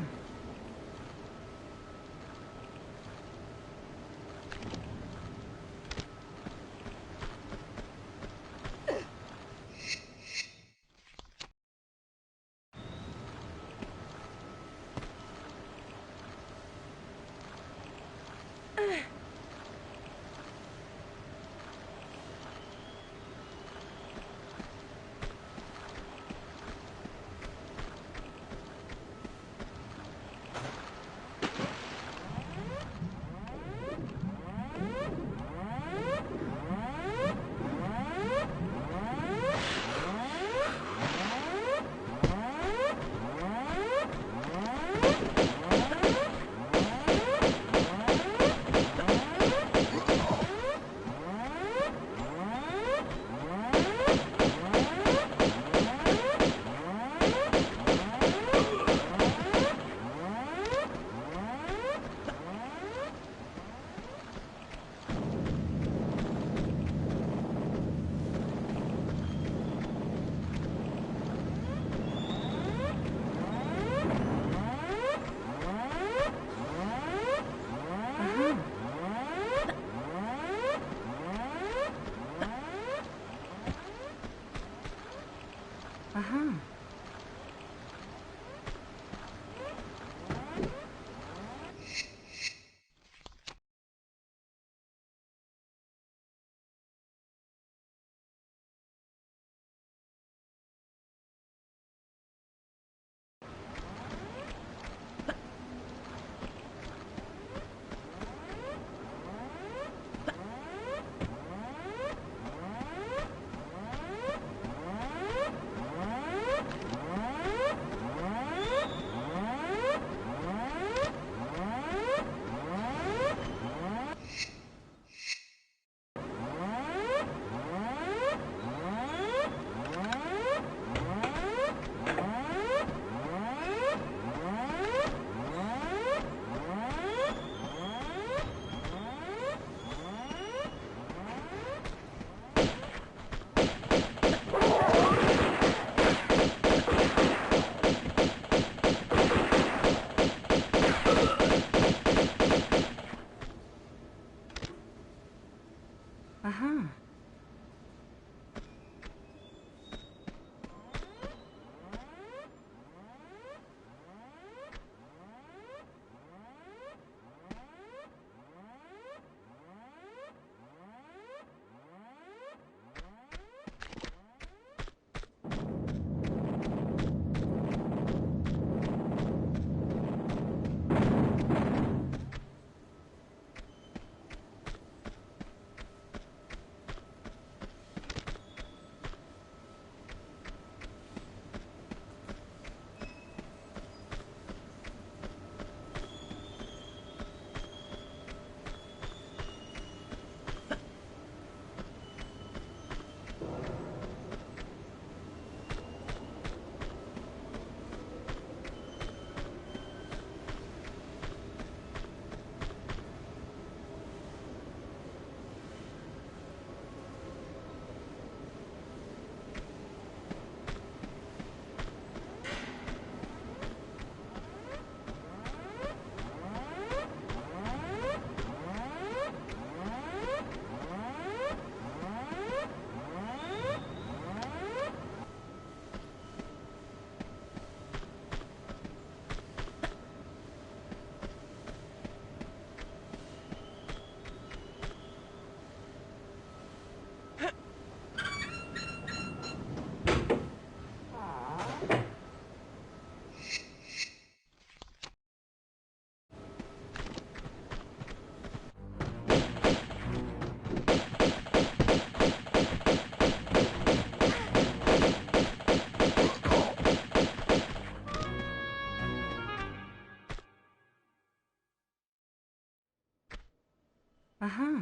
Uh-huh.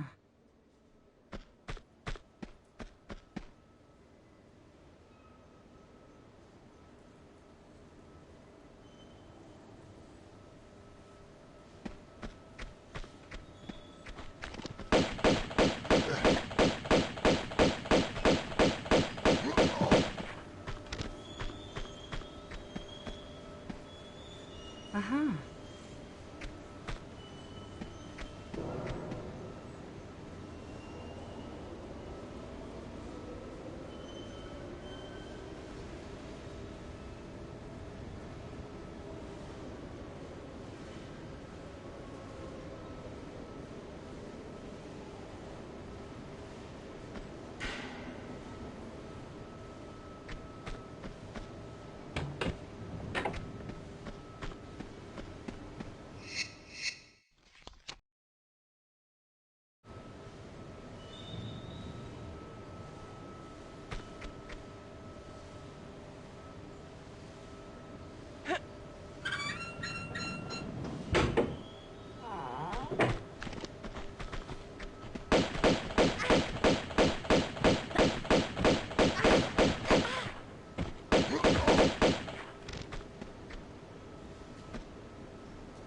Uh-huh.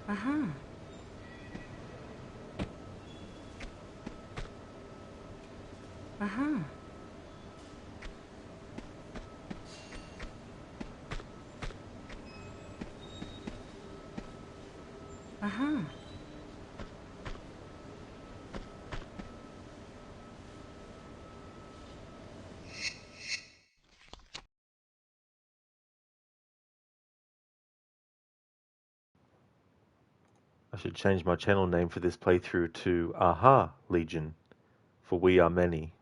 Uh-huh. Uh-huh. Uh-huh. I should change my channel name for this playthrough to Aha Legion, for we are many.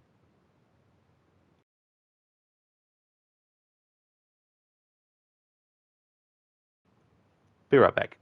Be right back.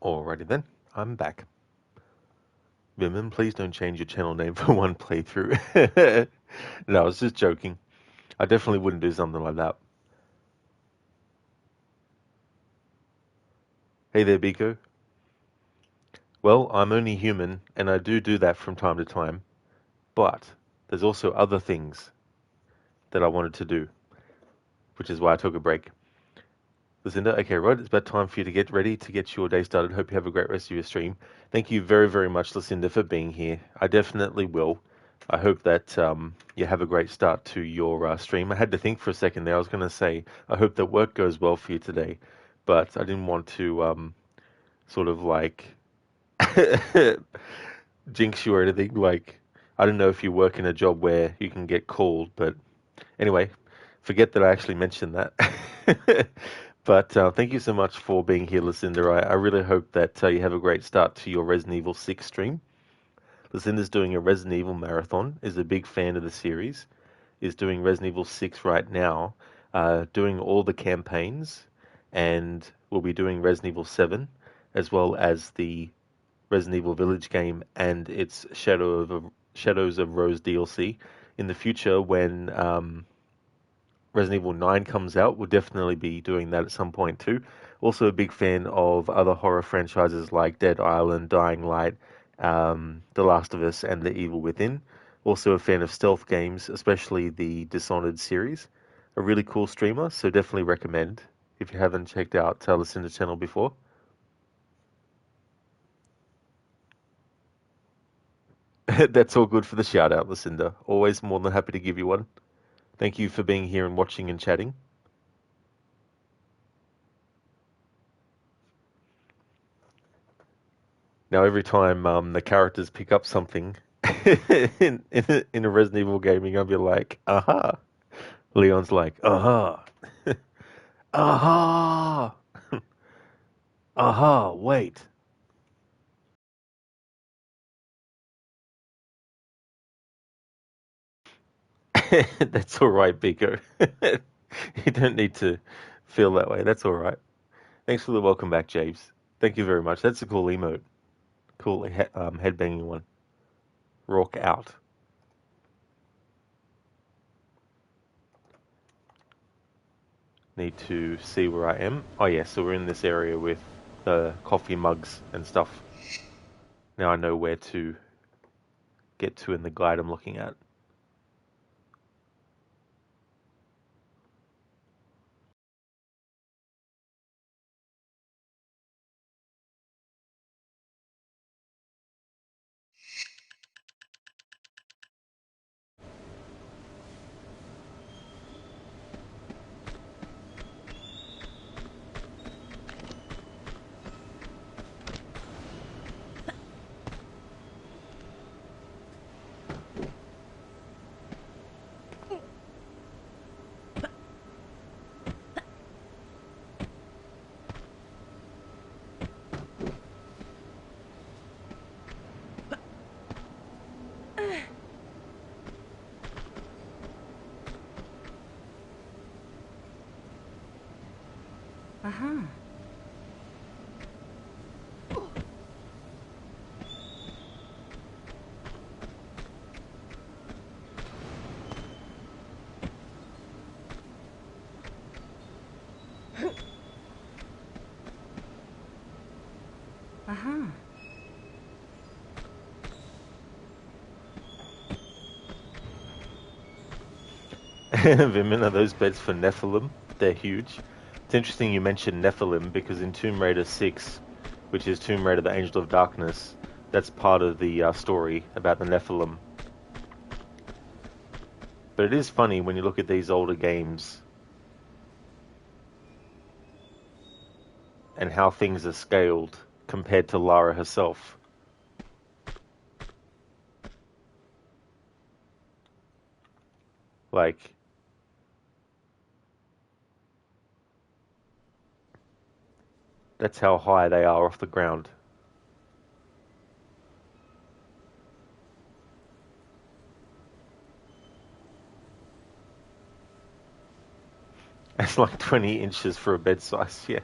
Alrighty then, I'm back. Vimon, please don't change your channel name for one playthrough. No, I was just joking. I definitely wouldn't do something like that. Hey there, Biko. Well, I'm only human, and I do that from time to time, but there's also other things that I wanted to do, which is why I took a break. Lucinda, okay, right, it's about time for you to get ready to get your day started. Hope you have a great rest of your stream. Thank you very, very much, Lucinda, for being here. I definitely will. I hope that you have a great start to your stream. I had to think for a second there. I was going to say, I hope that work goes well for you today, but I didn't want to sort of like jinx you or anything. Like, I don't know if you work in a job where you can get called, but anyway, forget that I actually mentioned that. But thank you so much for being here, Lucinda. I really hope that you have a great start to your Resident Evil 6 stream. Lucinda's doing a Resident Evil marathon, is a big fan of the series, is doing Resident Evil 6 right now, doing all the campaigns, and will be doing Resident Evil 7, as well as the Resident Evil Village game and its Shadows of Rose DLC. In the future, when Resident Evil 9 comes out, we'll definitely be doing that at some point too. Also a big fan of other horror franchises like Dead Island, Dying Light, The Last of Us, and The Evil Within. Also a fan of stealth games, especially the Dishonored series. A really cool streamer, so definitely recommend if you haven't checked out Lucinda's channel before. That's all good for the shout out, Lucinda. Always more than happy to give you one. Thank you for being here and watching and chatting. Now, every time the characters pick up something in a Resident Evil gaming, I'll be like, aha. Leon's like, aha. Aha. Aha, wait. That's all right, Biko. You don't need to feel that way. That's all right. Thanks for the welcome back, James. Thank you very much. That's a cool emote. Cool headbanging one. Rock out. Need to see where I am. Oh yeah, so we're in this area with the coffee mugs and stuff. Now I know where to get to in the guide I'm looking at. Uh-huh. Uh-huh. Vimin, are those beds for Nephilim? They're huge. It's interesting you mentioned Nephilim because in Tomb Raider 6, which is Tomb Raider the Angel of Darkness, that's part of the story about the Nephilim. But it is funny when you look at these older games and how things are scaled compared to Lara herself. Like, that's how high they are off the ground. It's like 20 inches for a bed size, yeah.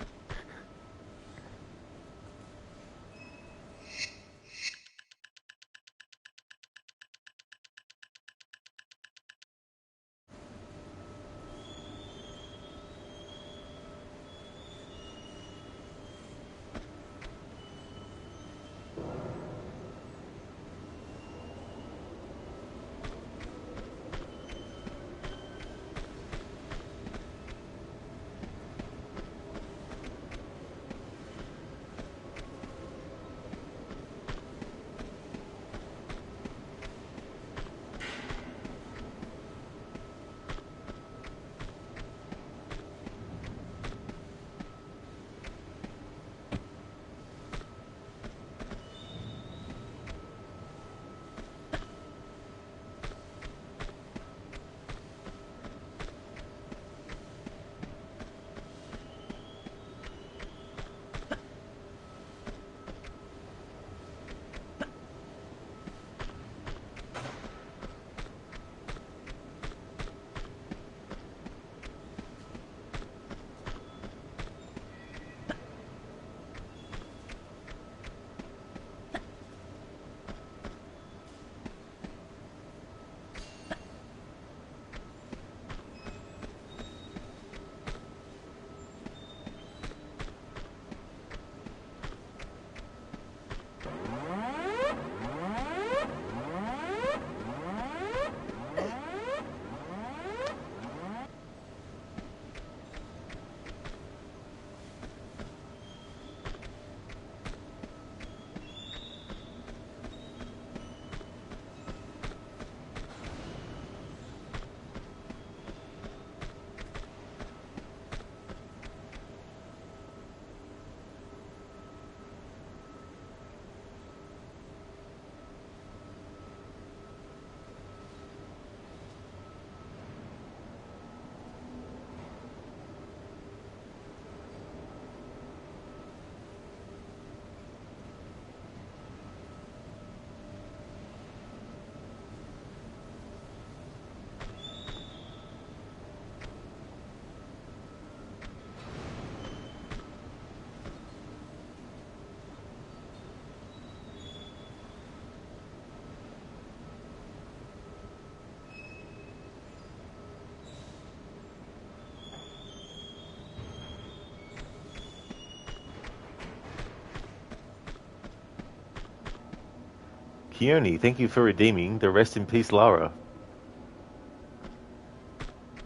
Keone, thank you for redeeming the rest in peace Lara.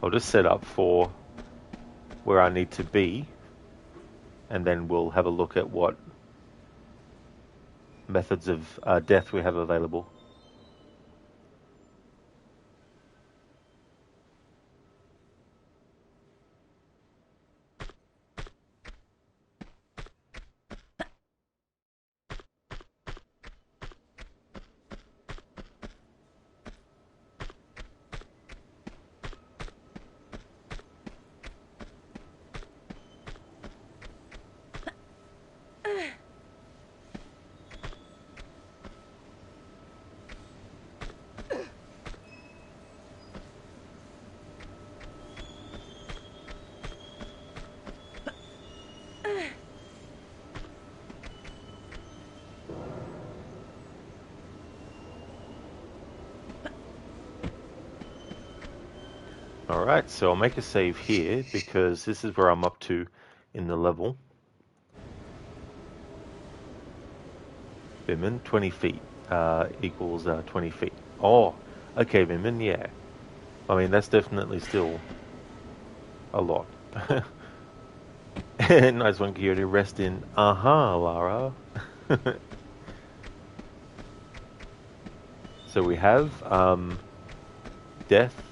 I'll just set up for where I need to be, and then we'll have a look at what methods of death we have available. Alright, so I'll make a save here because this is where I'm up to in the level. Vimin, 20 feet equals 20 feet. Oh, okay, Vimin, yeah. I mean, that's definitely still a lot. Nice one, Kyoto. Rest in. Lara. So we have death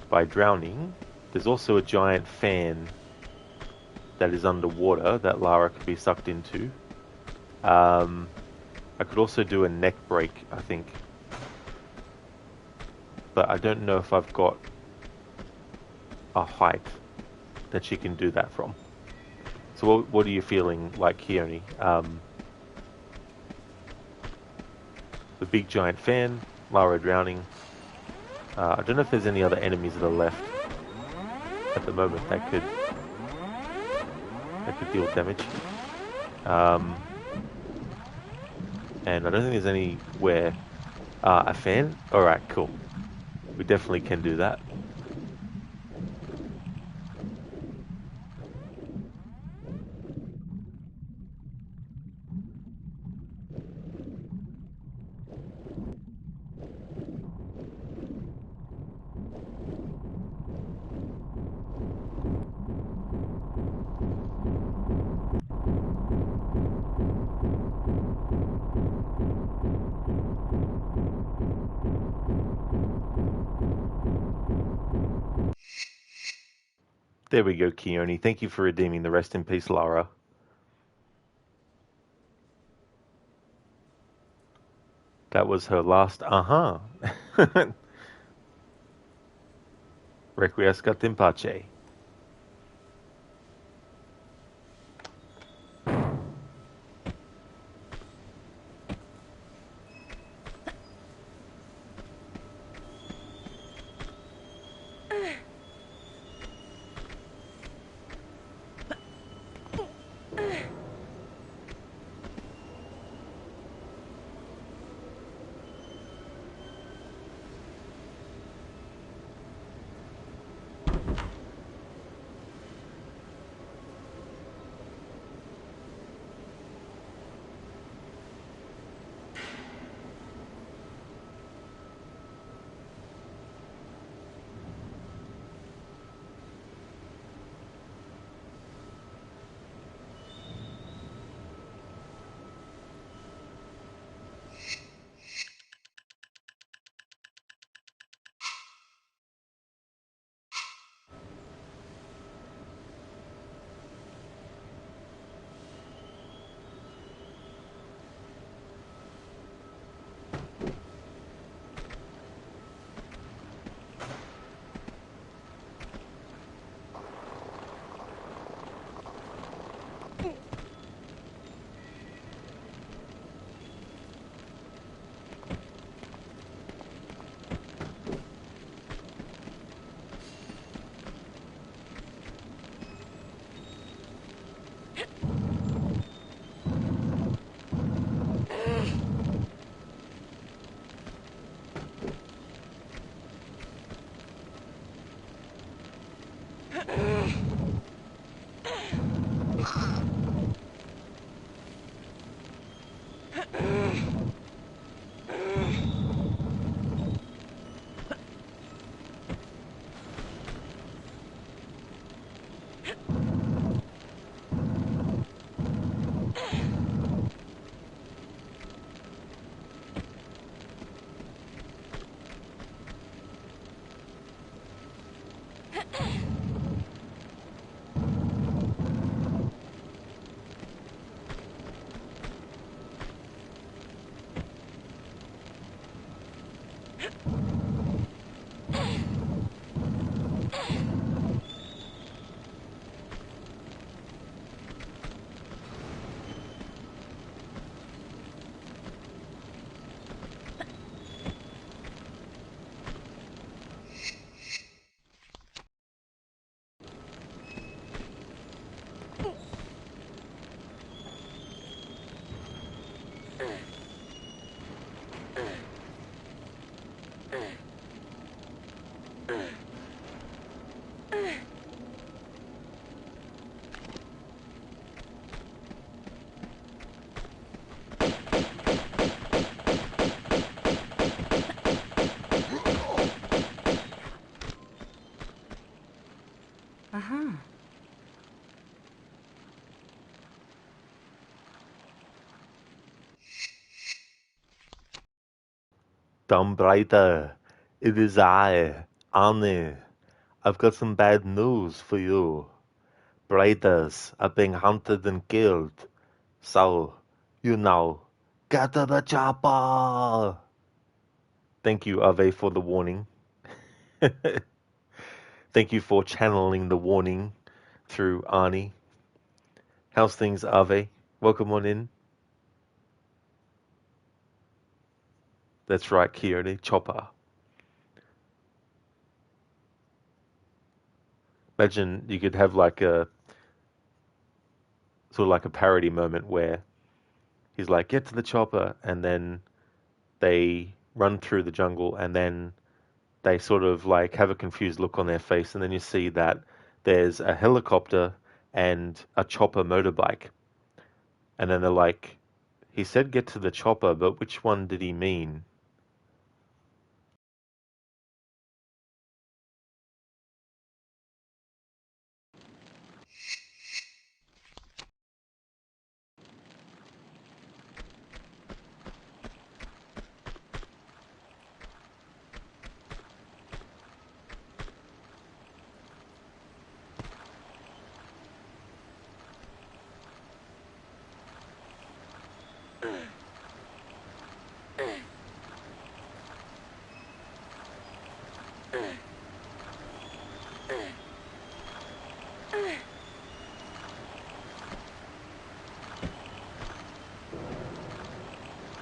by drowning. There's also a giant fan that is underwater that Lara could be sucked into. I could also do a neck break, I think. But I don't know if I've got a height that she can do that from. So what are you feeling like, Keone? The big giant fan, Lara drowning. I don't know if there's any other enemies that are left at the moment that could deal damage. And I don't think there's anywhere... a fan? Alright, cool. We definitely can do that. There we go, Keone. Thank you for redeeming the rest in peace, Lara. That was her last Requiescat in pace. Uh-huh. Dumb Brighter, it is I, Arnie. I've got some bad news for you. Blighters are being hunted and killed. So, you know, get to the chopper! Thank you, Ave, for the warning. Thank you for channeling the warning through Arnie. How's things, Ave? Welcome on in. That's right, Keone, chopper. Imagine you could have like a sort of like a parody moment where he's like, get to the chopper, and then they run through the jungle, and then they sort of like have a confused look on their face, and then you see that there's a helicopter and a chopper motorbike. And then they're like, he said get to the chopper, but which one did he mean?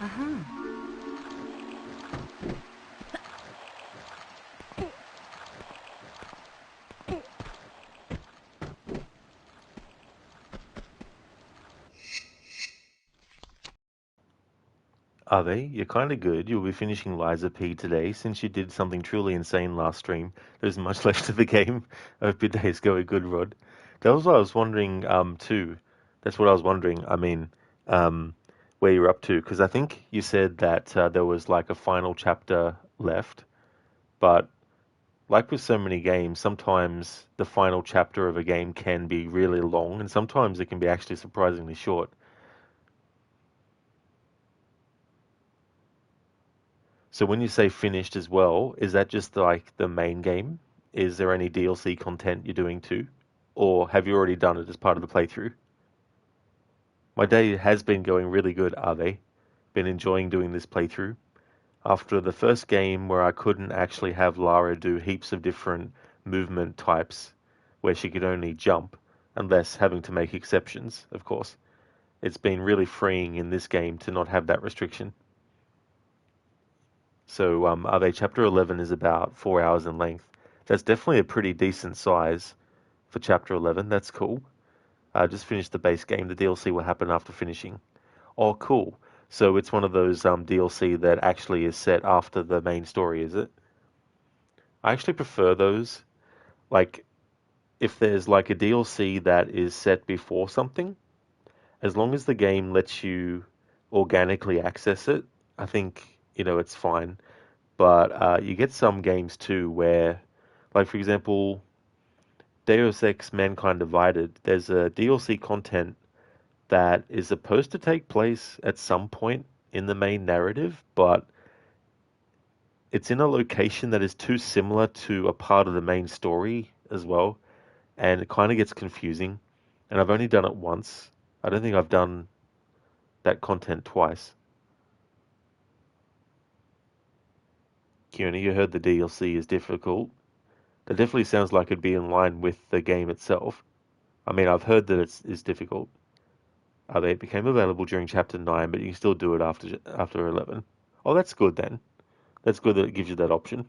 Uh-huh. Ave, you're kind of good. You'll be finishing Liza P today. Since you did something truly insane last stream, there's much left of the game. I hope your day is going good, Rod. That was what I was wondering, too. That's what I was wondering. I mean, where you're up to, because I think you said that there was like a final chapter left, but like with so many games, sometimes the final chapter of a game can be really long, and sometimes it can be actually surprisingly short. So when you say finished as well, is that just like the main game? Is there any DLC content you're doing too? Or have you already done it as part of the playthrough? My day has been going really good, Ave. Been enjoying doing this playthrough. After the first game where I couldn't actually have Lara do heaps of different movement types, where she could only jump, unless having to make exceptions, of course. It's been really freeing in this game to not have that restriction. So Ave, Chapter 11 is about 4 hours in length. That's definitely a pretty decent size for Chapter 11. That's cool. Just finished the base game. The DLC will happen after finishing. Oh, cool. So it's one of those DLC that actually is set after the main story, is it? I actually prefer those. Like, if there's like a DLC that is set before something, as long as the game lets you organically access it, I think, it's fine. But you get some games too where, like for example, Deus Ex Mankind Divided, there's a DLC content that is supposed to take place at some point in the main narrative, but it's in a location that is too similar to a part of the main story as well, and it kind of gets confusing. And I've only done it once. I don't think I've done that content twice. Kiona, you heard the DLC is difficult. That definitely sounds like it'd be in line with the game itself. I mean, I've heard that it's difficult. It became available during Chapter 9, but you can still do it after 11. Oh, that's good then. That's good that it gives you that option.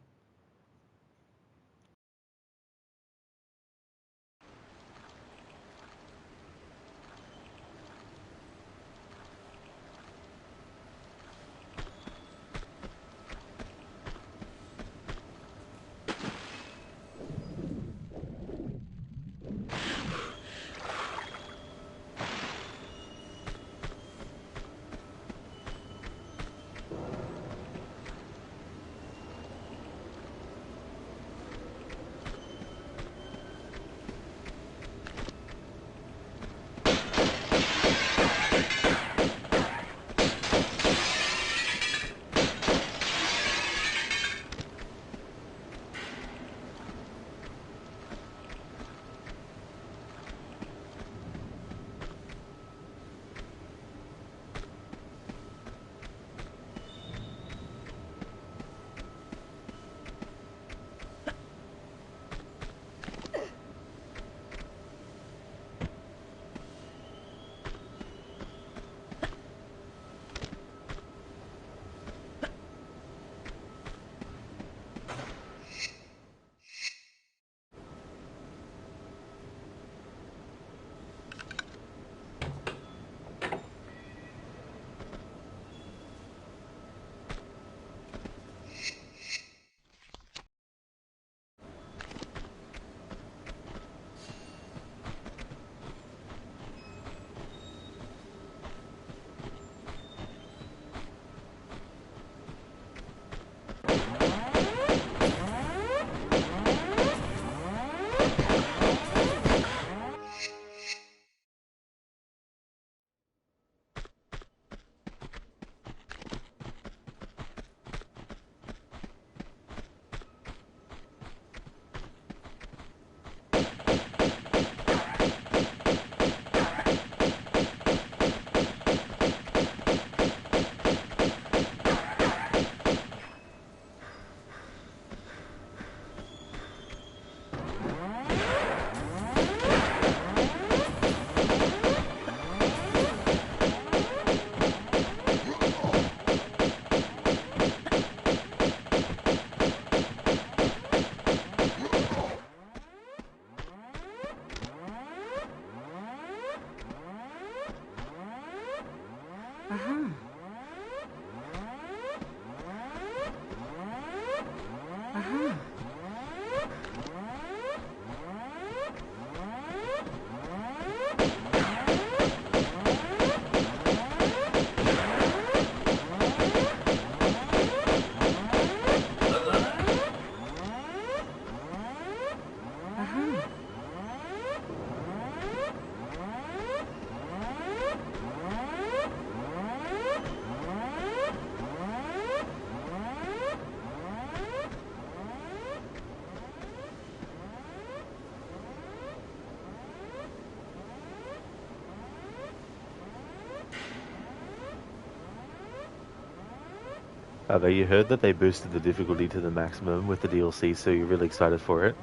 You heard that they boosted the difficulty to the maximum with the DLC, so you're really excited for it.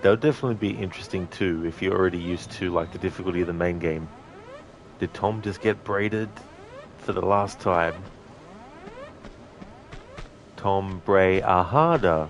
That would definitely be interesting too if you're already used to like the difficulty of the main game. Did Tom just get braided for the last time? Tom Bray Ahada.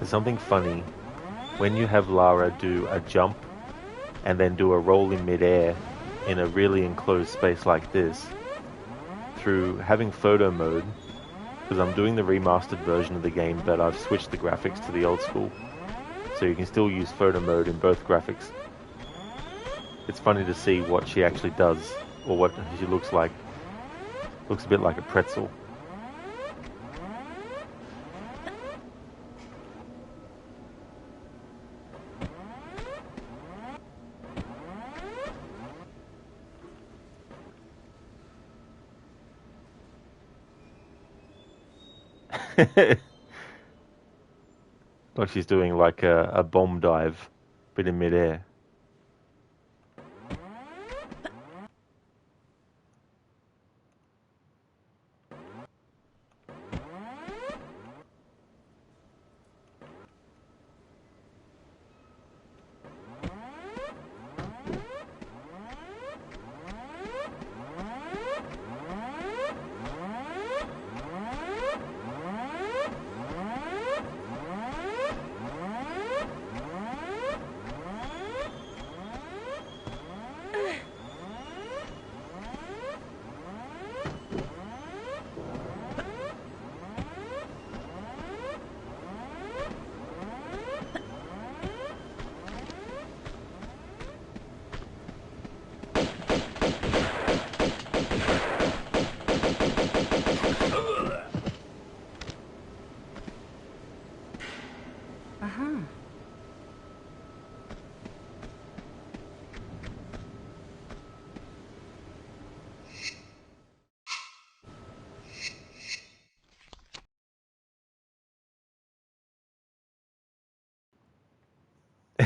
There's something funny when you have Lara do a jump and then do a roll in midair in a really enclosed space like this. Through having photo mode, because I'm doing the remastered version of the game, but I've switched the graphics to the old school, so you can still use photo mode in both graphics. It's funny to see what she actually does, or what she looks like. Looks a bit like a pretzel. Like she's doing like a bomb dive, but in midair.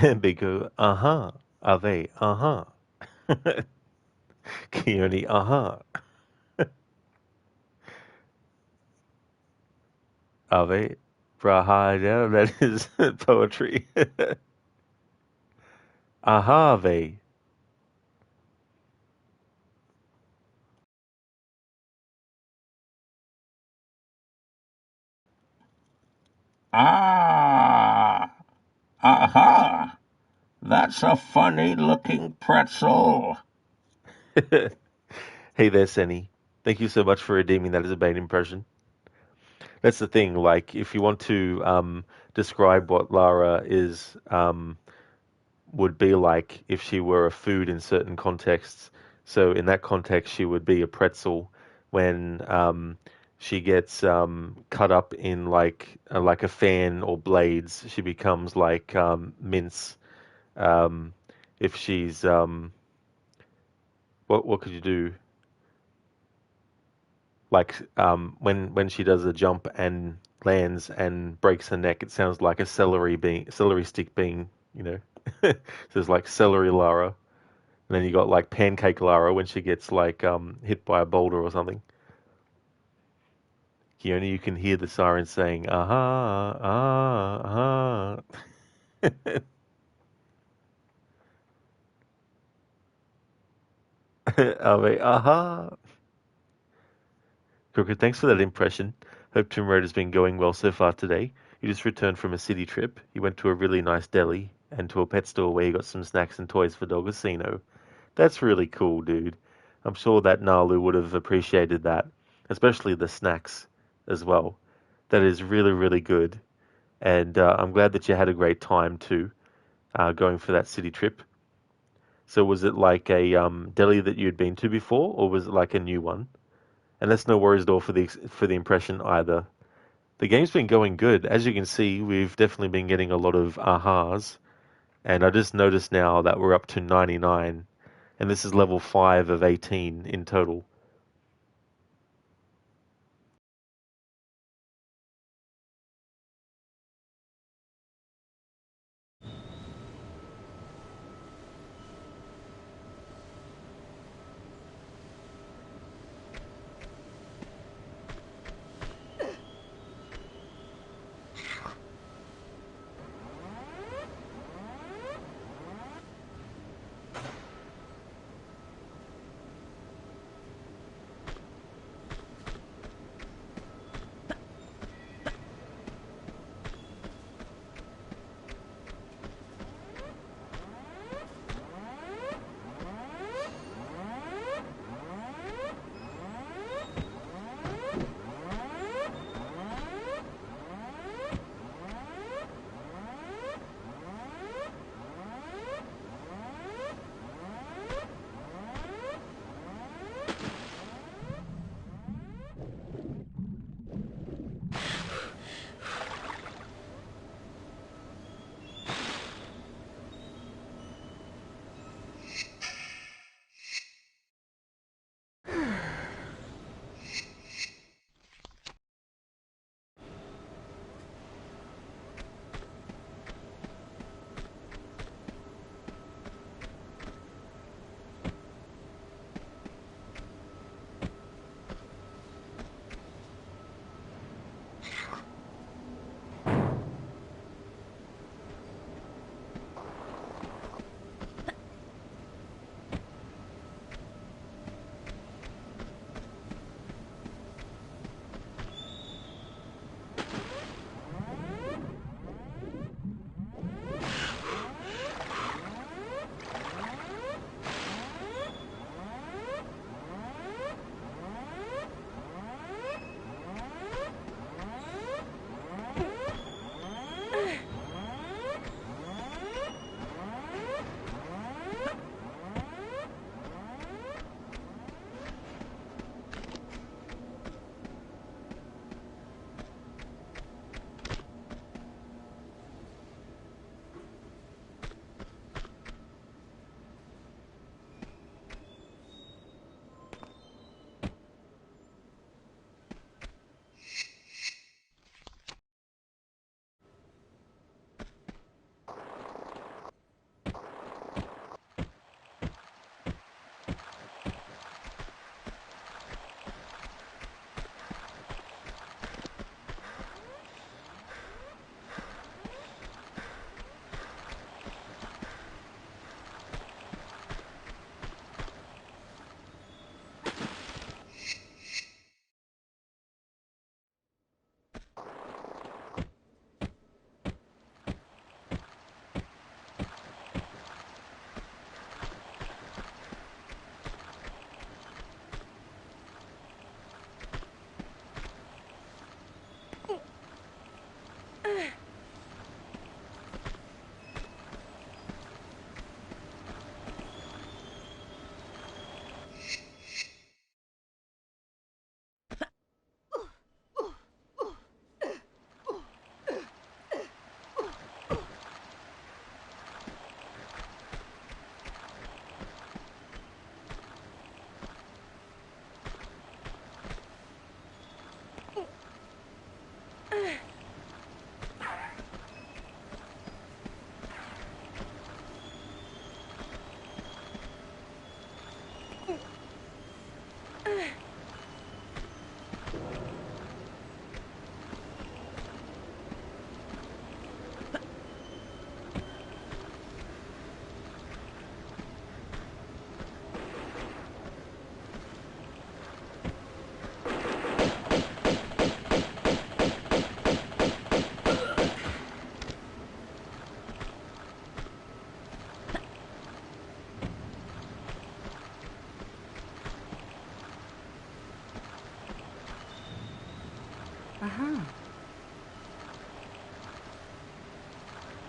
Bigu, Ave, Keone, Ave, Braha, yeah, that is poetry. Ahave. Ah! Aha! That's a funny-looking pretzel. Hey there, Senny. Thank you so much for redeeming that as a Bane impression. That's the thing, like, if you want to describe what Lara is, would be like if she were a food in certain contexts. So in that context, she would be a pretzel when she gets cut up in like a fan or blades. She becomes like mince. If she's what could you do? Like when she does a jump and lands and breaks her neck, it sounds like a celery stick being, you know. So it's like celery Lara. And then you got like pancake Lara when she gets like hit by a boulder or something. You can hear the siren saying aha, ah, aha. I mean, aha. Crooked, thanks for that impression. Hope Tomb Raider's been going well so far today. You just returned from a city trip. You went to a really nice deli and to a pet store where you got some snacks and toys for Dogosino. That's really cool, dude. I'm sure that Nalu would have appreciated that, especially the snacks as well. That is really, really good. And I'm glad that you had a great time too, going for that city trip. So was it like a deli that you'd been to before, or was it like a new one? And that's no worries at all for the impression either. The game's been going good. As you can see, we've definitely been getting a lot of ahas. And I just noticed now that we're up to 99. And this is level 5 of 18 in total.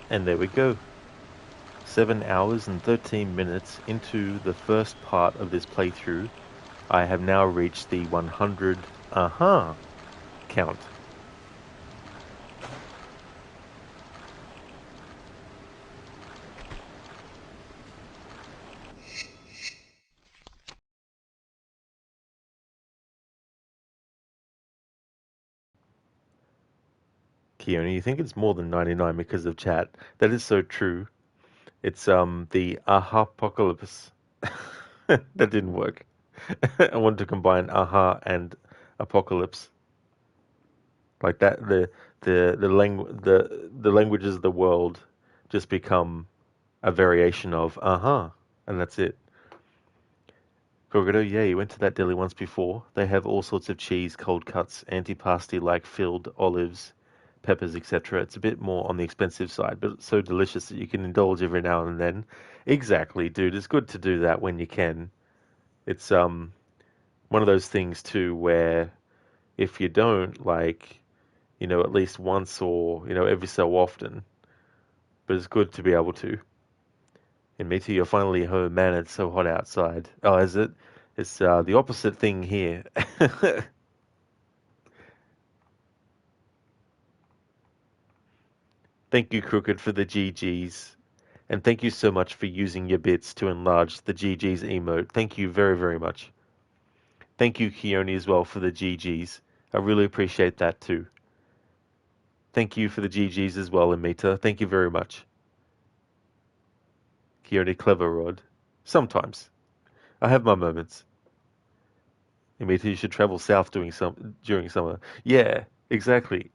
And there we go. 7 hours and 13 minutes into the first part of this playthrough. I have now reached the 100 count. Keone, you think it's more than 99 because of chat. That is so true. It's the apocalypse. That didn't work. I wanted to combine aha and apocalypse. Like that the languages of the world just become a variation of and that's it. Gorgodo, yeah, you went to that deli once before. They have all sorts of cheese, cold cuts, antipasti like filled olives, peppers, etc. It's a bit more on the expensive side, but it's so delicious that you can indulge every now and then. Exactly, dude. It's good to do that when you can. It's one of those things too where if you don't, like, at least once or, every so often, but it's good to be able to. And me too, you're finally home, man, it's so hot outside. Oh, is it? It's the opposite thing here. Thank you, Crooked, for the GGs. And thank you so much for using your bits to enlarge the GGs emote. Thank you very, very much. Thank you, Keone, as well, for the GGs. I really appreciate that too. Thank you for the GGs as well, Amita. Thank you very much. Keone, clever rod. Sometimes. I have my moments. Amita, you should travel south during summer. Yeah, exactly.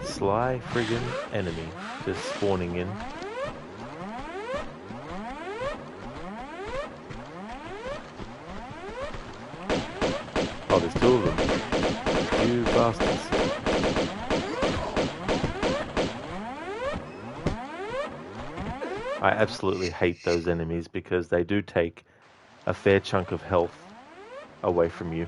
sly friggin' enemy just spawning in. Oh, there's two of them. You bastards. I absolutely hate those enemies because they do take a fair chunk of health away from you.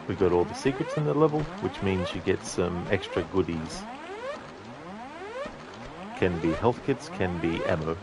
We got all the secrets in the level, which means you get some extra goodies. Can be health kits, can be ammo.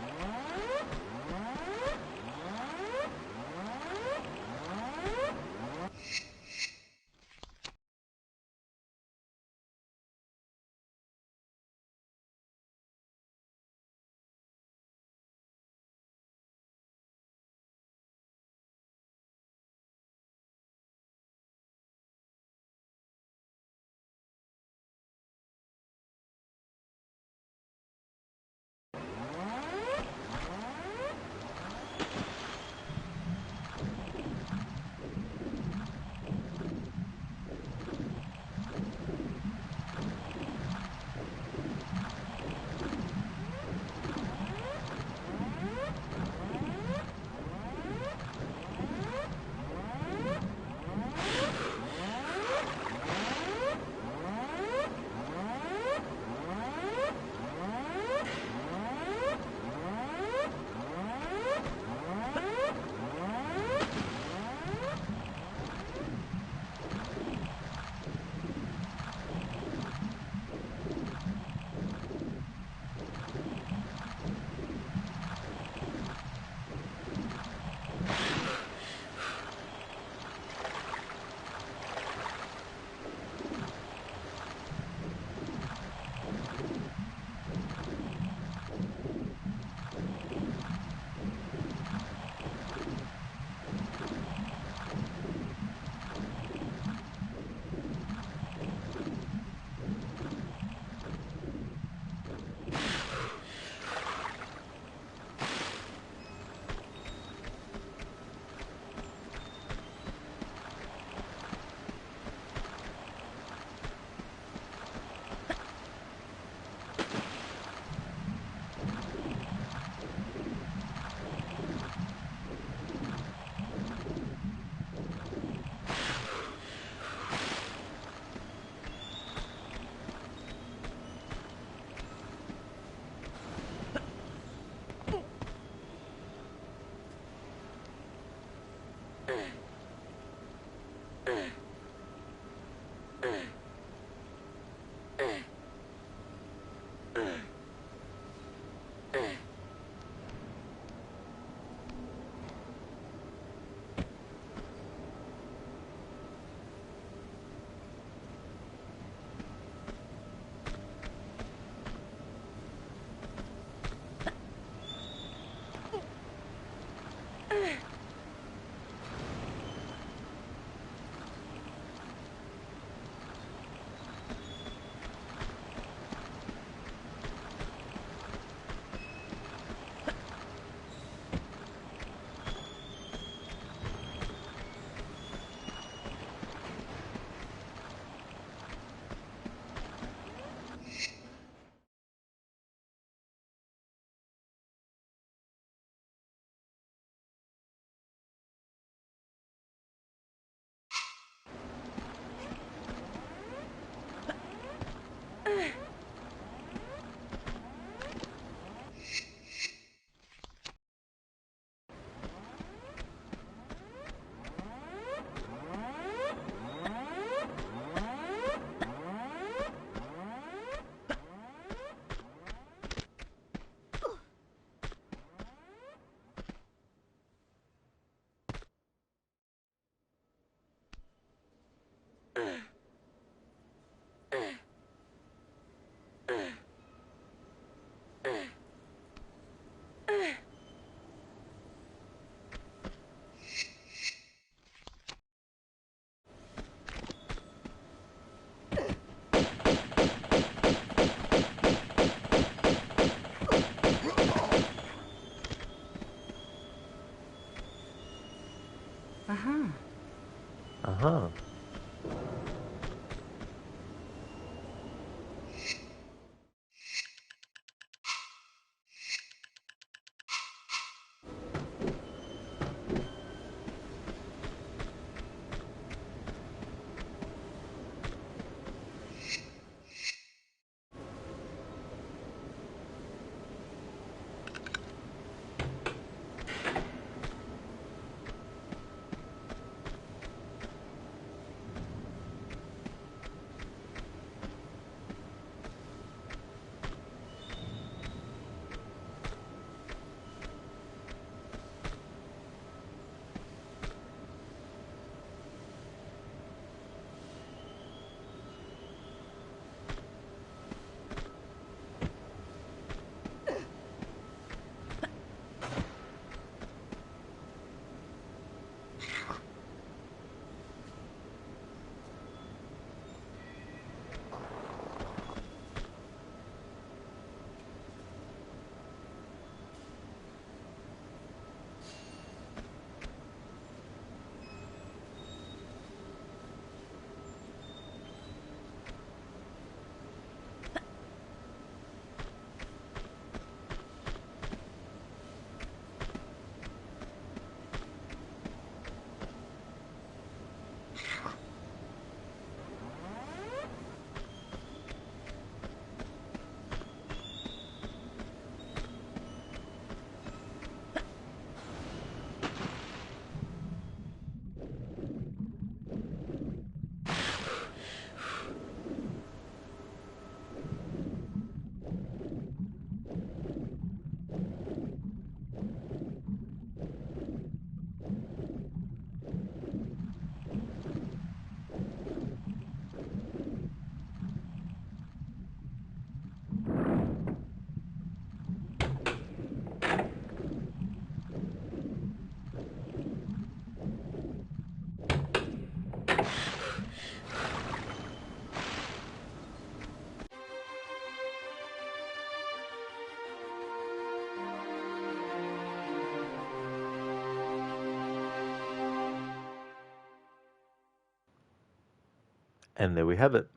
And there we have it.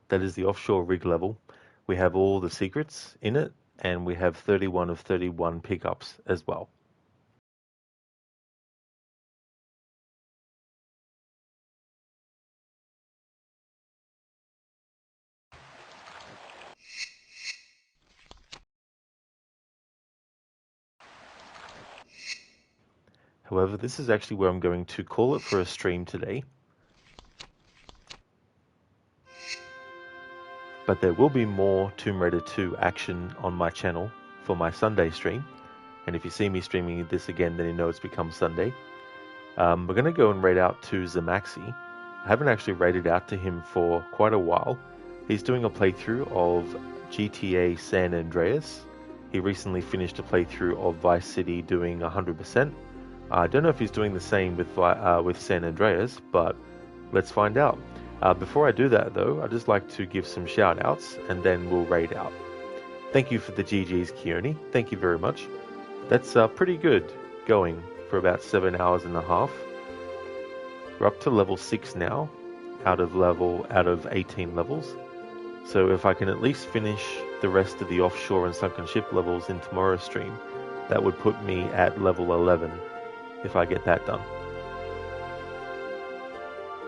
That is the offshore rig level. We have all the secrets in it, and we have 31 of 31 pickups as well. However, this is actually where I'm going to call it for a stream today. But there will be more Tomb Raider 2 action on my channel for my Sunday stream. And if you see me streaming this again, then you know it's become Sunday. We're going to go and raid out to Zamaxi. I haven't actually raided out to him for quite a while. He's doing a playthrough of GTA San Andreas. He recently finished a playthrough of Vice City doing 100%. I don't know if he's doing the same with San Andreas, but let's find out. Before I do that though, I'd just like to give some shout outs and then we'll raid out. Thank you for the GG's, Keone. Thank you very much. That's pretty good going for about 7 hours and a half. We're up to level 6 now, out of 18 levels. So if I can at least finish the rest of the offshore and sunken ship levels in tomorrow's stream, that would put me at level 11 if I get that done.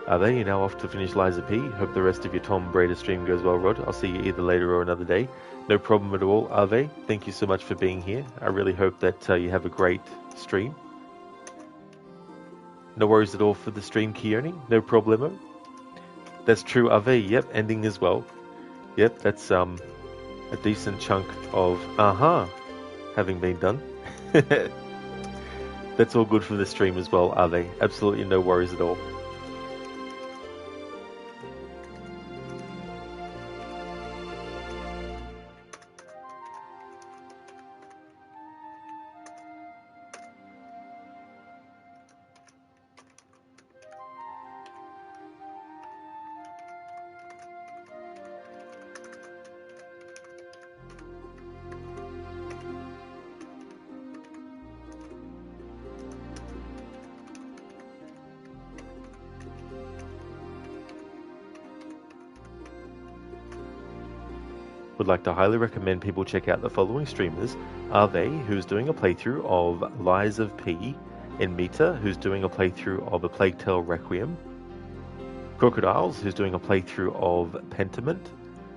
There, you're now off to finish Liza P. Hope the rest of your Tom Brady stream goes well, Rod. I'll see you either later or another day. No problem at all, Ave. Thank you so much for being here. I really hope that you have a great stream. No worries at all for the stream, Keone. No problemo. That's true, Ave. Yep, ending as well. Yep, that's a decent chunk of having been done. That's all good for the stream as well, Ave. Absolutely no worries at all. Would like to highly recommend people check out the following streamers: Ave, who's doing a playthrough of Lies of P, and Mita, who's doing a playthrough of A Plague Tale Requiem, Crocodiles, who's doing a playthrough of Pentiment,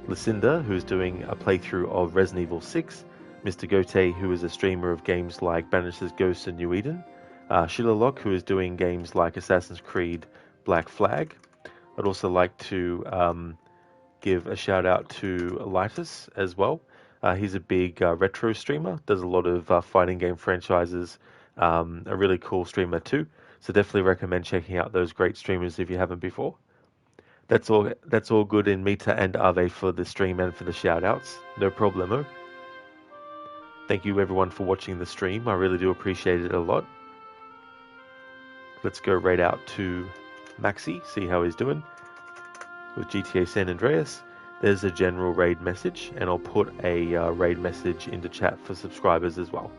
Lucinda, who's doing a playthrough of Resident Evil 6, Mr. Gote, who is a streamer of games like Banishers Ghosts and New Eden, Shilalock, who is doing games like Assassin's Creed Black Flag. I'd also like to give a shout out to Lightus as well. He's a big retro streamer, does a lot of fighting game franchises, a really cool streamer too. So definitely recommend checking out those great streamers if you haven't before. That's all good in Mita and Ave for the stream and for the shout outs. No problemo. Thank you everyone for watching the stream. I really do appreciate it a lot. Let's go right out to Maxi, see how he's doing with GTA San Andreas. There's a general raid message, and I'll put a raid message into chat for subscribers as well.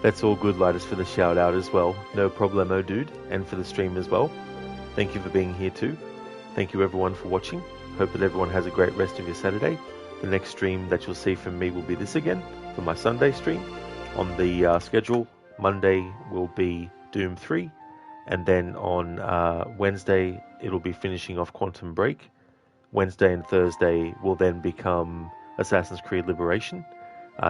That's all good, Lightus, for the shout out as well. No problemo, dude, and for the stream as well. Thank you for being here too. Thank you everyone for watching. Hope that everyone has a great rest of your Saturday. The next stream that you'll see from me will be this again, for my Sunday stream. On the schedule, Monday will be Doom 3, and then on Wednesday it'll be finishing off Quantum Break, Wednesday and Thursday will then become Assassin's Creed Liberation.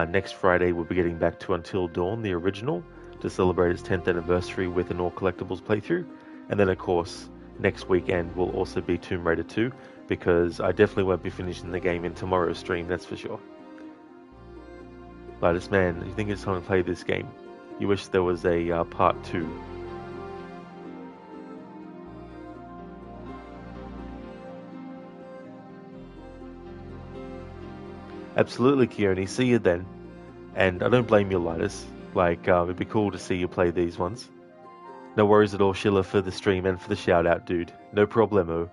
Next Friday we'll be getting back to Until Dawn, the original, to celebrate its 10th anniversary with an all collectibles playthrough. And then of course next weekend will also be Tomb Raider 2, because I definitely won't be finishing the game in tomorrow's stream, that's for sure. But man, you think it's time to play this game? You wish there was a part 2. Absolutely, Keone. See you then. And I don't blame you, Linus. Like, it'd be cool to see you play these ones. No worries at all, Sheila, for the stream and for the shout out, dude. No problemo.